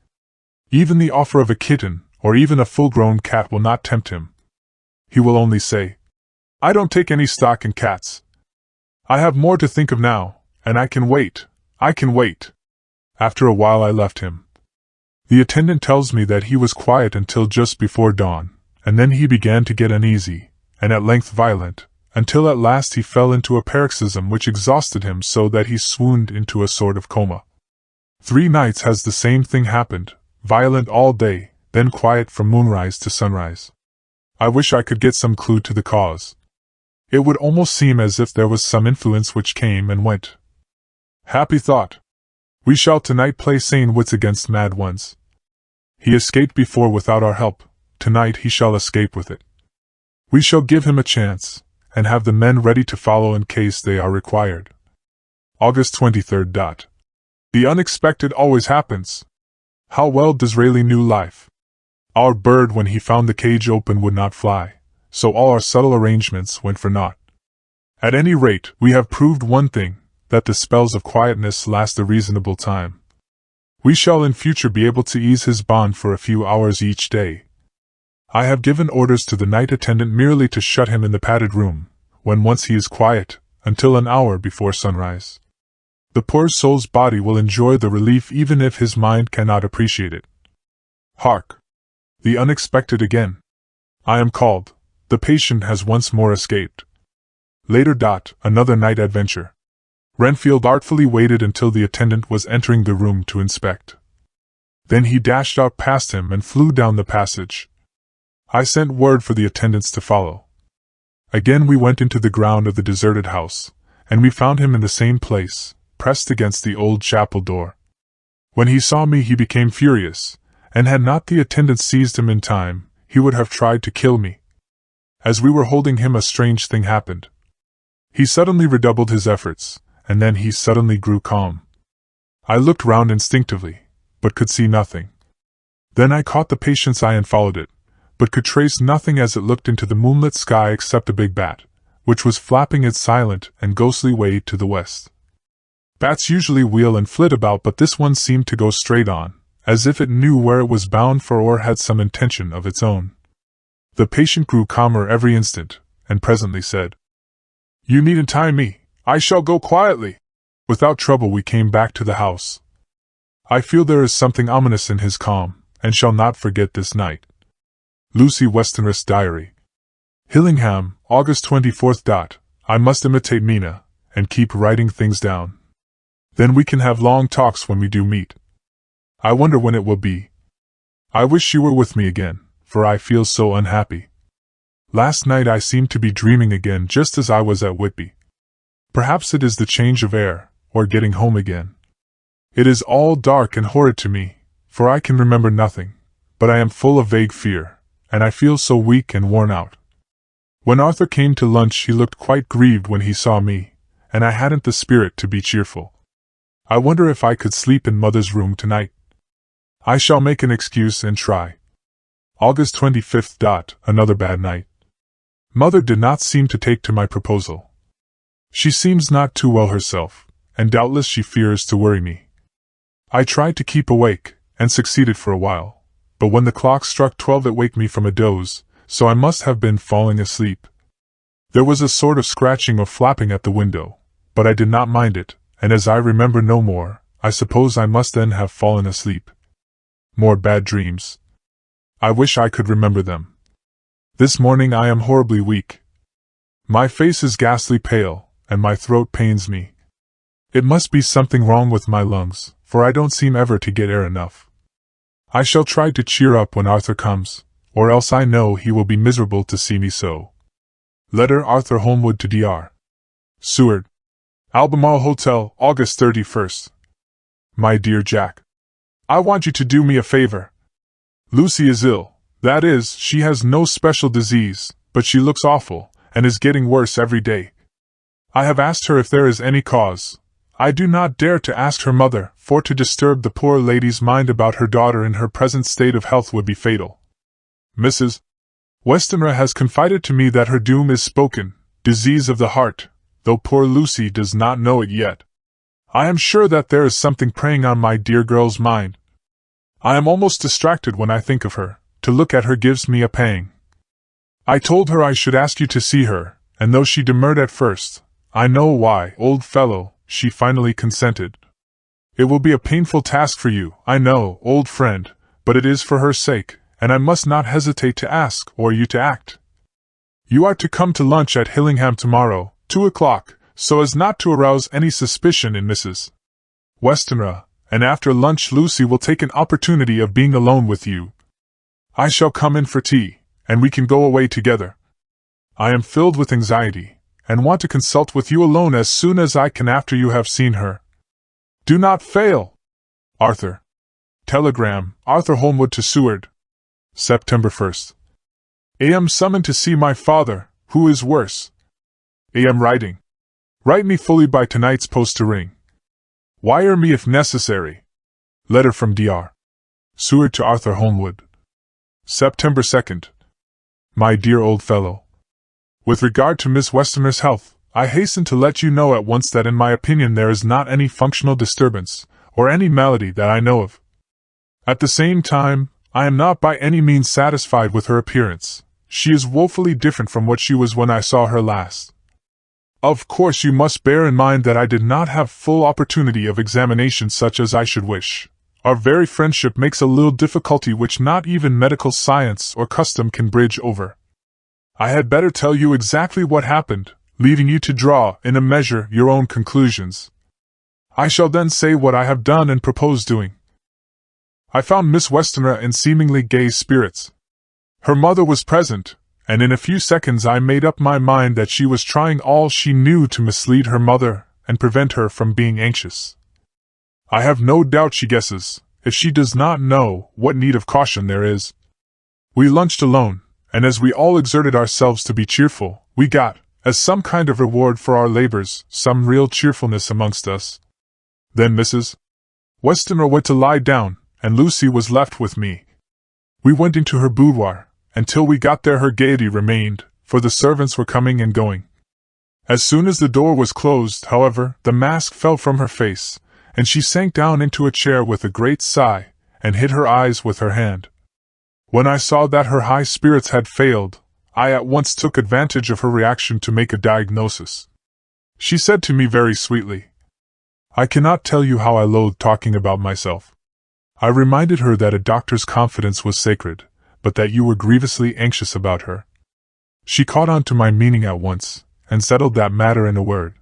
Even the offer of a kitten, or even a full-grown cat will not tempt him. He will only say, "I don't take any stock in cats. I have more to think of now, and I can wait, I can wait." After a while I left him. The attendant tells me that he was quiet until just before dawn, and then he began to get uneasy, and at length violent, until at last he fell into a paroxysm which exhausted him so that he swooned into a sort of coma. 3 nights has the same thing happened, violent all day, then quiet from moonrise to sunrise. I wish I could get some clue to the cause. It would almost seem as if there was some influence which came and went. Happy thought! We shall tonight play sane wits against mad ones. He escaped before without our help, tonight he shall escape with it. We shall give him a chance, and have the men ready to follow in case they are required. August 23rd. The unexpected always happens. How well Disraeli knew life. Our bird, when he found the cage open, would not fly, so all our subtle arrangements went for naught. At any rate, we have proved one thing, that the spells of quietness last a reasonable time. We shall in future be able to ease his bond for a few hours each day. I have given orders to the night attendant merely to shut him in the padded room, when once he is quiet, until an hour before sunrise. The poor soul's body will enjoy the relief even if his mind cannot appreciate it. Hark! The unexpected again. I am called. The patient has once more escaped. Later. Another night adventure. Renfield artfully waited until the attendant was entering the room to inspect. Then he dashed out past him and flew down the passage. I sent word for the attendants to follow. Again we went into the ground of the deserted house, and we found him in the same place, pressed against the old chapel door. When he saw me he became furious, and had not the attendants seized him in time, he would have tried to kill me. As we were holding him a strange thing happened. He suddenly redoubled his efforts, and then he suddenly grew calm. I looked round instinctively, but could see nothing. Then I caught the patient's eye and followed it, but could trace nothing as it looked into the moonlit sky except a big bat, which was flapping its silent and ghostly way to the west. Bats usually wheel and flit about, but this one seemed to go straight on, as if it knew where it was bound for or had some intention of its own. The patient grew calmer every instant, and presently said, "You needn't tie me. I shall go quietly." Without trouble we came back to the house. I feel there is something ominous in his calm, and shall not forget this night. Lucy Westenra's Diary. Hillingham, August 24th. I must imitate Mina, and keep writing things down. Then we can have long talks when we do meet. I wonder when it will be. I wish you were with me again, for I feel so unhappy. Last night I seemed to be dreaming again just as I was at Whitby. Perhaps it is the change of air, or getting home again. It is all dark and horrid to me, for I can remember nothing, but I am full of vague fear, and I feel so weak and worn out. When Arthur came to lunch he looked quite grieved when he saw me, and I hadn't the spirit to be cheerful. I wonder if I could sleep in Mother's room tonight. I shall make an excuse and try. August 25th. Another bad night. Mother did not seem to take to my proposal. She seems not too well herself, and doubtless she fears to worry me. I tried to keep awake, and succeeded for a while, but when the clock struck 12 it waked me from a doze, so I must have been falling asleep. There was a sort of scratching or flapping at the window, but I did not mind it, and as I remember no more, I suppose I must then have fallen asleep. More bad dreams. I wish I could remember them. This morning I am horribly weak. My face is ghastly pale, and my throat pains me. It must be something wrong with my lungs, for I don't seem ever to get air enough. I shall try to cheer up when Arthur comes, or else I know he will be miserable to see me so. Letter Arthur Holmwood to Dr. Seward. Albemarle Hotel, August 31st. My dear Jack, I want you to do me a favor. Lucy is ill. That is, she has no special disease, but she looks awful, and is getting worse every day. I have asked her if there is any cause. I do not dare to ask her mother, for to disturb the poor lady's mind about her daughter in her present state of health would be fatal. Mrs. Westenra has confided to me that her doom is spoken, disease of the heart, though poor Lucy does not know it yet. I am sure that there is something preying on my dear girl's mind. I am almost distracted when I think of her. To look at her gives me a pang. I told her I should ask you to see her, and though she demurred at first, I know why, old fellow, she finally consented. It will be a painful task for you, I know, old friend, but it is for her sake, and I must not hesitate to ask, or you to act. You are to come to lunch at Hillingham tomorrow, 2 o'clock, so as not to arouse any suspicion in Mrs. Westenra, and after lunch Lucy will take an opportunity of being alone with you. I shall come in for tea, and we can go away together. I am filled with anxiety, and want to consult with you alone as soon as I can after you have seen her. Do not fail. Arthur. Telegram, Arthur Holmwood to Seward. September 1st. Am summoned to see my father, who is worse. Am writing. Write me fully by tonight's post to ring. Wire me if necessary. Letter from Dr. Seward to Arthur Holmwood. September 2nd. My dear old fellow. With regard to Miss Westenra's health, I hasten to let you know at once that in my opinion there is not any functional disturbance, or any malady that I know of. At the same time, I am not by any means satisfied with her appearance. She is woefully different from what she was when I saw her last. Of course you must bear in mind that I did not have full opportunity of examination such as I should wish. Our very friendship makes a little difficulty which not even medical science or custom can bridge over. I had better tell you exactly what happened, leaving you to draw, in a measure, your own conclusions. I shall then say what I have done and propose doing. I found Miss Westenra in seemingly gay spirits. Her mother was present, and in a few seconds I made up my mind that she was trying all she knew to mislead her mother and prevent her from being anxious. I have no doubt she guesses, if she does not know, what need of caution there is. We lunched alone, and as we all exerted ourselves to be cheerful, we got, as some kind of reward for our labors, some real cheerfulness amongst us. Then Mrs. Westenra went to lie down, and Lucy was left with me. We went into her boudoir, and till we got there her gaiety remained, for the servants were coming and going. As soon as the door was closed, however, the mask fell from her face, and she sank down into a chair with a great sigh, and hid her eyes with her hand. When I saw that her high spirits had failed, I at once took advantage of her reaction to make a diagnosis. She said to me very sweetly, "I cannot tell you how I loathe talking about myself." I reminded her that a doctor's confidence was sacred, but that you were grievously anxious about her. She caught on to my meaning at once, and settled that matter in a word.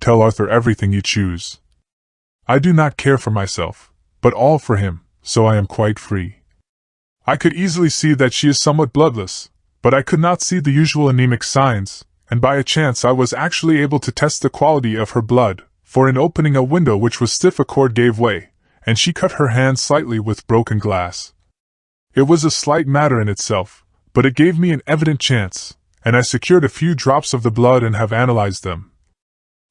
"Tell Arthur everything you choose. I do not care for myself, but all for him, so I am quite free." I could easily see that she is somewhat bloodless, but I could not see the usual anemic signs, and by a chance I was actually able to test the quality of her blood, for in opening a window which was stiff a cord gave way, and she cut her hand slightly with broken glass. It was a slight matter in itself, but it gave me an evident chance, and I secured a few drops of the blood and have analyzed them.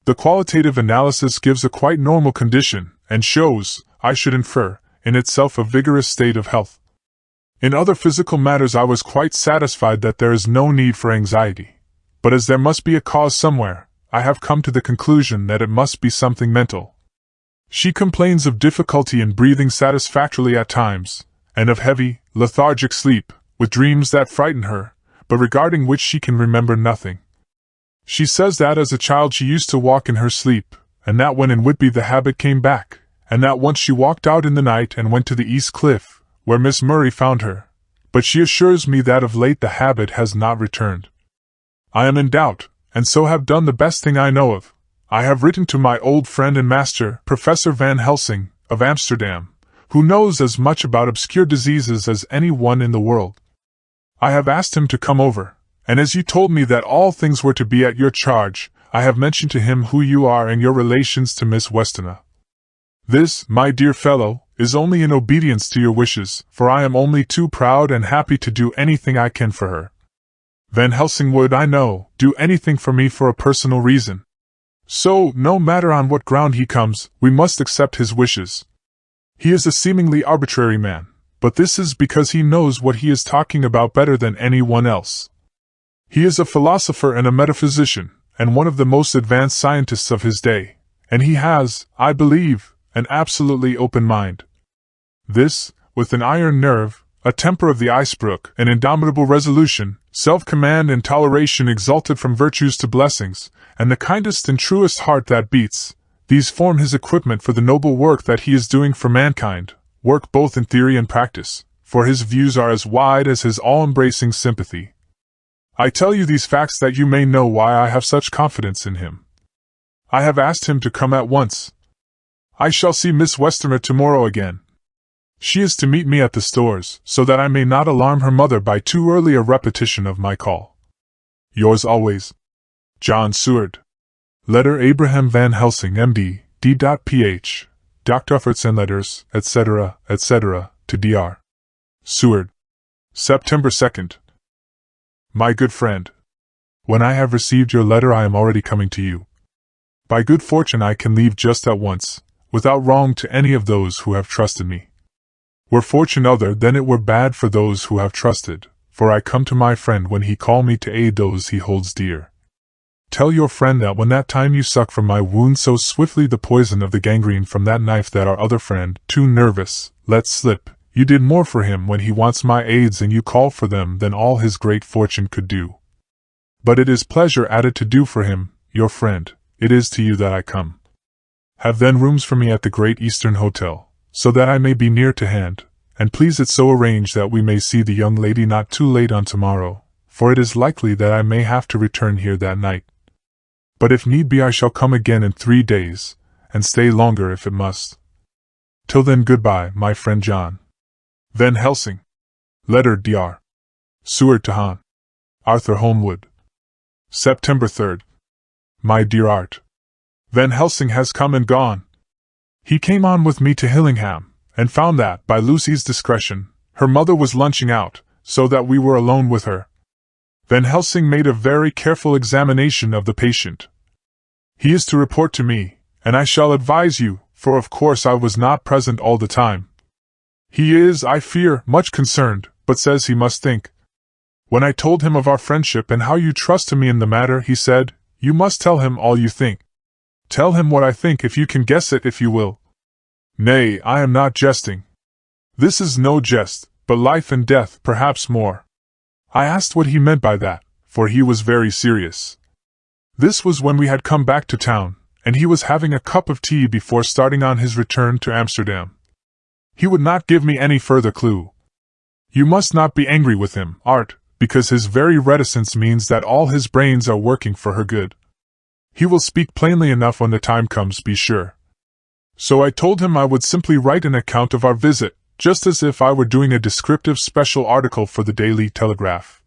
The qualitative analysis gives a quite normal condition, and shows, I should infer, in itself a vigorous state of health. In other physical matters I was quite satisfied that there is no need for anxiety, but as there must be a cause somewhere, I have come to the conclusion that it must be something mental. She complains of difficulty in breathing satisfactorily at times, and of heavy, lethargic sleep, with dreams that frighten her, but regarding which she can remember nothing. She says that as a child she used to walk in her sleep, and that when in Whitby the habit came back, and that once she walked out in the night and went to the East Cliff, where Miss Murray found her, but she assures me that of late the habit has not returned. I am in doubt, and so have done the best thing I know of. I have written to my old friend and master, Professor Van Helsing, of Amsterdam, who knows as much about obscure diseases as any one in the world. I have asked him to come over, and as you told me that all things were to be at your charge, I have mentioned to him who you are and your relations to Miss Westenra. This, my dear fellow, is only in obedience to your wishes, for I am only too proud and happy to do anything I can for her. Van Helsing would, I know, do anything for me for a personal reason. So, no matter on what ground he comes, we must accept his wishes. He is a seemingly arbitrary man, but this is because he knows what he is talking about better than anyone else. He is a philosopher and a metaphysician, and one of the most advanced scientists of his day, and he has, I believe, an absolutely open mind. This, with an iron nerve, a temper of the icebrook, an indomitable resolution, self-command and toleration exalted from virtues to blessings, and the kindest and truest heart that beats, these form his equipment for the noble work that he is doing for mankind, work both in theory and practice, for his views are as wide as his all-embracing sympathy. I tell you these facts that you may know why I have such confidence in him. I have asked him to come at once. I shall see Miss Westenra tomorrow again. She is to meet me at the stores, so that I may not alarm her mother by too early a repetition of my call. Yours always, John Seward. Letter Abraham Van Helsing, M.D., D.Ph., Dr. Efforts and Letters, etc., etc., to Dr. Seward. September 2nd. My good friend, when I have received your letter I am already coming to you. By good fortune I can leave just at once, without wrong to any of those who have trusted me. Were fortune other, then it were bad for those who have trusted, for I come to my friend when he call me to aid those he holds dear. Tell your friend that when that time you suck from my wound so swiftly the poison of the gangrene from that knife that our other friend, too nervous, let slip, you did more for him when he wants my aids and you call for them than all his great fortune could do. But it is pleasure added to do for him, your friend, it is to you that I come. Have then rooms for me at the Great Eastern Hotel, so that I may be near to hand, and please it so arrange that we may see the young lady not too late on tomorrow, for it is likely that I may have to return here that night. But if need be I shall come again in 3 days, and stay longer if it must. Till then goodbye, my friend John. Van Helsing. Letter Dr. Seward to Hon. Arthur Holmwood. September 3rd. My dear Art. Van Helsing has come and gone. He came on with me to Hillingham, and found that, by Lucy's discretion, her mother was lunching out, so that we were alone with her. Van Helsing made a very careful examination of the patient. He is to report to me, and I shall advise you, for of course I was not present all the time. He is, I fear, much concerned, but says he must think. When I told him of our friendship and how you trust to me in the matter, he said, "You must tell him all you think. Tell him what I think if you can guess it if you will." Nay, I am not jesting. This is no jest, but life and death, perhaps more. I asked what he meant by that, for he was very serious. This was when we had come back to town, and he was having a cup of tea before starting on his return to Amsterdam. He would not give me any further clue. You must not be angry with him, Art, because his very reticence means that all his brains are working for her good. He will speak plainly enough when the time comes, be sure. So I told him I would simply write an account of our visit, just as if I were doing a descriptive special article for the Daily Telegraph.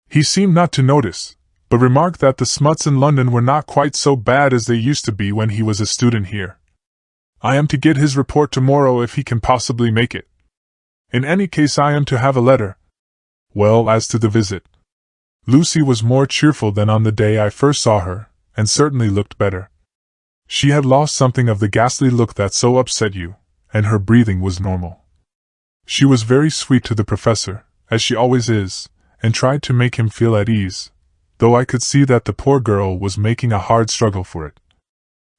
He seemed not to notice, but remarked that the smuts in London were not quite so bad as they used to be when he was a student here. I am to get his report tomorrow if he can possibly make it. In any case, I am to have a letter. Well, as to the visit. Lucy was more cheerful than on the day I first saw her, and certainly looked better. She had lost something of the ghastly look that so upset you, and her breathing was normal. She was very sweet to the professor, as she always is, and tried to make him feel at ease, though I could see that the poor girl was making a hard struggle for it.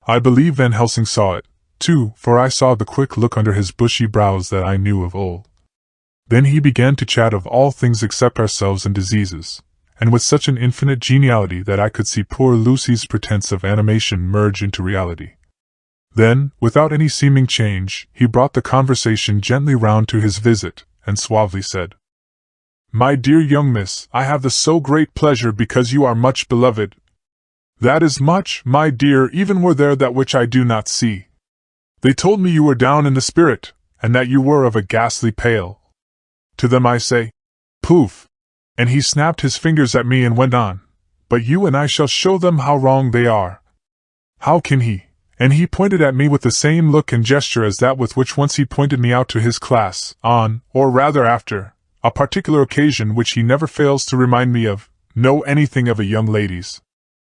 I believe Van Helsing saw it, too, for I saw the quick look under his bushy brows that I knew of old. Then he began to chat of all things except ourselves and diseases, and with such an infinite geniality that I could see poor Lucy's pretense of animation merge into reality. Then, without any seeming change, he brought the conversation gently round to his visit, and suavely said, "My dear young miss, I have the so great pleasure because you are much beloved. That is much, my dear, even were there that which I do not see. They told me you were down in the spirit, and that you were of a ghastly pale. To them I say, poof!" And he snapped his fingers at me and went on, "But you and I shall show them how wrong they are. How can he?" And he pointed at me with the same look and gesture as that with which once he pointed me out to his class, on, or rather after, a particular occasion which he never fails to remind me of, know anything of a young lady's.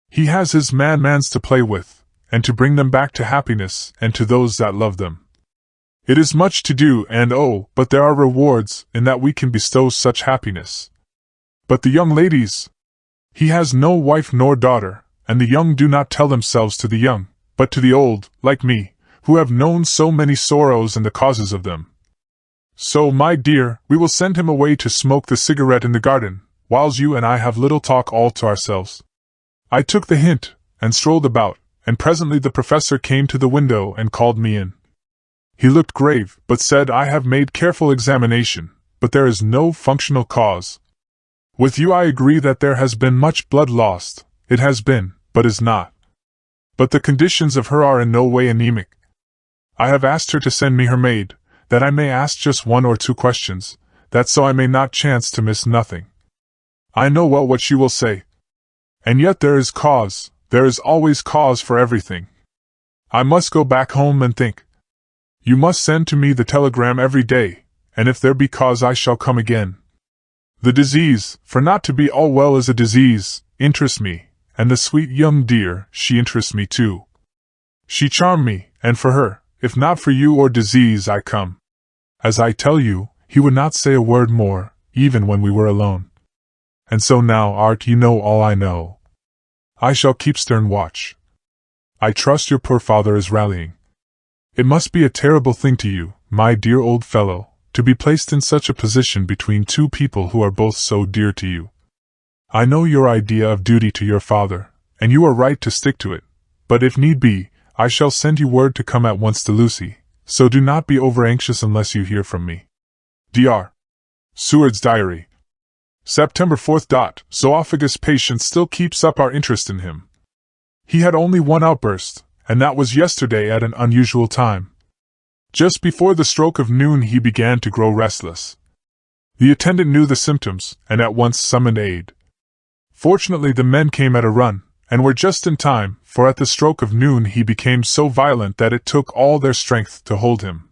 He has his mans to play with, and to bring them back to happiness, and to those that love them. It is much to do, and oh, but there are rewards, in that we can bestow such happiness. But the young ladies! He has no wife nor daughter, and the young do not tell themselves to the young, but to the old, like me, who have known so many sorrows and the causes of them. So, my dear, we will send him away to smoke the cigarette in the garden, whiles you and I have little talk all to ourselves." I took the hint, and strolled about, and presently the professor came to the window and called me in. He looked grave, but said, "I have made careful examination, but there is no functional cause. With you I agree that there has been much blood lost. It has been, but is not. But the conditions of her are in no way anemic. I have asked her to send me her maid, that I may ask just 1 or 2 questions, that so I may not chance to miss nothing. I know well what she will say. And yet there is cause, there is always cause for everything. I must go back home and think. You must send to me the telegram every day, and if there be cause I shall come again. The disease, for not to be all well is a disease, interests me, and the sweet young dear, she interests me too. She charmed me, and for her, if not for you or disease, I come. As I tell you, he would not say a word more, even when we were alone. And so now, Art, you know all I know. I shall keep stern watch. I trust your poor father is rallying. It must be a terrible thing to you, my dear old fellow, to be placed in such a position between 2 people who are both so dear to you. I know your idea of duty to your father, and you are right to stick to it, but if need be, I shall send you word to come at once to Lucy, so do not be over-anxious unless you hear from me. Dr. Seward's Diary. September 4th. Zoophagus patient still keeps up our interest in him. He had only one outburst, and that was yesterday at an unusual time. Just before the stroke of noon he began to grow restless. The attendant knew the symptoms, and at once summoned aid. Fortunately the men came at a run, and were just in time, for at the stroke of noon he became so violent that it took all their strength to hold him.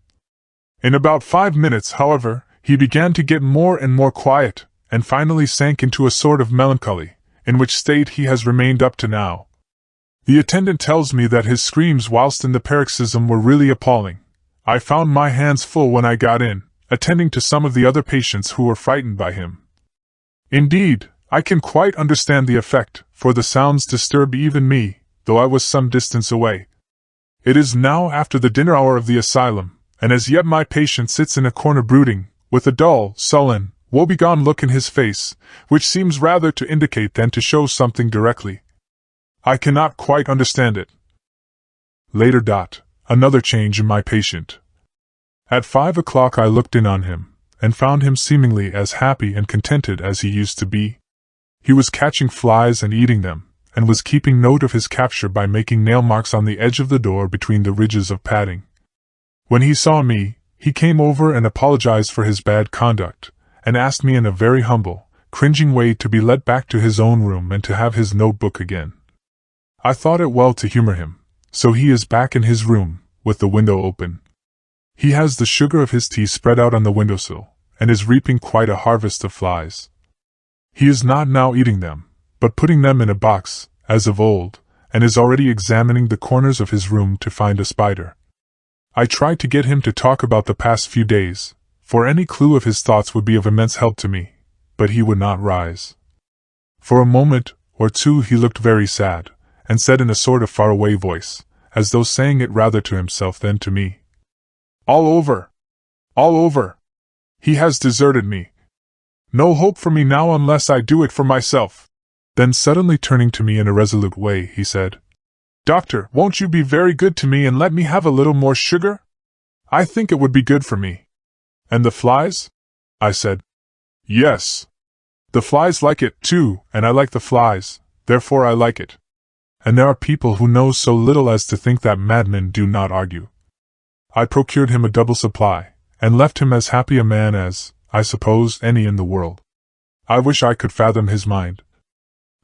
In about 5 minutes, however, he began to get more and more quiet, and finally sank into a sort of melancholy, in which state he has remained up to now. The attendant tells me that his screams whilst in the paroxysm were really appalling. I found my hands full when I got in, attending to some of the other patients who were frightened by him. Indeed, I can quite understand the effect, for the sounds disturb even me, though I was some distance away. It is now after the dinner hour of the asylum, and as yet my patient sits in a corner brooding, with a dull, sullen, woebegone look in his face, which seems rather to indicate than to show something directly. I cannot quite understand it. Later. Another change in my patient. At 5 o'clock I looked in on him, and found him seemingly as happy and contented as he used to be. He was catching flies and eating them, and was keeping note of his capture by making nail marks on the edge of the door between the ridges of padding. When he saw me, he came over and apologized for his bad conduct, and asked me in a very humble, cringing way to be let back to his own room and to have his notebook again. I thought it well to humor him, so he is back in his room, with the window open. He has the sugar of his tea spread out on the windowsill, and is reaping quite a harvest of flies. He is not now eating them, but putting them in a box, as of old, and is already examining the corners of his room to find a spider. I tried to get him to talk about the past few days, for any clue of his thoughts would be of immense help to me, but he would not rise. For a moment or two he looked very sad, and said in a sort of far-away voice, as though saying it rather to himself than to me, "All over! All over! He has deserted me. No hope for me now unless I do it for myself." Then suddenly turning to me in a resolute way, he said, "Doctor, won't you be very good to me and let me have a little more sugar? I think it would be good for me." "And the flies?" I said. "Yes. The flies like it, too, and I like the flies, therefore I like it. And there are people who know so little as to think that madmen do not argue." I procured him a double supply, and left him as happy a man as, I suppose, any in the world. I wish I could fathom his mind.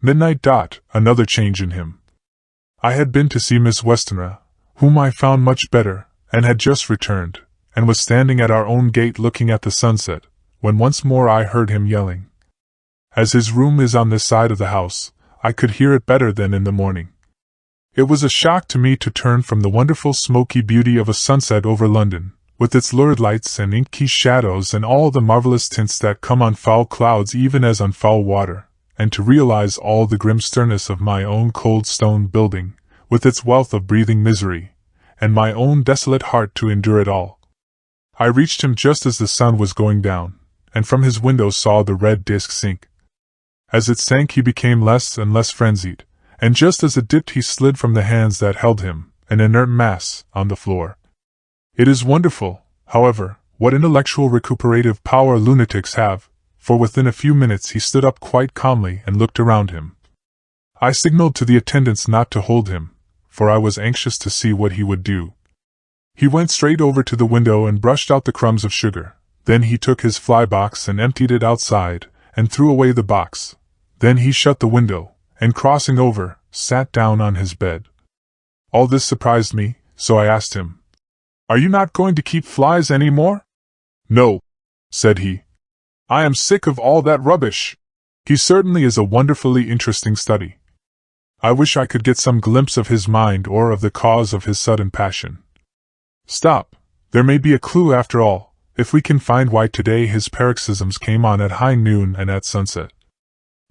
Midnight. Another change in him. I had been to see Miss Westenra, whom I found much better, and had just returned, and was standing at our own gate looking at the sunset, when once more I heard him yelling. As his room is on this side of the house, I could hear it better than in the morning. It was a shock to me to turn from the wonderful smoky beauty of a sunset over London, with its lurid lights and inky shadows and all the marvelous tints that come on foul clouds even as on foul water, and to realize all the grim sternness of my own cold stone building, with its wealth of breathing misery, and my own desolate heart to endure it all. I reached him just as the sun was going down, and from his window saw the red disk sink. As it sank he became less and less frenzied, and just as it dipped he slid from the hands that held him, an inert mass, on the floor. It is wonderful, however, what intellectual recuperative power lunatics have, for within a few minutes he stood up quite calmly and looked around him. I signaled to the attendants not to hold him, for I was anxious to see what he would do. He went straight over to the window and brushed out the crumbs of sugar. Then he took his fly box and emptied it outside, and threw away the box. Then he shut the window, and crossing over, sat down on his bed. All this surprised me, so I asked him, "Are you not going to keep flies any more?" "No," said he. "I am sick of all that rubbish." He certainly is a wonderfully interesting study. I wish I could get some glimpse of his mind or of the cause of his sudden passion. Stop, there may be a clue after all, if we can find why today his paroxysms came on at high noon and at sunset.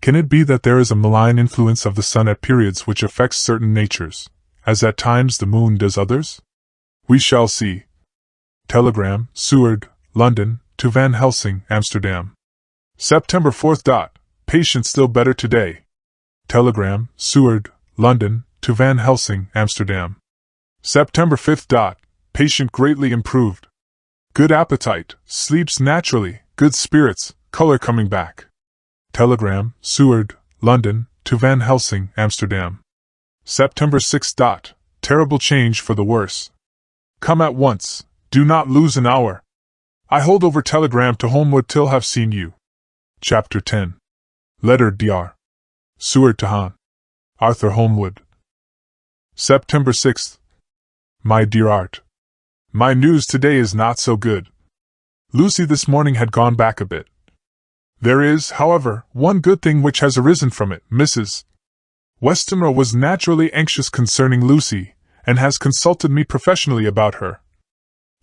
Can it be that there is a malign influence of the sun at periods which affects certain natures, as at times the moon does others? We shall see. Telegram, Seward, London, to Van Helsing, Amsterdam. September 4th. Patient still better today. Telegram, Seward, London, to Van Helsing, Amsterdam. September 5th. Patient greatly improved. Good appetite, sleeps naturally, good spirits, color coming back. Telegram, Seward, London, to Van Helsing, Amsterdam. September 6th. Terrible change for the worse. Come at once, do not lose an hour. I hold over telegram to Holmwood till have seen you. Chapter 10. Letter Dr. Seward to Han. Arthur Holmwood. September 6th. My dear Art. My news today is not so good. Lucy this morning had gone back a bit. There is, however, one good thing which has arisen from it. Mrs. Westenra was naturally anxious concerning Lucy, and has consulted me professionally about her.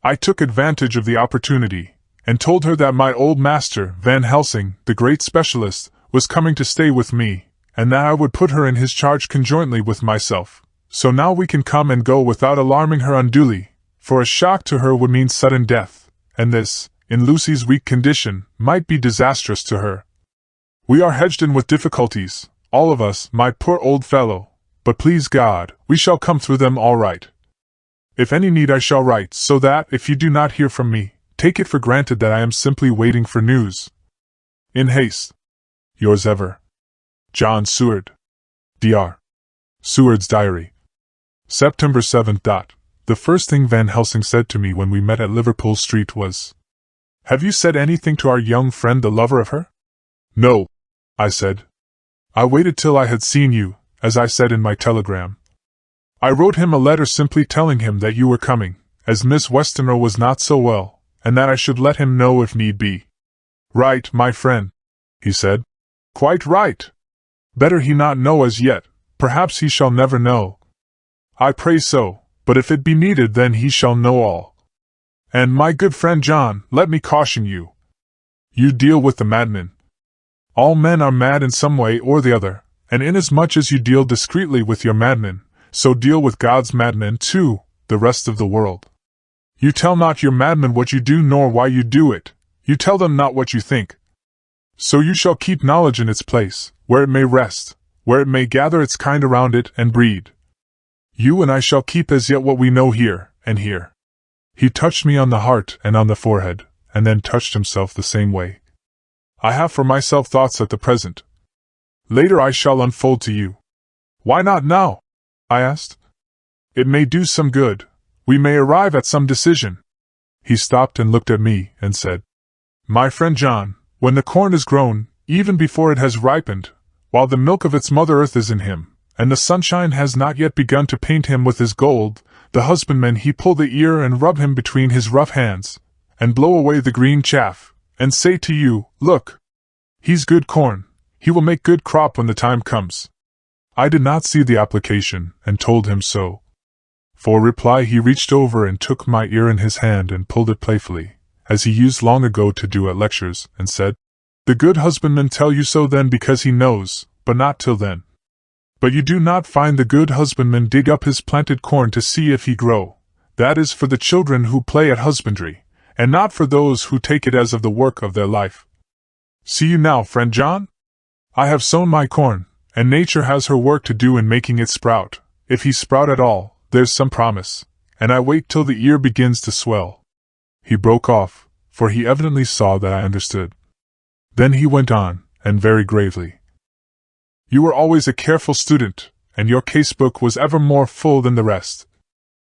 I took advantage of the opportunity, and told her that my old master, Van Helsing, the great specialist, was coming to stay with me, and that I would put her in his charge conjointly with myself. So now we can come and go without alarming her unduly, for a shock to her would mean sudden death, and this, in Lucy's weak condition, might be disastrous to her. We are hedged in with difficulties, all of us, my poor old fellow, but please God, we shall come through them all right. If any need I shall write, so that, if you do not hear from me, take it for granted that I am simply waiting for news. In haste. Yours ever, John Seward. Dr. Seward's Diary. September 7th. The first thing Van Helsing said to me when we met at Liverpool Street was, "Have you said anything to our young friend the lover of her?" "No," I said. "I waited till I had seen you, as I said in my telegram. I wrote him a letter simply telling him that you were coming, as Miss Westenra was not so well, and that I should let him know if need be. Right, my friend, he said. Quite right. Better he not know as yet, perhaps he shall never know. I pray so, but if it be needed then he shall know all. And my good friend John, let me caution you. You deal with the madmen. All men are mad in some way or the other, and inasmuch as you deal discreetly with your madmen, so deal with God's madmen too, the rest of the world. You tell not your madmen what you do nor why you do it, you tell them not what you think. So you shall keep knowledge in its place, where it may rest, where it may gather its kind around it and breed. You and I shall keep as yet what we know here, and here. He touched me on the heart and on the forehead, and then touched himself the same way. I have for myself thoughts at the present. Later I shall unfold to you. Why not now? I asked. It may do some good. We may arrive at some decision. He stopped and looked at me and said, My friend John, when the corn is grown, even before it has ripened, while the milk of its mother earth is in him, and the sunshine has not yet begun to paint him with his gold, the husbandman he pull the ear and rub him between his rough hands, and blow away the green chaff, and say to you, Look, he's good corn, he will make good crop when the time comes. I did not see the application, and told him so. For reply he reached over and took my ear in his hand and pulled it playfully, as he used long ago to do at lectures, and said, The good husbandman tell you so then because he knows, but not till then. But you do not find the good husbandman dig up his planted corn to see if he grow. That is for the children who play at husbandry, and not for those who take it as of the work of their life. See you now, friend John? I have sown my corn, and nature has her work to do in making it sprout. If he sprout at all, there's some promise, and I wait till the ear begins to swell. He broke off, for he evidently saw that I understood. Then he went on, and very gravely. You were always a careful student, and your casebook was ever more full than the rest.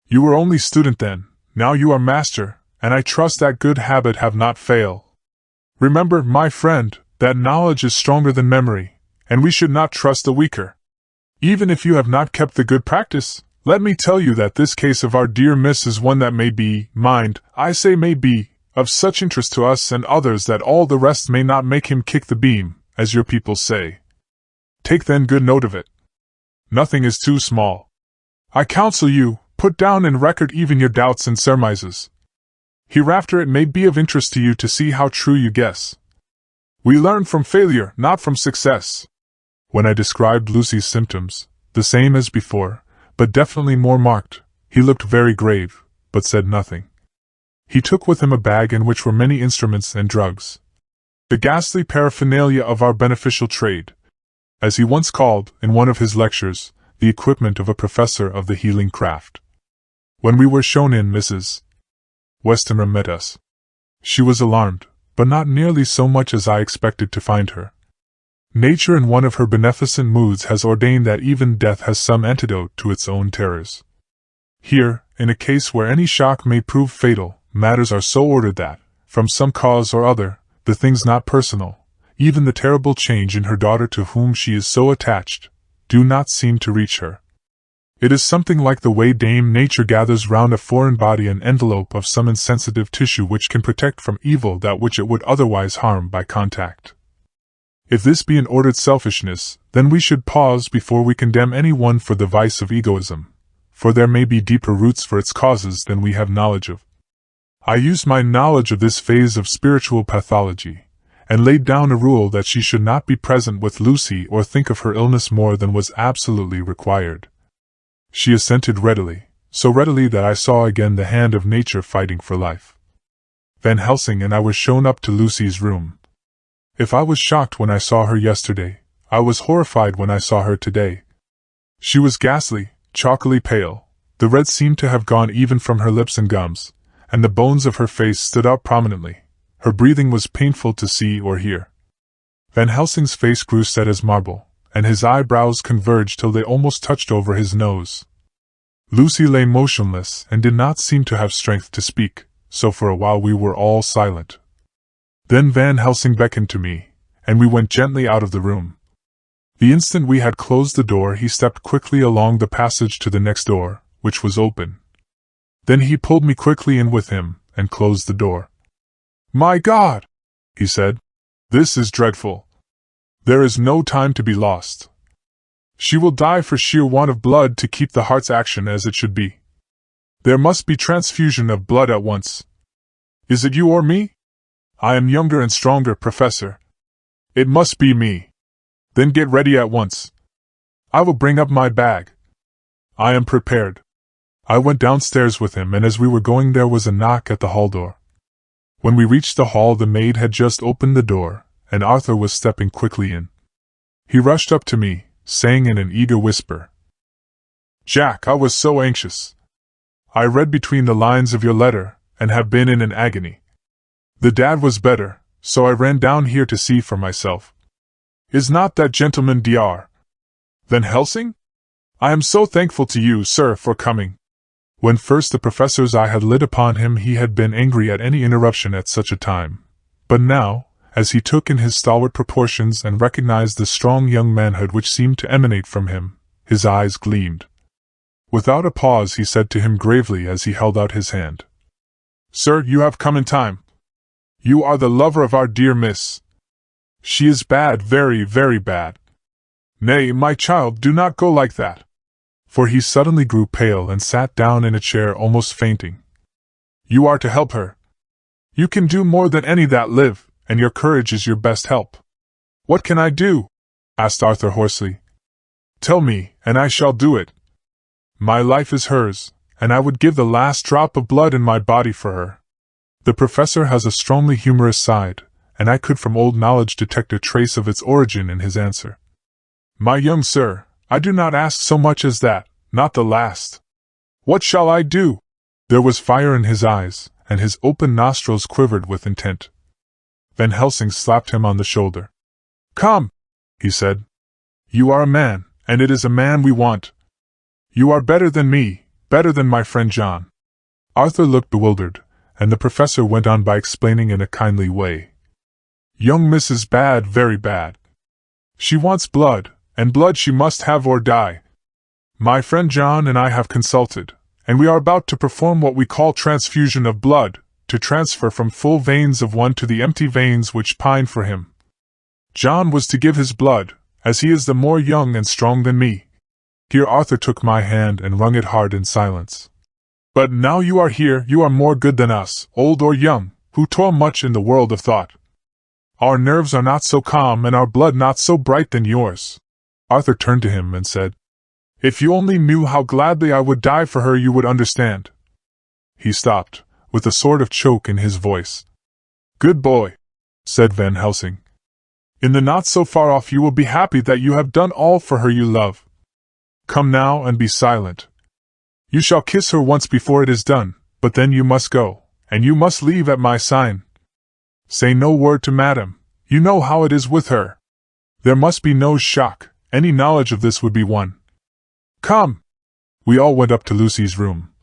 You were only student then, now you are master, and I trust that good habit have not fail. Remember, my friend, that knowledge is stronger than memory, and we should not trust the weaker. Even if you have not kept the good practice, let me tell you that this case of our dear Miss is one that may be, mind, I say may be, of such interest to us and others that all the rest may not make him kick the beam, as your people say. Take then good note of it. Nothing is too small. I counsel you, put down in record even your doubts and surmises. Hereafter it may be of interest to you to see how true you guess. We learn from failure, not from success. When I described Lucy's symptoms, the same as before, but definitely more marked, he looked very grave, but said nothing. He took with him a bag in which were many instruments and drugs. The ghastly paraphernalia of our beneficial trade, as he once called, in one of his lectures, the equipment of a professor of the healing craft. When we were shown in, Mrs. Westenra met us. She was alarmed, but not nearly so much as I expected to find her. Nature in one of her beneficent moods has ordained that even death has some antidote to its own terrors. Here, in a case where any shock may prove fatal, matters are so ordered that, from some cause or other, the things not personal, even the terrible change in her daughter to whom she is so attached, do not seem to reach her. It is something like the way Dame Nature gathers round a foreign body an envelope of some insensitive tissue which can protect from evil that which it would otherwise harm by contact. If this be an ordered selfishness, then we should pause before we condemn any one for the vice of egoism, for there may be deeper roots for its causes than we have knowledge of. I used my knowledge of this phase of spiritual pathology, and laid down a rule that she should not be present with Lucy or think of her illness more than was absolutely required. She assented readily, so readily that I saw again the hand of nature fighting for life. Van Helsing and I were shown up to Lucy's room. If I was shocked when I saw her yesterday, I was horrified when I saw her today. She was ghastly, chalkily pale, the red seemed to have gone even from her lips and gums, and the bones of her face stood out prominently. Her breathing was painful to see or hear. Van Helsing's face grew set as marble, and his eyebrows converged till they almost touched over his nose. Lucy lay motionless and did not seem to have strength to speak, so for a while we were all silent. Then Van Helsing beckoned to me, and we went gently out of the room. The instant we had closed the door he stepped quickly along the passage to the next door, which was open. Then he pulled me quickly in with him, and closed the door. "My God!" he said. This is dreadful. There is no time to be lost. She will die for sheer want of blood to keep the heart's action as it should be. There must be transfusion of blood at once. Is it you or me? I am younger and stronger, Professor. It must be me. Then get ready at once. I will bring up my bag. I am prepared. I went downstairs with him, and as we were going there was a knock at the hall door. When we reached the hall, the maid had just opened the door, and Arthur was stepping quickly in. He rushed up to me, saying in an eager whisper, "Jack, I was so anxious. I read between the lines of your letter, and have been in an agony. The dad was better, so I ran down here to see for myself. Is not that gentleman Dr. Van Helsing? I am so thankful to you, sir, for coming." When first the professor's eye had lit upon him, he had been angry at any interruption at such a time. But now, as he took in his stalwart proportions and recognized the strong young manhood which seemed to emanate from him, his eyes gleamed. Without a pause he said to him gravely as he held out his hand, "Sir, you have come in time. You are the lover of our dear miss. She is bad, very, very bad. Nay, my child, do not go like that." For he suddenly grew pale and sat down in a chair almost fainting. "You are to help her. You can do more than any that live, and your courage is your best help." "What can I do?" asked Arthur hoarsely. "Tell me, and I shall do it. My life is hers, and I would give the last drop of blood in my body for her." The professor has a strongly humorous side, and I could from old knowledge detect a trace of its origin in his answer. "My young sir, I do not ask so much as that, not the last. What shall I do?" There was fire in his eyes, and his open nostrils quivered with intent. Van Helsing slapped him on the shoulder. "Come," he said. "You are a man, and it is a man we want. You are better than me, better than my friend John." Arthur looked bewildered, and the professor went on by explaining in a kindly way. "Young Miss is bad, very bad. She wants blood, and blood she must have or die. My friend John and I have consulted, and we are about to perform what we call transfusion of blood, to transfer from full veins of one to the empty veins which pine for him. John was to give his blood, as he is the more young and strong than me." Here Arthur took my hand and wrung it hard in silence. "But now you are here, you are more good than us, old or young, who toil much in the world of thought. Our nerves are not so calm and our blood not so bright than yours." Arthur turned to him and said, "If you only knew how gladly I would die for her, you would understand." He stopped, with a sort of choke in his voice. "Good boy," said Van Helsing. "In the not so far off you will be happy that you have done all for her you love. Come now and be silent. You shall kiss her once before it is done, but then you must go, and you must leave at my sign. Say no word to Madame, you know how it is with her. There must be no shock, any knowledge of this would be one. Come!" We all went up to Lucy's room.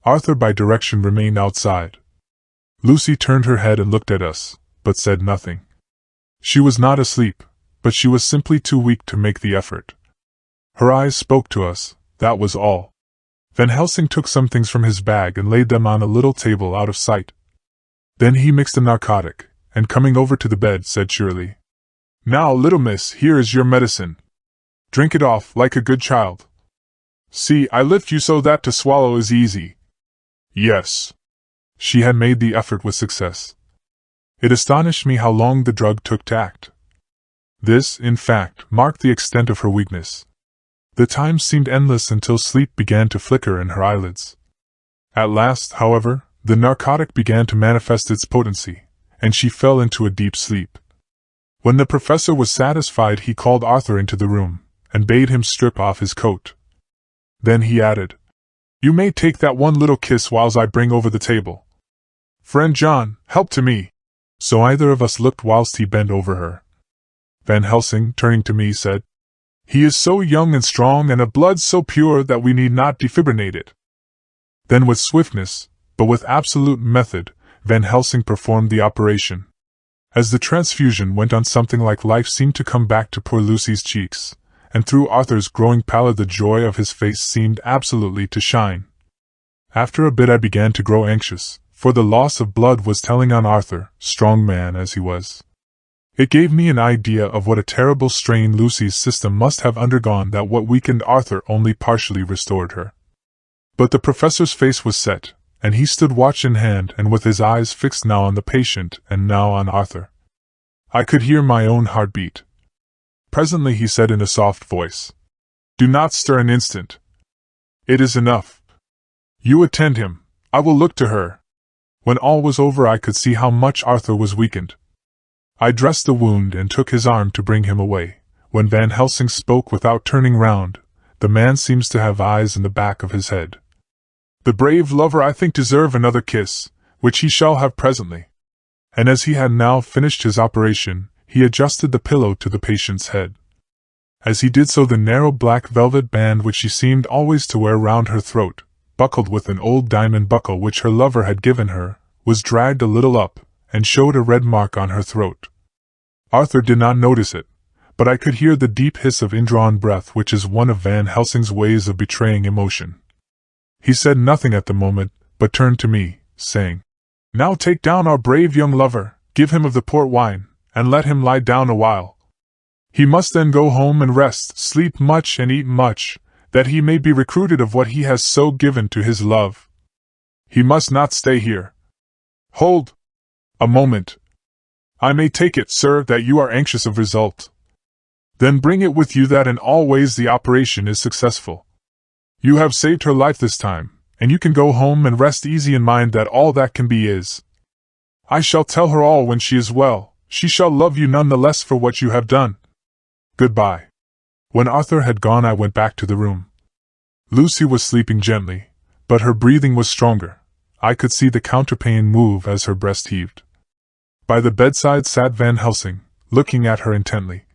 Arthur by direction remained outside. Lucy turned her head and looked at us, but said nothing. She was not asleep, but she was simply too weak to make the effort. Her eyes spoke to us, that was all. Van Helsing took some things from his bag and laid them on a little table out of sight. Then he mixed a narcotic, and coming over to the bed said cheerily, "Now, little miss, here is your medicine. Drink it off like a good child. See, I lift you so that to swallow is easy." Yes. She had made the effort with success. It astonished me how long the drug took to act. This, in fact, marked the extent of her weakness. The time seemed endless until sleep began to flicker in her eyelids. At last, however, the narcotic began to manifest its potency, and she fell into a deep sleep. When the professor was satisfied, he called Arthur into the room, and bade him strip off his coat. Then he added, "You may take that one little kiss whiles I bring over the table. Friend John, help to me." So either of us looked whilst he bent over her. Van Helsing, turning to me, said, "He is so young and strong, and of blood so pure that we need not defibrillate it." Then with swiftness, but with absolute method, Van Helsing performed the operation. As the transfusion went on, something like life seemed to come back to poor Lucy's cheeks, and through Arthur's growing pallor the joy of his face seemed absolutely to shine. After a bit I began to grow anxious, for the loss of blood was telling on Arthur, strong man as he was. It gave me an idea of what a terrible strain Lucy's system must have undergone, that what weakened Arthur only partially restored her. But the professor's face was set, and he stood watch in hand and with his eyes fixed now on the patient and now on Arthur. I could hear my own heart beat. Presently he said in a soft voice, "Do not stir an instant. It is enough. You attend him. I will look to her." When all was over I could see how much Arthur was weakened. I dressed the wound and took his arm to bring him away, when Van Helsing spoke without turning round. The man seems to have eyes in the back of his head. "The brave lover I think deserve another kiss, which he shall have presently." And as he had now finished his operation, he adjusted the pillow to the patient's head. As he did so the narrow black velvet band which she seemed always to wear round her throat, buckled with an old diamond buckle which her lover had given her, was dragged a little up, and showed a red mark on her throat. Arthur did not notice it, but I could hear the deep hiss of indrawn breath which is one of Van Helsing's ways of betraying emotion. He said nothing at the moment, but turned to me, saying, "Now take down our brave young lover, give him of the port wine, and let him lie down a while. He must then go home and rest, sleep much and eat much, that he may be recruited of what he has so given to his love. He must not stay here. Hold a moment. I may take it, sir, that you are anxious of result. Then bring it with you that in all ways the operation is successful. You have saved her life this time, and you can go home and rest easy in mind that all that can be is. I shall tell her all when she is well. She shall love you none the less for what you have done. Goodbye." When Arthur had gone I went back to the room. Lucy was sleeping gently, but her breathing was stronger. I could see the counterpane move as her breast heaved. By the bedside sat Van Helsing, looking at her intently.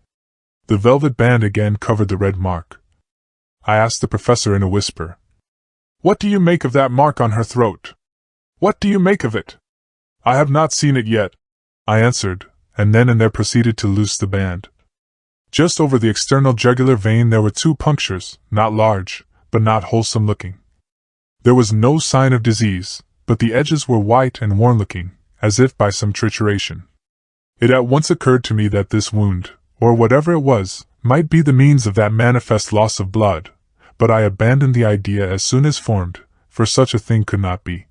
The velvet band again covered the red mark. I asked the professor in a whisper, "What do you make of that mark on her throat? What do you make of it?" "I have not seen it yet," I answered, and then and there proceeded to loose the band. Just over the external jugular vein there were 2 punctures, not large, but not wholesome looking. There was no sign of disease, but the edges were white and worn-looking, as if by some trituration. It at once occurred to me that this wound, or whatever it was, might be the means of that manifest loss of blood, but I abandoned the idea as soon as formed, for such a thing could not be.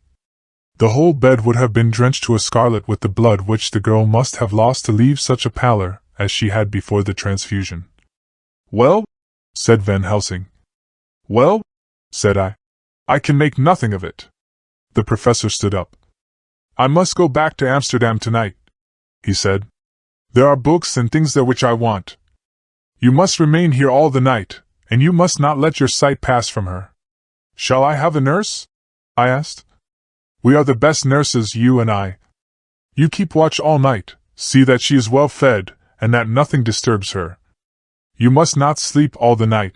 The whole bed would have been drenched to a scarlet with the blood which the girl must have lost to leave such a pallor as she had before the transfusion. "Well?" said Van Helsing. "Well?" said I. "I can make nothing of it." The professor stood up. "I must go back to Amsterdam tonight," he said. "There are books and things there which I want. You must remain here all the night, and you must not let your sight pass from her." "Shall I have a nurse?" I asked. "We are the best nurses, you and I. You keep watch all night, see that she is well fed, and that nothing disturbs her. You must not sleep all the night.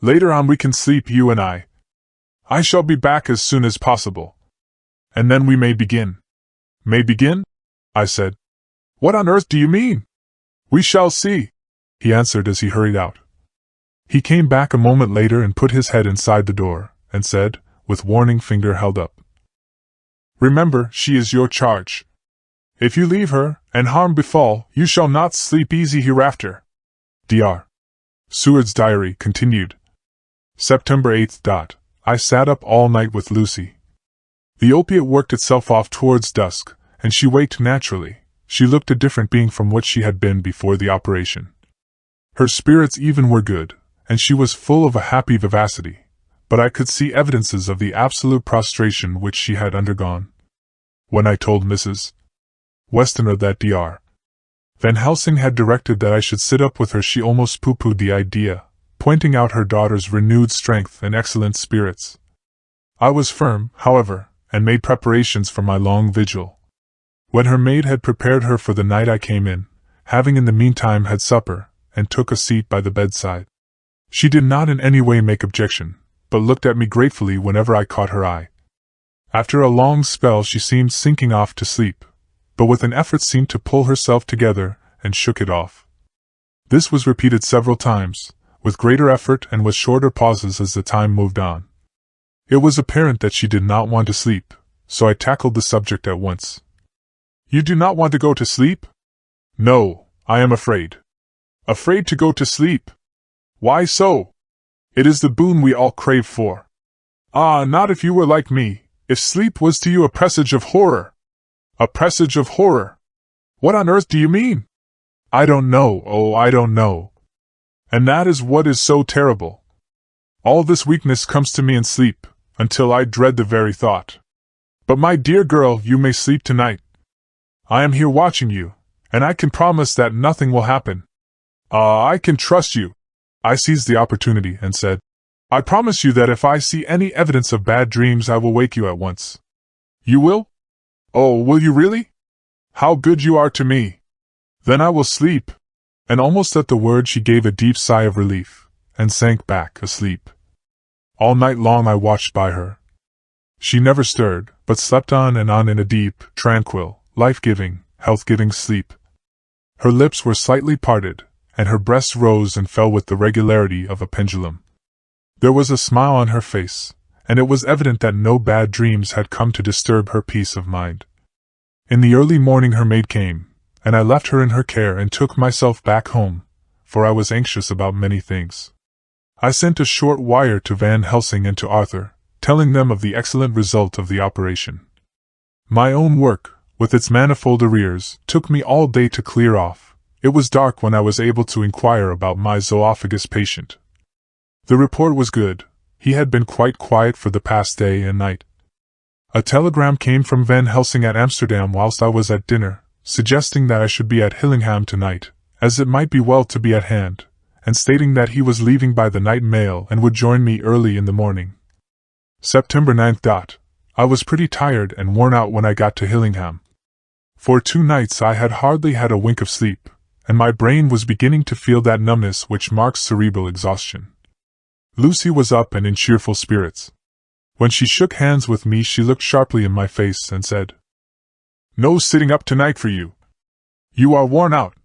Later on we can sleep, you and I. I shall be back as soon as possible. And then we may begin." "May begin?" I said. "What on earth do you mean?" "We shall see," he answered as he hurried out. He came back a moment later and put his head inside the door, and said, with warning finger held up, "Remember, she is your charge. If you leave her, and harm befall, you shall not sleep easy hereafter. Dr. Seward's diary continued. September 8th. I sat up all night with Lucy. The opiate worked itself off towards dusk, and she waked naturally. She looked a different being from what she had been before the operation. Her spirits even were good, and she was full of a happy vivacity, but I could see evidences of the absolute prostration which she had undergone. When I told Mrs. Westenra that Dr. Van Helsing had directed that I should sit up with her, she almost pooh-poohed the idea, pointing out her daughter's renewed strength and excellent spirits. I was firm, however, and made preparations for my long vigil. When her maid had prepared her for the night I came in, having in the meantime had supper, and took a seat by the bedside. She did not in any way make objection, but looked at me gratefully whenever I caught her eye. After a long spell she seemed sinking off to sleep, but with an effort seemed to pull herself together, and shook it off. This was repeated several times, with greater effort and with shorter pauses as the time moved on. It was apparent that she did not want to sleep, so I tackled the subject at once. "You do not want to go to sleep?" No, I am afraid. Afraid to go to sleep. Why so? It is the boon we all crave for. Ah, not if you were like me, if sleep was to you a presage of horror. A presage of horror? What on earth do you mean? I don't know, oh, I don't know. And that is what is so terrible. All this weakness comes to me in sleep, until I dread the very thought. But my dear girl, you may sleep tonight. I am here watching you, and I can promise that nothing will happen. I can trust you. I seized the opportunity and said, I promise you that if I see any evidence of bad dreams I will wake you at once. You will? Oh, will you really? How good you are to me. Then I will sleep. And almost at the word she gave a deep sigh of relief, and sank back asleep. All night long I watched by her. She never stirred, but slept on and on in a deep, tranquil, life-giving, health-giving sleep. Her lips were slightly parted, and her breast rose and fell with the regularity of a pendulum. There was a smile on her face, and it was evident that no bad dreams had come to disturb her peace of mind. In the early morning her maid came, and I left her in her care and took myself back home, for I was anxious about many things. I sent a short wire to Van Helsing and to Arthur, telling them of the excellent result of the operation. My own work, with its manifold arrears, took me all day to clear off. It was dark when I was able to inquire about my zoophagus patient. The report was good. He had been quite quiet for the past day and night. A telegram came from Van Helsing at Amsterdam whilst I was at dinner, suggesting that I should be at Hillingham tonight, as it might be well to be at hand, and stating that he was leaving by the night mail and would join me early in the morning. September 9th. I was pretty tired and worn out when I got to Hillingham. For 2 nights I had hardly had a wink of sleep, and my brain was beginning to feel that numbness which marks cerebral exhaustion. Lucy was up and in cheerful spirits. When she shook hands with me she looked sharply in my face and said, No sitting up tonight for you. You are worn out.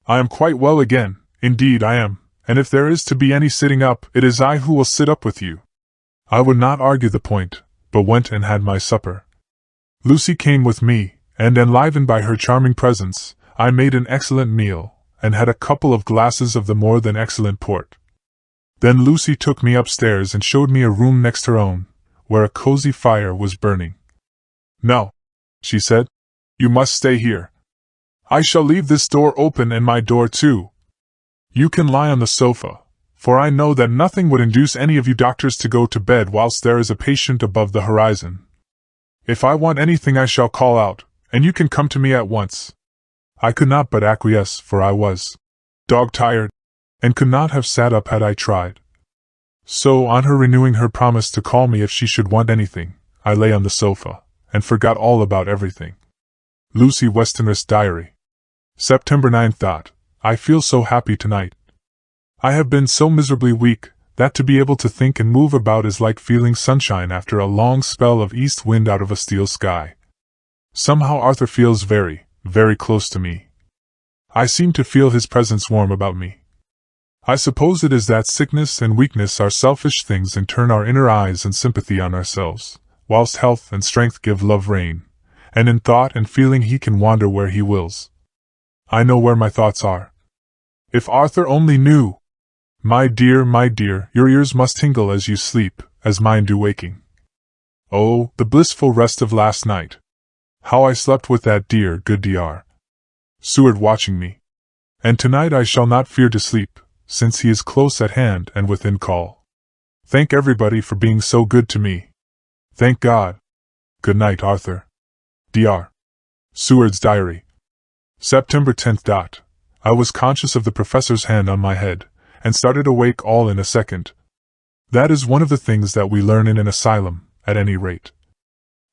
I am quite well again, indeed I am, and if there is to be any sitting up, it is I who will sit up with you. I would not argue the point, but went and had my supper. Lucy came with me, and enlivened by her charming presence, I made an excellent meal, and had a couple of glasses of the more than excellent port. Then Lucy took me upstairs and showed me a room next her own, where a cozy fire was burning. No, she said, you must stay here. I shall leave this door open and my door too. You can lie on the sofa, for I know that nothing would induce any of you doctors to go to bed whilst there is a patient above the horizon. If I want anything I shall call out, and you can come to me at once. I could not but acquiesce, for I was dog-tired, and could not have sat up had I tried. So, on her renewing her promise to call me if she should want anything, I lay on the sofa, and forgot all about everything. Lucy Westenra's Diary. September 9th. I feel so happy tonight. I have been so miserably weak, that to be able to think and move about is like feeling sunshine after a long spell of east wind out of a steel sky. Somehow Arthur feels very, very close to me. I seem to feel his presence warm about me. I suppose it is that sickness and weakness are selfish things and turn our inner eyes and sympathy on ourselves, whilst health and strength give love rein, and in thought and feeling he can wander where he wills. I know where my thoughts are. If Arthur only knew! My dear, your ears must tingle as you sleep, as mine do waking. Oh, the blissful rest of last night! How I slept with that dear, good Dr. Seward watching me. And tonight I shall not fear to sleep, since he is close at hand and within call. Thank everybody for being so good to me. Thank God. Good night, Arthur. Dr. Seward's Diary. September 10th. I was conscious of the professor's hand on my head, and started awake all in a second. That is one of the things that we learn in an asylum, at any rate.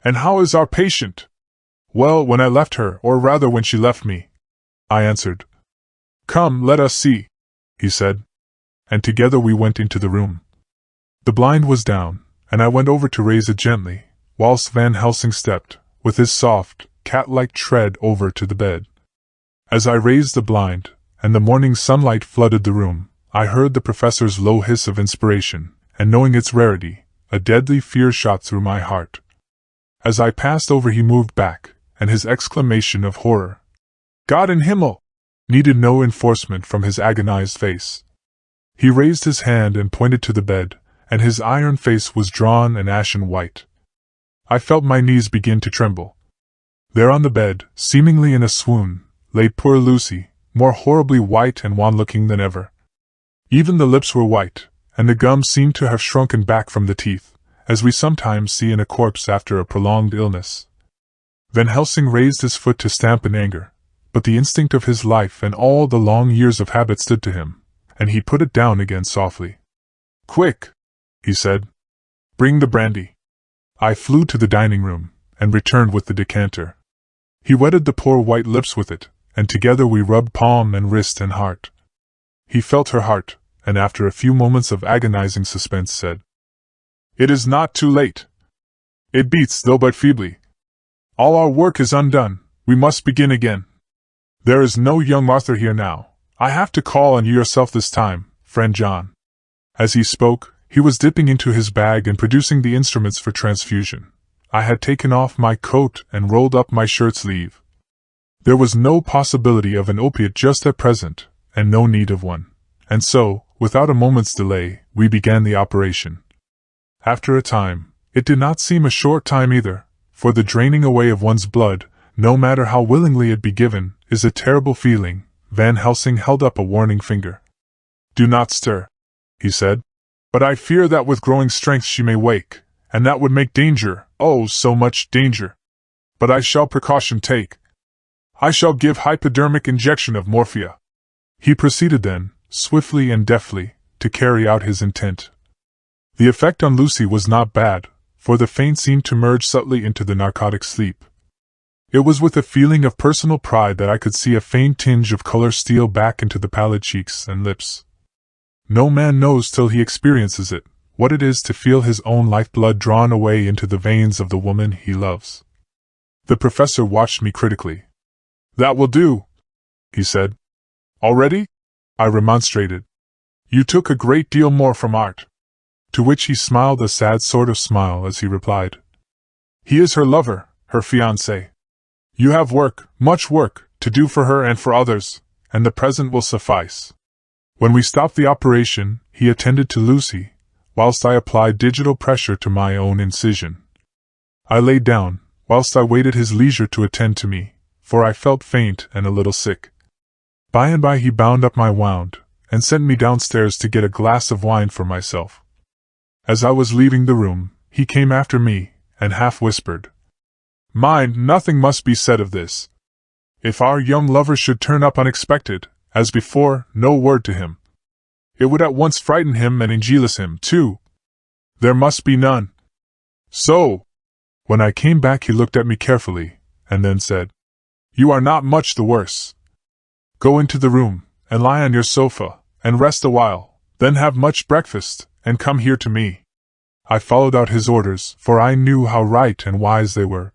And how is our patient? Well, when I left her, or rather when she left me, I answered. Come, let us see, he said. And together we went into the room. The blind was down, and I went over to raise it gently, whilst Van Helsing stepped, with his soft, cat-like tread over to the bed. As I raised the blind, and the morning sunlight flooded the room, I heard the professor's low hiss of inspiration, and knowing its rarity, a deadly fear shot through my heart. As I passed over he moved back, and his exclamation of horror, God in Himmel! needed no enforcement from his agonized face. He raised his hand and pointed to the bed, and his iron face was drawn and ashen white. I felt my knees begin to tremble. There on the bed, seemingly in a swoon, lay poor Lucy, more horribly white and wan-looking than ever. Even the lips were white, and the gums seemed to have shrunken back from the teeth, as we sometimes see in a corpse after a prolonged illness. Van Helsing raised his foot to stamp in anger, but the instinct of his life and all the long years of habit stood to him, and he put it down again softly. "Quick," he said. "Bring the brandy." I flew to the dining room, and returned with the decanter. He wetted the poor white lips with it, and together we rubbed palm and wrist and heart. He felt her heart, and after a few moments of agonizing suspense said, "It is not too late. It beats, though but feebly. All our work is undone, we must begin again. There is no young Arthur here now. I have to call on you yourself this time, friend John." As he spoke, he was dipping into his bag and producing the instruments for transfusion. I had taken off my coat and rolled up my shirt sleeve. There was no possibility of an opiate just at present, and no need of one. And so, without a moment's delay, we began the operation. After a time, it did not seem a short time either, for the draining away of one's blood, no matter how willingly it be given, is a terrible feeling. Van Helsing held up a warning finger. "Do not stir," he said. "But I fear that with growing strength she may wake, and that would make danger, oh, so much danger. But I shall precaution take. I shall give hypodermic injection of morphia." He proceeded then, swiftly and deftly, to carry out his intent. The effect on Lucy was not bad, for the faint seemed to merge subtly into the narcotic sleep. It was with a feeling of personal pride that I could see a faint tinge of color steal back into the pallid cheeks and lips. No man knows till he experiences it, what it is to feel his own lifeblood drawn away into the veins of the woman he loves. The professor watched me critically. "That will do," he said. "Already?" I remonstrated. "You took a great deal more from Art." To which he smiled a sad sort of smile as he replied, "He is her lover, her fiancé. You have work, much work, to do for her and for others, and the present will suffice." When we stopped the operation, he attended to Lucy, whilst I applied digital pressure to my own incision. I lay down, whilst I waited his leisure to attend to me, for I felt faint and a little sick. By and by he bound up my wound, and sent me downstairs to get a glass of wine for myself. As I was leaving the room, he came after me, and half whispered, "Mind, nothing must be said of this. If our young lover should turn up unexpected, as before, no word to him. It would at once frighten him and ingelis him, too. There must be none. So." When I came back he looked at me carefully, and then said, "You are not much the worse. Go into the room, and lie on your sofa, and rest a while, then have much breakfast, and come here to me." I followed out his orders, for I knew how right and wise they were.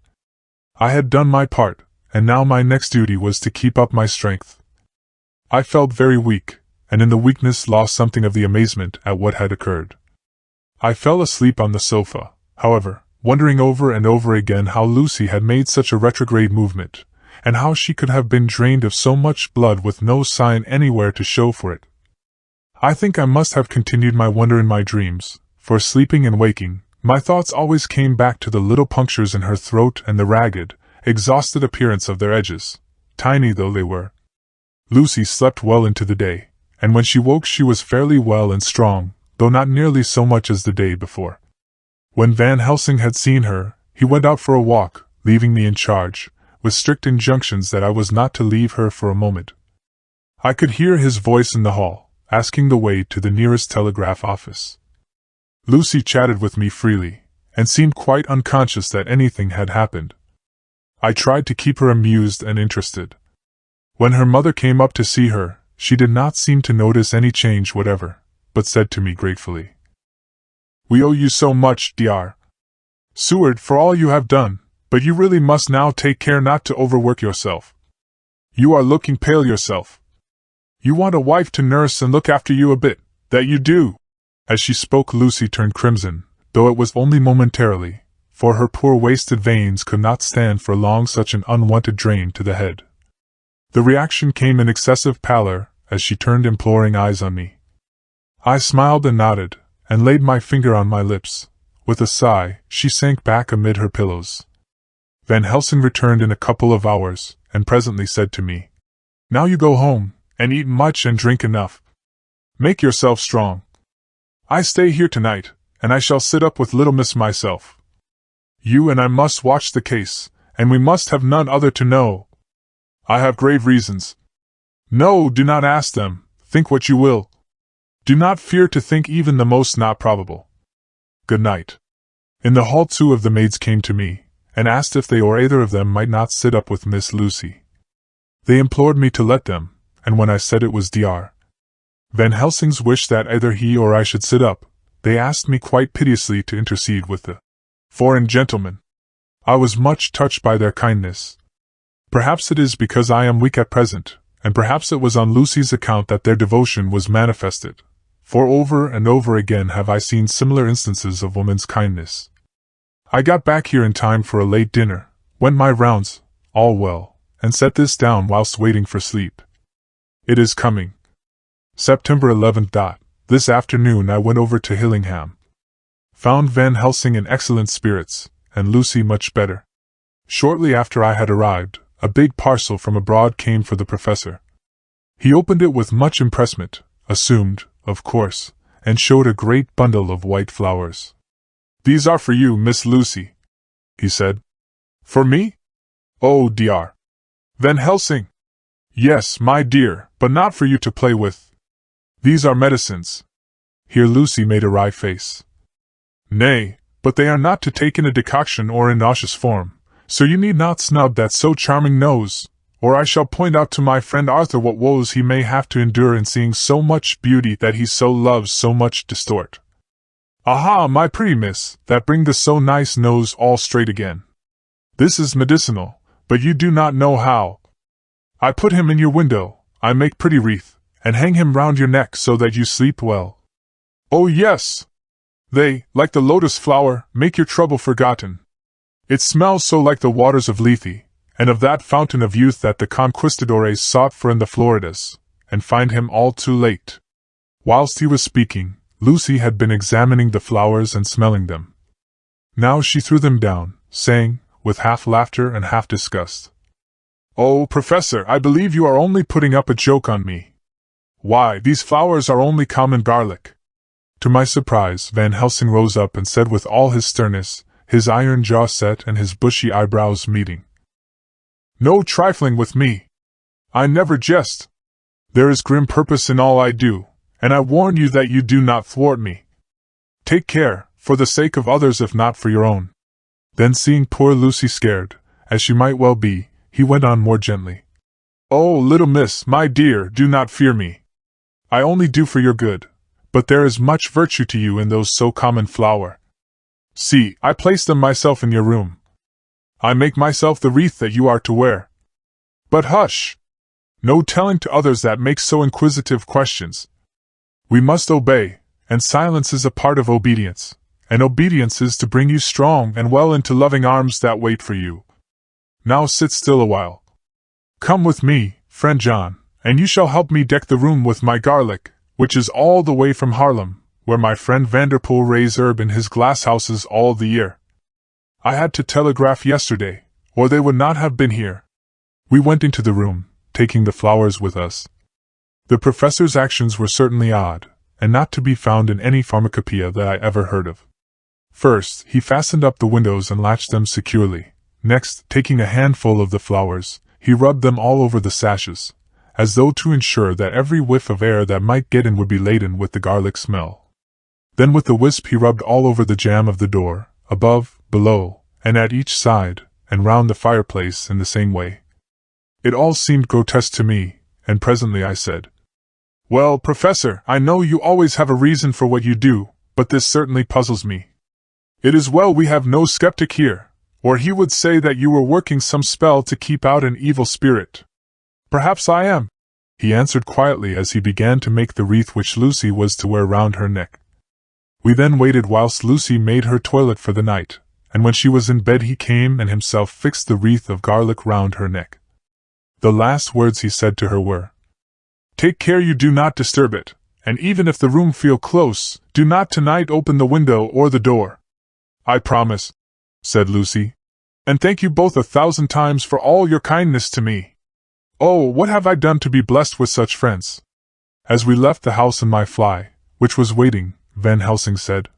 I had done my part, and now my next duty was to keep up my strength. I felt very weak, and in the weakness lost something of the amazement at what had occurred. I fell asleep on the sofa, however, wondering over and over again how Lucy had made such a retrograde movement, and how she could have been drained of so much blood with no sign anywhere to show for it. I think I must have continued my wonder in my dreams, for sleeping and waking, my thoughts always came back to the little punctures in her throat and the ragged, exhausted appearance of their edges, tiny though they were. Lucy slept well into the day, and when she woke she was fairly well and strong, though not nearly so much as the day before. When Van Helsing had seen her, he went out for a walk, leaving me in charge, with strict injunctions that I was not to leave her for a moment. I could hear his voice in the hall, asking the way to the nearest telegraph office. Lucy chatted with me freely, and seemed quite unconscious that anything had happened. I tried to keep her amused and interested. When her mother came up to see her, she did not seem to notice any change whatever, but said to me gratefully, "We owe you so much, Dr. Seward, for all you have done, but you really must now take care not to overwork yourself. You are looking pale yourself. You want a wife to nurse and look after you a bit, that you do." As she spoke Lucy turned crimson, though it was only momentarily, for her poor wasted veins could not stand for long such an unwanted drain to the head. The reaction came in excessive pallor as she turned imploring eyes on me. I smiled and nodded, and laid my finger on my lips. With a sigh, she sank back amid her pillows. Van Helsing returned in a couple of hours, and presently said to me, "Now you go home, and eat much and drink enough. Make yourself strong. I stay here tonight, and I shall sit up with little miss myself. You and I must watch the case, and we must have none other to know. I have grave reasons. No, do not ask them, think what you will. Do not fear to think even the most not probable. Good night." In the hall 2 of the maids came to me, and asked if they or either of them might not sit up with Miss Lucy. They implored me to let them, and when I said it was Dr. Van Helsing's wish that either he or I should sit up, they asked me quite piteously to intercede with the foreign gentlemen. I was much touched by their kindness. Perhaps it is because I am weak at present, and perhaps it was on Lucy's account that their devotion was manifested, for over and over again have I seen similar instances of woman's kindness. I got back here in time for a late dinner, went my rounds, all well, and set this down whilst waiting for sleep. It is coming. September 11th. This afternoon I went over to Hillingham. Found Van Helsing in excellent spirits, and Lucy much better. Shortly after I had arrived, a big parcel from abroad came for the professor. He opened it with much impressment, assumed, of course, and showed a great bundle of white flowers. "These are for you, Miss Lucy," he said. "For me? Oh, Dr. Van Helsing." "Yes, my dear, but not for you to play with. These are medicines." Here Lucy made a wry face. "Nay, but they are not to take in a decoction or in nauseous form, so you need not snub that so charming nose, or I shall point out to my friend Arthur what woes he may have to endure in seeing so much beauty that he so loves so much distort. Aha, my pretty miss, that bring the so nice nose all straight again. This is medicinal, but you do not know how. I put him in your window, I make pretty wreath, and hang him round your neck so that you sleep well. Oh yes! They, like the lotus flower, make your trouble forgotten. It smells so like the waters of Lethe, and of that fountain of youth that the conquistadores sought for in the Floridas, and find him all too late." Whilst he was speaking, Lucy had been examining the flowers and smelling them. Now she threw them down, saying, with half laughter and half disgust, "Oh, Professor, I believe you are only putting up a joke on me. Why, these flowers are only common garlic." To my surprise, Van Helsing rose up and said with all his sternness, his iron jaw set and his bushy eyebrows meeting, "No trifling with me. I never jest. There is grim purpose in all I do, and I warn you that you do not thwart me. Take care, for the sake of others if not for your own." Then seeing poor Lucy scared, as she might well be, he went on more gently. "Oh, little miss, my dear, do not fear me. I only do for your good, but there is much virtue to you in those so common flower. See, I place them myself in your room. I make myself the wreath that you are to wear. But hush! No telling to others that make so inquisitive questions. We must obey, and silence is a part of obedience, and obedience is to bring you strong and well into loving arms that wait for you. Now sit still a while. Come with me, friend John, and you shall help me deck the room with my garlic, which is all the way from Haarlem, where my friend Vanderpool raised herb in his glasshouses all the year. I had to telegraph yesterday, or they would not have been here." We went into the room, taking the flowers with us. The professor's actions were certainly odd, and not to be found in any pharmacopoeia that I ever heard of. First, he fastened up the windows and latched them securely. Next, taking a handful of the flowers, he rubbed them all over the sashes, as though to ensure that every whiff of air that might get in would be laden with the garlic smell. Then with the wisp he rubbed all over the jamb of the door, above, below, and at each side, and round the fireplace in the same way. It all seemed grotesque to me, and presently I said, "Well, Professor, I know you always have a reason for what you do, but this certainly puzzles me. It is well we have no skeptic here, or he would say that you were working some spell to keep out an evil spirit." "Perhaps I am," he answered quietly as he began to make the wreath which Lucy was to wear round her neck. We then waited whilst Lucy made her toilet for the night, and when she was in bed he came and himself fixed the wreath of garlic round her neck. The last words he said to her were, "Take care you do not disturb it, and even if the room feel close, do not tonight open the window or the door." "I promise," said Lucy. "And thank you both 1,000 times for all your kindness to me. Oh, what have I done to be blessed with such friends?" As we left the house in my fly, which was waiting, Van Helsing said,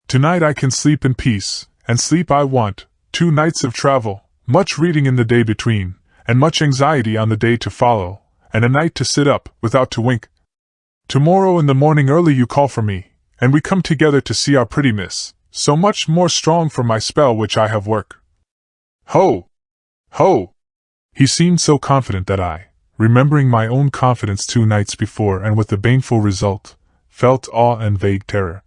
"Tonight I can sleep in peace, and sleep I want. 2 nights of travel, much reading in the day between, and much anxiety on the day to follow, and a night to sit up, without to wink. Tomorrow in the morning early you call for me, and we come together to see our pretty miss, so much more strong for my spell which I have work. Ho! Ho!" He seemed so confident that I, remembering my own confidence 2 nights before and with the baneful result, felt awe and vague terror.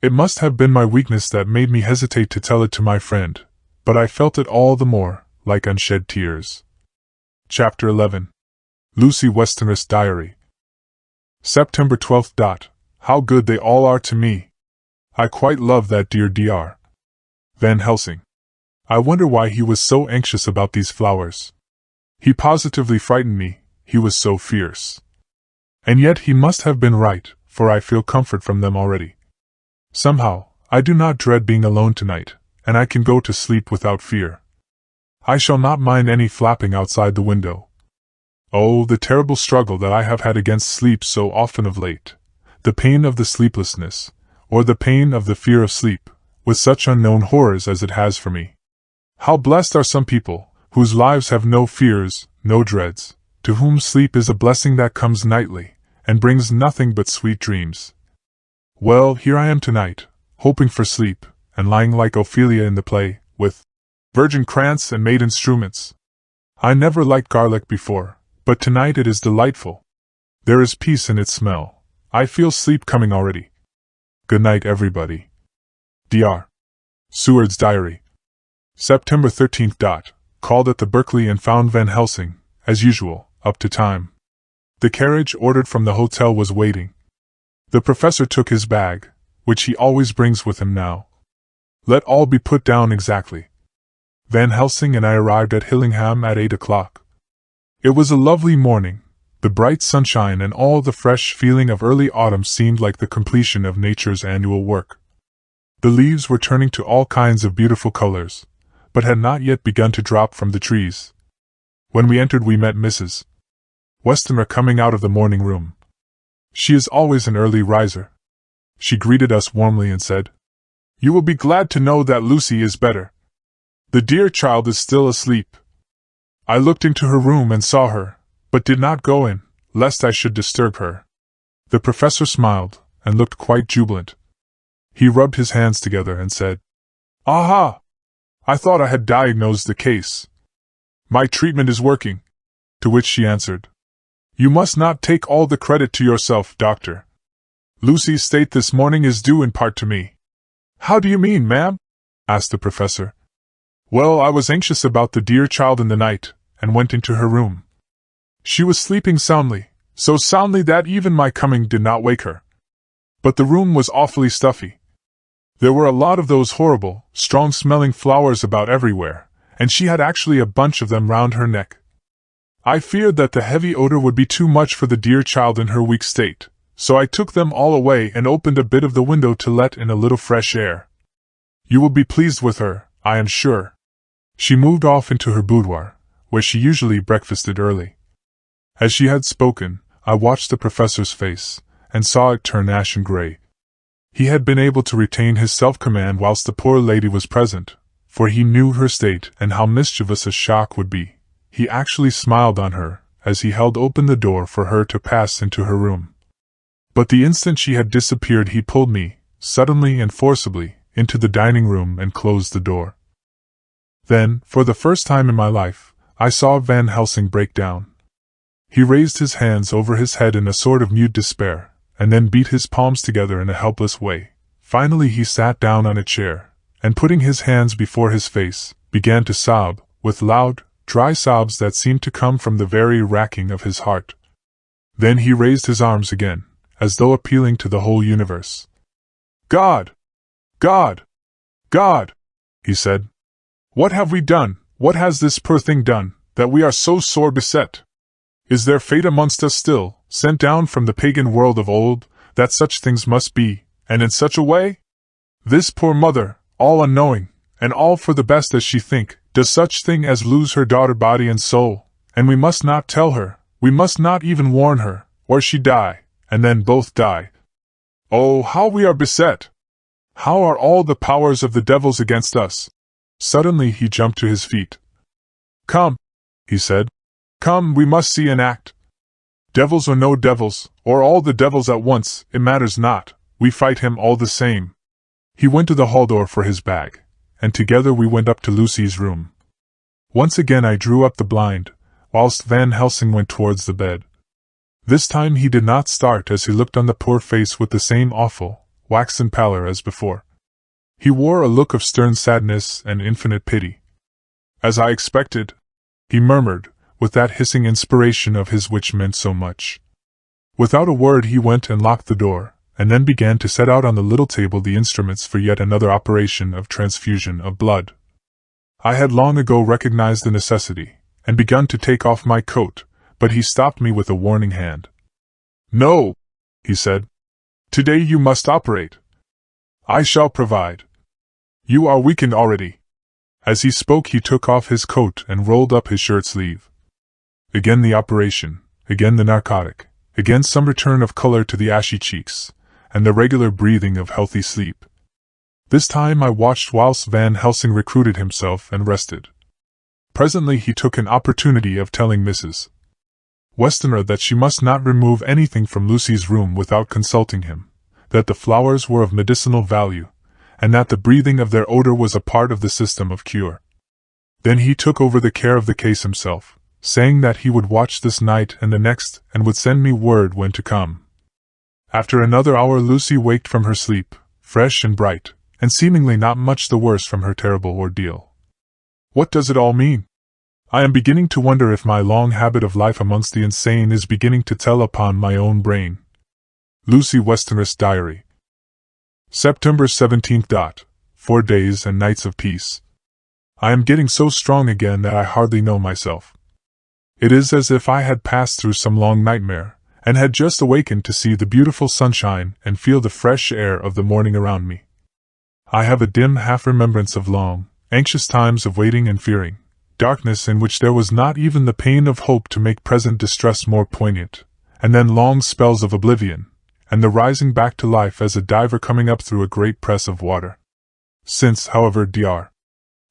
It must have been my weakness that made me hesitate to tell it to my friend, but I felt it all the more, like unshed tears. Chapter 11. Lucy Westenra's Diary. September 12th. How good they all are to me. I quite love that dear Dr. Van Helsing. I wonder why he was so anxious about these flowers. He positively frightened me, he was so fierce. And yet he must have been right, for I feel comfort from them already. Somehow, I do not dread being alone tonight, and I can go to sleep without fear. I shall not mind any flapping outside the window. Oh, the terrible struggle that I have had against sleep so often of late, the pain of the sleeplessness, or the pain of the fear of sleep, with such unknown horrors as it has for me. How blessed are some people, whose lives have no fears, no dreads, to whom sleep is a blessing that comes nightly, and brings nothing but sweet dreams. Well, here I am tonight, hoping for sleep, and lying like Ophelia in the play, with virgin krantz and maid instruments. I never liked garlic before, but tonight it is delightful. There is peace in its smell. I feel sleep coming already. Good night, everybody. Dr. Seward's Diary. September 13th. Called at the Berkeley and found Van Helsing, as usual, up to time. The carriage ordered from the hotel was waiting. The professor took his bag, which he always brings with him now. Let all be put down exactly. Van Helsing and I arrived at Hillingham at 8 o'clock. It was a lovely morning. The bright sunshine and all the fresh feeling of early autumn seemed like the completion of nature's annual work. The leaves were turning to all kinds of beautiful colors, but had not yet begun to drop from the trees. When we entered we met Mrs. Westenra coming out of the morning room. She is always an early riser. She greeted us warmly and said, "You will be glad to know that Lucy is better. The dear child is still asleep." I looked into her room and saw her, but did not go in, lest I should disturb her. The professor smiled, and looked quite jubilant. He rubbed his hands together and said, "Aha! I thought I had diagnosed the case. My treatment is working." To which she answered, "You must not take all the credit to yourself, doctor. Lucy's state this morning is due in part to me." "How do you mean, ma'am?" asked the professor. "Well, I was anxious about the dear child in the night, and went into her room. She was sleeping soundly, so soundly that even my coming did not wake her. But the room was awfully stuffy. There were a lot of those horrible, strong-smelling flowers about everywhere, and she had actually a bunch of them round her neck. I feared that the heavy odor would be too much for the dear child in her weak state, so I took them all away and opened a bit of the window to let in a little fresh air. You will be pleased with her, I am sure." She moved off into her boudoir, where she usually breakfasted early. As she had spoken, I watched the professor's face, and saw it turn ashen gray. He had been able to retain his self-command whilst the poor lady was present, for he knew her state and how mischievous a shock would be. He actually smiled on her, as he held open the door for her to pass into her room. But the instant she had disappeared he pulled me, suddenly and forcibly, into the dining room and closed the door. Then, for the first time in my life, I saw Van Helsing break down. He raised his hands over his head in a sort of mute despair, and then beat his palms together in a helpless way. Finally he sat down on a chair, and putting his hands before his face, began to sob, with loud, dry sobs that seemed to come from the very racking of his heart. Then he raised his arms again, as though appealing to the whole universe. "God! God! God!" he said. "What have we done? What has this poor thing done? that we are so sore beset? Is there fate amongst us still, sent down from the pagan world of old, that such things must be, and in such a way? This poor mother, all unknowing, and all for the best as she think, does such thing as lose her daughter body and soul, and we must not tell her, we must not even warn her, or she die, and then both die. Oh, how we are beset! How are all the powers of the devils against us? Suddenly he jumped to his feet. Come, he said. Come, we must see and act. Devils or no devils, or all the devils at once, it matters not, we fight him all the same. He went to the hall door for his bag, and together we went up to Lucy's room. Once again I drew up the blind, whilst Van Helsing went towards the bed. This time he did not start as he looked on the poor face with the same awful, waxen pallor as before. He wore a look of stern sadness and infinite pity. As I expected, he murmured, with that hissing inspiration of his which meant so much. Without a word he went and locked the door, and then began to set out on the little table the instruments for yet another operation of transfusion of blood. I had long ago recognized the necessity, and begun to take off my coat, but he stopped me with a warning hand. No, he said. Today you must operate. I shall provide. You are weakened already. As he spoke he took off his coat and rolled up his shirt sleeve. Again the operation, again the narcotic, again some return of color to the ashy cheeks, and the regular breathing of healthy sleep. This time I watched whilst Van Helsing recruited himself and rested. Presently he took an opportunity of telling Mrs. Westenra that she must not remove anything from Lucy's room without consulting him, that the flowers were of medicinal value, and that the breathing of their odor was a part of the system of cure. Then he took over the care of the case himself, saying that he would watch this night and the next and would send me word when to come. After another hour Lucy waked from her sleep, fresh and bright, and seemingly not much the worse from her terrible ordeal. What does it all mean? I am beginning to wonder if my long habit of life amongst the insane is beginning to tell upon my own brain. Lucy Westenra's Diary. September 17th. 4 days and nights of peace. I am getting so strong again that I hardly know myself. It is as if I had passed through some long nightmare, and had just awakened to see the beautiful sunshine and feel the fresh air of the morning around me. I have a dim half-remembrance of long, anxious times of waiting and fearing, darkness in which there was not even the pain of hope to make present distress more poignant, and then long spells of oblivion, and the rising back to life as a diver coming up through a great press of water. Since, however, Dr.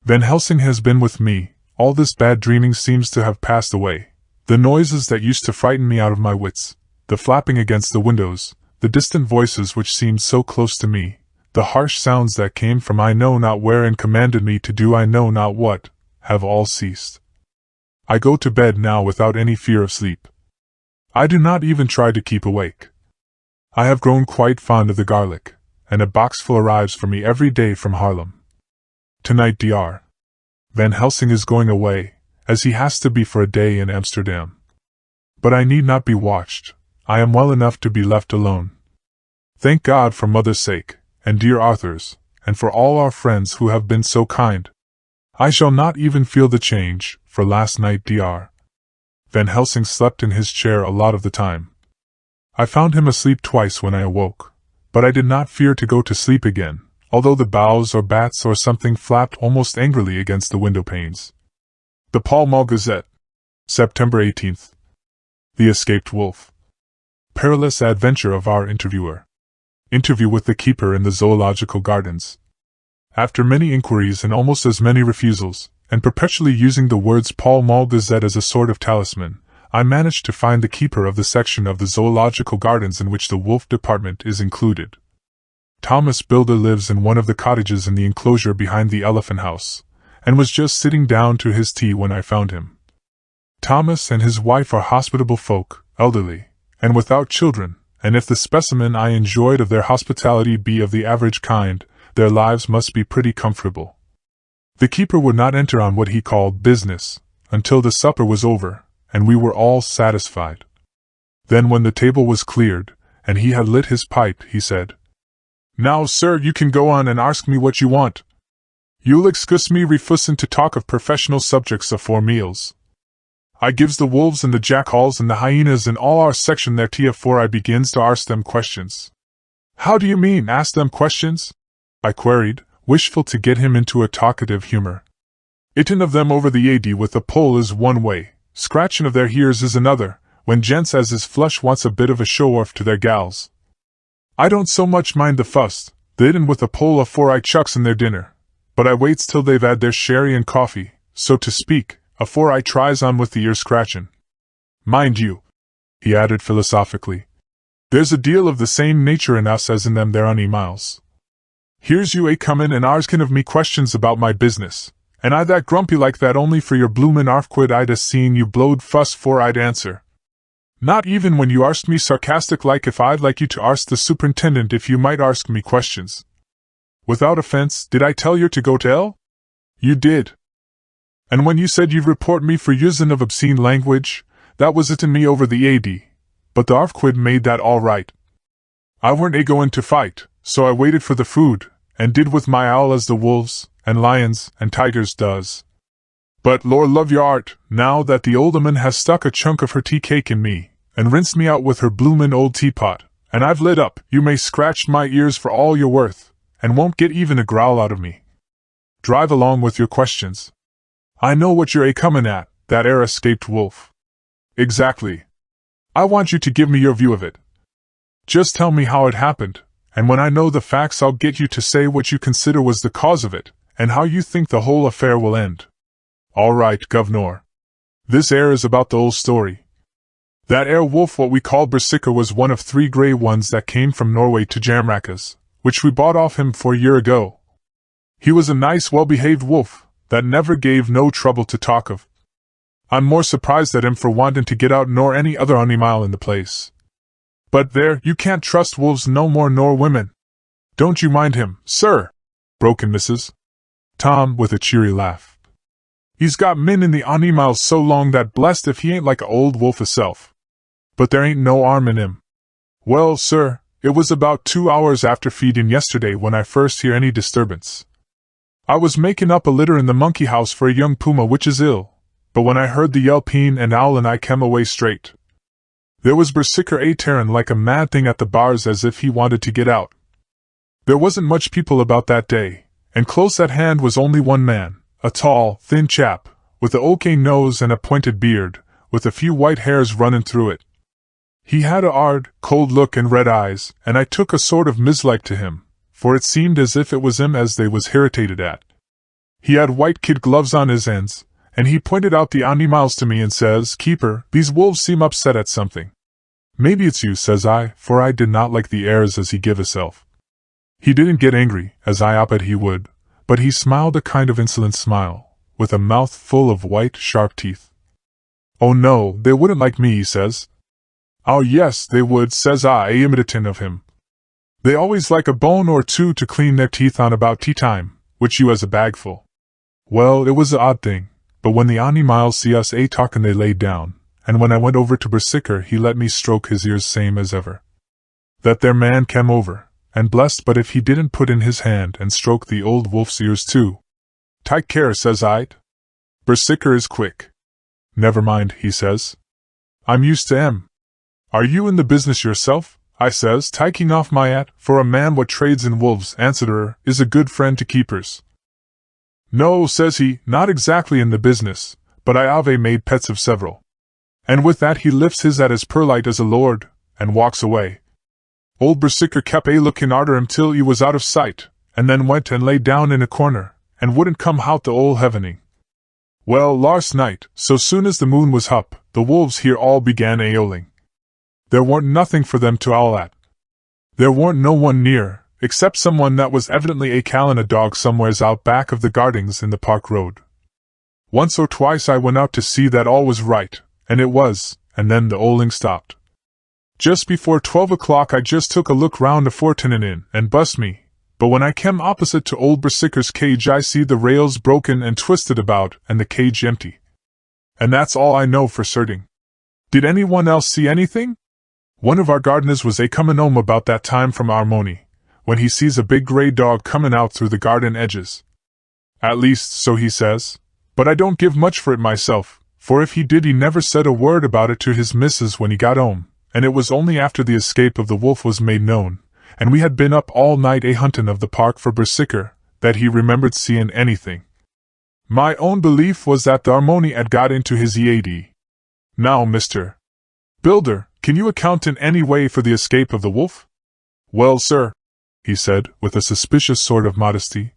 Van Helsing has been with me, all this bad dreaming seems to have passed away. The noises that used to frighten me out of my wits, the flapping against the windows, the distant voices which seemed so close to me, the harsh sounds that came from I know not where and commanded me to do I know not what, have all ceased. I go to bed now without any fear of sleep. I do not even try to keep awake. I have grown quite fond of the garlic, and a boxful arrives for me every day from Haarlem. Tonight Dr. Van Helsing is going away, as he has to be for a day in Amsterdam. But I need not be watched, I am well enough to be left alone. Thank God for Mother's sake, and dear Arthur's, and for all our friends who have been so kind. I shall not even feel the change, for last night Dr. Van Helsing slept in his chair a lot of the time. I found him asleep twice when I awoke, but I did not fear to go to sleep again, although the boughs or bats or something flapped almost angrily against the window panes. The Pall Mall Gazette. September 18th. The Escaped Wolf. Perilous adventure of our interviewer. Interview with the keeper in the Zoological Gardens. After many inquiries and almost as many refusals, and perpetually using the words Pall Mall Gazette as a sort of talisman, I managed to find the keeper of the section of the Zoological Gardens in which the wolf department is included. Thomas Bilder lives in one of the cottages in the enclosure behind the elephant house, and was just sitting down to his tea when I found him. Thomas and his wife are hospitable folk, elderly, and without children, and if the specimen I enjoyed of their hospitality be of the average kind, their lives must be pretty comfortable. The keeper would not enter on what he called business, until the supper was over, and we were all satisfied. Then when the table was cleared, and he had lit his pipe, he said, "Now, sir, you can go on and ask me what you want. You'll excuse me refusin' to talk of professional subjects afore meals." I gives the wolves and the jackals and the hyenas in all our section their tea afore I begins to arst them questions. How do you mean, ask them questions? I queried, wishful to get him into a talkative humor. Itin of them over the AD with a pole is one way, scratchin' of their ears is another, when gents as is flush wants a bit of a show-off to their gals. I don't so much mind the fuss, the itin with a pole afore I chucks in their dinner, but I waits till they've had their sherry and coffee, so to speak, afore I tries on with the ear scratchin'. Mind you, he added philosophically, there's a deal of the same nature in us as in them there miles. Here's you comin' and arskin' of me questions about my business, and I that grumpy like that only for your bloomin' arfquid I'd a seen you blowed fuss 'fore I'd answer. Not even when you arst me sarcastic like if I'd like you to arst the superintendent if you might arsk me questions. Without offense, did I tell yer to go to hell? You did. And when you said you'd report me for usin' of obscene language, that was itin me over the AD, but the arfquid made that all right. I weren't goin' to fight, so I waited for the food, and did with my owl as the wolves, and lions, and tigers does. But Lord love your art, now that the old 'oman has stuck a chunk of her tea cake in me, and rinsed me out with her bloomin' old teapot, and I've lit up, you may scratch my ears for all you're worth, and won't get even a growl out of me. Drive along with your questions. I know what you're comin' at, that escaped wolf. Exactly. I want you to give me your view of it. Just tell me how it happened, and when I know the facts I'll get you to say what you consider was the cause of it, and how you think the whole affair will end. All right, governor. This is about the old story. That wolf what we called Brasica was one of 3 grey ones that came from Norway to Jamraka's, which we bought off him for a year ago. He was a nice well-behaved wolf, that never gave no trouble to talk of. I'm more surprised at him for wanting to get out nor any other animal in the place. But there, you can't trust wolves no more nor women. Don't you mind him, sir, broke in Mrs. Tom with a cheery laugh. He's got min in the animals so long that blessed if he ain't like a old wolf hisself. But there ain't no arm in him. Well, sir, it was about 2 hours after feeding yesterday when I first hear any disturbance. I was making up a litter in the monkey house for a young puma which is ill, but when I heard the yelping and owling I came away straight. There was Brasica tearing like a mad thing at the bars as if he wanted to get out. There wasn't much people about that day, and close at hand was only one man, a tall, thin chap, with a okay nose and a pointed beard, with a few white hairs running through it. He had a hard, cold look and red eyes, and I took a sort of mislike to him, for it seemed as if it was him as they was irritated at. He had white kid gloves on his ends, and he pointed out the animals to me and says, "Keeper, these wolves seem upset at something." "Maybe it's you," says I, for I did not like the airs as he give hisself. He didn't get angry, as I opped he would, but he smiled a kind of insolent smile, with a mouth full of white, sharp teeth. "Oh no, they wouldn't like me," he says. "Oh yes, they would," says I, imitative of him. "They always like a bone or two to clean their teeth on about tea time, which you has a bagful." Well, it was a odd thing, but when the animals see us talkin' they laid down, and when I went over to Brasica he let me stroke his ears same as ever. That there man came over, and blessed but if he didn't put in his hand and stroke the old wolf's ears too. "Take care," says I. "Brasica is quick." "Never mind," he says. "I'm used to 'em." "Are you in the business yourself?" I says, taking off my hat, for a man what trades in wolves, answerer, is a good friend to keepers. "No," says he, "not exactly in the business, but I have made pets of several." And with that he lifts his hat as perlite as a lord, and walks away. Old Brasica kept looking arter him till he was out of sight, and then went and lay down in a corner, and wouldn't come hout the ole heavening. Well, last night, so soon as the moon was up, the wolves here all began howling. There warn't nothing for them to owl at. There warn't no one near, except someone that was evidently callin' a dog somewheres out back of the gardings in the park road. Once or twice I went out to see that all was right, and it was, and then the howling stopped. Just before 12 o'clock I just took a look round afore turnin' in, and bust me, but when I kem opposite to old Brasica's cage I see the rails broken and twisted about, and the cage empty. And that's all I know for certain. Did anyone else see anything? One of our gardeners was comin' home about that time from Armony, when he sees a big grey dog comin' out through the garden edges. At least, so he says, but I don't give much for it myself, For if he did, he never said a word about it to his missus when he got home, and it was only after the escape of the wolf was made known, and we had been up all night a-huntin' of the park for Berserker, that he remembered seeing anything. My own belief was that the Harmony had got into his EAD. Now, Mr. Builder, can you account in any way for the escape of the wolf? Well, sir, he said, with a suspicious sort of modesty,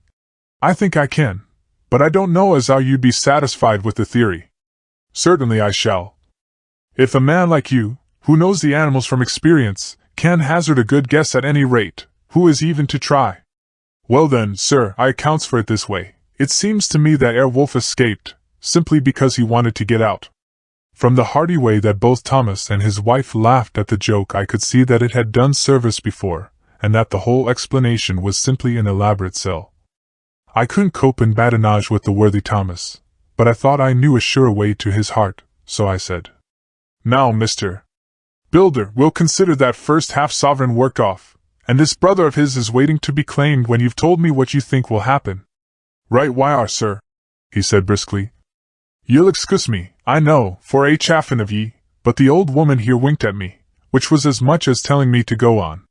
I think I can, but I don't know as how you'd be satisfied with the theory. Certainly I shall. If a man like you, who knows the animals from experience, can hazard a good guess at any rate, who is even to try? Well then, sir, I accounts for it this way. It seems to me that wolf escaped, simply because he wanted to get out. From the hearty way that both Thomas and his wife laughed at the joke, I could see that it had done service before, and that the whole explanation was simply an elaborate sell. I couldn't cope in badinage with the worthy Thomas, but I thought I knew a sure way to his heart, so I said, Now, Mr. Builder, we'll consider that first half-sovereign worked off, and this brother of his is waiting to be claimed when you've told me what you think will happen. Right why are, sir, he said briskly. You'll excuse me, I know, for a chaffin' of ye, but the old woman here winked at me, which was as much as telling me to go on.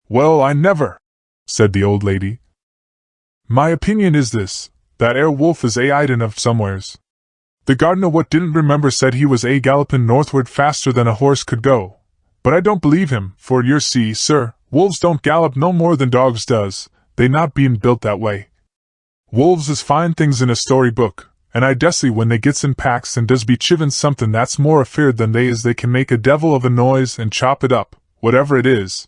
Well, I never, said the old lady. My opinion is this, that wolf is a-idin' of somewheres. The gardener what didn't remember said he was gallopin' northward faster than a horse could go, but I don't believe him, for yer see, sir, wolves don't gallop no more than dogs does, they not bein' built that way. Wolves is fine things in a storybook, and I dessay when they gets in packs and does be chivin' somethin' that's more afeard than they can make a devil of a noise and chop it up, whatever it is.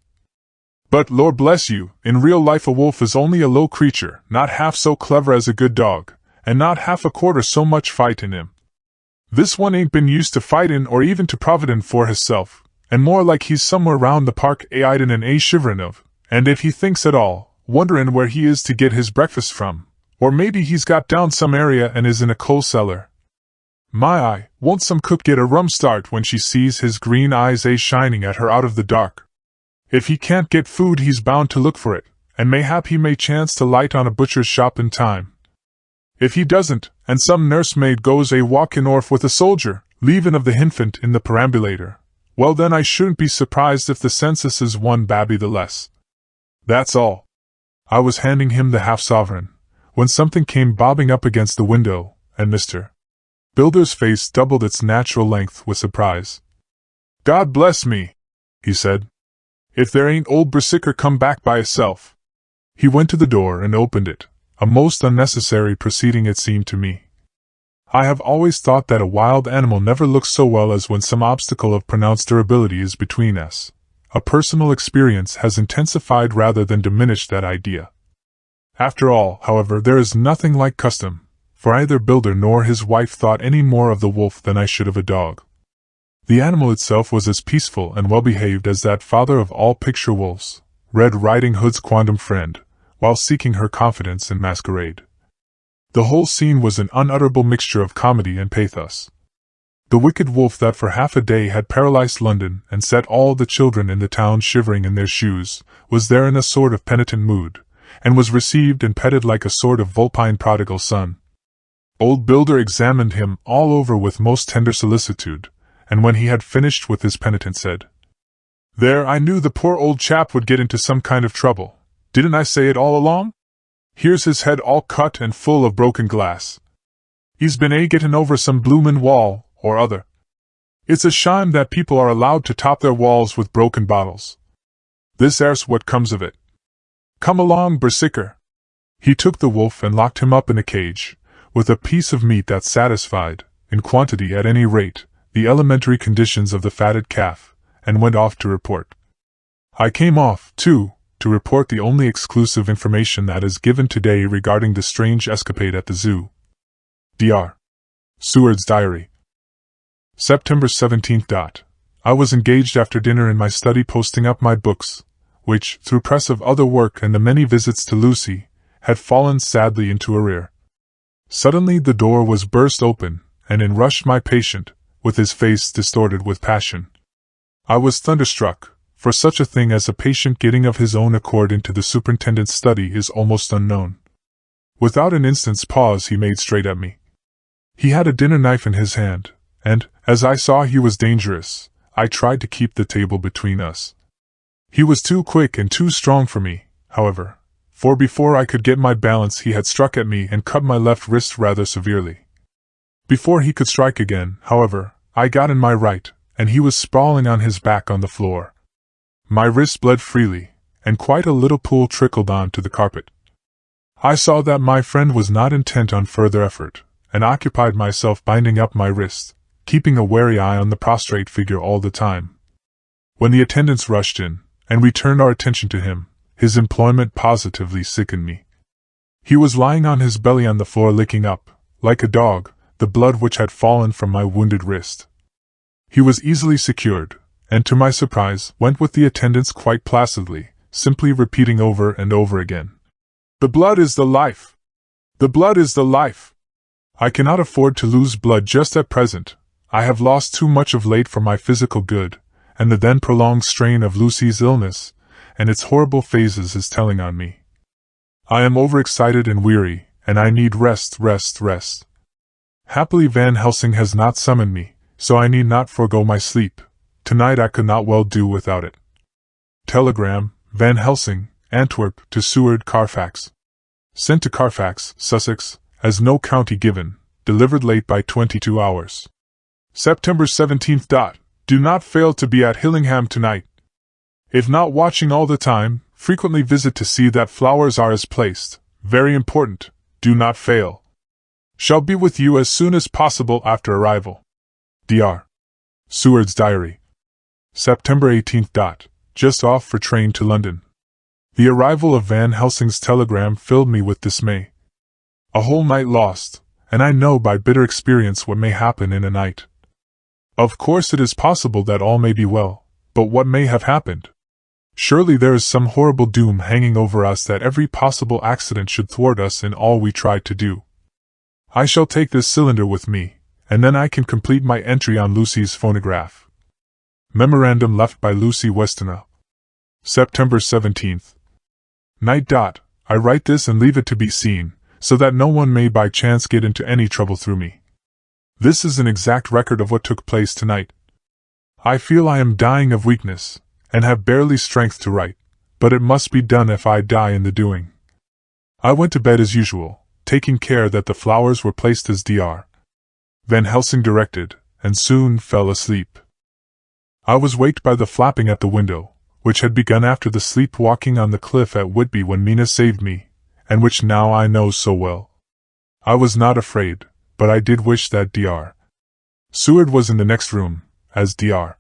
But, Lord bless you, in real life a wolf is only a low creature, not half so clever as a good dog, and not half a quarter so much fight in him. This one ain't been used to fightin' or even to providin' for hisself, and more like he's somewhere round the park a-idin' and a-shiverin' of, and if he thinks at all, wonderin' where he is to get his breakfast from, or maybe he's got down some area and is in a coal cellar. My eye, won't some cook get a rum start when she sees his green eyes shining at her out of the dark. If he can't get food he's bound to look for it, and mayhap he may chance to light on a butcher's shop in time. If he doesn't, and some nursemaid goes a-walkin' orf with a soldier, leavin' of the hinfant in the perambulator, well then I shouldn't be surprised if the census is one babby the less. That's all. I was handing him the half-sovereign, when something came bobbing up against the window, and Mr. Builder's face doubled its natural length with surprise. God bless me, he said. If there ain't old Berserker come back by hisself. He went to the door and opened it, a most unnecessary proceeding it seemed to me. I have always thought that a wild animal never looks so well as when some obstacle of pronounced durability is between us. A personal experience has intensified rather than diminished that idea. After all, however, there is nothing like custom, for either Builder nor his wife thought any more of the wolf than I should of a dog. The animal itself was as peaceful and well-behaved as that father of all picture wolves, Red Riding Hood's quondam friend, while seeking her confidence in masquerade. The whole scene was an unutterable mixture of comedy and pathos. The wicked wolf that for half a day had paralyzed London and set all the children in the town shivering in their shoes, was there in a sort of penitent mood, and was received and petted like a sort of vulpine prodigal son. Old Builder examined him all over with most tender solicitude, and when he had finished with his penitent said, There, I knew the poor old chap would get into some kind of trouble. Didn't I say it all along? Here's his head all cut and full of broken glass. He's been gettin' over some bloomin' wall or other. It's a shame that people are allowed to top their walls with broken bottles. This air's what comes of it. Come along, Berserker. He took the wolf and locked him up in a cage, with a piece of meat that satisfied, in quantity at any rate, the elementary conditions of the fatted calf, and went off to report. I came off, too, to report the only exclusive information that is given today regarding the strange escapade at the zoo. Dr. Seward's Diary. September 17th. I was engaged after dinner in my study posting up my books, which, through press of other work and the many visits to Lucy, had fallen sadly into arrear. Suddenly the door was burst open, and in rushed my patient, with his face distorted with passion. I was thunderstruck, for such a thing as a patient getting of his own accord into the superintendent's study is almost unknown. Without an instant's pause he made straight at me. He had a dinner knife in his hand, and, as I saw he was dangerous, I tried to keep the table between us. He was too quick and too strong for me, however, for before I could get my balance he had struck at me and cut my left wrist rather severely. Before he could strike again, however, I got in my right, and he was sprawling on his back on the floor. My wrist bled freely, and quite a little pool trickled onto the carpet. I saw that my friend was not intent on further effort, and occupied myself binding up my wrist, keeping a wary eye on the prostrate figure all the time. When the attendants rushed in, and we turned our attention to him, his employment positively sickened me. He was lying on his belly on the floor licking up, like a dog, the blood which had fallen from my wounded wrist. He was easily secured, and to my surprise went with the attendants quite placidly, simply repeating over and over again, "The blood is the life! The blood is the life! I cannot afford to lose blood just at present. I have lost too much of late for my physical good, and the then prolonged strain of Lucy's illness, and its horrible phases is telling on me. I am overexcited and weary, and I need rest. Happily Van Helsing has not summoned me, so I need not forego my sleep. Tonight I could not well do without it. Telegram, Van Helsing, Antwerp to Seward Carfax. Sent to Carfax, Sussex, as no county given, delivered late by 22 hours. September 17th. Do not fail to be at Hillingham tonight. If not watching all the time, frequently visit to see that flowers are as placed. Very important, do not fail. Shall be with you as soon as possible after arrival. Dr. Seward's Diary. September 18th. Just off for train to London. The arrival of Van Helsing's telegram filled me with dismay. A whole night lost, and I know by bitter experience what may happen in a night. Of course it is possible that all may be well, but what may have happened? Surely there is some horrible doom hanging over us that every possible accident should thwart us in all we try to do. I shall take this cylinder with me, and then I can complete my entry on Lucy's phonograph. Memorandum left by Lucy Westonau. September 17th. Night. I write this and leave it to be seen, so that no one may by chance get into any trouble through me. This is an exact record of what took place tonight. I feel I am dying of weakness, and have barely strength to write, but it must be done if I die in the doing. I went to bed as usual, taking care that the flowers were placed as Dr. Van Helsing directed, and soon fell asleep. I was waked by the flapping at the window, which had begun after the sleepwalking on the cliff at Whitby when Mina saved me, and which now I know so well. I was not afraid, but I did wish that Dr. Seward was in the next room, as Dr.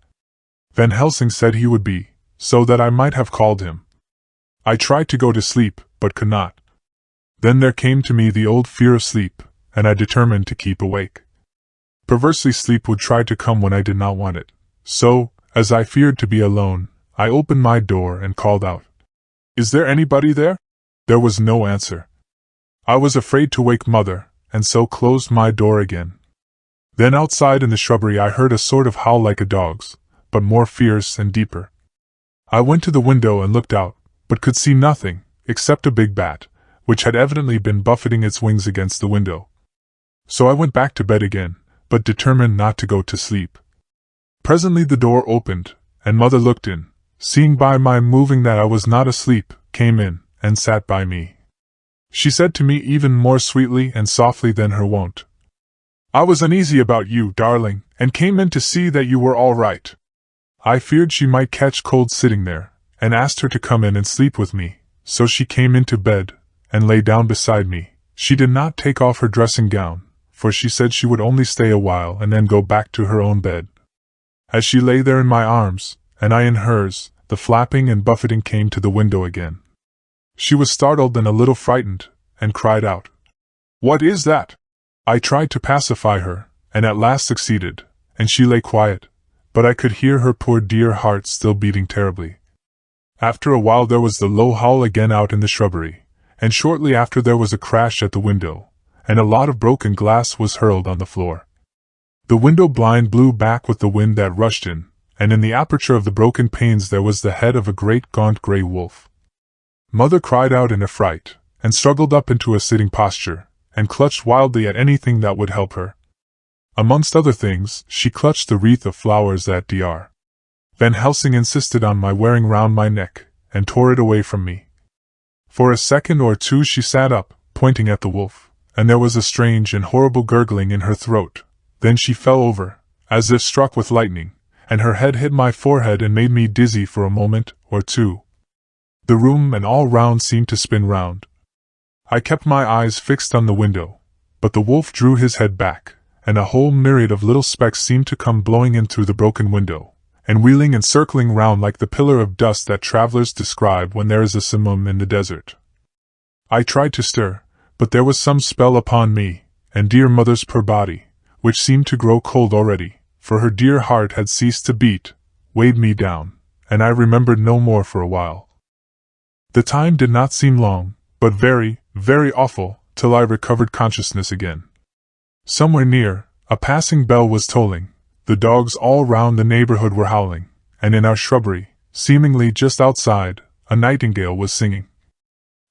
Van Helsing said he would be, so that I might have called him. I tried to go to sleep, but could not. Then there came to me the old fear of sleep, and I determined to keep awake. Perversely sleep would try to come when I did not want it, so, as I feared to be alone, I opened my door and called out, "Is there anybody there?" There was no answer. I was afraid to wake Mother, and so closed my door again. Then outside in the shrubbery I heard a sort of howl like a dog's, but more fierce and deeper. I went to the window and looked out, but could see nothing, except a big bat, which had evidently been buffeting its wings against the window. So I went back to bed again, but determined not to go to sleep. Presently the door opened, and Mother looked in, seeing by my moving that I was not asleep, came in, and sat by me. She said to me even more sweetly and softly than her wont, "I was uneasy about you, darling, and came in to see that you were all right." I feared she might catch cold sitting there, and asked her to come in and sleep with me, so she came into bed, and lay down beside me. She did not take off her dressing gown, for she said she would only stay a while and then go back to her own bed. As she lay there in my arms, and I in hers, the flapping and buffeting came to the window again. She was startled and a little frightened, and cried out, "What is that?" I tried to pacify her, and at last succeeded, and she lay quiet, but I could hear her poor dear heart still beating terribly. After a while there was the low howl again out in the shrubbery, and shortly after there was a crash at the window, and a lot of broken glass was hurled on the floor. The window blind blew back with the wind that rushed in, and in the aperture of the broken panes there was the head of a great gaunt grey wolf. Mother cried out in affright, and struggled up into a sitting posture, and clutched wildly at anything that would help her. Amongst other things, she clutched the wreath of flowers that Dr. Van Helsing insisted on my wearing round my neck, and tore it away from me. For a second or two she sat up, pointing at the wolf, and there was a strange and horrible gurgling in her throat. Then she fell over, as if struck with lightning, and her head hit my forehead and made me dizzy for a moment or two. The room and all round seemed to spin round. I kept my eyes fixed on the window, but the wolf drew his head back, and a whole myriad of little specks seemed to come blowing in through the broken window, and wheeling and circling round like the pillar of dust that travelers describe when there is a simoom in the desert. I tried to stir, but there was some spell upon me, and dear mother's poor body, which seemed to grow cold already, for her dear heart had ceased to beat, weighed me down, and I remembered no more for a while. The time did not seem long, but very, very awful, till I recovered consciousness again. Somewhere near, a passing bell was tolling, the dogs all round the neighborhood were howling, and in our shrubbery, seemingly just outside, a nightingale was singing.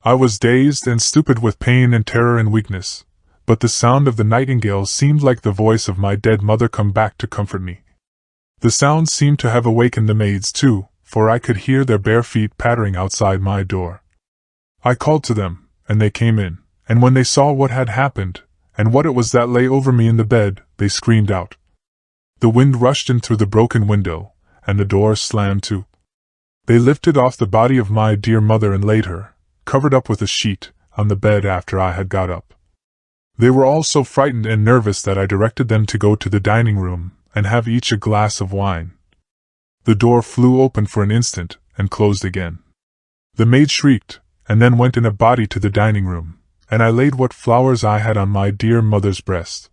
I was dazed and stupid with pain and terror and weakness, but the sound of the nightingale seemed like the voice of my dead mother come back to comfort me. The sound seemed to have awakened the maids too, for I could hear their bare feet pattering outside my door. I called to them, and they came in, and when they saw what had happened, and what it was that lay over me in the bed, they screamed out. The wind rushed in through the broken window, and the door slammed to. They lifted off the body of my dear mother and laid her, covered up with a sheet, on the bed after I had got up. They were all so frightened and nervous that I directed them to go to the dining room, and have each a glass of wine. The door flew open for an instant, and closed again. The maid shrieked, and then went in a body to the dining room, and I laid what flowers I had on my dear mother's breast.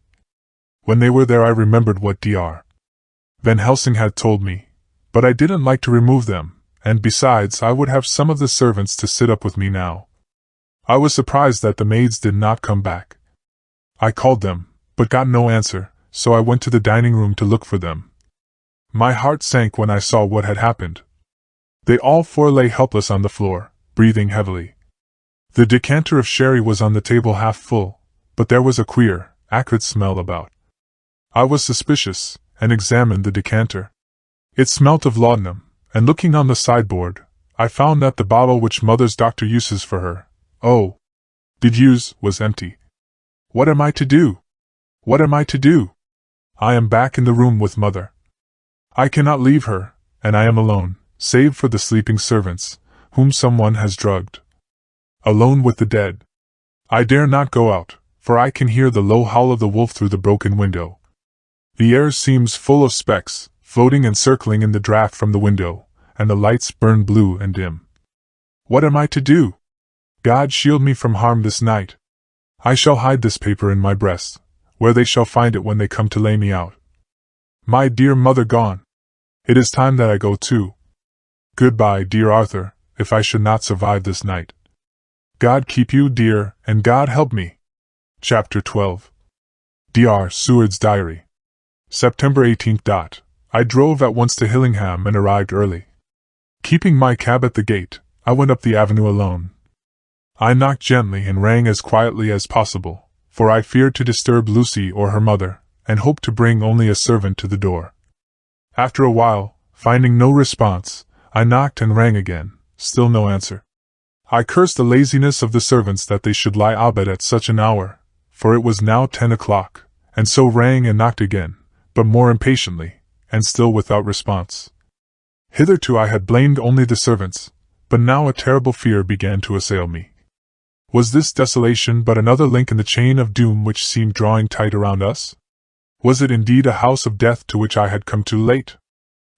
When they were there I remembered what Dr. Van Helsing had told me, but I didn't like to remove them, and besides I would have some of the servants to sit up with me now. I was surprised that the maids did not come back. I called them, but got no answer, so I went to the dining room to look for them. My heart sank when I saw what had happened. They all four lay helpless on the floor, breathing heavily. The decanter of sherry was on the table half full, but there was a queer, acrid smell about. I was suspicious, and examined the decanter. It smelt of laudanum, and looking on the sideboard, I found that the bottle which mother's doctor uses for her, was empty. What am I to do? What am I to do? I am back in the room with mother. I cannot leave her, and I am alone, save for the sleeping servants, whom someone has drugged. Alone with the dead. I dare not go out, for I can hear the low howl of the wolf through the broken window. The air seems full of specks, floating and circling in the draught from the window, and the lights burn blue and dim. What am I to do? God shield me from harm this night. I shall hide this paper in my breast, where they shall find it when they come to lay me out. My dear mother gone. It is time that I go too. Goodbye, dear Arthur, if I should not survive this night. God keep you, dear, and God help me. Chapter 12. Dr. Seward's Diary. September 18th. I drove at once to Hillingham and arrived early. Keeping my cab at the gate, I went up the avenue alone. I knocked gently and rang as quietly as possible, for I feared to disturb Lucy or her mother, and hoped to bring only a servant to the door. After a while, finding no response, I knocked and rang again, still no answer. I cursed the laziness of the servants that they should lie abed at such an hour, for it was now 10 o'clock, and so rang and knocked again, but more impatiently, and still without response. Hitherto I had blamed only the servants, but now a terrible fear began to assail me. Was this desolation but another link in the chain of doom which seemed drawing tight around us? Was it indeed a house of death to which I had come too late?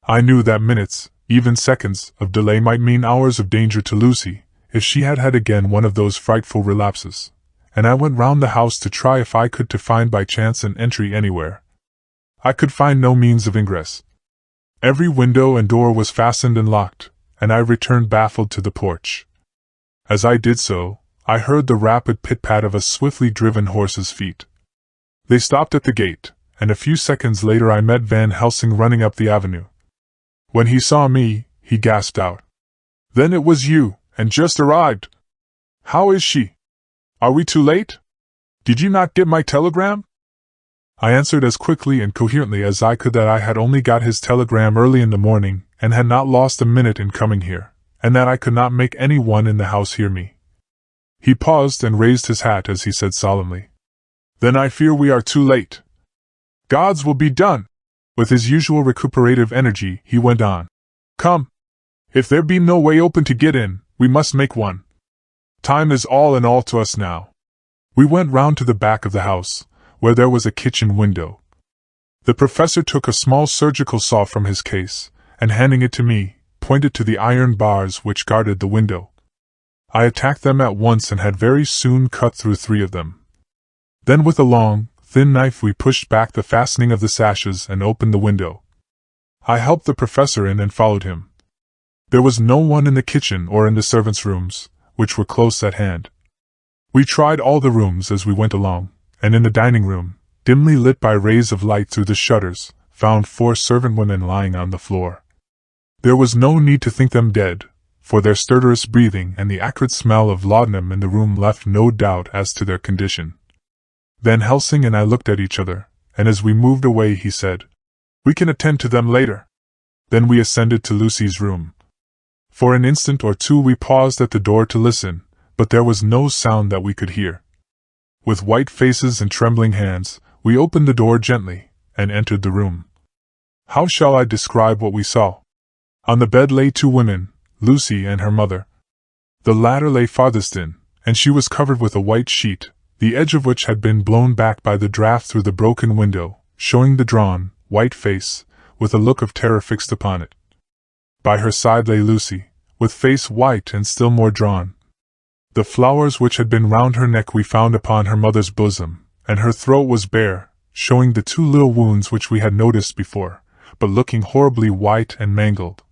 I knew that minutes, even seconds, of delay might mean hours of danger to Lucy, if she had had again one of those frightful relapses, and I went round the house to try if I could to find by chance an entry anywhere. I could find no means of ingress. Every window and door was fastened and locked, and I returned baffled to the porch. As I did so, I heard the rapid pit-pat of a swiftly driven horse's feet. They stopped at the gate, and a few seconds later I met Van Helsing running up the avenue. When he saw me, he gasped out, "Then it was you, and just arrived! How is she? Are we too late? Did you not get my telegram?" I answered as quickly and coherently as I could that I had only got his telegram early in the morning, and had not lost a minute in coming here, and that I could not make any one in the house hear me. He paused and raised his hat as he said solemnly, "Then I fear we are too late. God's will be done." With his usual recuperative energy, he went on, "Come. If there be no way open to get in, we must make one. Time is all in all to us now." We went round to the back of the house, where there was a kitchen window. The professor took a small surgical saw from his case, and handing it to me, pointed to the iron bars which guarded the window. I attacked them at once and had very soon cut through 3 of them. Then with a long, thin knife we pushed back the fastening of the sashes and opened the window. I helped the professor in and followed him. There was no one in the kitchen or in the servants' rooms, which were close at hand. We tried all the rooms as we went along, and in the dining room, dimly lit by rays of light through the shutters, found 4 servant women lying on the floor. There was no need to think them dead, for their stertorous breathing and the acrid smell of laudanum in the room left no doubt as to their condition. Van Helsing and I looked at each other, and as we moved away he said, "We can attend to them later." Then we ascended to Lucy's room. For an instant or two we paused at the door to listen, but there was no sound that we could hear. With white faces and trembling hands, we opened the door gently, and entered the room. How shall I describe what we saw? On the bed lay 2 women, Lucy and her mother. The latter lay farthest in, and she was covered with a white sheet, the edge of which had been blown back by the draught through the broken window, showing the drawn, white face, with a look of terror fixed upon it. By her side lay Lucy, with face white and still more drawn. The flowers which had been round her neck we found upon her mother's bosom, and her throat was bare, showing the 2 little wounds which we had noticed before, but looking horribly white and mangled.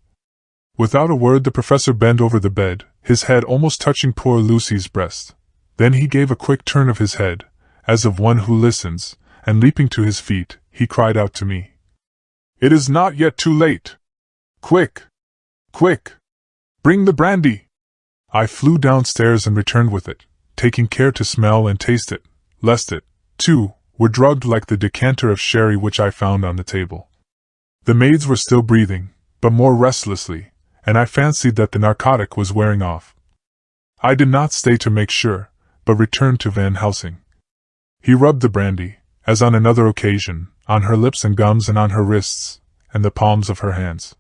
Without a word the professor bent over the bed, his head almost touching poor Lucy's breast. Then he gave a quick turn of his head, as of one who listens, and leaping to his feet, he cried out to me, "It is not yet too late! Quick! Quick! Bring the brandy!" I flew downstairs and returned with it, taking care to smell and taste it, lest it, too, were drugged like the decanter of sherry which I found on the table. The maids were still breathing, but more restlessly, and I fancied that the narcotic was wearing off. I did not stay to make sure, but returned to Van Helsing. He rubbed the brandy, as on another occasion, on her lips and gums and on her wrists, and the palms of her hands.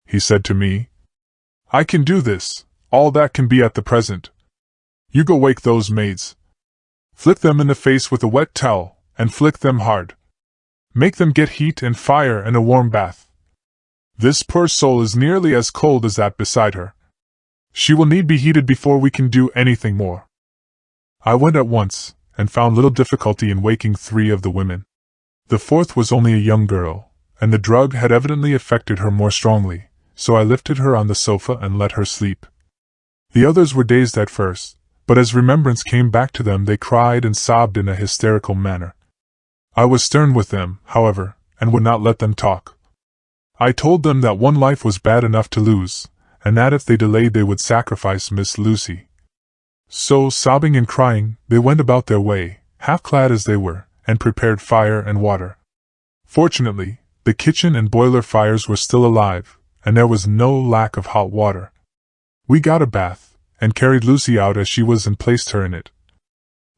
He said to me, "I can do this, all that can be at the present. You go wake those maids. Flick them in the face with a wet towel, and flick them hard. Make them get heat and fire and a warm bath. This poor soul is nearly as cold as that beside her. She will need be heated before we can do anything more." I went at once, and found little difficulty in waking 3 of the women. The 4th was only a young girl, and the drug had evidently affected her more strongly, so I lifted her on the sofa and let her sleep. The others were dazed at first, but as remembrance came back to them they cried and sobbed in a hysterical manner. I was stern with them, however, and would not let them talk. I told them that one life was bad enough to lose, and that if they delayed they would sacrifice Miss Lucy. So, sobbing and crying, they went about their way, half-clad as they were, and prepared fire and water. Fortunately, the kitchen and boiler fires were still alive, and there was no lack of hot water. We got a bath, and carried Lucy out as she was and placed her in it.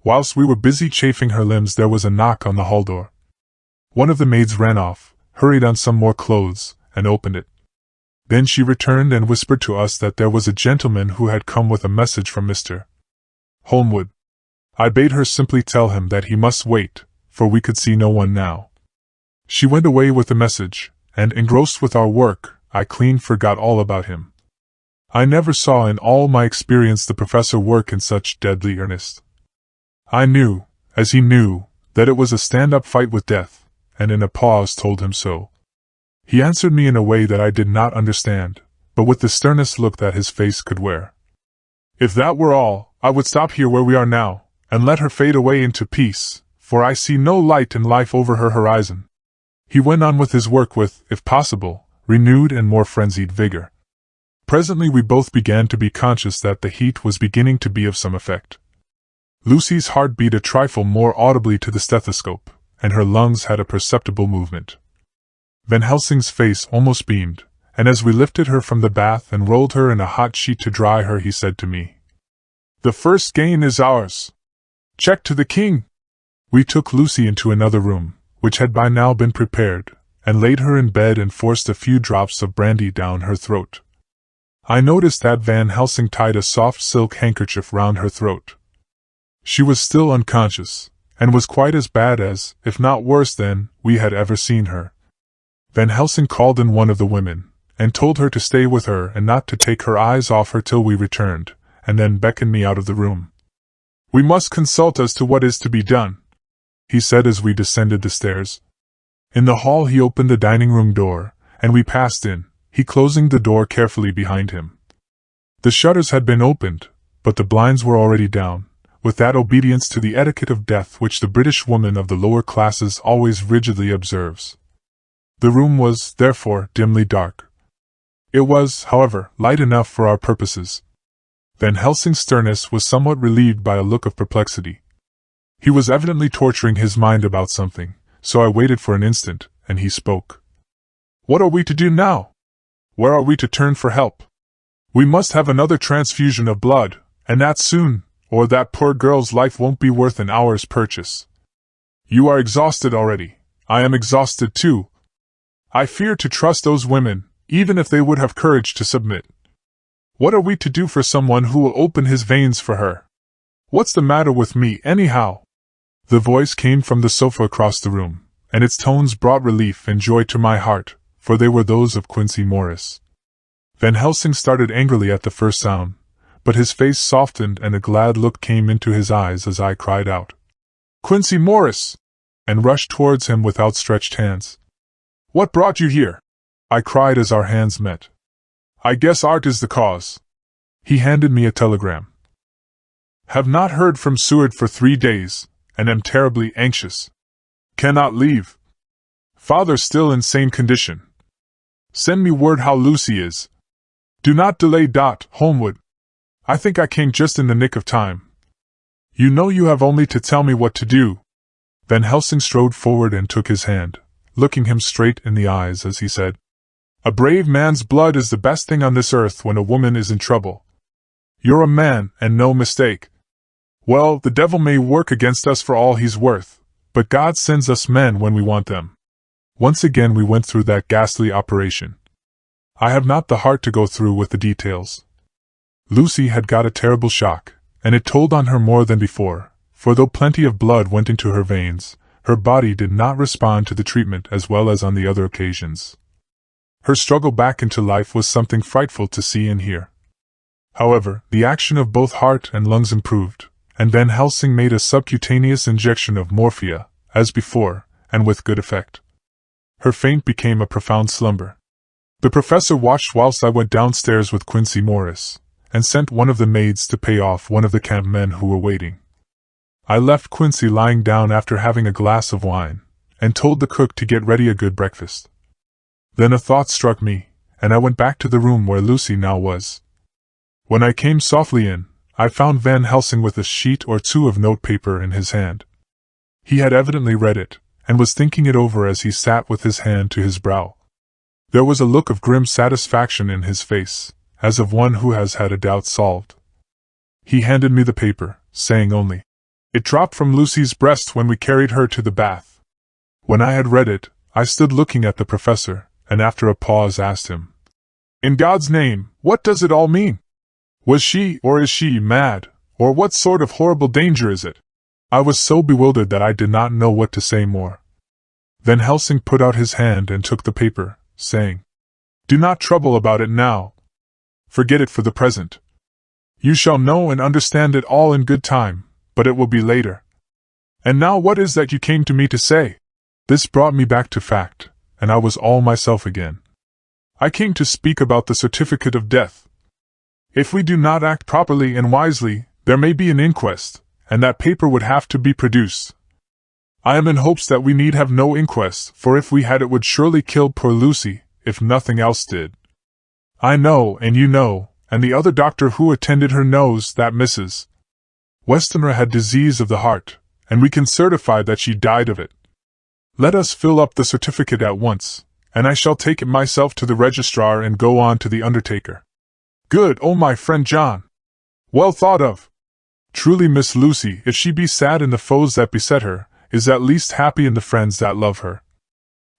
Whilst we were busy chafing her limbs there was a knock on the hall door. One of the maids ran off, hurried on some more clothes, and opened it. Then she returned and whispered to us that there was a gentleman who had come with a message from Mr. Holmwood. I bade her simply tell him that he must wait, for we could see no one now. She went away with the message, and engrossed with our work, I clean forgot all about him. I never saw in all my experience the professor work in such deadly earnest. I knew, as he knew, that it was a stand-up fight with death, and in a pause told him so. He answered me in a way that I did not understand, but with the sternest look that his face could wear. If that were all, I would stop here where we are now, and let her fade away into peace, for I see no light in life over her horizon. He went on with his work with, if possible, renewed and more frenzied vigor. Presently we both began to be conscious that the heat was beginning to be of some effect. Lucy's heart beat a trifle more audibly to the stethoscope, and her lungs had a perceptible movement. Van Helsing's face almost beamed, and as we lifted her from the bath and rolled her in a hot sheet to dry her, he said to me, "The first gain is ours. Check to the king." We took Lucy into another room, which had by now been prepared, and laid her in bed and forced a few drops of brandy down her throat. I noticed that Van Helsing tied a soft silk handkerchief round her throat. She was still unconscious, and was quite as bad as, if not worse than, we had ever seen her. Van Helsing called in one of the women, and told her to stay with her and not to take her eyes off her till we returned, and then beckoned me out of the room. "We must consult as to what is to be done," he said as we descended the stairs. In the hall he opened the dining-room door, and we passed in, he closing the door carefully behind him. The shutters had been opened, but the blinds were already down, with that obedience to the etiquette of death which the British woman of the lower classes always rigidly observes. The room was, therefore, dimly dark. It was, however, light enough for our purposes. Van Helsing's sternness was somewhat relieved by a look of perplexity. He was evidently torturing his mind about something, so I waited for an instant, and he spoke. "What are we to do now? Where are we to turn for help? We must have another transfusion of blood, and that soon, or that poor girl's life won't be worth an hour's purchase. You are exhausted already. I am exhausted too. I fear to trust those women, even if they would have courage to submit. What are we to do for someone who will open his veins for her? What's the matter with me, anyhow?" The voice came from the sofa across the room, and its tones brought relief and joy to my heart, for they were those of Quincy Morris. Van Helsing started angrily at the first sound, but his face softened and a glad look came into his eyes as I cried out, "Quincy Morris!" and rushed towards him with outstretched hands. "What brought you here?" I cried as our hands met. "I guess art is the cause." He handed me a telegram. "Have not heard from Seward for 3 days, and am terribly anxious. Cannot leave. Father still in sane condition. Send me word how Lucy is. Do not delay. Homewood. I think I came just in the nick of time. You know you have only to tell me what to do." Van Helsing strode forward and took his hand, looking him straight in the eyes as he said, "A brave man's blood is the best thing on this earth when a woman is in trouble. You're a man, and no mistake. Well, the devil may work against us for all he's worth, but God sends us men when we want them." Once again we went through that ghastly operation. I have not the heart to go through with the details. Lucy had got a terrible shock, and it told on her more than before, for though plenty of blood went into her veins, her body did not respond to the treatment as well as on the other occasions. Her struggle back into life was something frightful to see and hear. However, the action of both heart and lungs improved, and Van Helsing made a subcutaneous injection of morphia, as before, and with good effect. Her faint became a profound slumber. The professor watched whilst I went downstairs with Quincy Morris, and sent one of the maids to pay off one of the camp men who were waiting. I left Quincy lying down after having a glass of wine, and told the cook to get ready a good breakfast. Then a thought struck me, and I went back to the room where Lucy now was. When I came softly in, I found Van Helsing with a sheet or two of notepaper in his hand. He had evidently read it, and was thinking it over as he sat with his hand to his brow. There was a look of grim satisfaction in his face, as of one who has had a doubt solved. He handed me the paper, saying only, "It dropped from Lucy's breast when we carried her to the bath." When I had read it, I stood looking at the professor, and after a pause asked him, "In God's name, what does it all mean? Was she, or is she, mad, or what sort of horrible danger is it?" I was so bewildered that I did not know what to say more. Van Helsing put out his hand and took the paper, saying, "Do not trouble about it now. Forget it for the present. You shall know and understand it all in good time, but it will be later. And now what is that you came to me to say?" This brought me back to fact, and I was all myself again. "I came to speak about the certificate of death. If we do not act properly and wisely, there may be an inquest, and that paper would have to be produced. I am in hopes that we need have no inquest, for if we had it would surely kill poor Lucy, if nothing else did. I know, and you know, and the other doctor who attended her knows that Mrs. Westenra had disease of the heart, and we can certify that she died of it. Let us fill up the certificate at once, and I shall take it myself to the registrar and go on to the undertaker. Good, oh my friend John! Well thought of! Truly Miss Lucy, if she be sad in the foes that beset her, is at least happy in the friends that love her.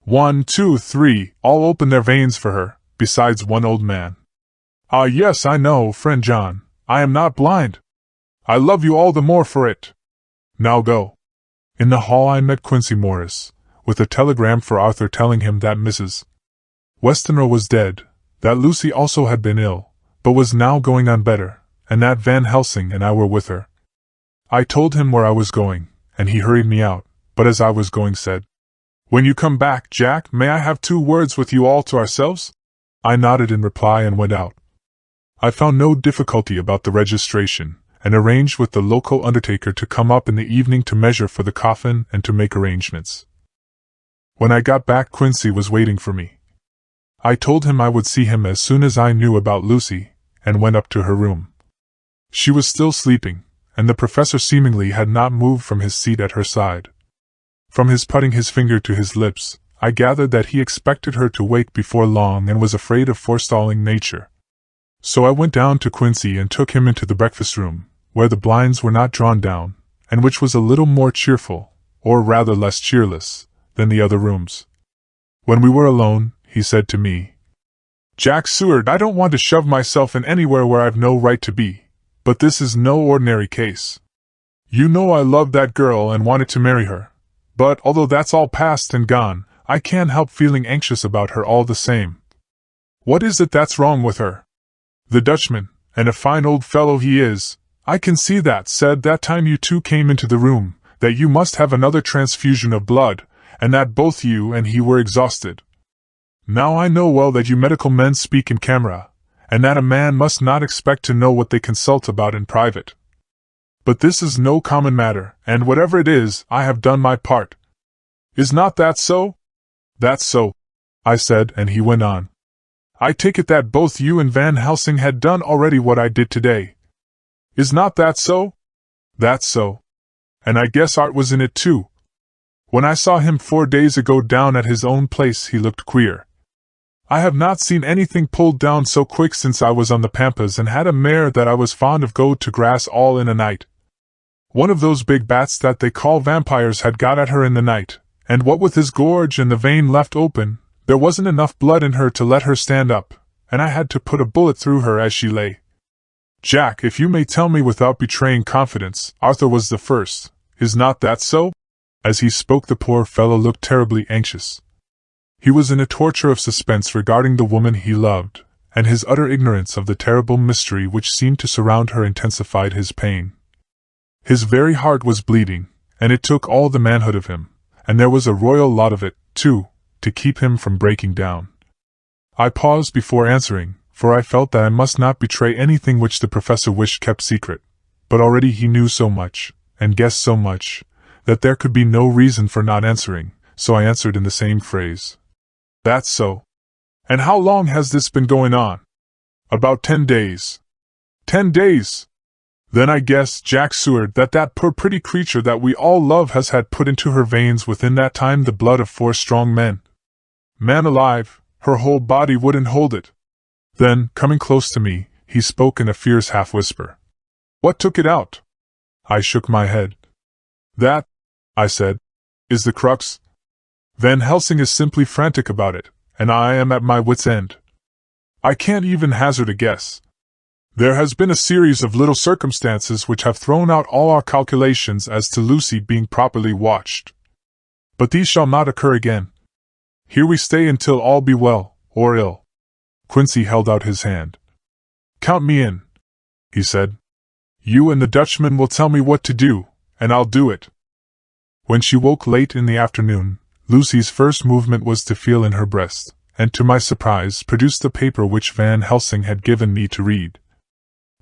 1, 2, 3, all open their veins for her, besides one old man. Ah yes, I know, friend John, I am not blind. I love you all the more for it. Now go. In the hall I met Quincy Morris, with a telegram for Arthur telling him that Mrs. Westenra was dead, that Lucy also had been ill, but was now going on better, and that Van Helsing and I were with her. I told him where I was going, and he hurried me out, but as I was going said, "When you come back, Jack, may I have 2 words with you all to ourselves?" I nodded in reply and went out. I found no difficulty about the registration, and arranged with the local undertaker to come up in the evening to measure for the coffin and to make arrangements. When I got back, Quincy was waiting for me. I told him I would see him as soon as I knew about Lucy, and went up to her room. She was still sleeping, and the professor seemingly had not moved from his seat at her side. From his putting his finger to his lips, I gathered that he expected her to wake before long and was afraid of forestalling nature. So I went down to Quincy and took him into the breakfast room, where the blinds were not drawn down, and which was a little more cheerful, or rather less cheerless, than the other rooms. When we were alone, he said to me, "Jack Seward, I don't want to shove myself in anywhere where I've no right to be, but this is no ordinary case. You know I loved that girl and wanted to marry her, but although that's all past and gone, I can't help feeling anxious about her all the same. What is it that's wrong with her? The Dutchman, and a fine old fellow he is, I can see that, said that time you 2 came into the room, that you must have another transfusion of blood, and that both you and he were exhausted. Now I know well that you medical men speak in camera, and that a man must not expect to know what they consult about in private. But this is no common matter, and whatever it is, I have done my part. Is not that so?" "That's so," I said, and he went on. "I take it that both you and Van Helsing had done already what I did today. Is not that so?" "That's so. And I guess Art was in it too. When I saw him 4 days ago down at his own place he looked queer. I have not seen anything pulled down so quick since I was on the Pampas and had a mare that I was fond of go to grass all in a night. One of those big bats that they call vampires had got at her in the night, and what with his gorge and the vein left open, there wasn't enough blood in her to let her stand up, and I had to put a bullet through her as she lay. Jack, if you may tell me without betraying confidence, Arthur was the first, is not that so?" As he spoke the poor fellow looked terribly anxious. He was in a torture of suspense regarding the woman he loved, and his utter ignorance of the terrible mystery which seemed to surround her intensified his pain. His very heart was bleeding, and it took all the manhood of him, and there was a royal lot of it, too, to keep him from breaking down. I paused before answering, for I felt that I must not betray anything which the professor wished kept secret, but already he knew so much, and guessed so much, that there could be no reason for not answering, so I answered in the same phrase. "That's so. And how long has this been going on?" "About 10 days. 10 days! Then I guess, Jack Seward, that poor pretty creature that we all love has had put into her veins within that time the blood of 4 strong men. Man alive, her whole body wouldn't hold it." Then, coming close to me, he spoke in a fierce half-whisper. "What took it out?" I shook my head. "That," I said, "is the crux. Van Helsing is simply frantic about it, and I am at my wit's end. I can't even hazard a guess. There has been a series of little circumstances which have thrown out all our calculations as to Lucy being properly watched. But these shall not occur again. Here we stay until all be well, or ill." Quincy held out his hand. "Count me in," he said. "You and the Dutchman will tell me what to do, and I'll do it." When she woke late in the afternoon, Lucy's first movement was to feel in her breast, and to my surprise produced the paper which Van Helsing had given me to read.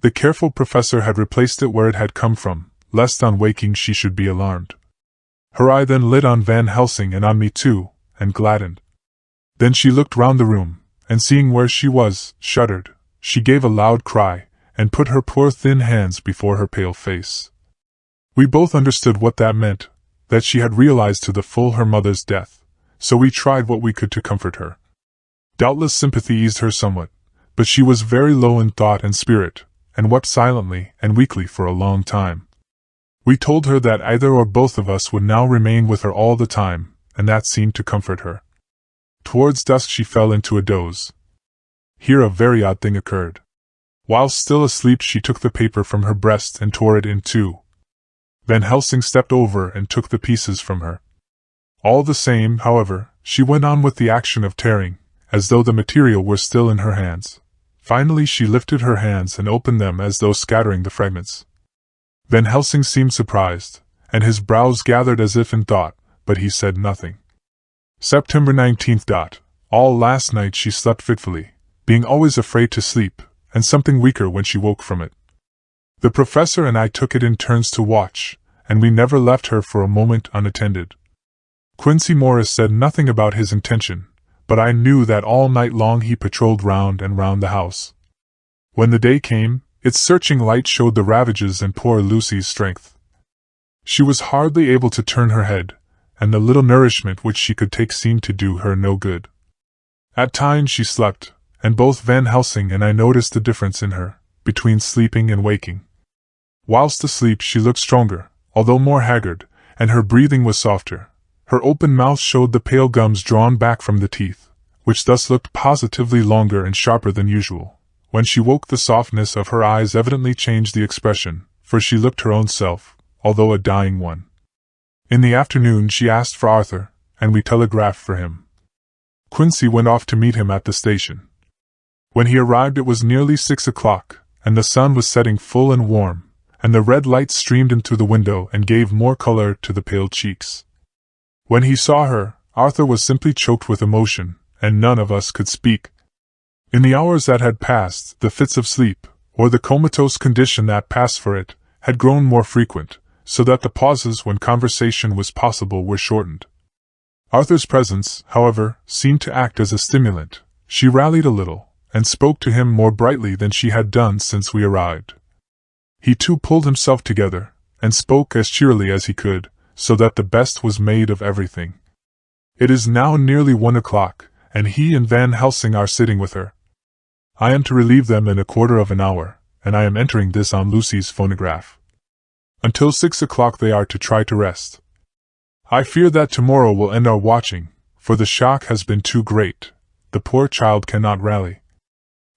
The careful professor had replaced it where it had come from, lest on waking she should be alarmed. Her eye then lit on Van Helsing and on me too, and gladdened. Then she looked round the room, and seeing where she was, shuddered. She gave a loud cry, and put her poor thin hands before her pale face. We both understood what that meant, that she had realized to the full her mother's death, so we tried what we could to comfort her. Doubtless sympathy eased her somewhat, but she was very low in thought and spirit, and wept silently and weakly for a long time. We told her that either or both of us would now remain with her all the time, and that seemed to comfort her. Towards dusk she fell into a doze. Here a very odd thing occurred. While still asleep she took the paper from her breast and tore it in two. Van Helsing stepped over and took the pieces from her. All the same, however, she went on with the action of tearing, as though the material were still in her hands. Finally she lifted her hands and opened them as though scattering the fragments. Van Helsing seemed surprised, and his brows gathered as if in thought, but he said nothing. September 19th. All last night she slept fitfully, being always afraid to sleep, and something weaker when she woke from it. The professor and I took it in turns to watch, and we never left her for a moment unattended. Quincy Morris said nothing about his intention, but I knew that all night long he patrolled round and round the house. When the day came, its searching light showed the ravages in poor Lucy's strength. She was hardly able to turn her head, and the little nourishment which she could take seemed to do her no good. At times she slept, and both Van Helsing and I noticed the difference in her, between sleeping and waking. Whilst asleep she looked stronger, although more haggard, and her breathing was softer. Her open mouth showed the pale gums drawn back from the teeth, which thus looked positively longer and sharper than usual. When she woke the softness of her eyes evidently changed the expression, for she looked her own self, although a dying one. In the afternoon she asked for Arthur, and we telegraphed for him. Quincy went off to meet him at the station. When he arrived it was nearly 6 o'clock, and the sun was setting full and warm, and the red light streamed in through the window and gave more color to the pale cheeks. When he saw her, Arthur was simply choked with emotion, and none of us could speak. In the hours that had passed, the fits of sleep, or the comatose condition that passed for it, had grown more frequent, so that the pauses when conversation was possible were shortened. Arthur's presence, however, seemed to act as a stimulant. She rallied a little, and spoke to him more brightly than she had done since we arrived. He too pulled himself together, and spoke as cheerily as he could, so that the best was made of everything. It is now nearly 1 o'clock, and he and Van Helsing are sitting with her. I am to relieve them in a quarter of an hour, and I am entering this on Lucy's phonograph. Until 6 o'clock they are to try to rest. I fear that tomorrow will end our watching, for the shock has been too great. The poor child cannot rally.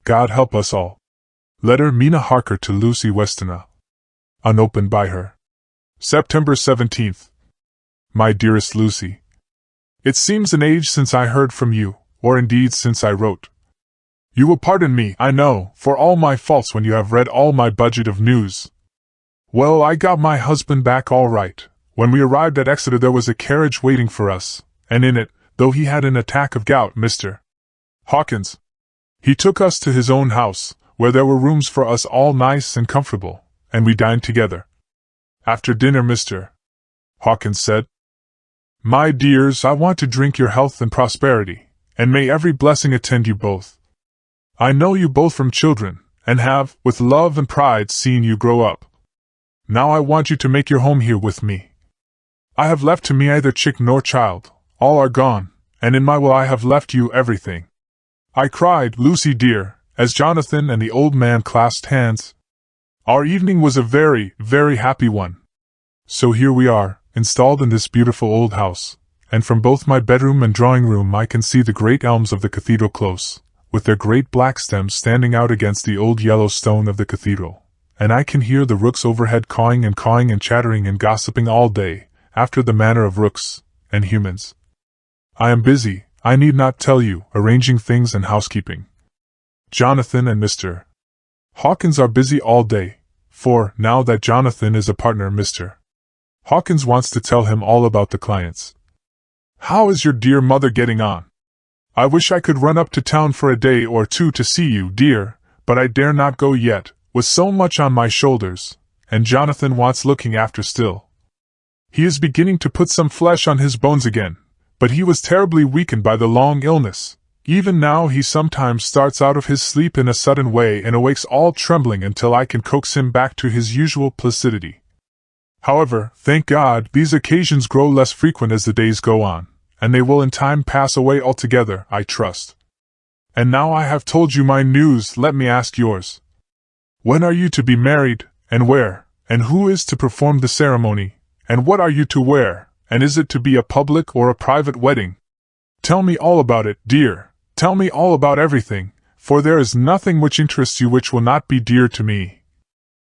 God help us all. Letter Mina Harker to Lucy Westonau. Unopened by her. September 17th. My dearest Lucy, it seems an age since I heard from you, or indeed since I wrote. You will pardon me, I know, for all my faults when you have read all my budget of news. Well, I got my husband back all right. When we arrived at Exeter there was a carriage waiting for us, and in it, though he had an attack of gout, Mr. Hawkins. He took us to his own house, where there were rooms for us all nice and comfortable, and we dined together. After dinner Mr. Hawkins said, My dears, I want to drink your health and prosperity, and may every blessing attend you both. I know you both from children, and have, with love and pride, seen you grow up. Now I want you to make your home here with me. I have left to me either chick nor child, all are gone, and in my will I have left you everything. I cried, Lucy dear, as Jonathan and the old man clasped hands. Our evening was a very, very happy one. So here we are, installed in this beautiful old house, and from both my bedroom and drawing room I can see the great elms of the cathedral close, with their great black stems standing out against the old yellow stone of the cathedral, and I can hear the rooks overhead cawing and chattering and gossiping all day, after the manner of rooks and humans. I am busy, I need not tell you, arranging things and housekeeping. Jonathan and Mr. Hawkins are busy all day, for, now that Jonathan is a partner, Mr. Hawkins wants to tell him all about the clients. How is your dear mother getting on? I wish I could run up to town for a day or two to see you, dear, but I dare not go yet, with so much on my shoulders, and Jonathan wants looking after still. He is beginning to put some flesh on his bones again, but he was terribly weakened by the long illness. Even now he sometimes starts out of his sleep in a sudden way and awakes all trembling until I can coax him back to his usual placidity. However, thank God, these occasions grow less frequent as the days go on, and they will in time pass away altogether, I trust. And now I have told you my news, let me ask yours. When are you to be married, and where, and who is to perform the ceremony, and what are you to wear, and is it to be a public or a private wedding? Tell me all about it, dear, tell me all about everything, for there is nothing which interests you which will not be dear to me.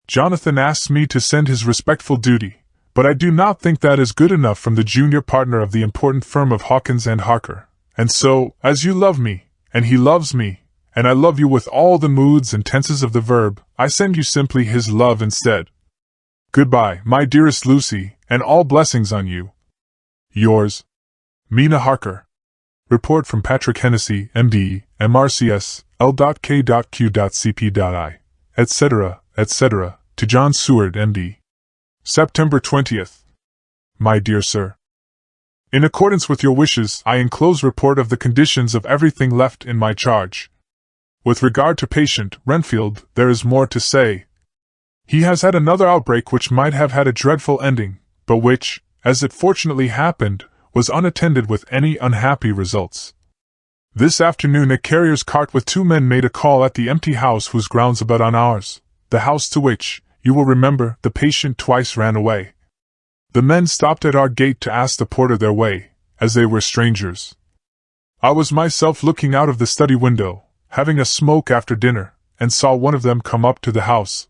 Jonathan asks me to send his respectful duty, but I do not think that is good enough from the junior partner of the important firm of Hawkins and Harker, and so, as you love me, and he loves me, and I love you with all the moods and tenses of the verb, I send you simply his love instead. Goodbye, my dearest Lucy, and all blessings on you. Yours, Mina Harker. Report from Patrick Hennessy, M.D., M.R.C.S., L.K.Q.CP.I, etc., etc., to John Seward, M.D. September 20th. My dear sir, in accordance with your wishes, I enclose report of the conditions of everything left in my charge. With regard to patient Renfield, there is more to say. He has had another outbreak which might have had a dreadful ending, but which, as it fortunately happened, was unattended with any unhappy results. This afternoon a carrier's cart with 2 men made a call at the empty house whose grounds abut on ours, the house to which, you will remember, the patient twice ran away. The men stopped at our gate to ask the porter their way, as they were strangers. I was myself looking out of the study window, having a smoke after dinner, and saw one of them come up to the house.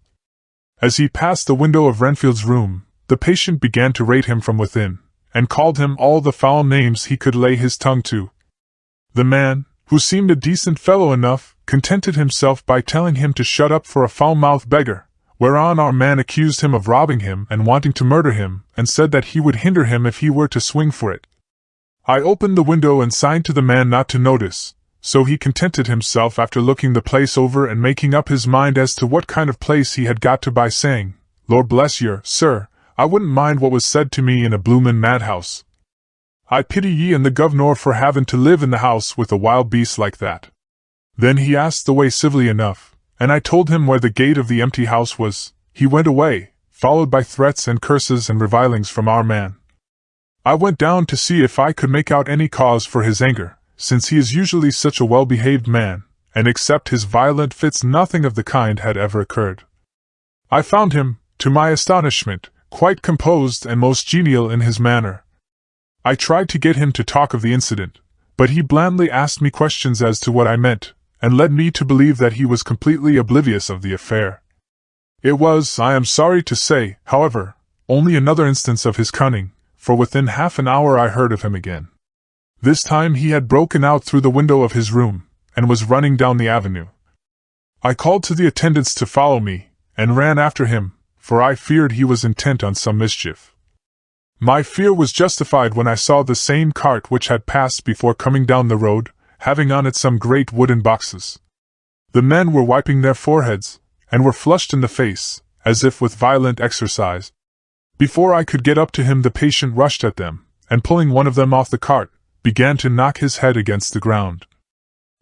As he passed the window of Renfield's room, the patient began to rate him from within, and called him all the foul names he could lay his tongue to. The man, who seemed a decent fellow enough, contented himself by telling him to shut up for a foul-mouthed beggar, whereon our man accused him of robbing him and wanting to murder him, and said that he would hinder him if he were to swing for it. I opened the window and signed to the man not to notice, so he contented himself after looking the place over and making up his mind as to what kind of place he had got to by saying, Lord bless yer, sir, I wouldn't mind what was said to me in a bloomin' madhouse. I pity ye and the governor for havin' to live in the house with a wild beast like that. Then he asked the way civilly enough, and I told him where the gate of the empty house was. He went away, followed by threats and curses and revilings from our man. I went down to see if I could make out any cause for his anger, since he is usually such a well-behaved man, and except his violent fits nothing of the kind had ever occurred. I found him, to my astonishment, quite composed and most genial in his manner. I tried to get him to talk of the incident, but he blandly asked me questions as to what I meant, and led me to believe that he was completely oblivious of the affair. It was, I am sorry to say, however, only another instance of his cunning, for within half an hour I heard of him again. This time he had broken out through the window of his room, and was running down the avenue. I called to the attendants to follow me, and ran after him, for I feared he was intent on some mischief. My fear was justified when I saw the same cart which had passed before coming down the road, having on it some great wooden boxes. The men were wiping their foreheads, and were flushed in the face, as if with violent exercise. Before I could get up to him the patient rushed at them, and pulling one of them off the cart, began to knock his head against the ground.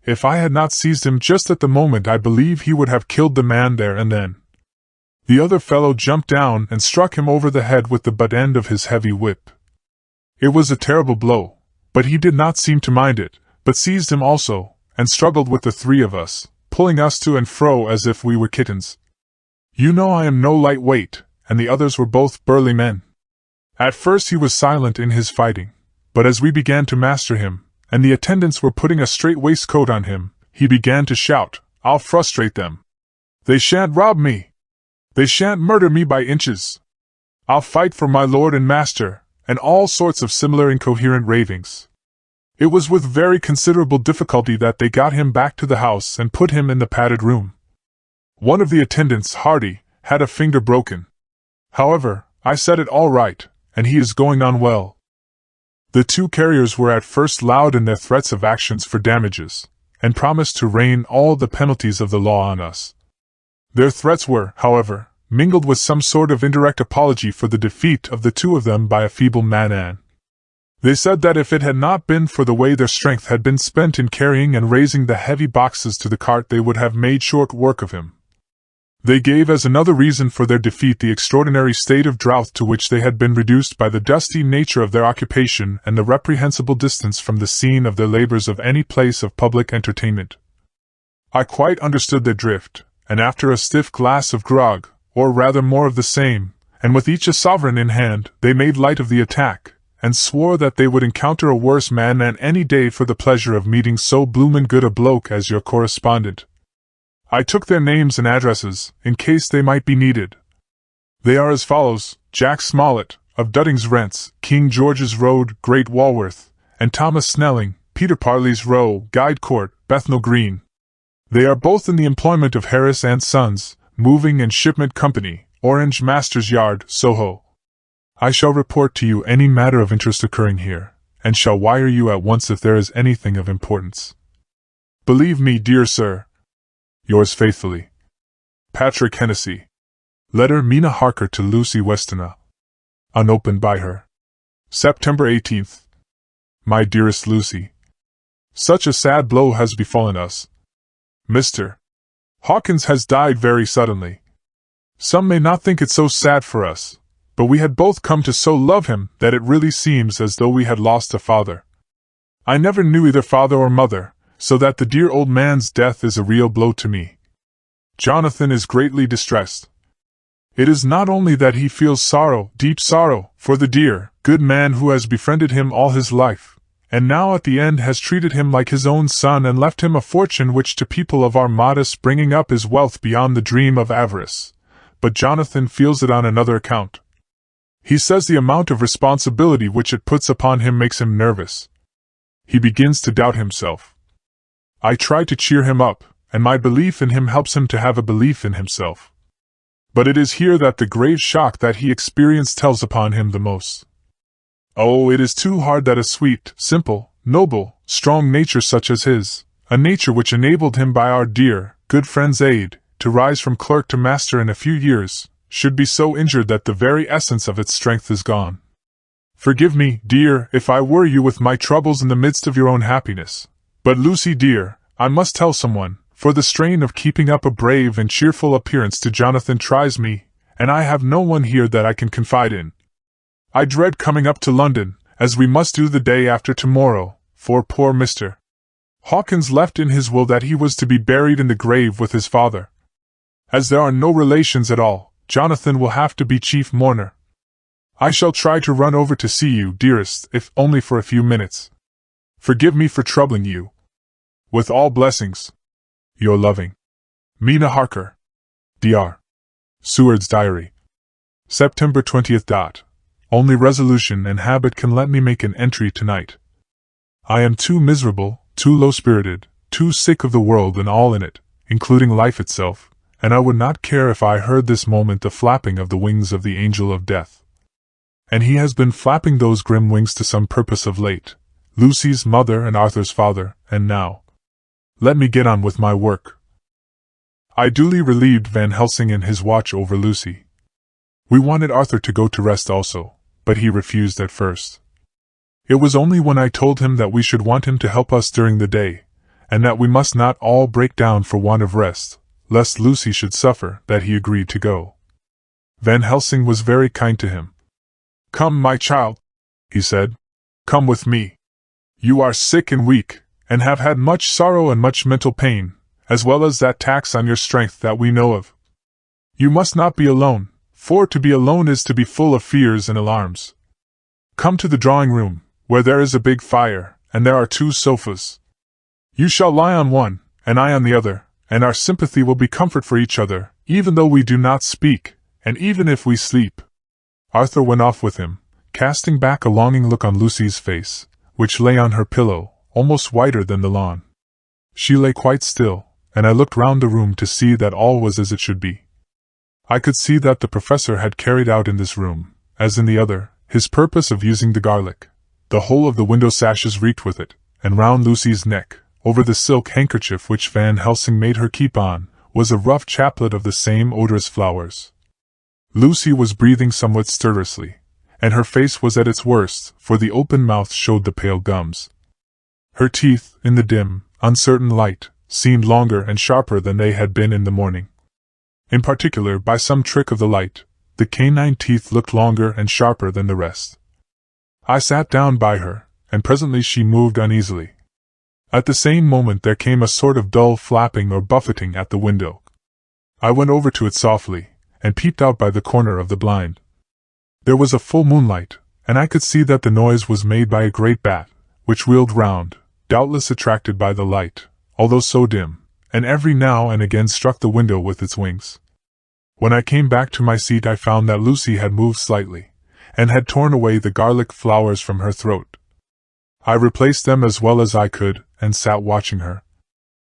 If I had not seized him just at the moment I believe he would have killed the man there and then. The other fellow jumped down and struck him over the head with the butt end of his heavy whip. It was a terrible blow, but he did not seem to mind it, but seized him also, and struggled with the 3 of us, pulling us to and fro as if we were kittens. You know I am no light weight, and the others were both burly men. At first he was silent in his fighting, but as we began to master him, and the attendants were putting a strait waistcoat on him, he began to shout, I'll frustrate them. They shan't rob me. They shan't murder me by inches. I'll fight for my lord and master, and all sorts of similar incoherent ravings. It was with very considerable difficulty that they got him back to the house and put him in the padded room. One of the attendants, Hardy, had a finger broken. However, I set it all right, and he is going on well. The 2 carriers were at first loud in their threats of actions for damages, and promised to rain all the penalties of the law on us. Their threats were, however, mingled with some sort of indirect apology for the defeat of the 2 of them by a feeble man. They said that if it had not been for the way their strength had been spent in carrying and raising the heavy boxes to the cart they would have made short work of him. They gave as another reason for their defeat the extraordinary state of drought to which they had been reduced by the dusty nature of their occupation and the reprehensible distance from the scene of their labors of any place of public entertainment. I quite understood their drift, and after a stiff glass of grog, or rather more of the same, and with each a sovereign in hand, they made light of the attack, and swore that they would encounter a worse man than any day for the pleasure of meeting so bloomin' good a bloke as your correspondent. I took their names and addresses, in case they might be needed. They are as follows: Jack Smollett, of Dudding's Rents, King George's Road, Great Walworth, and Thomas Snelling, Peter Parley's Row, Guide Court, Bethnal Green. They are both in the employment of Harris and Sons, Moving and Shipment Company, Orange Masters Yard, Soho. I shall report to you any matter of interest occurring here, and shall wire you at once if there is anything of importance. Believe me, dear sir, yours faithfully, Patrick Hennessy. Letter Mina Harker to Lucy Westenra. Unopened by her. September 18th. My dearest Lucy, such a sad blow has befallen us. Mr. Hawkins has died very suddenly. Some may not think it so sad for us, but we had both come to so love him that it really seems as though we had lost a father. I never knew either father or mother, so that the dear old man's death is a real blow to me. Jonathan is greatly distressed. It is not only that he feels sorrow, deep sorrow, for the dear, good man who has befriended him all his life, and now at the end has treated him like his own son and left him a fortune which to people of our modest bringing up is wealth beyond the dream of avarice, but Jonathan feels it on another account. He says the amount of responsibility which it puts upon him makes him nervous. He begins to doubt himself. I try to cheer him up, and my belief in him helps him to have a belief in himself. But it is here that the grave shock that he experienced tells upon him the most. Oh, it is too hard that a sweet, simple, noble, strong nature such as his, a nature which enabled him by our dear, good friend's aid, to rise from clerk to master in a few years, should be so injured that the very essence of its strength is gone. Forgive me, dear, if I worry you with my troubles in the midst of your own happiness. But Lucy dear, I must tell someone, for the strain of keeping up a brave and cheerful appearance to Jonathan tries me, and I have no one here that I can confide in. I dread coming up to London, as we must do the day after tomorrow, for poor Mr. Hawkins left in his will that he was to be buried in the grave with his father. As there are no relations at all, Jonathan will have to be chief mourner. I shall try to run over to see you, dearest, if only for a few minutes. Forgive me for troubling you. With all blessings, your loving Mina Harker. Dr. Seward's Diary. September 20th. Only resolution and habit can let me make an entry tonight. I am too miserable, too low-spirited, too sick of the world and all in it, including life itself, and I would not care if I heard this moment the flapping of the wings of the angel of death. And he has been flapping those grim wings to some purpose of late, Lucy's mother and Arthur's father, and now. Let me get on with my work. I duly relieved Van Helsing in his watch over Lucy. We wanted Arthur to go to rest also, but he refused at first. It was only when I told him that we should want him to help us during the day, and that we must not all break down for want of rest, lest Lucy should suffer, that he agreed to go. Van Helsing was very kind to him. "Come, my child," he said. "Come with me. You are sick and weak, and have had much sorrow and much mental pain, as well as that tax on your strength that we know of. You must not be alone, for to be alone is to be full of fears and alarms. Come to the drawing-room, where there is a big fire, and there are 2 sofas. You shall lie on one, and I on the other, and our sympathy will be comfort for each other, even though we do not speak, and even if we sleep." Arthur went off with him, casting back a longing look on Lucy's face, which lay on her pillow, almost whiter than the lawn. She lay quite still, and I looked round the room to see that all was as it should be. I could see that the professor had carried out in this room, as in the other, his purpose of using the garlic. The whole of the window sashes reeked with it, and round Lucy's neck, over the silk handkerchief which Van Helsing made her keep on, was a rough chaplet of the same odorous flowers. Lucy was breathing somewhat stertorously, and her face was at its worst, for the open mouth showed the pale gums. Her teeth, in the dim, uncertain light, seemed longer and sharper than they had been in the morning. In particular, by some trick of the light, the canine teeth looked longer and sharper than the rest. I sat down by her, and presently she moved uneasily. At the same moment there came a sort of dull flapping or buffeting at the window. I went over to it softly, and peeped out by the corner of the blind. There was a full moonlight, and I could see that the noise was made by a great bat, which wheeled round, doubtless attracted by the light, although so dim, and every now and again struck the window with its wings. When I came back to my seat I found that Lucy had moved slightly, and had torn away the garlic flowers from her throat. I replaced them as well as I could, and sat watching her.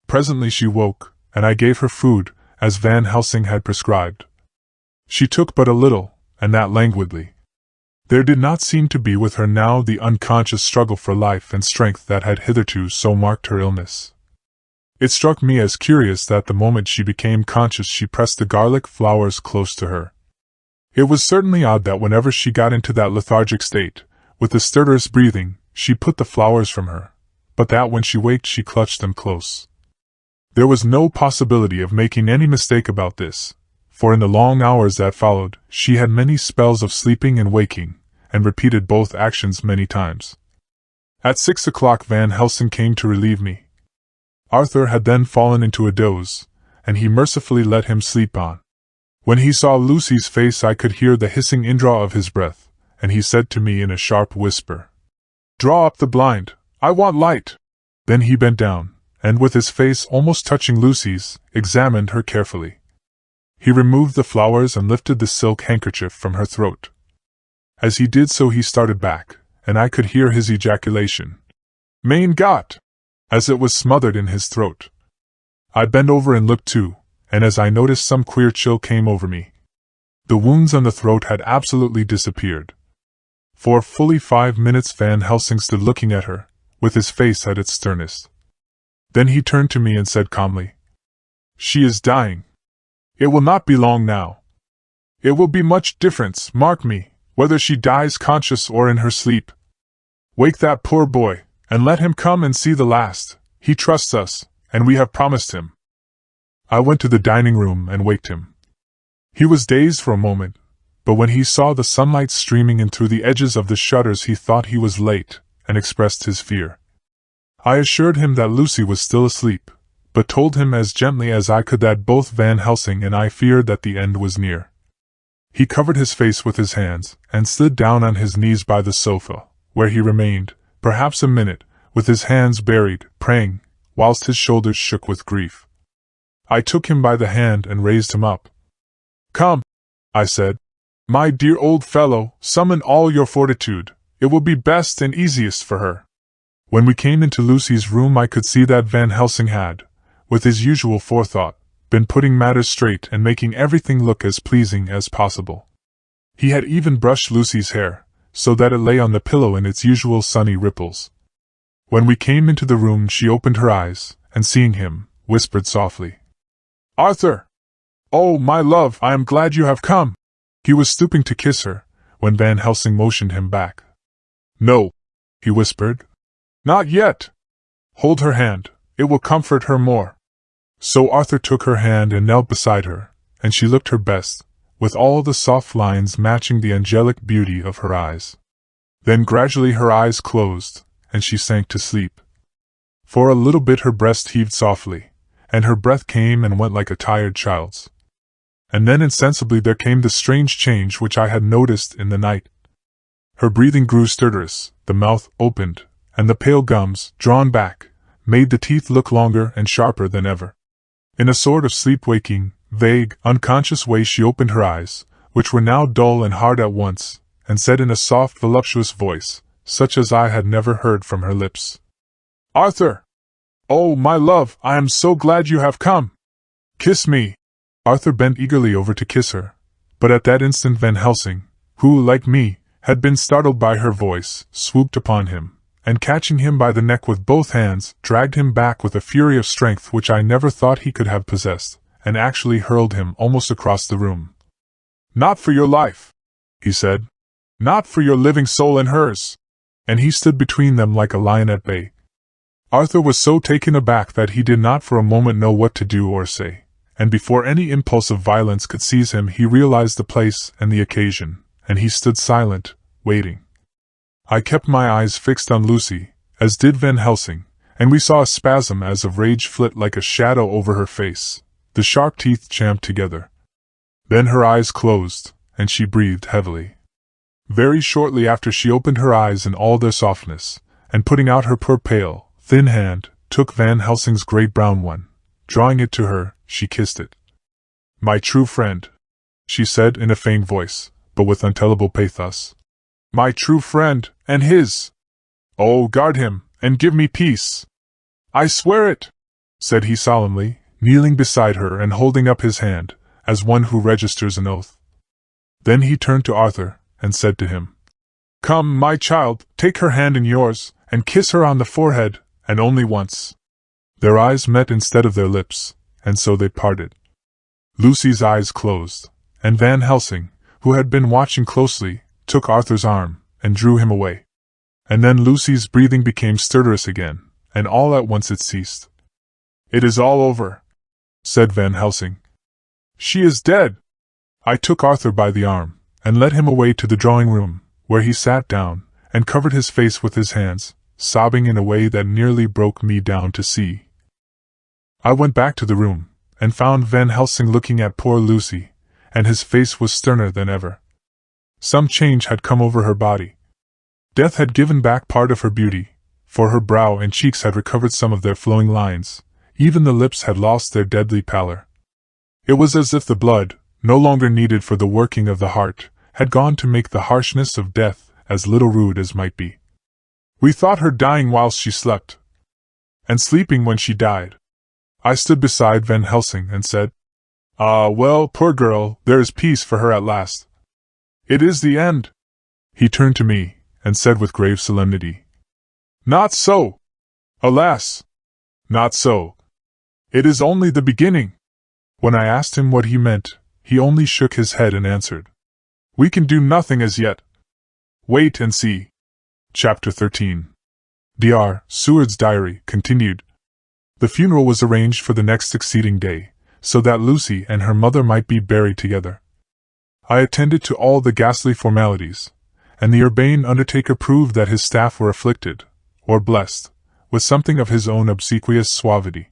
Presently she woke, and I gave her food, as Van Helsing had prescribed. She took but a little, and that languidly. There did not seem to be with her now the unconscious struggle for life and strength that had hitherto so marked her illness. It struck me as curious that the moment she became conscious she pressed the garlic flowers close to her. It was certainly odd that whenever she got into that lethargic state, with the stertorous breathing, she put the flowers from her, but that when she waked she clutched them close. There was no possibility of making any mistake about this, for in the long hours that followed, she had many spells of sleeping and waking, and repeated both actions many times. At 6 o'clock Van Helsing came to relieve me. Arthur had then fallen into a doze, and he mercifully let him sleep on. When he saw Lucy's face I could hear the hissing indraw of his breath, and he said to me in a sharp whisper, "Draw up the blind, I want light." Then he bent down, and with his face almost touching Lucy's, examined her carefully. He removed the flowers and lifted the silk handkerchief from her throat. As he did so he started back, and I could hear his ejaculation, "Mein Gott!" as it was smothered in his throat. I bent over and looked too, and as I noticed some queer chill came over me. The wounds on the throat had absolutely disappeared. For fully 5 minutes Van Helsing stood looking at her, with his face at its sternest. Then he turned to me and said calmly, "She is dying. It will not be long now. It will be much difference, mark me, whether she dies conscious or in her sleep. Wake that poor boy, and let him come and see the last. He trusts us, and we have promised him." I went to the dining room and waked him. He was dazed for a moment, but when he saw the sunlight streaming in through the edges of the shutters he thought he was late, and expressed his fear. I assured him that Lucy was still asleep, but told him as gently as I could that both Van Helsing and I feared that the end was near. He covered his face with his hands, and slid down on his knees by the sofa, where he remained, perhaps a minute, with his hands buried, praying, whilst his shoulders shook with grief. I took him by the hand and raised him up. "Come," I said, "my dear old fellow, summon all your fortitude. It will be best and easiest for her." When we came into Lucy's room I could see that Van Helsing had, with his usual forethought, been putting matters straight and making everything look as pleasing as possible. He had even brushed Lucy's hair, so that it lay on the pillow in its usual sunny ripples. When we came into the room she opened her eyes, and seeing him, whispered softly, "Arthur! Oh, my love, I am glad you have come." He was stooping to kiss her, when Van Helsing motioned him back. "No," he whispered. "Not yet. Hold her hand, it will comfort her more." So Arthur took her hand and knelt beside her, and she looked her best, with all the soft lines matching the angelic beauty of her eyes. Then gradually her eyes closed, and she sank to sleep. For a little bit her breast heaved softly, and her breath came and went like a tired child's. And then insensibly there came the strange change which I had noticed in the night. Her breathing grew stertorous, the mouth opened, and the pale gums, drawn back, made the teeth look longer and sharper than ever. In a sort of sleep-waking, vague, unconscious way she opened her eyes, which were now dull and hard at once, and said in a soft, voluptuous voice, such as I had never heard from her lips, "Arthur! Oh, my love, I am so glad you have come! Kiss me!" Arthur bent eagerly over to kiss her, but at that instant Van Helsing, who, like me, had been startled by her voice, swooped upon him, and catching him by the neck with both hands, dragged him back with a fury of strength which I never thought he could have possessed, and actually hurled him almost across the room. "Not for your life," he said. "Not for your living soul and hers." And he stood between them like a lion at bay. Arthur was so taken aback that he did not for a moment know what to do or say, and before any impulse of violence could seize him he realized the place and the occasion, and he stood silent, waiting. I kept my eyes fixed on Lucy, as did Van Helsing, and we saw a spasm as of rage flit like a shadow over her face. The sharp teeth champed together. Then her eyes closed, and she breathed heavily. Very shortly after she opened her eyes in all their softness, and putting out her poor pale, thin hand, took Van Helsing's great brown one. Drawing it to her, she kissed it. "My true friend," she said in a faint voice, but with untellable pathos. "My true friend, and his! Oh, guard him, and give me peace!" "I swear it," said he solemnly, kneeling beside her and holding up his hand, as one who registers an oath. Then he turned to Arthur, and said to him, "Come, my child, take her hand in yours, and kiss her on the forehead, and only once." Their eyes met instead of their lips, and so they parted. Lucy's eyes closed, and Van Helsing, who had been watching closely, took Arthur's arm, and drew him away. And then Lucy's breathing became stertorous again, and all at once it ceased. "It is all over," said Van Helsing. "She is dead." I took Arthur by the arm, and led him away to the drawing-room, where he sat down, and covered his face with his hands, sobbing in a way that nearly broke me down to see. I went back to the room, and found Van Helsing looking at poor Lucy, and his face was sterner than ever. Some change had come over her body. Death had given back part of her beauty, for her brow and cheeks had recovered some of their flowing lines, even the lips had lost their deadly pallor. It was as if the blood, no longer needed for the working of the heart, had gone to make the harshness of death as little rude as might be. We thought her dying whilst she slept, and sleeping when she died. I stood beside Van Helsing and said, "Ah, well, poor girl, there is peace for her at last. It is the end." He turned to me, and said with grave solemnity, "Not so! Alas! Not so! It is only the beginning." When I asked him what he meant, he only shook his head and answered, "We can do nothing as yet. Wait and see." Chapter 13. Dr. Seward's diary continued. The funeral was arranged for the next succeeding day, so that Lucy and her mother might be buried together. I attended to all the ghastly formalities, and the urbane undertaker proved that his staff were afflicted, or blessed, with something of his own obsequious suavity.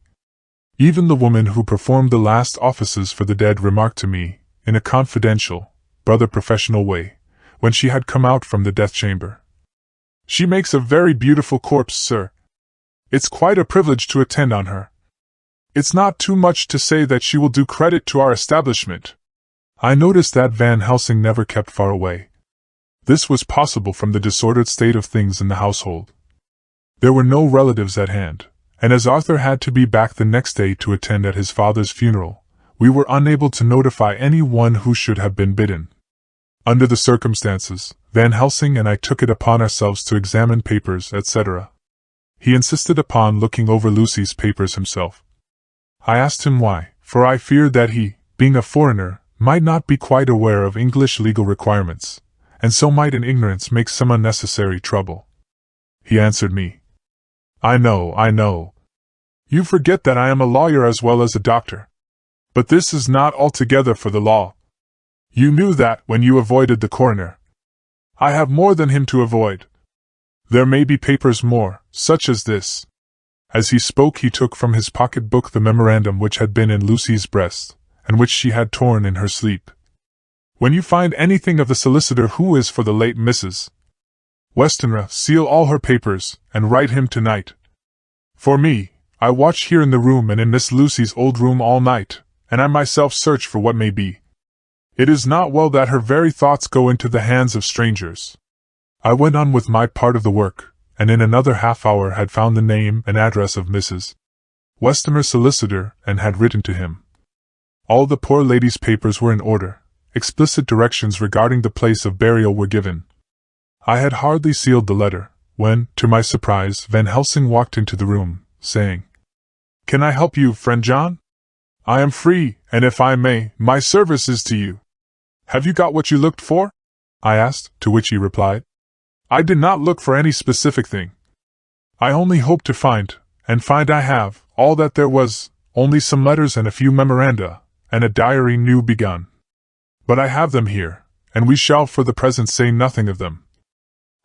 Even the woman who performed the last offices for the dead remarked to me, in a confidential, brother professional way, when she had come out from the death chamber, "She makes a very beautiful corpse, sir. It's quite a privilege to attend on her. It's not too much to say that she will do credit to our establishment." I noticed that Van Helsing never kept far away. This was possible from the disordered state of things in the household. There were no relatives at hand, and as Arthur had to be back the next day to attend at his father's funeral, we were unable to notify any one who should have been bidden. Under the circumstances, Van Helsing and I took it upon ourselves to examine papers, etc. He insisted upon looking over Lucy's papers himself. I asked him why, for I feared that he, being a foreigner, might not be quite aware of English legal requirements, and so might in ignorance make some unnecessary trouble. He answered me, I know. You forget that I am a lawyer as well as a doctor. But this is not altogether for the law. You knew that when you avoided the coroner. I have more than him to avoid. There may be papers more, such as this." As he spoke he took from his pocket-book the memorandum which had been in Lucy's breast, and which she had torn in her sleep. "When you find anything of the solicitor who is for the late Mrs. Westenra, seal all her papers, and write him tonight. For me, I watch here in the room and in Miss Lucy's old room all night, and I myself search for what may be. It is not well that her very thoughts go into the hands of strangers." I went on with my part of the work, and in another half-hour had found the name and address of Mrs. Westenra's solicitor, and had written to him. All the poor lady's papers were in order, explicit directions regarding the place of burial were given. I had hardly sealed the letter, when, to my surprise, Van Helsing walked into the room, saying, "Can I help you, friend John? I am free, and if I may, my service is to you." "Have you got what you looked for?" I asked, to which he replied, "I did not look for any specific thing. I only hoped to find, and find I have, all that there was, only some letters and a few memoranda, and a diary new begun. But I have them here, and we shall for the present say nothing of them.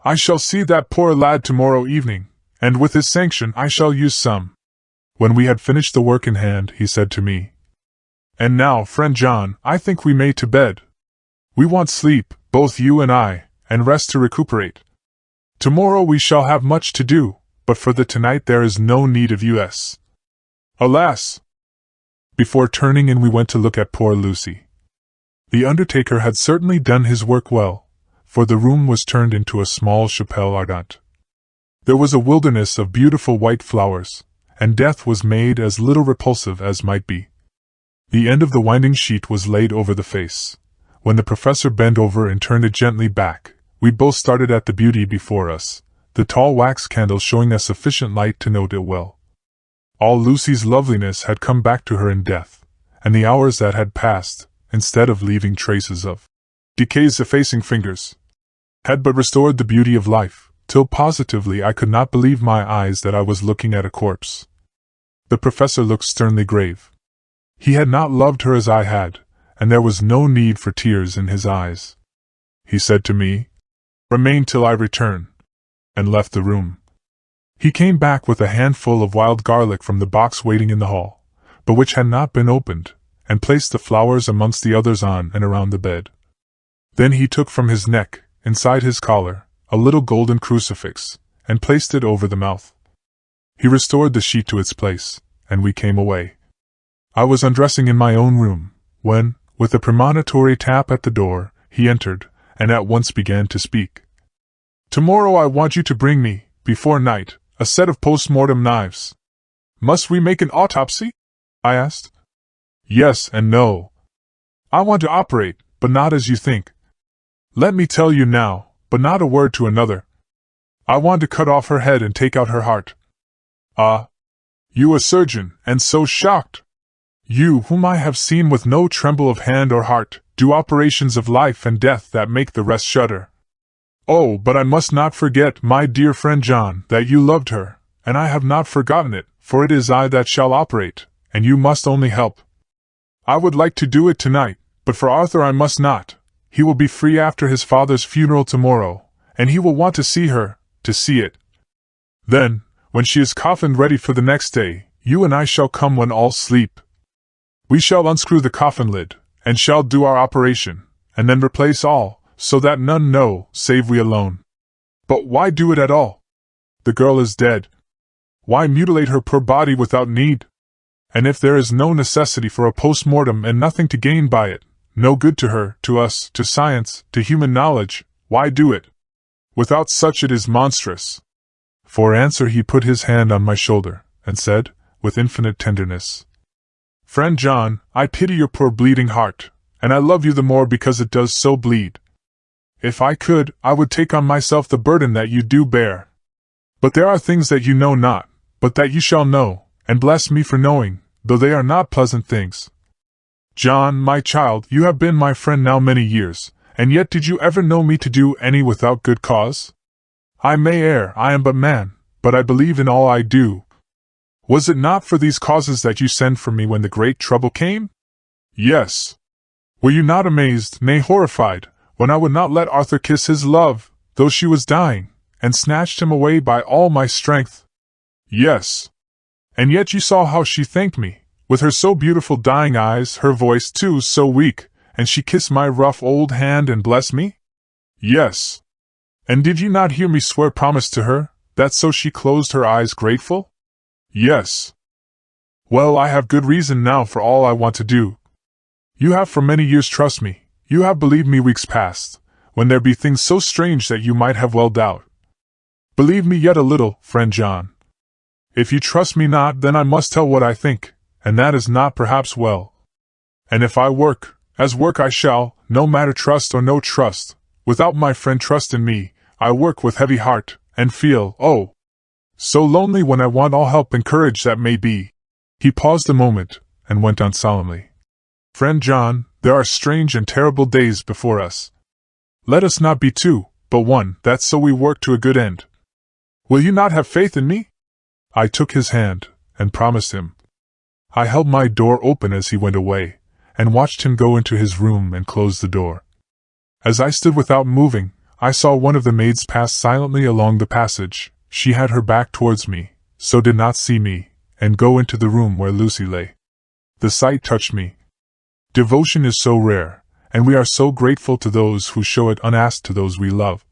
I shall see that poor lad tomorrow evening, and with his sanction I shall use some. When we had finished the work in hand, he said to me, And now, friend John, I think we may to bed. We want sleep, both you and I, and rest to recuperate. Tomorrow we shall have much to do, but for the tonight there is no need of us. Alas! Before turning in we went to look at poor Lucy. The undertaker had certainly done his work well, for the room was turned into a small chapelle ardente. There was a wilderness of beautiful white flowers, and death was made as little repulsive as might be. The end of the winding sheet was laid over the face. When the professor bent over and turned it gently back, we both started at the beauty before us, the tall wax candle showing us sufficient light to note it well. All Lucy's loveliness had come back to her in death, and the hours that had passed, instead of leaving traces of decay's effacing fingers, had but restored the beauty of life, till positively I could not believe my eyes that I was looking at a corpse. The professor looked sternly grave. He had not loved her as I had, and there was no need for tears in his eyes. He said to me, Remain till I return, and left the room. He came back with a handful of wild garlic from the box waiting in the hall, but which had not been opened, and placed the flowers amongst the others on and around the bed. Then he took from his neck, inside his collar, a little golden crucifix, and placed it over the mouth. He restored the sheet to its place, and we came away. I was undressing in my own room, when, with a premonitory tap at the door, he entered, and at once began to speak. Tomorrow I want you to bring me, before night, a set of post-mortem knives. Must we make an autopsy? I asked. Yes and no. I want to operate, but not as you think. Let me tell you now, but not a word to another. I want to cut off her head and take out her heart. Ah! You a surgeon, and so shocked! You, whom I have seen with no tremble of hand or heart, do operations of life and death that make the rest shudder. Oh, but I must not forget, my dear friend John, that you loved her, and I have not forgotten it, for it is I that shall operate, and you must only help. I would like to do it tonight, but for Arthur I must not. He will be free after his father's funeral tomorrow, and he will want to see her, to see it. Then, when she is coffined ready for the next day, you and I shall come when all sleep. We shall unscrew the coffin lid, and shall do our operation, and then replace all, so that none know, save we alone. But why do it at all? The girl is dead. Why mutilate her poor body without need? And if there is no necessity for a post-mortem and nothing to gain by it, no good to her, to us, to science, to human knowledge, why do it? Without such it is monstrous. For answer he put his hand on my shoulder, and said, with infinite tenderness, Friend John, I pity your poor bleeding heart, and I love you the more because it does so bleed. If I could, I would take on myself the burden that you do bear. But there are things that you know not, but that you shall know, and bless me for knowing, though they are not pleasant things. John, my child, you have been my friend now many years, and yet did you ever know me to do any without good cause? I may err, I am but man, but I believe in all I do. Was it not for these causes that you sent for me when the great trouble came? Yes. Were you not amazed, nay horrified, when I would not let Arthur kiss his love, though she was dying, and snatched him away by all my strength? Yes. And yet you saw how she thanked me, with her so beautiful dying eyes, her voice too so weak, and she kissed my rough old hand and blessed me? Yes. And did you not hear me swear promise to her, that so she closed her eyes grateful? Yes. Well, I have good reason now for all I want to do. You have for many years trust me, you have believed me weeks past, when there be things so strange that you might have well doubt. Believe me yet a little, friend John. If you trust me not, then I must tell what I think, and that is not perhaps well. And if I work, as work I shall, no matter trust or no trust, without my friend trust in me, I work with heavy heart, and feel, oh, so lonely when I want all help and courage that may be. He paused a moment, and went on solemnly. Friend John, there are strange and terrible days before us. Let us not be two, but one, that so we work to a good end. Will you not have faith in me? I took his hand, and promised him. I held my door open as he went away, and watched him go into his room and close the door. As I stood without moving, I saw one of the maids pass silently along the passage. She had her back towards me, so did not see me, and go into the room where Lucy lay. The sight touched me. Devotion is so rare, and we are so grateful to those who show it unasked to those we love.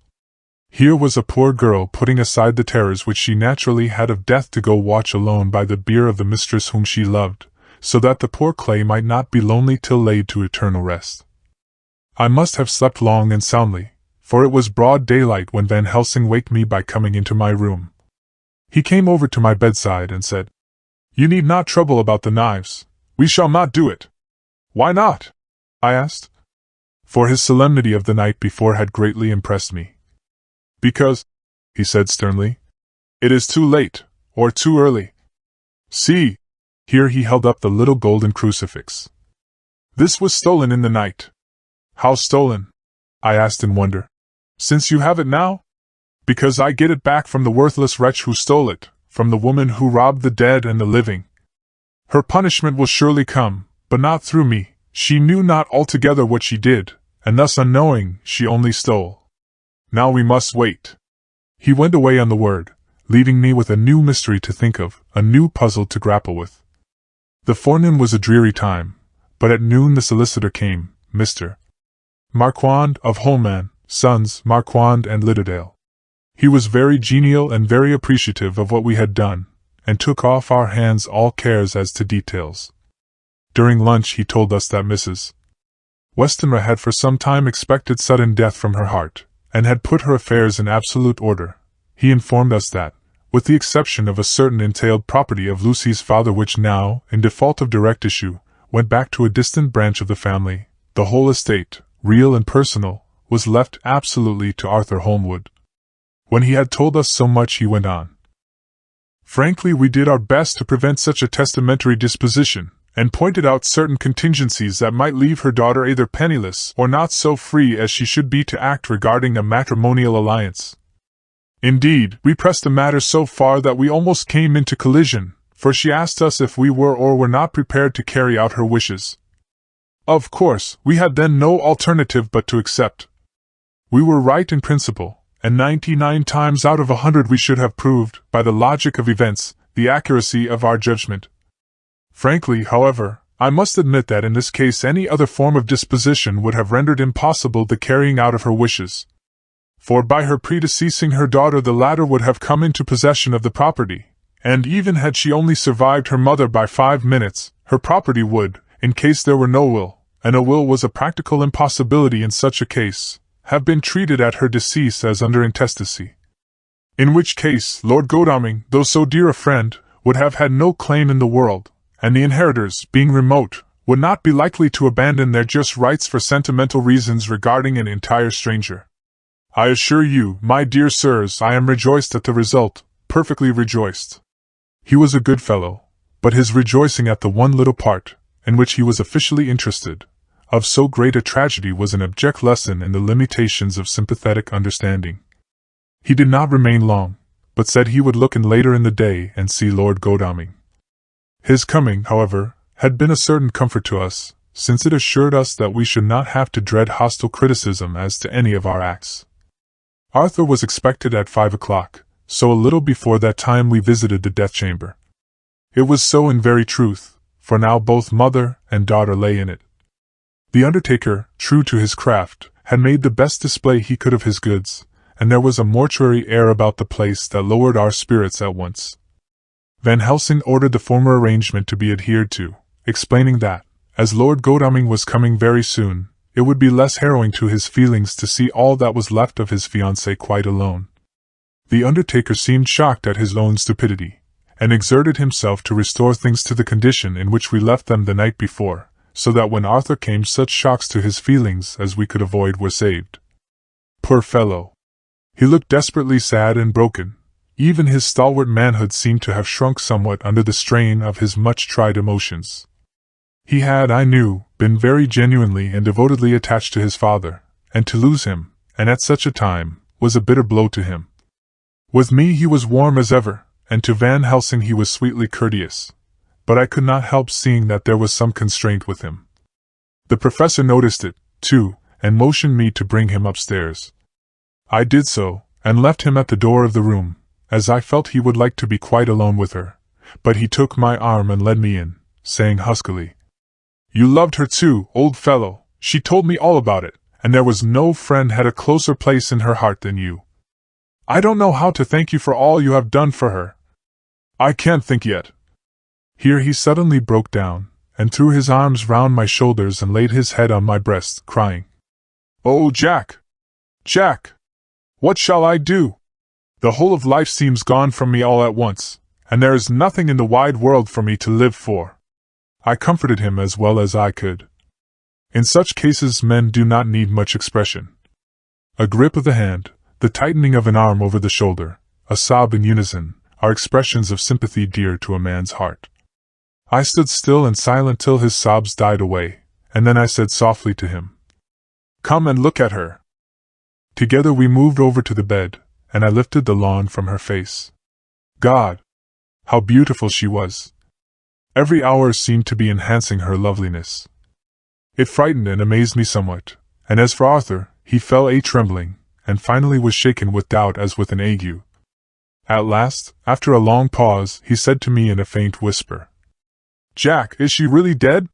Here was a poor girl putting aside the terrors which she naturally had of death to go watch alone by the bier of the mistress whom she loved, so that the poor clay might not be lonely till laid to eternal rest. I must have slept long and soundly, for it was broad daylight when Van Helsing waked me by coming into my room. He came over to my bedside and said, "You need not trouble about the knives. We shall not do it." "Why not?" I asked. For his solemnity of the night before had greatly impressed me. "Because," he said sternly, "it is too late, or too early. See!" Here he held up the little golden crucifix. "This was stolen in the night." "How stolen?" I asked in wonder. "Since you have it now?" "Because I get it back from the worthless wretch who stole it, from the woman who robbed the dead and the living. Her punishment will surely come, but not through me. She knew not altogether what she did, and thus unknowing, she only stole. Now we must wait." He went away on the word, leaving me with a new mystery to think of, a new puzzle to grapple with. The forenoon was a dreary time, but at noon the solicitor came, Mr. Marquand of Holman, Sons, Marquand and Littledale. He was very genial and very appreciative of what we had done, and took off our hands all cares as to details. During lunch he told us that Mrs. Westenra had for some time expected sudden death from her heart, and had put her affairs in absolute order. He informed us that, with the exception of a certain entailed property of Lucy's father which now, in default of direct issue, went back to a distant branch of the family, the whole estate, real and personal, was left absolutely to Arthur Holmwood. When he had told us so much he went on. "Frankly, we did our best to prevent such a testamentary disposition, and pointed out certain contingencies that might leave her daughter either penniless or not so free as she should be to act regarding a matrimonial alliance. Indeed, we pressed the matter so far that we almost came into collision, for she asked us if we were or were not prepared to carry out her wishes. Of course, we had then no alternative but to accept. We were right in principle, and 99 times out of 100 we should have proved, by the logic of events, the accuracy of our judgment. Frankly, however, I must admit that in this case any other form of disposition would have rendered impossible the carrying out of her wishes. For by her predeceasing her daughter the latter would have come into possession of the property, and even had she only survived her mother by 5 minutes, her property would, in case there were no will, and a will was a practical impossibility in such a case, have been treated at her decease as under intestacy. In which case, Lord Godalming, though so dear a friend, would have had no claim in the world, and the inheritors, being remote, would not be likely to abandon their just rights for sentimental reasons regarding an entire stranger. I assure you, my dear sirs, I am rejoiced at the result, perfectly rejoiced." He was a good fellow, but his rejoicing at the one little part, in which he was officially interested, of so great a tragedy was an abject lesson in the limitations of sympathetic understanding. He did not remain long, but said he would look in later in the day and see Lord Godalming. His coming, however, had been a certain comfort to us, since it assured us that we should not have to dread hostile criticism as to any of our acts. Arthur was expected at 5 o'clock, so a little before that time we visited the death chamber. It was so in very truth, for now both mother and daughter lay in it. The undertaker, true to his craft, had made the best display he could of his goods, and there was a mortuary air about the place that lowered our spirits at once. Van Helsing ordered the former arrangement to be adhered to, explaining that, as Lord Godalming was coming very soon, it would be less harrowing to his feelings to see all that was left of his fiancée quite alone. The undertaker seemed shocked at his own stupidity, and exerted himself to restore things to the condition in which we left them the night before, so that when Arthur came such shocks to his feelings as we could avoid were saved. Poor fellow! He looked desperately sad and broken. Even his stalwart manhood seemed to have shrunk somewhat under the strain of his much-tried emotions. He had, I knew, been very genuinely and devotedly attached to his father, and to lose him, and at such a time, was a bitter blow to him. With me he was warm as ever, and to Van Helsing he was sweetly courteous. but I could not help seeing that there was some constraint with him. The professor noticed it, too, and motioned me to bring him upstairs. I did so, and left him at the door of the room, as I felt he would like to be quite alone with her, but he took my arm and led me in, saying huskily, "You loved her too, old fellow. She told me all about it, and there was no friend had a closer place in her heart than you. I don't know how to thank you for all you have done for her. I can't think yet." Here he suddenly broke down, and threw his arms round my shoulders and laid his head on my breast, crying, "Oh, Jack! Jack! What shall I do? The whole of life seems gone from me all at once, and there is nothing in the wide world for me to live for." I comforted him as well as I could. In such cases men do not need much expression. A grip of the hand, the tightening of an arm over the shoulder, a sob in unison, are expressions of sympathy dear to a man's heart. I stood still and silent till his sobs died away, and then I said softly to him, "Come and look at her." Together we moved over to the bed, and I lifted the lawn from her face. God! How beautiful she was! Every hour seemed to be enhancing her loveliness. It frightened and amazed me somewhat, and as for Arthur, he fell a trembling, and finally was shaken with doubt as with an ague. At last, after a long pause, he said to me in a faint whisper, "Jack, is she really dead?"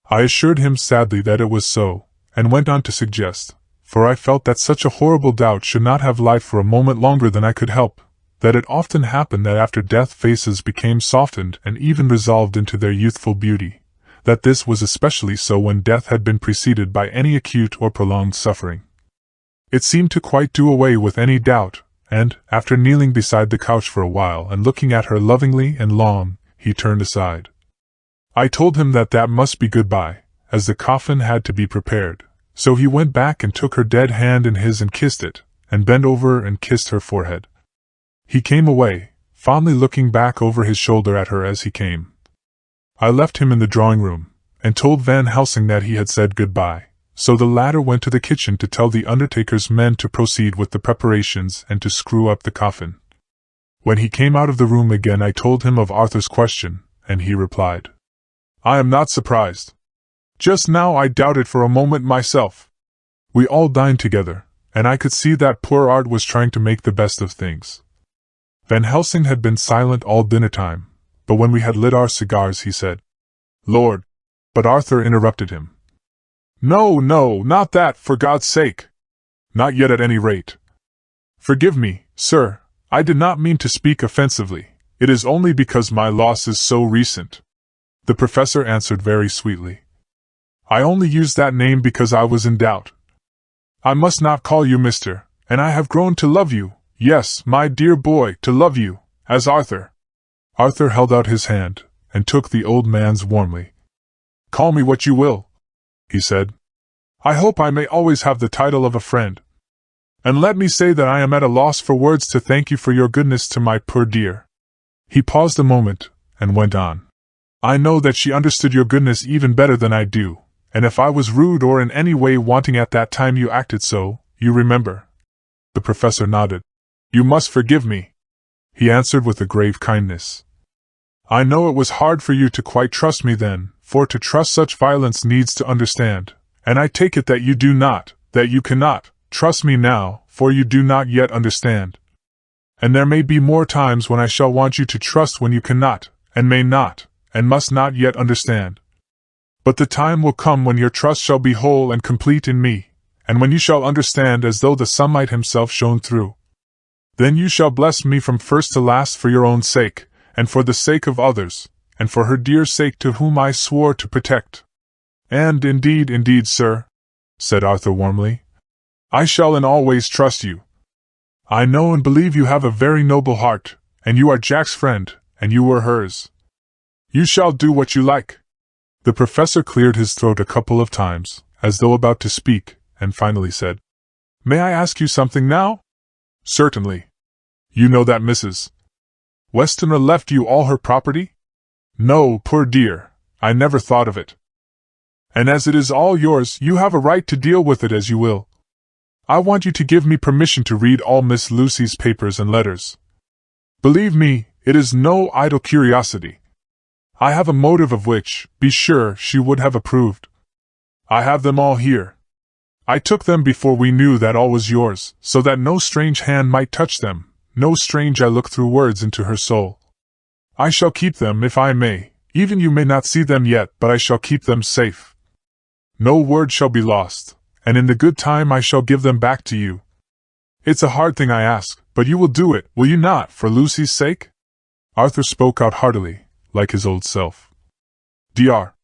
I assured him sadly that it was so, and went on to suggest, for I felt that such a horrible doubt should not have life for a moment longer than I could help, that it often happened that after death faces became softened and even resolved into their youthful beauty, that this was especially so when death had been preceded by any acute or prolonged suffering. It seemed to quite do away with any doubt, and, after kneeling beside the couch for a while and looking at her lovingly and long, he turned aside. I told him that must be goodbye, as the coffin had to be prepared, so he went back and took her dead hand in his and kissed it, and bent over and kissed her forehead. He came away, fondly looking back over his shoulder at her as he came. I left him in the drawing-room, and told Van Helsing that he had said goodbye, so the latter went to the kitchen to tell the undertaker's men to proceed with the preparations and to screw up the coffin. When he came out of the room again I told him of Arthur's question, and he replied, "I am not surprised. Just now I doubted for a moment myself." We all dined together, and I could see that poor Art was trying to make the best of things. Van Helsing had been silent all dinner time, but when we had lit our cigars he said, "Lord," but Arthur interrupted him. "No, not that, for God's sake. Not yet at any rate. Forgive me, sir, I did not mean to speak offensively, it is only because my loss is so recent." The professor answered very sweetly, "I only used that name because I was in doubt. I must not call you Mr., and I have grown to love you, yes, my dear boy, to love you, as Arthur." Arthur held out his hand, and took the old man's warmly. "Call me what you will," he said. "I hope I may always have the title of a friend. And let me say that I am at a loss for words to thank you for your goodness to my poor dear." He paused a moment, and went on. "I know that she understood your goodness even better than I do, and if I was rude or in any way wanting at that time you acted so, you remember." The professor nodded. "You must forgive me," he answered with a grave kindness. "I know it was hard for you to quite trust me then, for to trust such violence needs to understand, and I take it that you do not, that you cannot, trust me now, for you do not yet understand. And there may be more times when I shall want you to trust when you cannot, and may not, and must not yet understand. But the time will come when your trust shall be whole and complete in me, and when you shall understand as though the sunlight himself shone through. Then you shall bless me from first to last for your own sake, and for the sake of others, and for her dear sake to whom I swore to protect. And indeed, sir," said Arthur warmly, "I shall in all ways trust you. I know and believe you have a very noble heart, and you are Jack's friend, and you were hers. You shall do what you like." The professor cleared his throat a couple of times, as though about to speak, and finally said, "May I ask you something now?" "Certainly. You know that Mrs. Westenra left you all her property?" "No, poor dear, I never thought of it." "And as it is all yours, you have a right to deal with it as you will. I want you to give me permission to read all Miss Lucy's papers and letters. Believe me, it is no idle curiosity. I have a motive of which, be sure, she would have approved. I have them all here. I took them before we knew that all was yours, so that no strange hand might touch them, no strange eye look through words into her soul. I shall keep them if I may, even you may not see them yet, but I shall keep them safe. No word shall be lost, and in the good time I shall give them back to you. It's a hard thing I ask, but you will do it, will you not, for Lucy's sake? Arthur spoke out heartily, like his old self. Dr.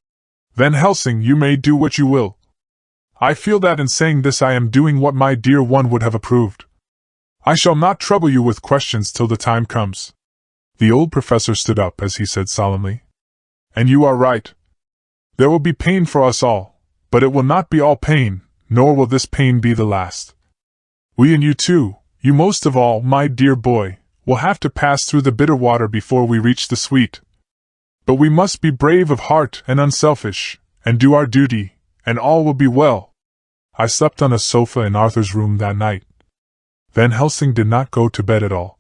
Van Helsing, you may do what you will. I feel that in saying this I am doing what my dear one would have approved. I shall not trouble you with questions till the time comes. The old professor stood up as he said solemnly, and you are right. There will be pain for us all, but it will not be all pain, nor will this pain be the last. We and you too, you most of all, my dear boy, will have to pass through the bitter water before we reach the sweet. But we must be brave of heart and unselfish, and do our duty, and all will be well. I slept on a sofa in Arthur's room that night. Van Helsing did not go to bed at all.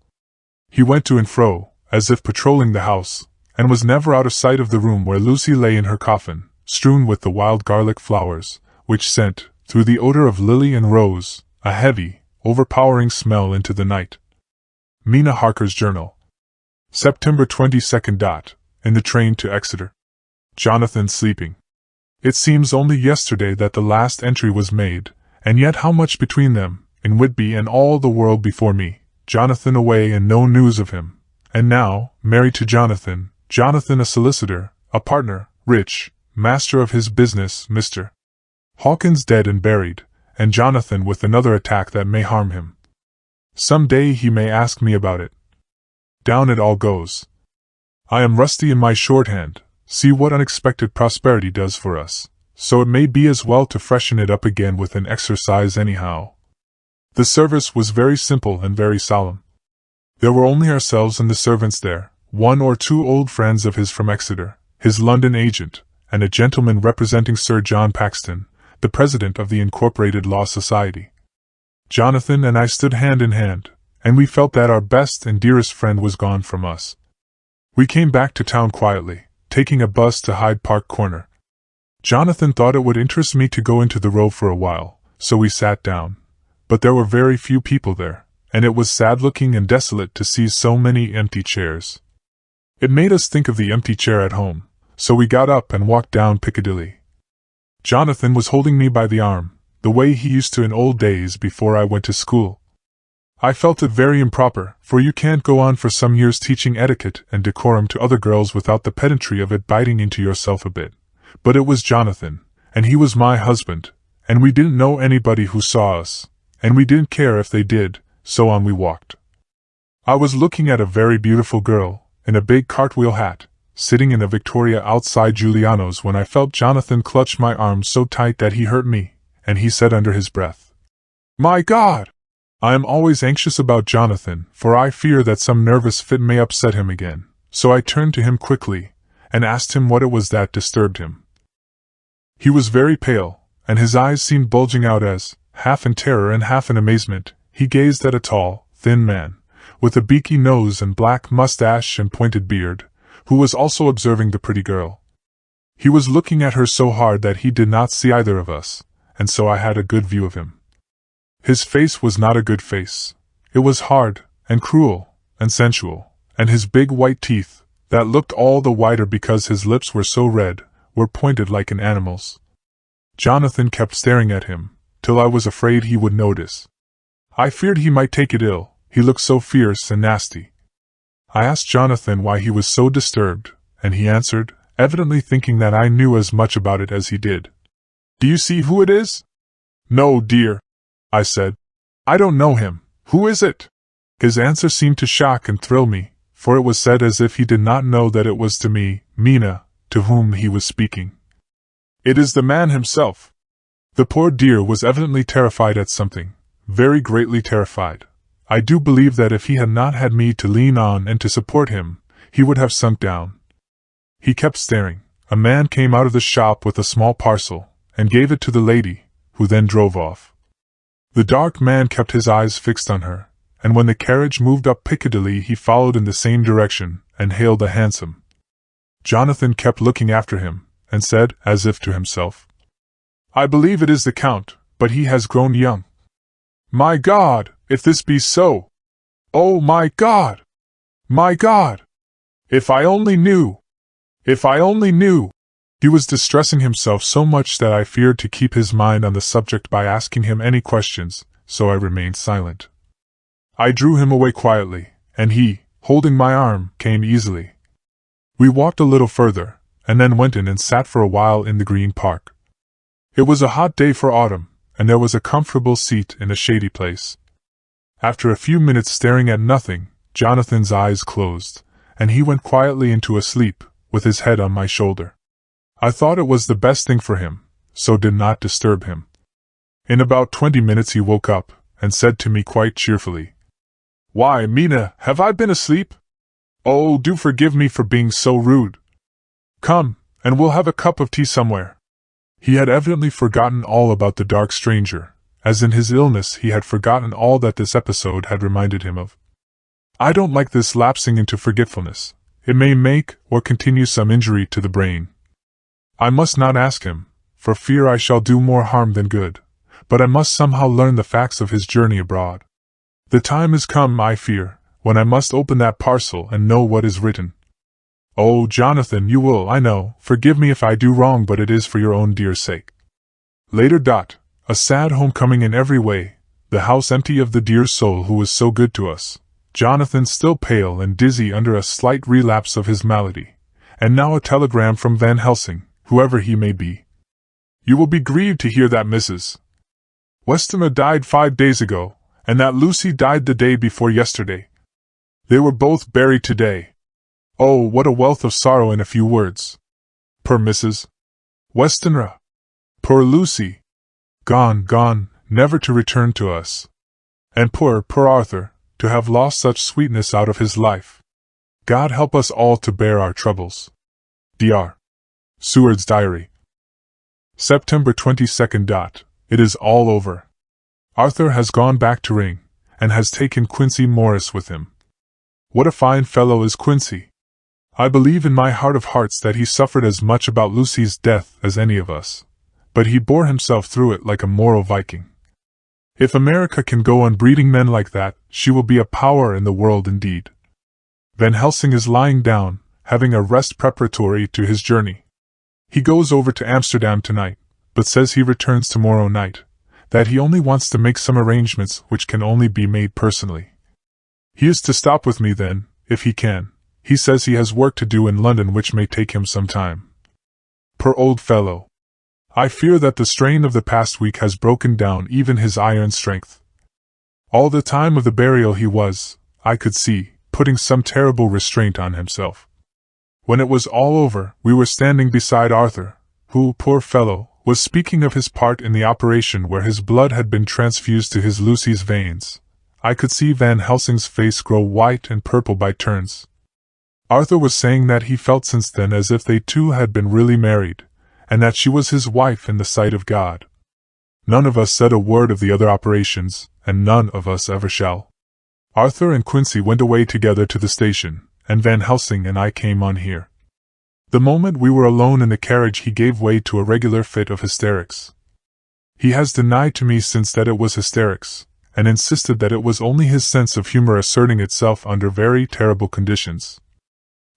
He went to and fro, as if patrolling the house, and was never out of sight of the room where Lucy lay in her coffin, strewn with the wild garlic flowers, which sent, through the odor of lily and rose, a heavy, overpowering smell into the night. Mina Harker's Journal. September 22nd. In the train to Exeter. Jonathan sleeping. It seems only yesterday that the last entry was made, and yet how much between them, in Whitby and all the world before me, Jonathan away and no news of him. And now, married to Jonathan, Jonathan a solicitor, a partner, rich, master of his business, Mr. Hawkins dead and buried, and Jonathan with another attack that may harm him. Some day he may ask me about it. Down it all goes. I am rusty in my shorthand, see what unexpected prosperity does for us, so it may be as well to freshen it up again with an exercise anyhow. The service was very simple and very solemn. There were only ourselves and the servants there, one or two old friends of his from Exeter, his London agent, and a gentleman representing Sir John Paxton, the president of the Incorporated Law Society. Jonathan and I stood hand in hand, and we felt that our best and dearest friend was gone from us. We came back to town quietly, taking a bus to Hyde Park Corner. Jonathan thought it would interest me to go into the Row for a while, so we sat down. But there were very few people there, and it was sad-looking and desolate to see so many empty chairs. It made us think of the empty chair at home, so we got up and walked down Piccadilly. Jonathan was holding me by the arm, the way he used to in old days before I went to school. I felt it very improper, for you can't go on for some years teaching etiquette and decorum to other girls without the pedantry of it biting into yourself a bit. But it was Jonathan, and he was my husband, and we didn't know anybody who saw us, and we didn't care if they did, so on we walked. I was looking at a very beautiful girl, in a big cartwheel hat, sitting in a Victoria outside Giuliano's when I felt Jonathan clutch my arm so tight that he hurt me, and he said under his breath, "My God!" I am always anxious about Jonathan, for I fear that some nervous fit may upset him again, so I turned to him quickly, and asked him what it was that disturbed him. He was very pale, and his eyes seemed bulging out as, half in terror and half in amazement, he gazed at a tall, thin man, with a beaky nose and black mustache and pointed beard, who was also observing the pretty girl. He was looking at her so hard that he did not see either of us, and so I had a good view of him. His face was not a good face. It was hard, and cruel, and sensual, and his big white teeth, that looked all the whiter because his lips were so red, were pointed like an animal's. Jonathan kept staring at him, till I was afraid he would notice. I feared he might take it ill, he looked so fierce and nasty. I asked Jonathan why he was so disturbed, and he answered, evidently thinking that I knew as much about it as he did. "Do you see who it is?" "No, dear," I said. "I don't know him. Who is it?" His answer seemed to shock and thrill me, for it was said as if he did not know that it was to me, Mina, to whom he was speaking. "It is the man himself." The poor dear was evidently terrified at something, very greatly terrified. I do believe that if he had not had me to lean on and to support him, he would have sunk down. He kept staring. A man came out of the shop with a small parcel, and gave it to the lady, who then drove off. The dark man kept his eyes fixed on her, and when the carriage moved up Piccadilly he followed in the same direction, and hailed a hansom. Jonathan kept looking after him, and said, as if to himself, "I believe it is the Count, but he has grown young. My God, if this be so! Oh my God! My God! If I only knew! If I only knew!" He was distressing himself so much that I feared to keep his mind on the subject by asking him any questions, so I remained silent. I drew him away quietly, and he, holding my arm, came easily. We walked a little further, and then went in and sat for a while in the Green Park. It was a hot day for autumn, and there was a comfortable seat in a shady place. After a few minutes staring at nothing, Jonathan's eyes closed, and he went quietly into a sleep, with his head on my shoulder. I thought it was the best thing for him, so did not disturb him. In about 20 minutes he woke up, and said to me quite cheerfully, "Why, Mina, have I been asleep? Oh, do forgive me for being so rude. Come, and we'll have a cup of tea somewhere." He had evidently forgotten all about the dark stranger, as in his illness he had forgotten all that this episode had reminded him of. I don't like this lapsing into forgetfulness. It may make or continue some injury to the brain. I must not ask him, for fear I shall do more harm than good, but I must somehow learn the facts of his journey abroad. The time has come, I fear, when I must open that parcel and know what is written. Oh, Jonathan, you will, I know, forgive me if I do wrong, but it is for your own dear sake. Later. A sad homecoming in every way, the house empty of the dear soul who was so good to us, Jonathan still pale and dizzy under a slight relapse of his malady, and now a telegram from Van Helsing, whoever he may be. "You will be grieved to hear that Mrs. Westenra died 5 days ago, and that Lucy died the day before yesterday. They were both buried today. Oh, what a wealth of sorrow in a few words. Poor Mrs. Westenra. Poor Lucy. Gone, never to return to us. And poor Arthur, to have lost such sweetness out of his life. God help us all to bear our troubles. Dr. Seward's Diary. September 22nd. It is all over. Arthur has gone back to Ring, and has taken Quincy Morris with him. What a fine fellow is Quincy! I believe in my heart of hearts that he suffered as much about Lucy's death as any of us, but he bore himself through it like a moral Viking. If America can go on breeding men like that, she will be a power in the world indeed. Van Helsing is lying down, having a rest preparatory to his journey. He goes over to Amsterdam tonight, but says he returns tomorrow night, that he only wants to make some arrangements which can only be made personally. He is to stop with me then, if he can. He says he has work to do in London which may take him some time. Poor old fellow. I fear that the strain of the past week has broken down even his iron strength. All the time of the burial he was, I could see, putting some terrible restraint on himself. When it was all over, we were standing beside Arthur, who, poor fellow, was speaking of his part in the operation where his blood had been transfused to his Lucy's veins. I could see Van Helsing's face grow white and purple by turns. Arthur was saying that he felt since then as if they two had been really married, and that she was his wife in the sight of God. None of us said a word of the other operations, and none of us ever shall. Arthur and Quincy went away together to the station, and Van Helsing and I came on here. The moment we were alone in the carriage he gave way to a regular fit of hysterics. He has denied to me since that it was hysterics, and insisted that it was only his sense of humor asserting itself under very terrible conditions.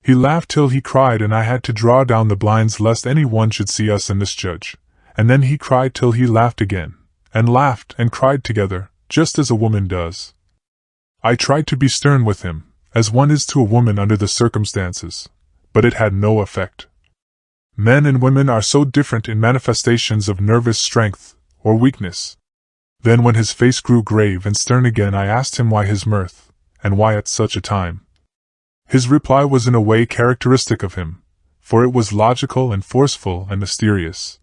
He laughed till he cried, and I had to draw down the blinds lest any one should see us and misjudge, and then he cried till he laughed again, and laughed and cried together, just as a woman does. I tried to be stern with him, as one is to a woman under the circumstances, but it had no effect. Men and women are so different in manifestations of nervous strength or weakness. Then when his face grew grave and stern again, I asked him why his mirth, and why at such a time. His reply was in a way characteristic of him, for it was logical and forceful and mysterious.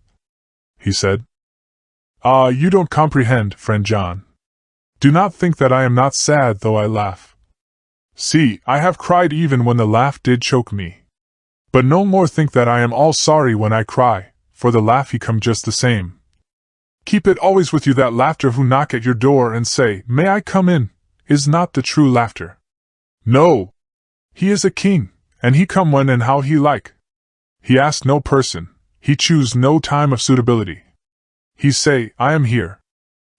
He said, "Ah, you don't comprehend, friend John. Do not think that I am not sad though I laugh. See, I have cried even when the laugh did choke me. But no more think that I am all sorry when I cry, for the laugh he come just the same. Keep it always with you, that laughter who knock at your door and say, 'May I come in?' is not the true laughter. No! He is a king, and he come when and how he like. He ask no person, he choose no time of suitability. He say, I am here.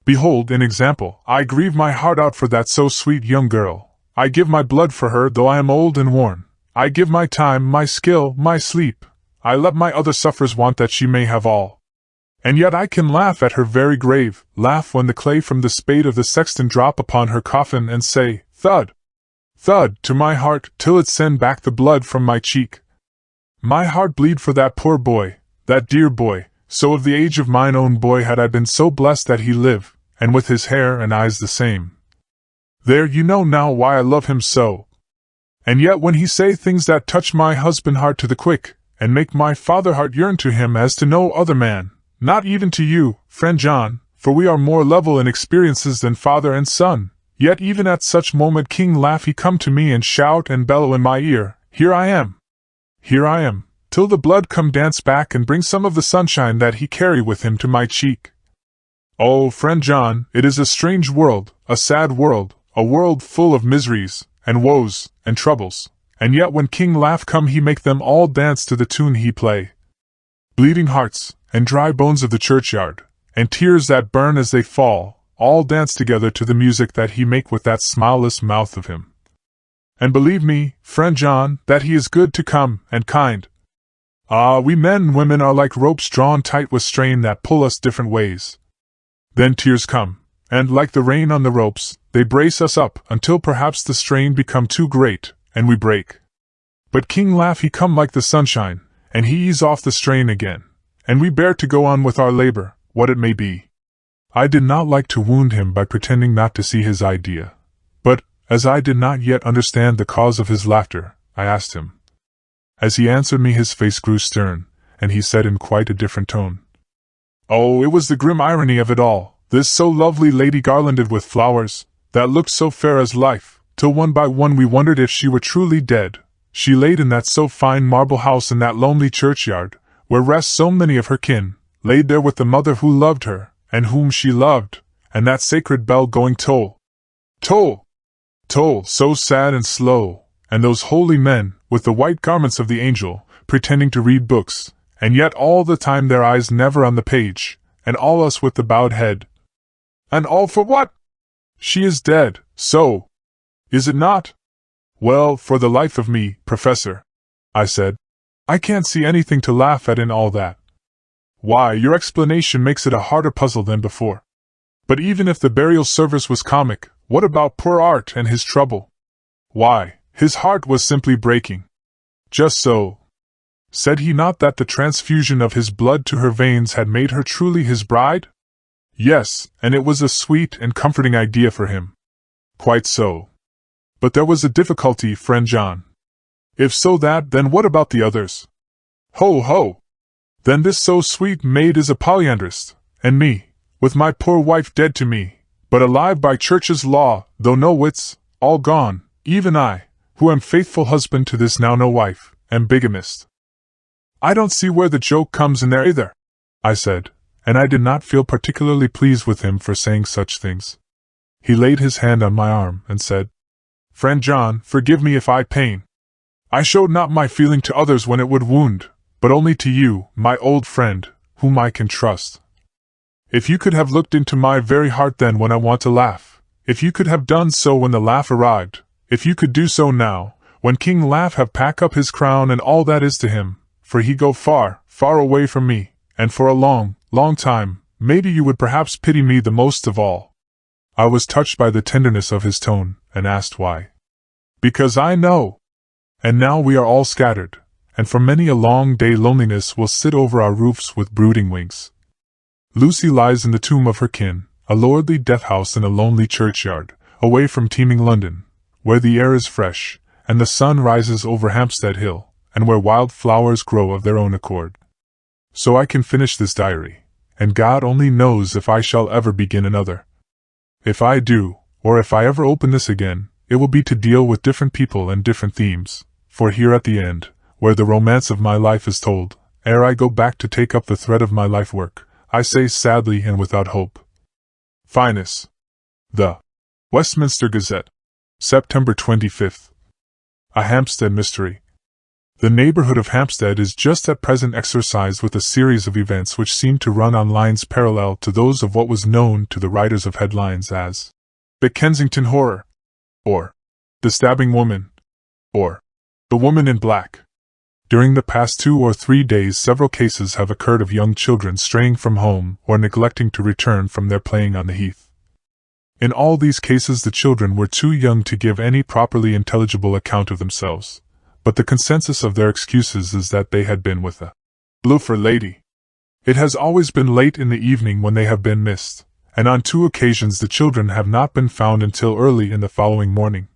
Behold an example, I grieve my heart out for that so sweet young girl. I give my blood for her though I am old and worn. I give my time, my skill, my sleep. I let my other sufferers want that she may have all. And yet I can laugh at her very grave, laugh when the clay from the spade of the sexton drop upon her coffin and say, thud, thud, to my heart, till it send back the blood from my cheek. My heart bleed for that poor boy, that dear boy, so of the age of mine own boy had I been so blessed that he live, and with his hair and eyes the same. There you know now why I love him so. And yet when he say things that touch my husband heart to the quick, and make my father heart yearn to him as to no other man, not even to you, friend John, for we are more level in experiences than father and son, yet even at such moment King laugh he come to me and shout and bellow in my ear, here I am, till the blood come dance back and bring some of the sunshine that he carry with him to my cheek. Oh, friend John, it is a strange world, a sad world, a world full of miseries, and woes, and troubles, and yet when King laugh come he make them all dance to the tune he play. Bleeding hearts, and dry bones of the churchyard, and tears that burn as they fall, all dance together to the music that he make with that smileless mouth of him. And believe me, friend John, that he is good to come, and kind. Ah, we men and women are like ropes drawn tight with strain that pull us different ways. Then tears come, and like the rain on the ropes, they brace us up until perhaps the strain become too great, and we break. But King laugh he come like the sunshine, and he ease off the strain again, and we bear to go on with our labor, what it may be. I did not like to wound him by pretending not to see his idea, but, as I did not yet understand the cause of his laughter, I asked him. As he answered me his face grew stern, and he said in quite a different tone, Oh, it was the grim irony of it all, this so lovely lady garlanded with flowers, that looked so fair as life, till one by one we wondered if she were truly dead. She laid in that so fine marble house in that lonely churchyard, where rest so many of her kin, laid there with the mother who loved her, and whom she loved, and that sacred bell going toll, toll, toll, so sad and slow, and those holy men, with the white garments of the angel, pretending to read books, and yet all the time their eyes never on the page, and all us with the bowed head. And all for what? She is dead, so. Is it not? Well, for the life of me, Professor, I said, I can't see anything to laugh at in all that. Why, your explanation makes it a harder puzzle than before. But even if the burial service was comic, what about poor Art and his trouble? Why, his heart was simply breaking. Just so. Said he not that the transfusion of his blood to her veins had made her truly his bride? Yes, and it was a sweet and comforting idea for him. Quite so. But there was a difficulty, friend John. If so that, then what about the others? Ho, ho! Then this so sweet maid is a polyandrist, and me, with my poor wife dead to me, but alive by church's law, though no wits, all gone, even I, who am faithful husband to this now no wife, am bigamist. I don't see where the joke comes in there either, I said, and I did not feel particularly pleased with him for saying such things. He laid his hand on my arm and said, Friend John, forgive me if I pain. I showed not my feeling to others when it would wound, but only to you, my old friend, whom I can trust. If you could have looked into my very heart then when I want to laugh, if you could have done so when the laugh arrived, if you could do so now, when King Laugh have pack up his crown and all that is to him, for he go far, far away from me, and for a long, long time, maybe you would perhaps pity me the most of all. I was touched by the tenderness of his tone, and asked why. Because I know. And now we are all scattered, and for many a long day loneliness will sit over our roofs with brooding wings. Lucy lies in the tomb of her kin, a lordly death-house in a lonely churchyard, away from teeming London, where the air is fresh, and the sun rises over Hampstead Hill, and where wild flowers grow of their own accord. So I can finish this diary, and God only knows if I shall ever begin another. If I do, or if I ever open this again, it will be to deal with different people and different themes, for here at the end, where the romance of my life is told, ere I go back to take up the thread of my life work, I say sadly and without hope. Finis. The Westminster Gazette, September 25th. A Hampstead Mystery. The neighborhood of Hampstead is just at present exercised with a series of events which seem to run on lines parallel to those of what was known to the writers of headlines as the Kensington Horror, or the Stabbing Woman, or the Woman in Black. During the past 2 or 3 days, several cases have occurred of young children straying from home or neglecting to return from their playing on the heath. In all these cases, the children were too young to give any properly intelligible account of themselves, but the consensus of their excuses is that they had been with a bloofer lady. It has always been late in the evening when they have been missed, and on 2 occasions the children have not been found until early in the following morning.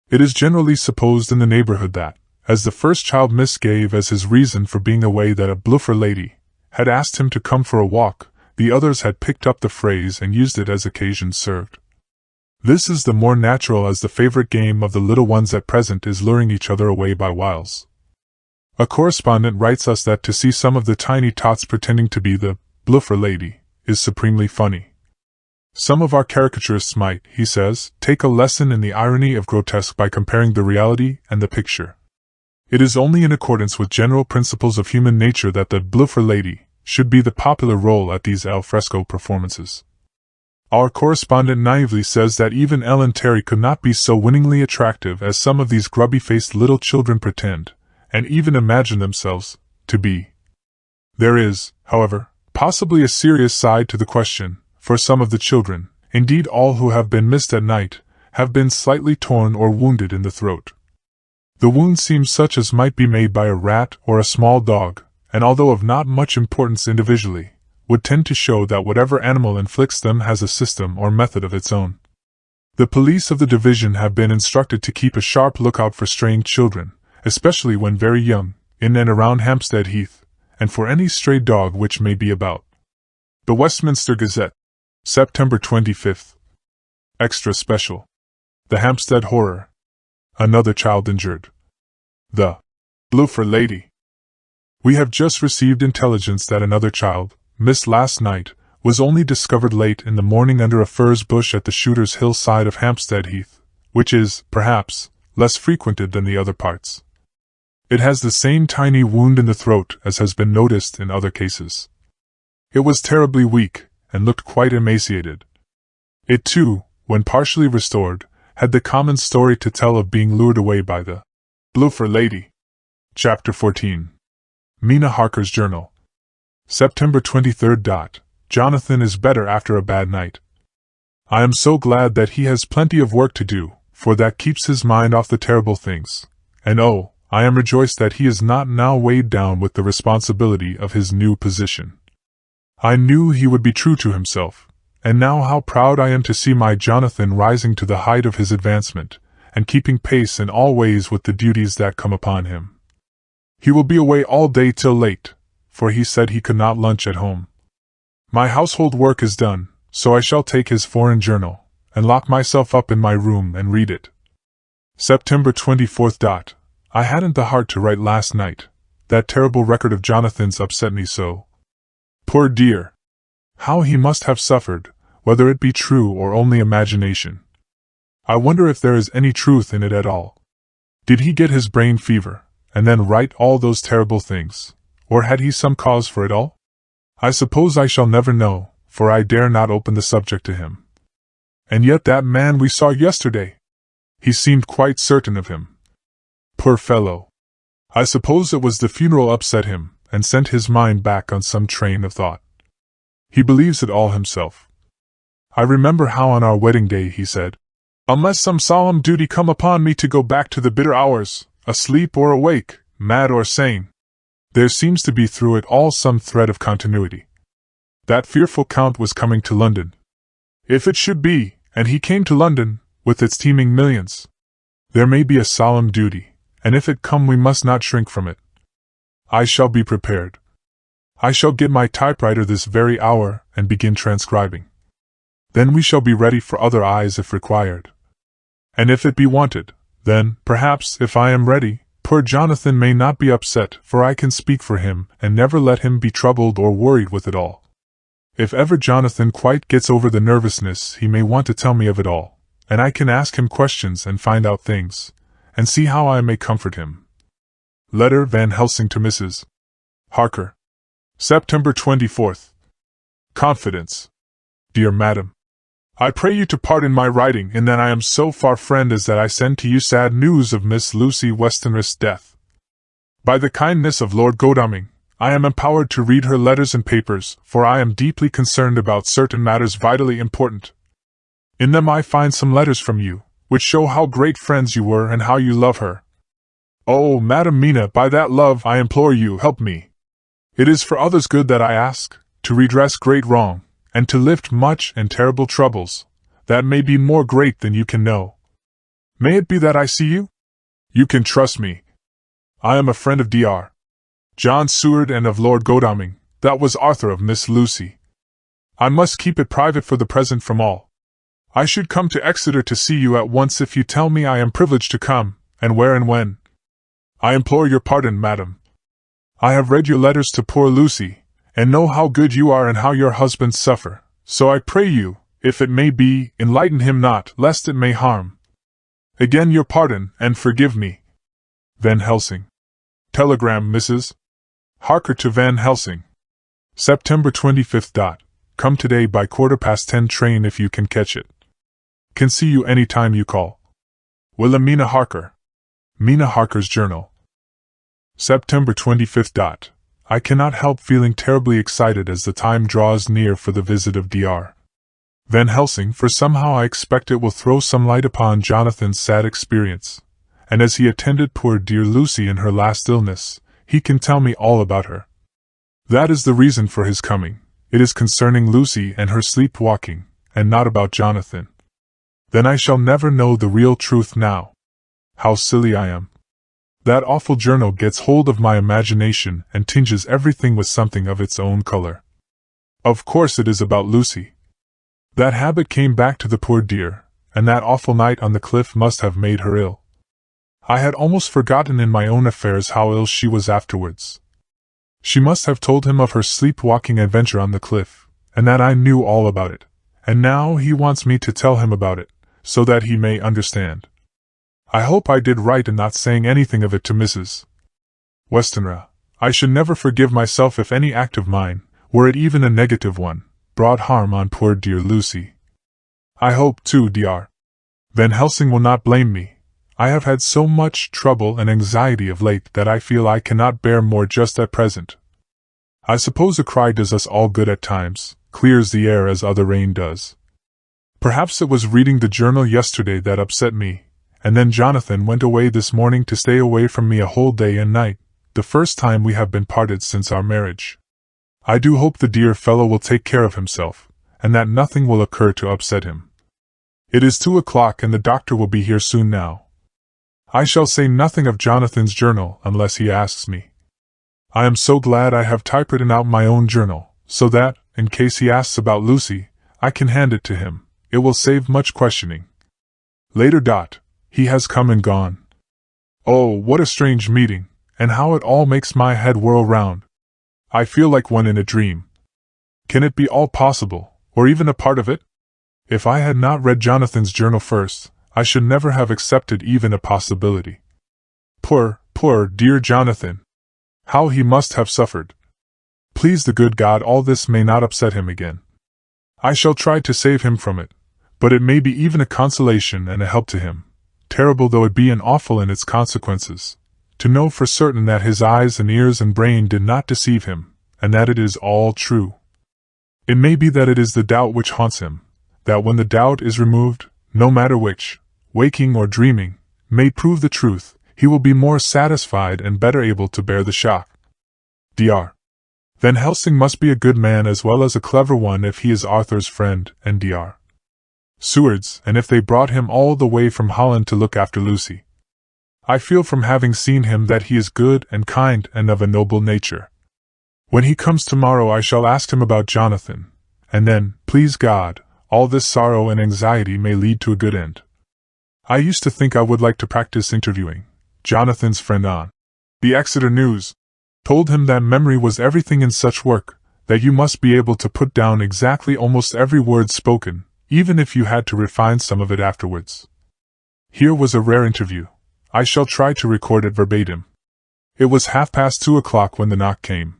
It is generally supposed in the neighborhood that, as the first child Miss gave as his reason for being away that a bloofer lady had asked him to come for a walk, the others had picked up the phrase and used it as occasion served. This is the more natural as the favorite game of the little ones at present is luring each other away by wiles. A correspondent writes us that to see some of the tiny tots pretending to be the bloofer lady is supremely funny. Some of our caricaturists might, he says, take a lesson in the irony of grotesque by comparing the reality and the picture. It is only in accordance with general principles of human nature that the bloofer lady should be the popular role at these al fresco performances. Our correspondent naively says that even Ellen Terry could not be so winningly attractive as some of these grubby-faced little children pretend, and even imagine themselves to be. There is, however, possibly a serious side to the question, for some of the children, indeed all who have been missed at night, have been slightly torn or wounded in the throat. The wound seems such as might be made by a rat or a small dog, and although of not much importance individually, would tend to show that whatever animal inflicts them has a system or method of its own. The police of the division have been instructed to keep a sharp lookout for straying children, especially when very young, in and around Hampstead Heath, and for any stray dog which may be about. The Westminster Gazette, September 25th. Extra Special. The Hampstead Horror. Another child injured. The bloofer lady. We have just received intelligence that another child, missed last night, was only discovered late in the morning under a furze bush at the Shooter's Hill side of Hampstead Heath, which is, perhaps, less frequented than the other parts. It has the same tiny wound in the throat as has been noticed in other cases. It was terribly weak, and looked quite emaciated. It too, when partially restored, had the common story to tell of being lured away by the bloofer lady. Chapter 14. Mina Harker's Journal. September 23rd. Jonathan is better after a bad night. I am so glad that he has plenty of work to do, for that keeps his mind off the terrible things, and oh, I am rejoiced that he is not now weighed down with the responsibility of his new position. I knew he would be true to himself, and now how proud I am to see my Jonathan rising to the height of his advancement, and keeping pace in all ways with the duties that come upon him. He will be away all day till late, for he said he could not lunch at home. My household work is done, so I shall take his foreign journal, and lock myself up in my room and read it. September 24th. I hadn't the heart to write last night. That terrible record of Jonathan's upset me so. Poor dear! How he must have suffered, whether it be true or only imagination. I wonder if there is any truth in it at all. Did he get his brain fever, and then write all those terrible things? Or had he some cause for it all? I suppose I shall never know, for I dare not open the subject to him. And yet that man we saw yesterday! He seemed quite certain of him. Poor fellow! I suppose it was the funeral upset him, and sent his mind back on some train of thought. He believes it all himself. I remember how on our wedding day he said, "Unless some solemn duty come upon me to go back to the bitter hours, asleep or awake, mad or sane." There seems to be through it all some thread of continuity. That fearful Count was coming to London. If it should be, and he came to London, with its teeming millions, there may be a solemn duty, and if it come we must not shrink from it. I shall be prepared. I shall get my typewriter this very hour and begin transcribing. Then we shall be ready for other eyes if required. And if it be wanted, then, perhaps, if I am ready, poor Jonathan may not be upset, for I can speak for him, and never let him be troubled or worried with it all. If ever Jonathan quite gets over the nervousness, he may want to tell me of it all, and I can ask him questions and find out things, and see how I may comfort him. Letter Van Helsing to Mrs. Harker. September 24th. Confidence. Dear Madam, I pray you to pardon my writing in that I am so far friend as that I send to you sad news of Miss Lucy Westenra's death. By the kindness of Lord Godalming, I am empowered to read her letters and papers, for I am deeply concerned about certain matters vitally important. In them I find some letters from you, which show how great friends you were and how you love her. Oh, Madam Mina, by that love I implore you, help me. It is for others' good that I ask, to redress great wrong, and to lift much and terrible troubles, that may be more great than you can know. May it be that I see you? You can trust me. I am a friend of Dr. John Seward and of Lord Godalming, that was Arthur of Miss Lucy. I must keep it private for the present from all. I should come to Exeter to see you at once if you tell me I am privileged to come, and where and when. I implore your pardon, madam. I have read your letters to poor Lucy, and know how good you are and how your husbands suffer, so I pray you, if it may be, enlighten him not, lest it may harm. Again your pardon, and forgive me. Van Helsing. Telegram Mrs. Harker to Van Helsing. September 25th. Come today by 10:15 train if you can catch it. Can see you any time you call. Wilhelmina Harker. Mina Harker's Journal. September 25th. I cannot help feeling terribly excited as the time draws near for the visit of Dr. Van Helsing, for somehow I expect it will throw some light upon Jonathan's sad experience, and as he attended poor dear Lucy in her last illness, he can tell me all about her. That is the reason for his coming. It is concerning Lucy and her sleepwalking, and not about Jonathan. Then I shall never know the real truth now. How silly I am. That awful journal gets hold of my imagination and tinges everything with something of its own color. Of course it is about Lucy. That habit came back to the poor dear, and that awful night on the cliff must have made her ill. I had almost forgotten in my own affairs how ill she was afterwards. She must have told him of her sleepwalking adventure on the cliff, and that I knew all about it, and now he wants me to tell him about it, so that he may understand. I hope I did right in not saying anything of it to Mrs. Westenra. I should never forgive myself if any act of mine, were it even a negative one, brought harm on poor dear Lucy. I hope, too, Dr. Van Helsing will not blame me. I have had so much trouble and anxiety of late that I feel I cannot bear more just at present. I suppose a cry does us all good at times, clears the air as other rain does. Perhaps it was reading the journal yesterday that upset me, and then Jonathan went away this morning to stay away from me a whole day and night, the first time we have been parted since our marriage. I do hope the dear fellow will take care of himself, and that nothing will occur to upset him. It is 2 o'clock and the doctor will be here soon now. I shall say nothing of Jonathan's journal unless he asks me. I am so glad I have typewritten out my own journal, so that, in case he asks about Lucy, I can hand it to him. It will save much questioning. Later. He has come and gone. Oh, what a strange meeting, and how it all makes my head whirl round. I feel like one in a dream. Can it be all possible, or even a part of it? If I had not read Jonathan's journal first, I should never have accepted even a possibility. Poor dear Jonathan! How he must have suffered! Please the good God all this may not upset him again. I shall try to save him from it, but it may be even a consolation and a help to him, terrible though it be and awful in its consequences, to know for certain that his eyes and ears and brain did not deceive him, and that it is all true. It may be that it is the doubt which haunts him, that when the doubt is removed, no matter which, waking or dreaming, may prove the truth, he will be more satisfied and better able to bear the shock. Dr. Van Helsing must be a good man as well as a clever one if he is Arthur's friend and Dr. Seward's, and if they brought him all the way from Holland to look after Lucy. I feel from having seen him that he is good and kind and of a noble nature. When he comes tomorrow I shall ask him about Jonathan, and then, please God, all this sorrow and anxiety may lead to a good end. I used to think I would like to practice interviewing Jonathan's friend on the Exeter News. Told him that memory was everything in such work, that you must be able to put down exactly almost every word spoken, even if you had to refine some of it afterwards. Here was a rare interview. I shall try to record it verbatim. It was 2:30 when the knock came.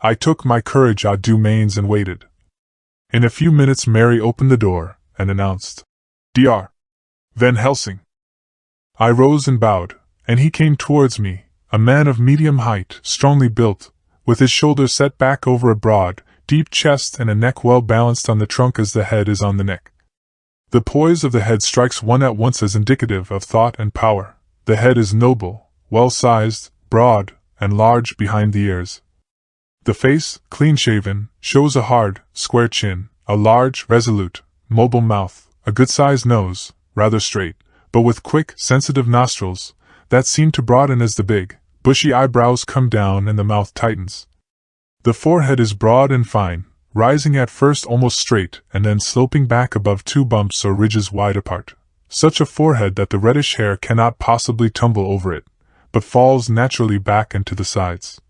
I took my courage à deux mains and waited. In a few minutes Mary opened the door, and announced, "Dr. Van Helsing." I rose and bowed, and he came towards me, a man of medium height, strongly built, with his shoulders set back over a broad, deep chest and a neck well balanced on the trunk as the head is on the neck. The poise of the head strikes one at once as indicative of thought and power. The head is noble, well-sized, broad, and large behind the ears. The face, clean-shaven, shows a hard, square chin, a large, resolute, mobile mouth, a good-sized nose, rather straight, but with quick, sensitive nostrils that seem to broaden as the big, bushy eyebrows come down and the mouth tightens. The forehead is broad and fine, rising at first almost straight and then sloping back above two bumps or ridges wide apart. Such a forehead that the reddish hair cannot possibly tumble over it, but falls naturally back and to the sides.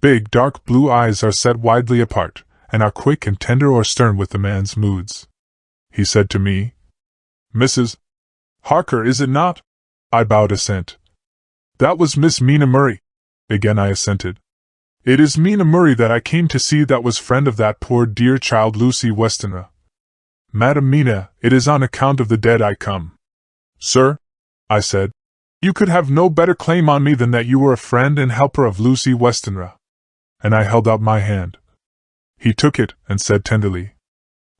Big, dark blue eyes are set widely apart, and are quick and tender or stern with the man's moods. He said to me, "Mrs. Harker, is it not?" I bowed assent. "That was Miss Mina Murray." Again I assented. "It is Mina Murray that I came to see, that was friend of that poor dear child Lucy Westenra." "Madam Mina, it is on account of the dead I come." "Sir," I said, "you could have no better claim on me than that you were a friend and helper of Lucy Westenra." And I held out my hand. He took it, and said tenderly,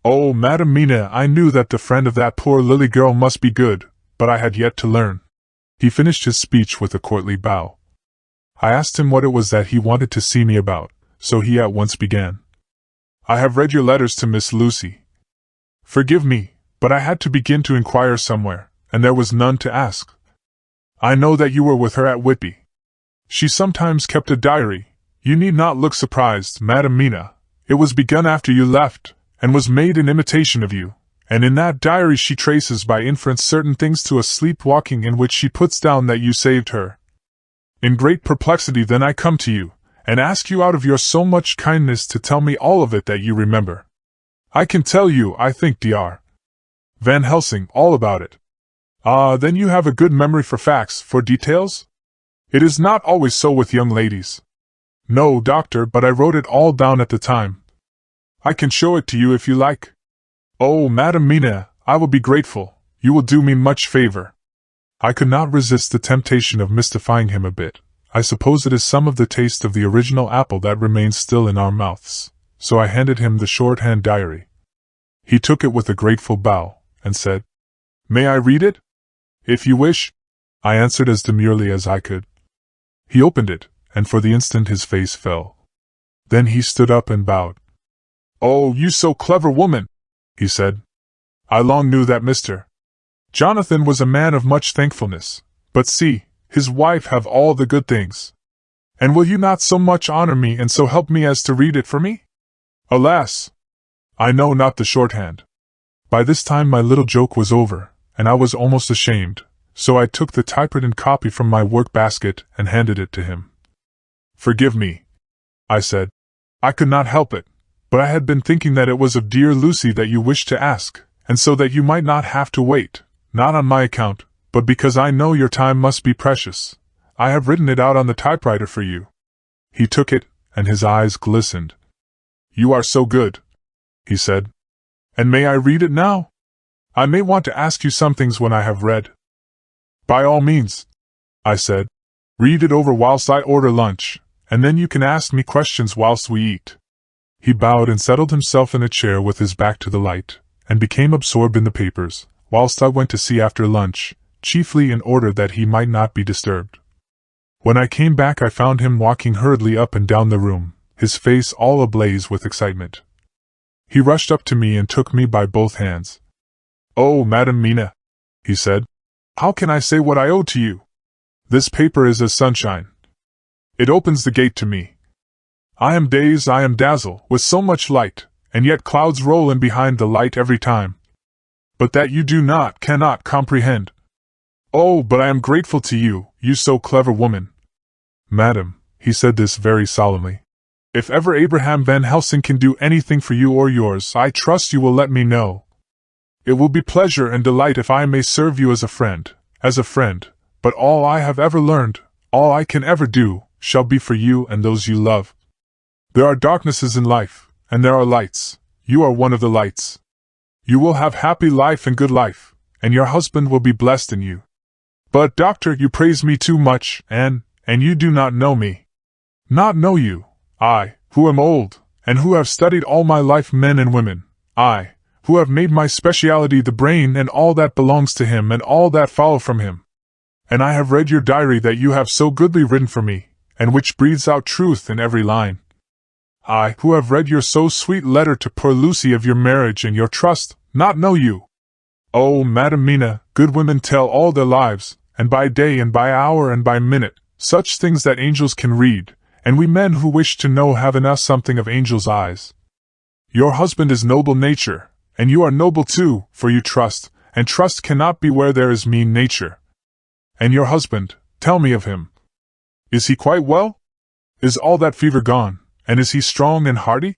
"Oh, Madam Mina, I knew that the friend of that poor Lily girl must be good, but I had yet to learn." He finished his speech with a courtly bow. I asked him what it was that he wanted to see me about, so he at once began. "I have read your letters to Miss Lucy. Forgive me, but I had to begin to inquire somewhere, and there was none to ask. I know that you were with her at Whitby. She sometimes kept a diary. You need not look surprised, Madam Mina. It was begun after you left, and was made in imitation of you, and in that diary she traces by inference certain things to a sleepwalking in which she puts down that you saved her. In great perplexity then I come to you, and ask you out of your so much kindness to tell me all of it that you remember. I can tell you, I think, Dr. Van Helsing, all about it." "Ah, then you have a good memory for facts, for details? It is not always so with young ladies." "No, doctor, but I wrote it all down at the time. I can show it to you if you like." "Oh, Madam Mina, I will be grateful. You will do me much favor." I could not resist the temptation of mystifying him a bit. I suppose it is some of the taste of the original apple that remains still in our mouths, so I handed him the shorthand diary. He took it with a grateful bow, and said, "May I read it?" "If you wish," I answered as demurely as I could. He opened it, and for the instant his face fell. Then he stood up and bowed. "Oh, you so clever woman," he said. "I long knew that Mr. Jonathan was a man of much thankfulness, but see, his wife have all the good things. And will you not so much honor me and so help me as to read it for me? Alas! I know not the shorthand." By this time my little joke was over, and I was almost ashamed, so I took the typewritten copy from my work-basket and handed it to him. "Forgive me," I said. "I could not help it, but I had been thinking that it was of dear Lucy that you wished to ask, and so that you might not have to wait, not on my account, but because I know your time must be precious, I have written it out on the typewriter for you." He took it, and his eyes glistened. "You are so good," he said. "And may I read it now? I may want to ask you some things when I have read." "By all means," I said. "Read it over whilst I order lunch, and then you can ask me questions whilst we eat." He bowed and settled himself in a chair with his back to the light, and became absorbed in the papers, whilst I went to see after lunch, chiefly in order that he might not be disturbed. When I came back I found him walking hurriedly up and down the room, his face all ablaze with excitement. He rushed up to me and took me by both hands. "Oh, Madam Mina," he said, "how can I say what I owe to you? This paper is as sunshine. It opens the gate to me. I am dazed, I am dazzled, with so much light, and yet clouds roll in behind the light every time. But that you do not, cannot comprehend. Oh, but I am grateful to you, you so clever woman. Madam," he said this very solemnly, "if ever Abraham Van Helsing can do anything for you or yours, I trust you will let me know. It will be pleasure and delight if I may serve you as a friend, but all I have ever learned, All I can ever do shall be for you and those you love. There are darknesses in life, and there are lights. You are one of the lights. You will have happy life and good life, and your husband will be blessed in you. But, doctor, you praise me too much, and you do not know me. Not know you, I, who am old, and who have studied all my life men and women, I, who have made my speciality the brain and all that belongs to him and all that follow from him. And I have read your diary that you have so goodly written for me, and which breathes out truth in every line. I, who have read your so sweet letter to poor Lucy of your marriage and your trust, not know you. Oh, Madam Mina, good women tell all their lives, and by day and by hour and by minute, such things that angels can read, and we men who wish to know have in us something of angels' eyes. Your husband is noble nature, and you are noble too, for you trust, and trust cannot be where there is mean nature. And your husband, tell me of him. Is he quite well? Is all that fever gone, and is he strong and hearty?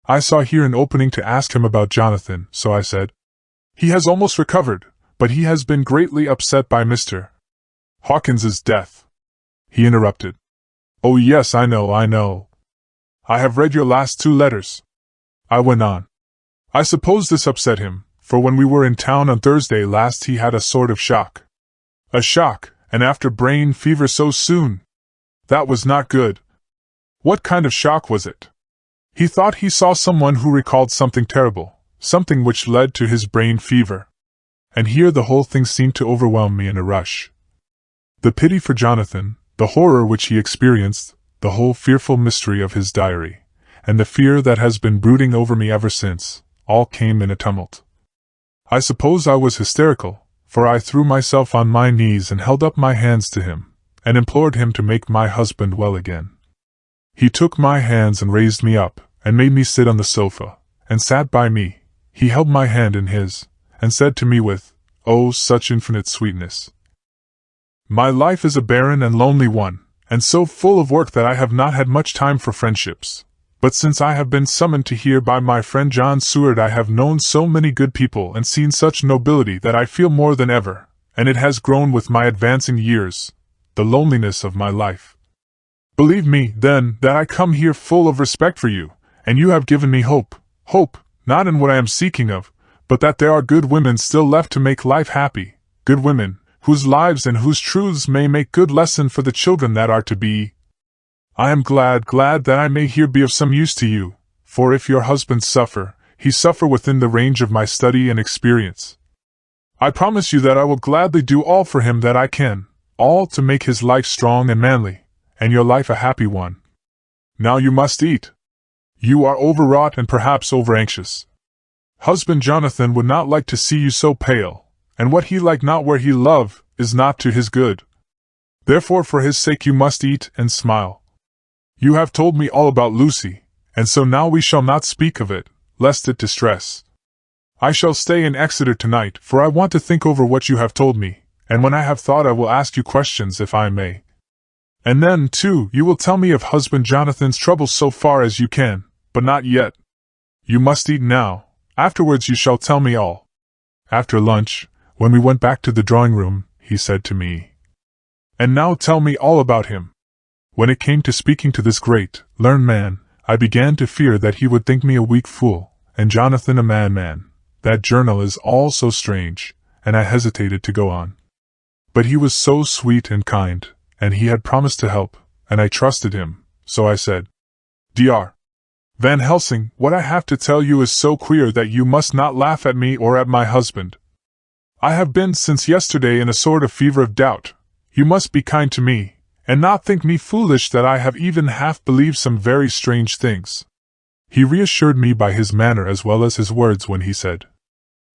I saw here an opening to ask him about Jonathan, so I said, He has almost recovered, but he has been greatly upset by Mr. Hawkins's death. He interrupted. Oh yes, I know. I have read your last 2 letters. I went on. I suppose this upset him, for when we were in town on Thursday last he had a sort of shock. A shock, and after brain fever so soon. That was not good. What kind of shock was it? He thought he saw someone who recalled something terrible, something which led to his brain fever. And here the whole thing seemed to overwhelm me in a rush. The pity for Jonathan, the horror which he experienced, the whole fearful mystery of his diary, and the fear that has been brooding over me ever since, all came in a tumult. I suppose I was hysterical, for I threw myself on my knees and held up my hands to him, and implored him to make my husband well again. He took my hands and raised me up, and made me sit on the sofa, and sat by me. He held my hand in his, and said to me with, oh, such infinite sweetness, My life is a barren and lonely one, and so full of work that I have not had much time for friendships. But since I have been summoned to here by my friend John Seward, I have known so many good people and seen such nobility that I feel more than ever, and it has grown with my advancing years, the loneliness of my life. Believe me, then, that I come here full of respect for you, and you have given me hope, not in what I am seeking of, but that there are good women still left to make life happy, good women, whose lives and whose truths may make good lesson for the children that are to be. I am glad that I may here be of some use to you, for if your husband suffer, he suffer within the range of my study and experience. I promise you that I will gladly do all for him that I can, all to make his life strong and manly, and your life a happy one. Now you must eat. You are overwrought and perhaps over-anxious. Husband Jonathan would not like to see you so pale, and what he like not where he love is not to his good. Therefore for his sake you must eat and smile. You have told me all about Lucy, and so now we shall not speak of it, lest it distress. I shall stay in Exeter tonight, for I want to think over what you have told me, and when I have thought I will ask you questions if I may. And then, too, you will tell me of husband Jonathan's troubles so far as you can, but not yet. You must eat now, afterwards you shall tell me all. After lunch, when we went back to the drawing-room, he said to me, And now tell me all about him. When it came to speaking to this great, learned man, I began to fear that he would think me a weak fool, and Jonathan a madman. That journal is all so strange, and I hesitated to go on. But he was so sweet and kind, and he had promised to help, and I trusted him, so I said, Dr. Van Helsing, what I have to tell you is so queer that you must not laugh at me or at my husband. I have been since yesterday in a sort of fever of doubt. You must be kind to me, and not think me foolish that I have even half believed some very strange things. He reassured me by his manner as well as his words when he said,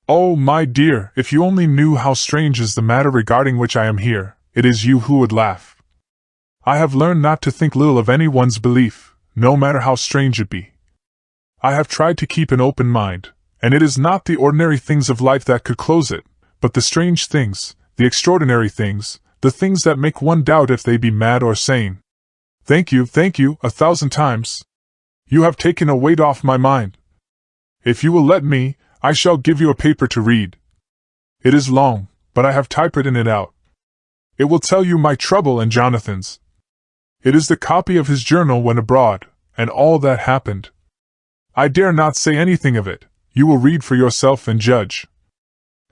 Oh, my dear, if you only knew how strange is the matter regarding which I am here, it is you who would laugh. I have learned not to think little of any one's belief, no matter how strange it be. I have tried to keep an open mind, and it is not the ordinary things of life that could close it, but the strange things, the extraordinary things, the things that make one doubt if they be mad or sane. Thank you, 1,000 times. You have taken a weight off my mind. If you will let me, I shall give you a paper to read. It is long, but I have typewritten it out. It will tell you my trouble and Jonathan's, It is the copy of his journal when abroad, and all that happened. I dare not say anything of it. You will read for yourself and judge.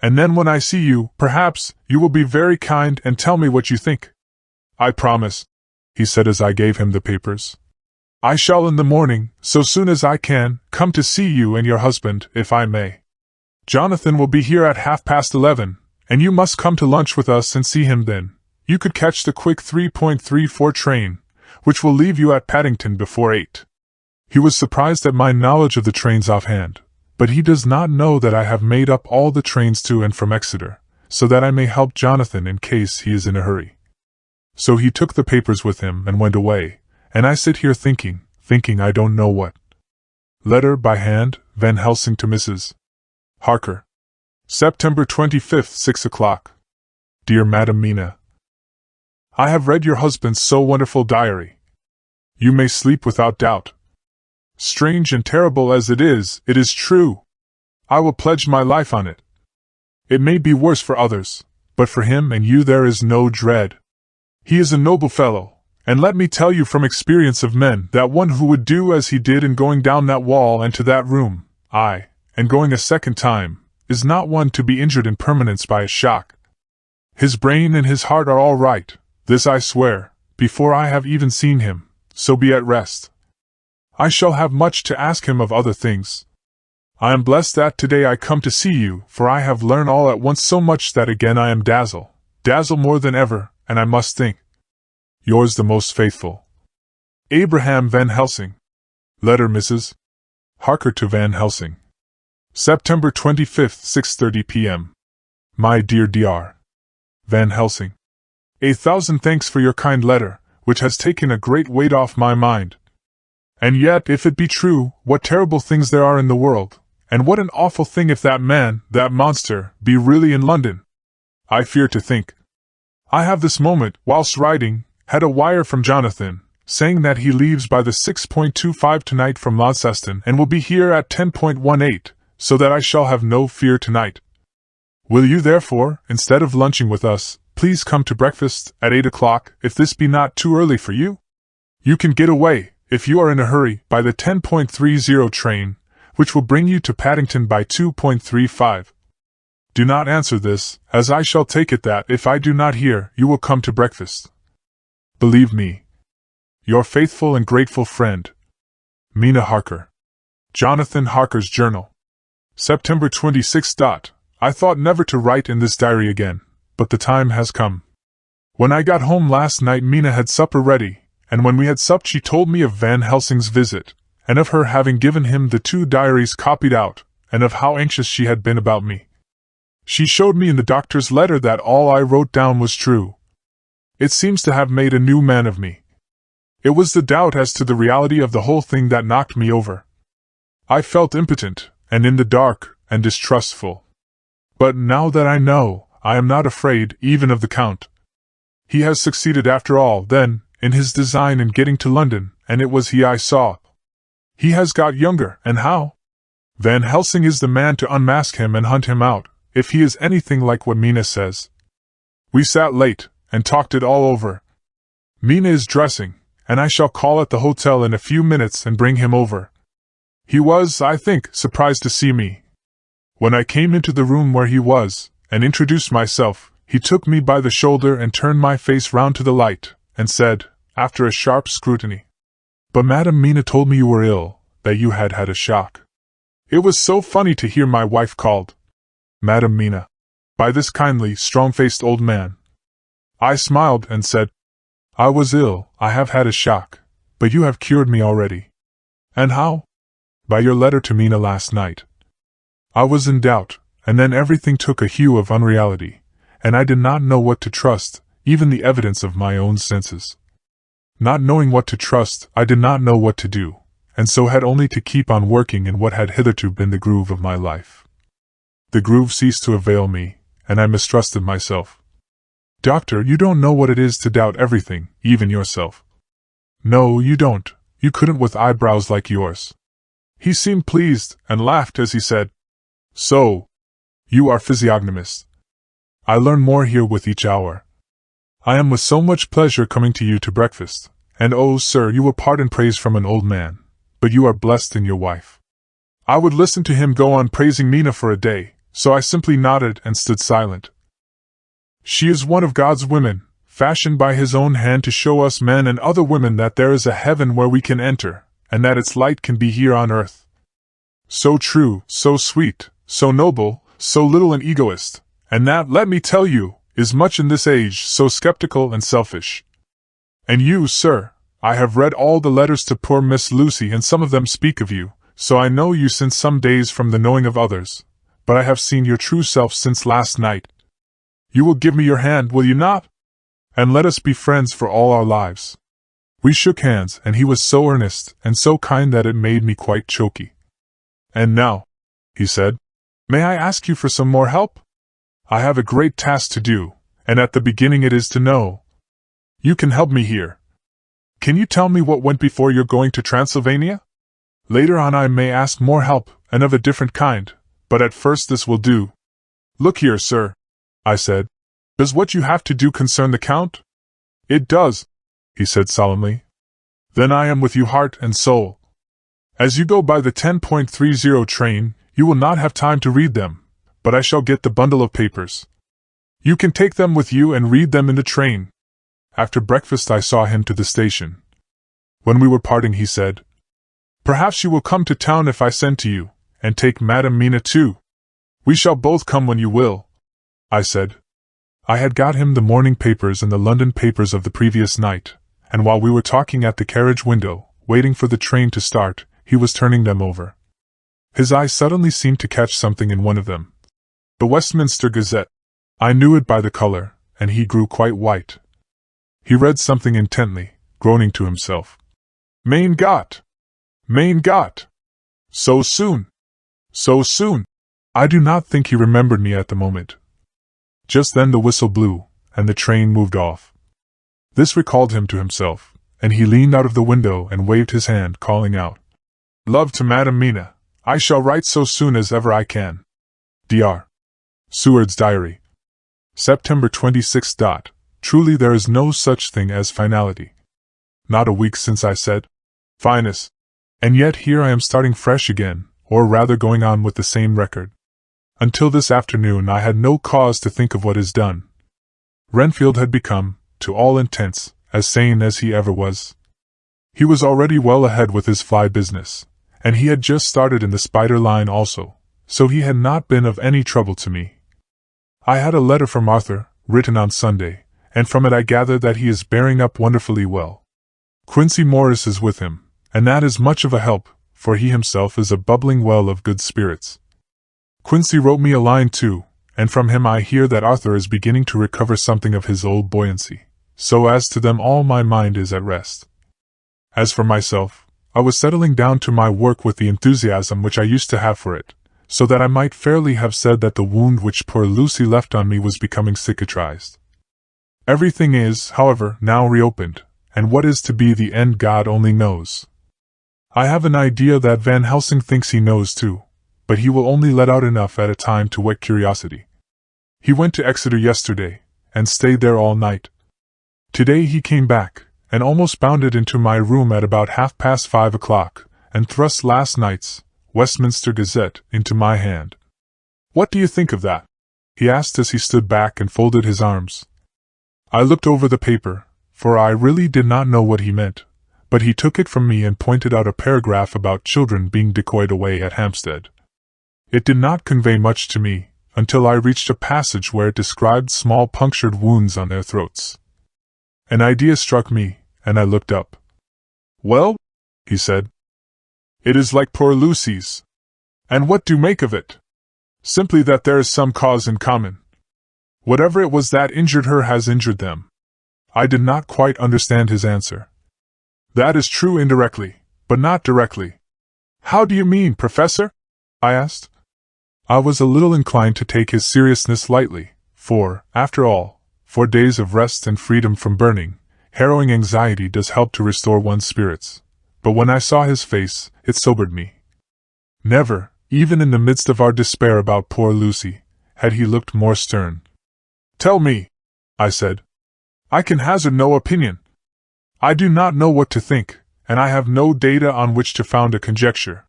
And then when I see you, perhaps, you will be very kind and tell me what you think. I promise, he said as I gave him the papers. I shall in the morning, so soon as I can, come to see you and your husband, if I may. Jonathan will be here at 11:30, and you must come to lunch with us and see him then. You could catch the quick 3.34 train, which will leave you at Paddington before 8. He was surprised at my knowledge of the trains offhand, but he does not know that I have made up all the trains to and from Exeter, so that I may help Jonathan in case he is in a hurry. So he took the papers with him and went away, and I sit here thinking I don't know what. Letter by hand, Van Helsing to Mrs. Harker. September 25th, 6 o'clock. Dear Madam Mina, I have read your husband's so wonderful diary. You may sleep without doubt. Strange and terrible as it is true. I will pledge my life on it. It may be worse for others, but for him and you there is no dread. He is a noble fellow, and let me tell you from experience of men that one who would do as he did in going down that wall and to that room, aye, and going a second time, is not one to be injured in permanence by a shock. His brain and his heart are all right, this I swear, before I have even seen him, so be at rest. I shall have much to ask him of other things. I am blessed that today I come to see you, for I have learned all at once so much that again I am dazzled more than ever, and I must think. Yours the most faithful, Abraham Van Helsing. Letter Mrs. Harker to Van Helsing. September 25th, 6:30 p.m. My dear Dr. Van Helsing, 1,000 thanks for your kind letter, which has taken a great weight off my mind. And yet, if it be true, what terrible things there are in the world, and what an awful thing if that man, that monster, be really in London. I fear to think. I have this moment, whilst writing, had a wire from Jonathan, saying that he leaves by the 6.25 tonight from Launceston and will be here at 10.18, so that I shall have no fear tonight. Will you therefore, instead of lunching with us, please come to breakfast at 8 o'clock, if this be not too early for you? You can get away, if you are in a hurry, by the 10.30 train, which will bring you to Paddington by 2.35. Do not answer this, as I shall take it that if I do not hear, you will come to breakfast. Believe me, your faithful and grateful friend, Mina Harker. Jonathan Harker's Journal. September 26. I thought never to write in this diary again, but the time has come. When I got home last night Mina had supper ready, and when we had supped she told me of Van Helsing's visit, and of her having given him the 2 diaries copied out, and of how anxious she had been about me. She showed me in the doctor's letter that all I wrote down was true. It seems to have made a new man of me. It was the doubt as to the reality of the whole thing that knocked me over. I felt impotent, and in the dark, and distrustful. But now that I know, I am not afraid even of the Count. He has succeeded after all, then, in his design in getting to London, and it was he I saw. He has got younger, and how? Van Helsing is the man to unmask him and hunt him out, if he is anything like what Mina says. We sat late, and talked it all over. Mina is dressing, and I shall call at the hotel in a few minutes and bring him over. He was, I think, surprised to see me. When I came into the room where he was, and introduced myself, he took me by the shoulder and turned my face round to the light, and said, after a sharp scrutiny, "But Madam Mina told me you were ill, that you had had a shock." It was so funny to hear my wife called Madam Mina by this kindly, strong-faced old man. I smiled and said, "I was ill, I have had a shock, but you have cured me already." "And how?" "By your letter to Mina last night." I was in doubt, and then everything took a hue of unreality, and I did not know what to trust, even the evidence of my own senses. Not knowing what to trust, I did not know what to do, and so had only to keep on working in what had hitherto been the groove of my life. The groove ceased to avail me, and I mistrusted myself. "Doctor, you don't know what it is to doubt everything, even yourself." "No, you don't. You couldn't with eyebrows like yours." He seemed pleased, and laughed as he said, "So, you are physiognomist. I learn more here with each hour. I am with so much pleasure coming to you to breakfast, and oh, sir, you will pardon praise from an old man, but you are blessed in your wife. I would listen to him go on praising Mina for a day, so I simply nodded and stood silent. She is one of God's women, fashioned by His own hand to show us men and other women that there is a heaven where we can enter, and that its light can be here on earth. So true, so sweet, so noble, so little an egoist, and that, let me tell you, is much in this age so skeptical and selfish. And you, sir, I have read all the letters to poor Miss Lucy, and some of them speak of you, so I know you since some days from the knowing of others, but I have seen your true self since last night. You will give me your hand, will you not? And let us be friends for all our lives. We shook hands, and he was so earnest and so kind that it made me quite choky. And now, he said, may I ask you for some more help? I have a great task to do, and at the beginning it is to know. You can help me here. Can you tell me what went before your going to Transylvania? Later on I may ask more help, and of a different kind, but at first this will do. Look here, sir, I said. Does what you have to do concern the Count? It does, he said solemnly. Then I am with you heart and soul. As you go by the 10.30 train, you will not have time to read them, but I shall get the bundle of papers. You can take them with you and read them in the train. After breakfast I saw him to the station. When we were parting he said, perhaps you will come to town if I send to you, and take Madam Mina too. We shall both come when you will, I said. I had got him the morning papers and the London papers of the previous night, and while we were talking at the carriage window, waiting for the train to start, he was turning them over. His eye suddenly seemed to catch something in one of them. The Westminster Gazette. I knew it by the color, and he grew quite white. He read something intently, groaning to himself. Mein Gott! Mein Gott! So soon! So soon! I do not think he remembered me at the moment. Just then the whistle blew, and the train moved off. This recalled him to himself, and he leaned out of the window and waved his hand, calling out, Love to Madam Mina. I shall write so soon as ever I can. Dr. Seward's Diary. September 26. Truly there is no such thing as finality. Not a week since I said, Finest. And yet here I am starting fresh again, or rather going on with the same record. Until this afternoon I had no cause to think of what is done. Renfield had become, to all intents, as sane as he ever was. He was already well ahead with his fly business, and he had just started in the spider line also, so he had not been of any trouble to me. I had a letter from Arthur, written on Sunday, and from it I gathered that he is bearing up wonderfully well. Quincy Morris is with him, and that is much of a help, for he himself is a bubbling well of good spirits. Quincy wrote me a line too, and from him I hear that Arthur is beginning to recover something of his old buoyancy, so as to them all my mind is at rest. As for myself, I was settling down to my work with the enthusiasm which I used to have for it, so that I might fairly have said that the wound which poor Lucy left on me was becoming cicatrized. Everything is, however, now reopened, and what is to be the end God only knows. I have an idea that Van Helsing thinks he knows too, but he will only let out enough at a time to whet curiosity. He went to Exeter yesterday, and stayed there all night. Today he came back, and almost bounded into my room at about 5:30, and thrust last night's Westminster Gazette into my hand. What do you think of that? He asked as he stood back and folded his arms. I looked over the paper, for I really did not know what he meant, but he took it from me and pointed out a paragraph about children being decoyed away at Hampstead. It did not convey much to me, until I reached a passage where it described small punctured wounds on their throats. An idea struck me, and I looked up. Well, he said, it is like poor Lucy's. And what do you make of it? Simply that there is some cause in common. Whatever it was that injured her has injured them. I did not quite understand his answer. That is true indirectly, but not directly. How do you mean, Professor? I asked. I was a little inclined to take his seriousness lightly, for, after all, 4 days of rest and freedom from burning, harrowing anxiety does help to restore one's spirits. But when I saw his face, it sobered me. Never, even in the midst of our despair about poor Lucy, had he looked more stern. Tell me, I said. I can hazard no opinion. I do not know what to think, and I have no data on which to found a conjecture.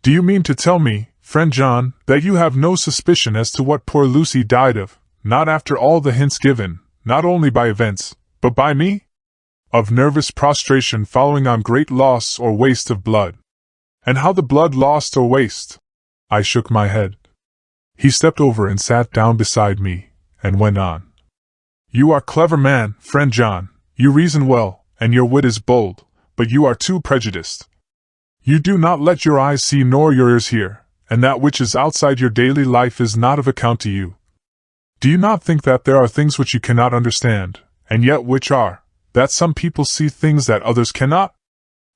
Do you mean to tell me, friend John, that you have no suspicion as to what poor Lucy died of, not after all the hints given, not only by events, but by me? Of nervous prostration following on great loss or waste of blood. And how the blood lost or waste? I shook my head. He stepped over and sat down beside me, and went on. You are clever man, friend John, you reason well, and your wit is bold, but you are too prejudiced. You do not let your eyes see nor your ears hear, and that which is outside your daily life is not of account to you. Do you not think that there are things which you cannot understand, and yet which are, that some people see things that others cannot?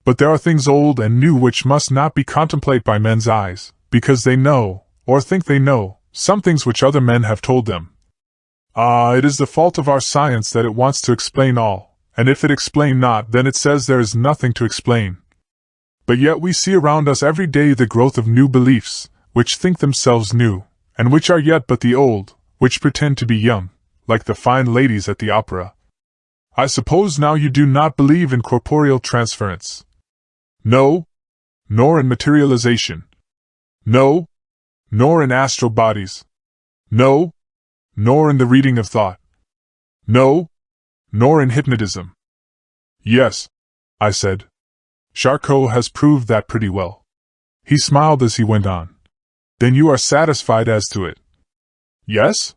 But there are things old and new which must not be contemplated by men's eyes, because they know, or think they know, some things which other men have told them. Ah, it is the fault of our science that it wants to explain all, and if it explain not, then it says there is nothing to explain. But yet we see around us every day the growth of new beliefs, which think themselves new, and which are yet but the old, which pretend to be young, like the fine ladies at the opera. I suppose now you do not believe in corporeal transference. No, nor in materialization. No, nor in astral bodies. No, nor in the reading of thought. No, nor in hypnotism. Yes, I said. Charcot has proved that pretty well. He smiled as he went on. Then you are satisfied as to it? Yes?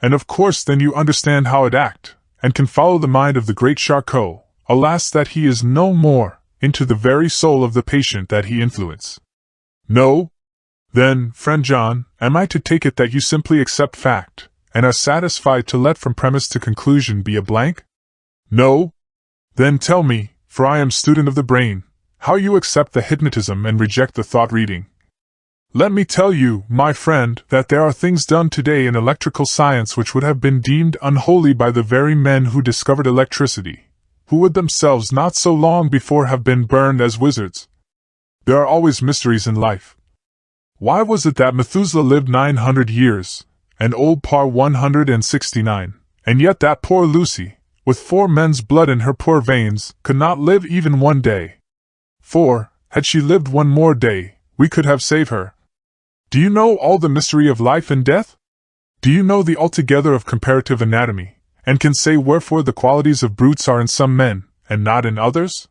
And of course then you understand how it act, and can follow the mind of the great Charcot, alas that he is no more, into the very soul of the patient that he influence. No? Then, friend John, am I to take it that you simply accept fact, and are satisfied to let from premise to conclusion be a blank? No? Then tell me, for I am student of the brain, how you accept the hypnotism and reject the thought reading. Let me tell you, my friend, that there are things done today in electrical science which would have been deemed unholy by the very men who discovered electricity, who would themselves not so long before have been burned as wizards. There are always mysteries in life. Why was it that Methuselah lived 900 years, and old Parr 169, and yet that poor Lucy, with 4 men's blood in her poor veins, could not live even one day? For, had she lived one more day, we could have saved her. Do you know all the mystery of life and death? Do you know the altogether of comparative anatomy, and can say wherefore the qualities of brutes are in some men, and not in others?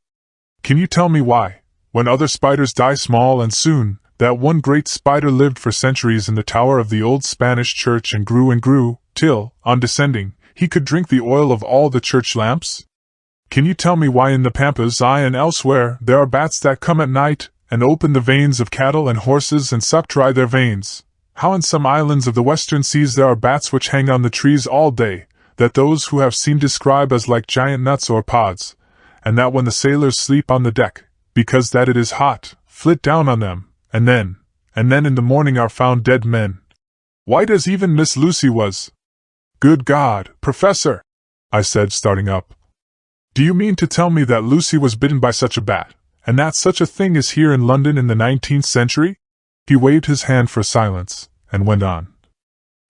Can you tell me why, when other spiders die small and soon, that one great spider lived for centuries in the tower of the old Spanish church and grew, till, on descending, he could drink the oil of all the church lamps? Can you tell me why in the Pampas and elsewhere there are bats that come at night, and open the veins of cattle and horses and suck dry their veins? How in some islands of the western seas there are bats which hang on the trees all day, that those who have seen describe as like giant nuts or pods, and that when the sailors sleep on the deck, because that it is hot, flit down on them, and then in the morning are found dead men, white as even Miss Lucy was. Good God, Professor, I said, starting up. Do you mean to tell me that Lucy was bitten by such a bat, and that such a thing is here in London in the 19th century? He waved his hand for silence, and went on.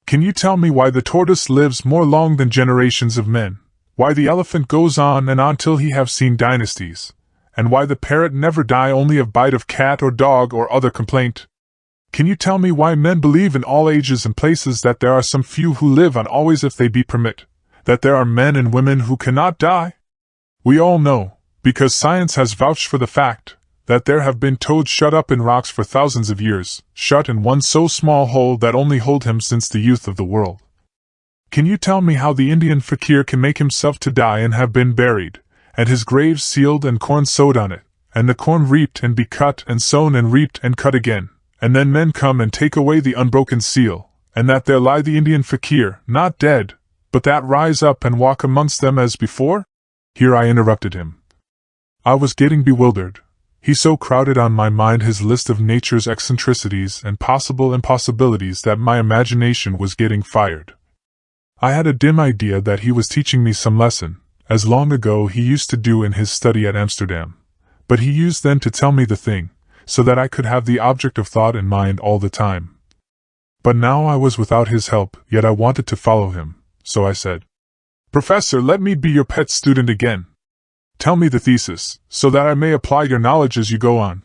Can you tell me why the tortoise lives more long than generations of men, why the elephant goes on and on till he have seen dynasties, and why the parrot never die only of bite of cat or dog or other complaint? Can you tell me why men believe in all ages and places that there are some few who live on always if they be permit, that there are men and women who cannot die? We all know, because science has vouched for the fact, that there have been toads shut up in rocks for thousands of years, shut in one so small hole that only hold him since the youth of the world. Can you tell me how the Indian fakir can make himself to die and have been buried, and his grave sealed and corn sowed on it, and the corn reaped and be cut and sown and reaped and cut again, and then men come and take away the unbroken seal, and that there lie the Indian fakir, not dead, but that rise up and walk amongst them as before? Here I interrupted him. I was getting bewildered. He so crowded on my mind his list of nature's eccentricities and possible impossibilities that my imagination was getting fired. I had a dim idea that he was teaching me some lesson, as long ago he used to do in his study at Amsterdam, but he used then to tell me the thing, so that I could have the object of thought in mind all the time. But now I was without his help, yet I wanted to follow him, so I said, Professor, let me be your pet student again. Tell me the thesis, so that I may apply your knowledge as you go on.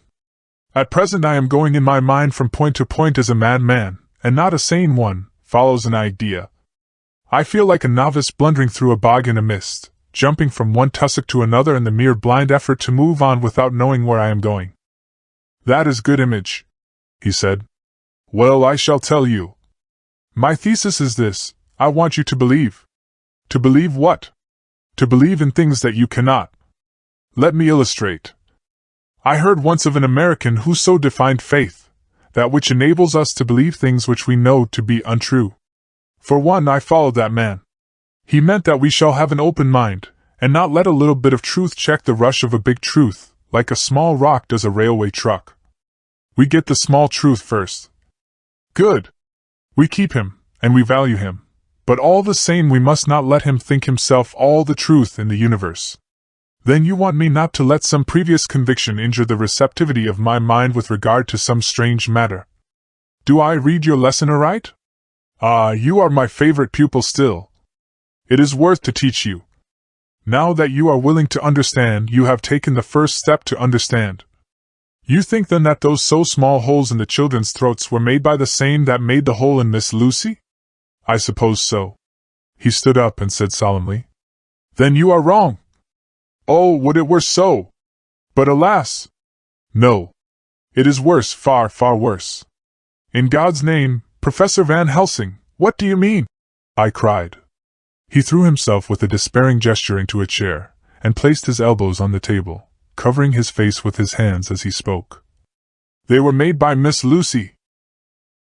At present I am going in my mind from point to point as a madman, and not a sane one, follows an idea. I feel like a novice blundering through a bog in a mist, jumping from one tussock to another in the mere blind effort to move on without knowing where I am going. That is good image, he said. Well, I shall tell you. My thesis is this: I want you to believe. To believe what? To believe in things that you cannot. Let me illustrate. I heard once of an American who so defined faith, that which enables us to believe things which we know to be untrue. For one, I followed that man. He meant that we shall have an open mind, and not let a little bit of truth check the rush of a big truth, like a small rock does a railway truck. We get the small truth first. Good. We keep him, and we value him, but all the same we must not let him think himself all the truth in the universe. Then you want me not to let some previous conviction injure the receptivity of my mind with regard to some strange matter. Do I read your lesson aright? Ah, you are my favorite pupil still. It is worth to teach you. Now that you are willing to understand, you have taken the first step to understand. You think then that those so small holes in the children's throats were made by the same that made the hole in Miss Lucy? I suppose so. He stood up and said solemnly, Then you are wrong. Oh, would it were so! But alas! No. It is worse, far, far worse. In God's name, Professor Van Helsing, what do you mean? I cried. He threw himself with a despairing gesture into a chair, and placed his elbows on the table, covering his face with his hands as he spoke. They were made by Miss Lucy.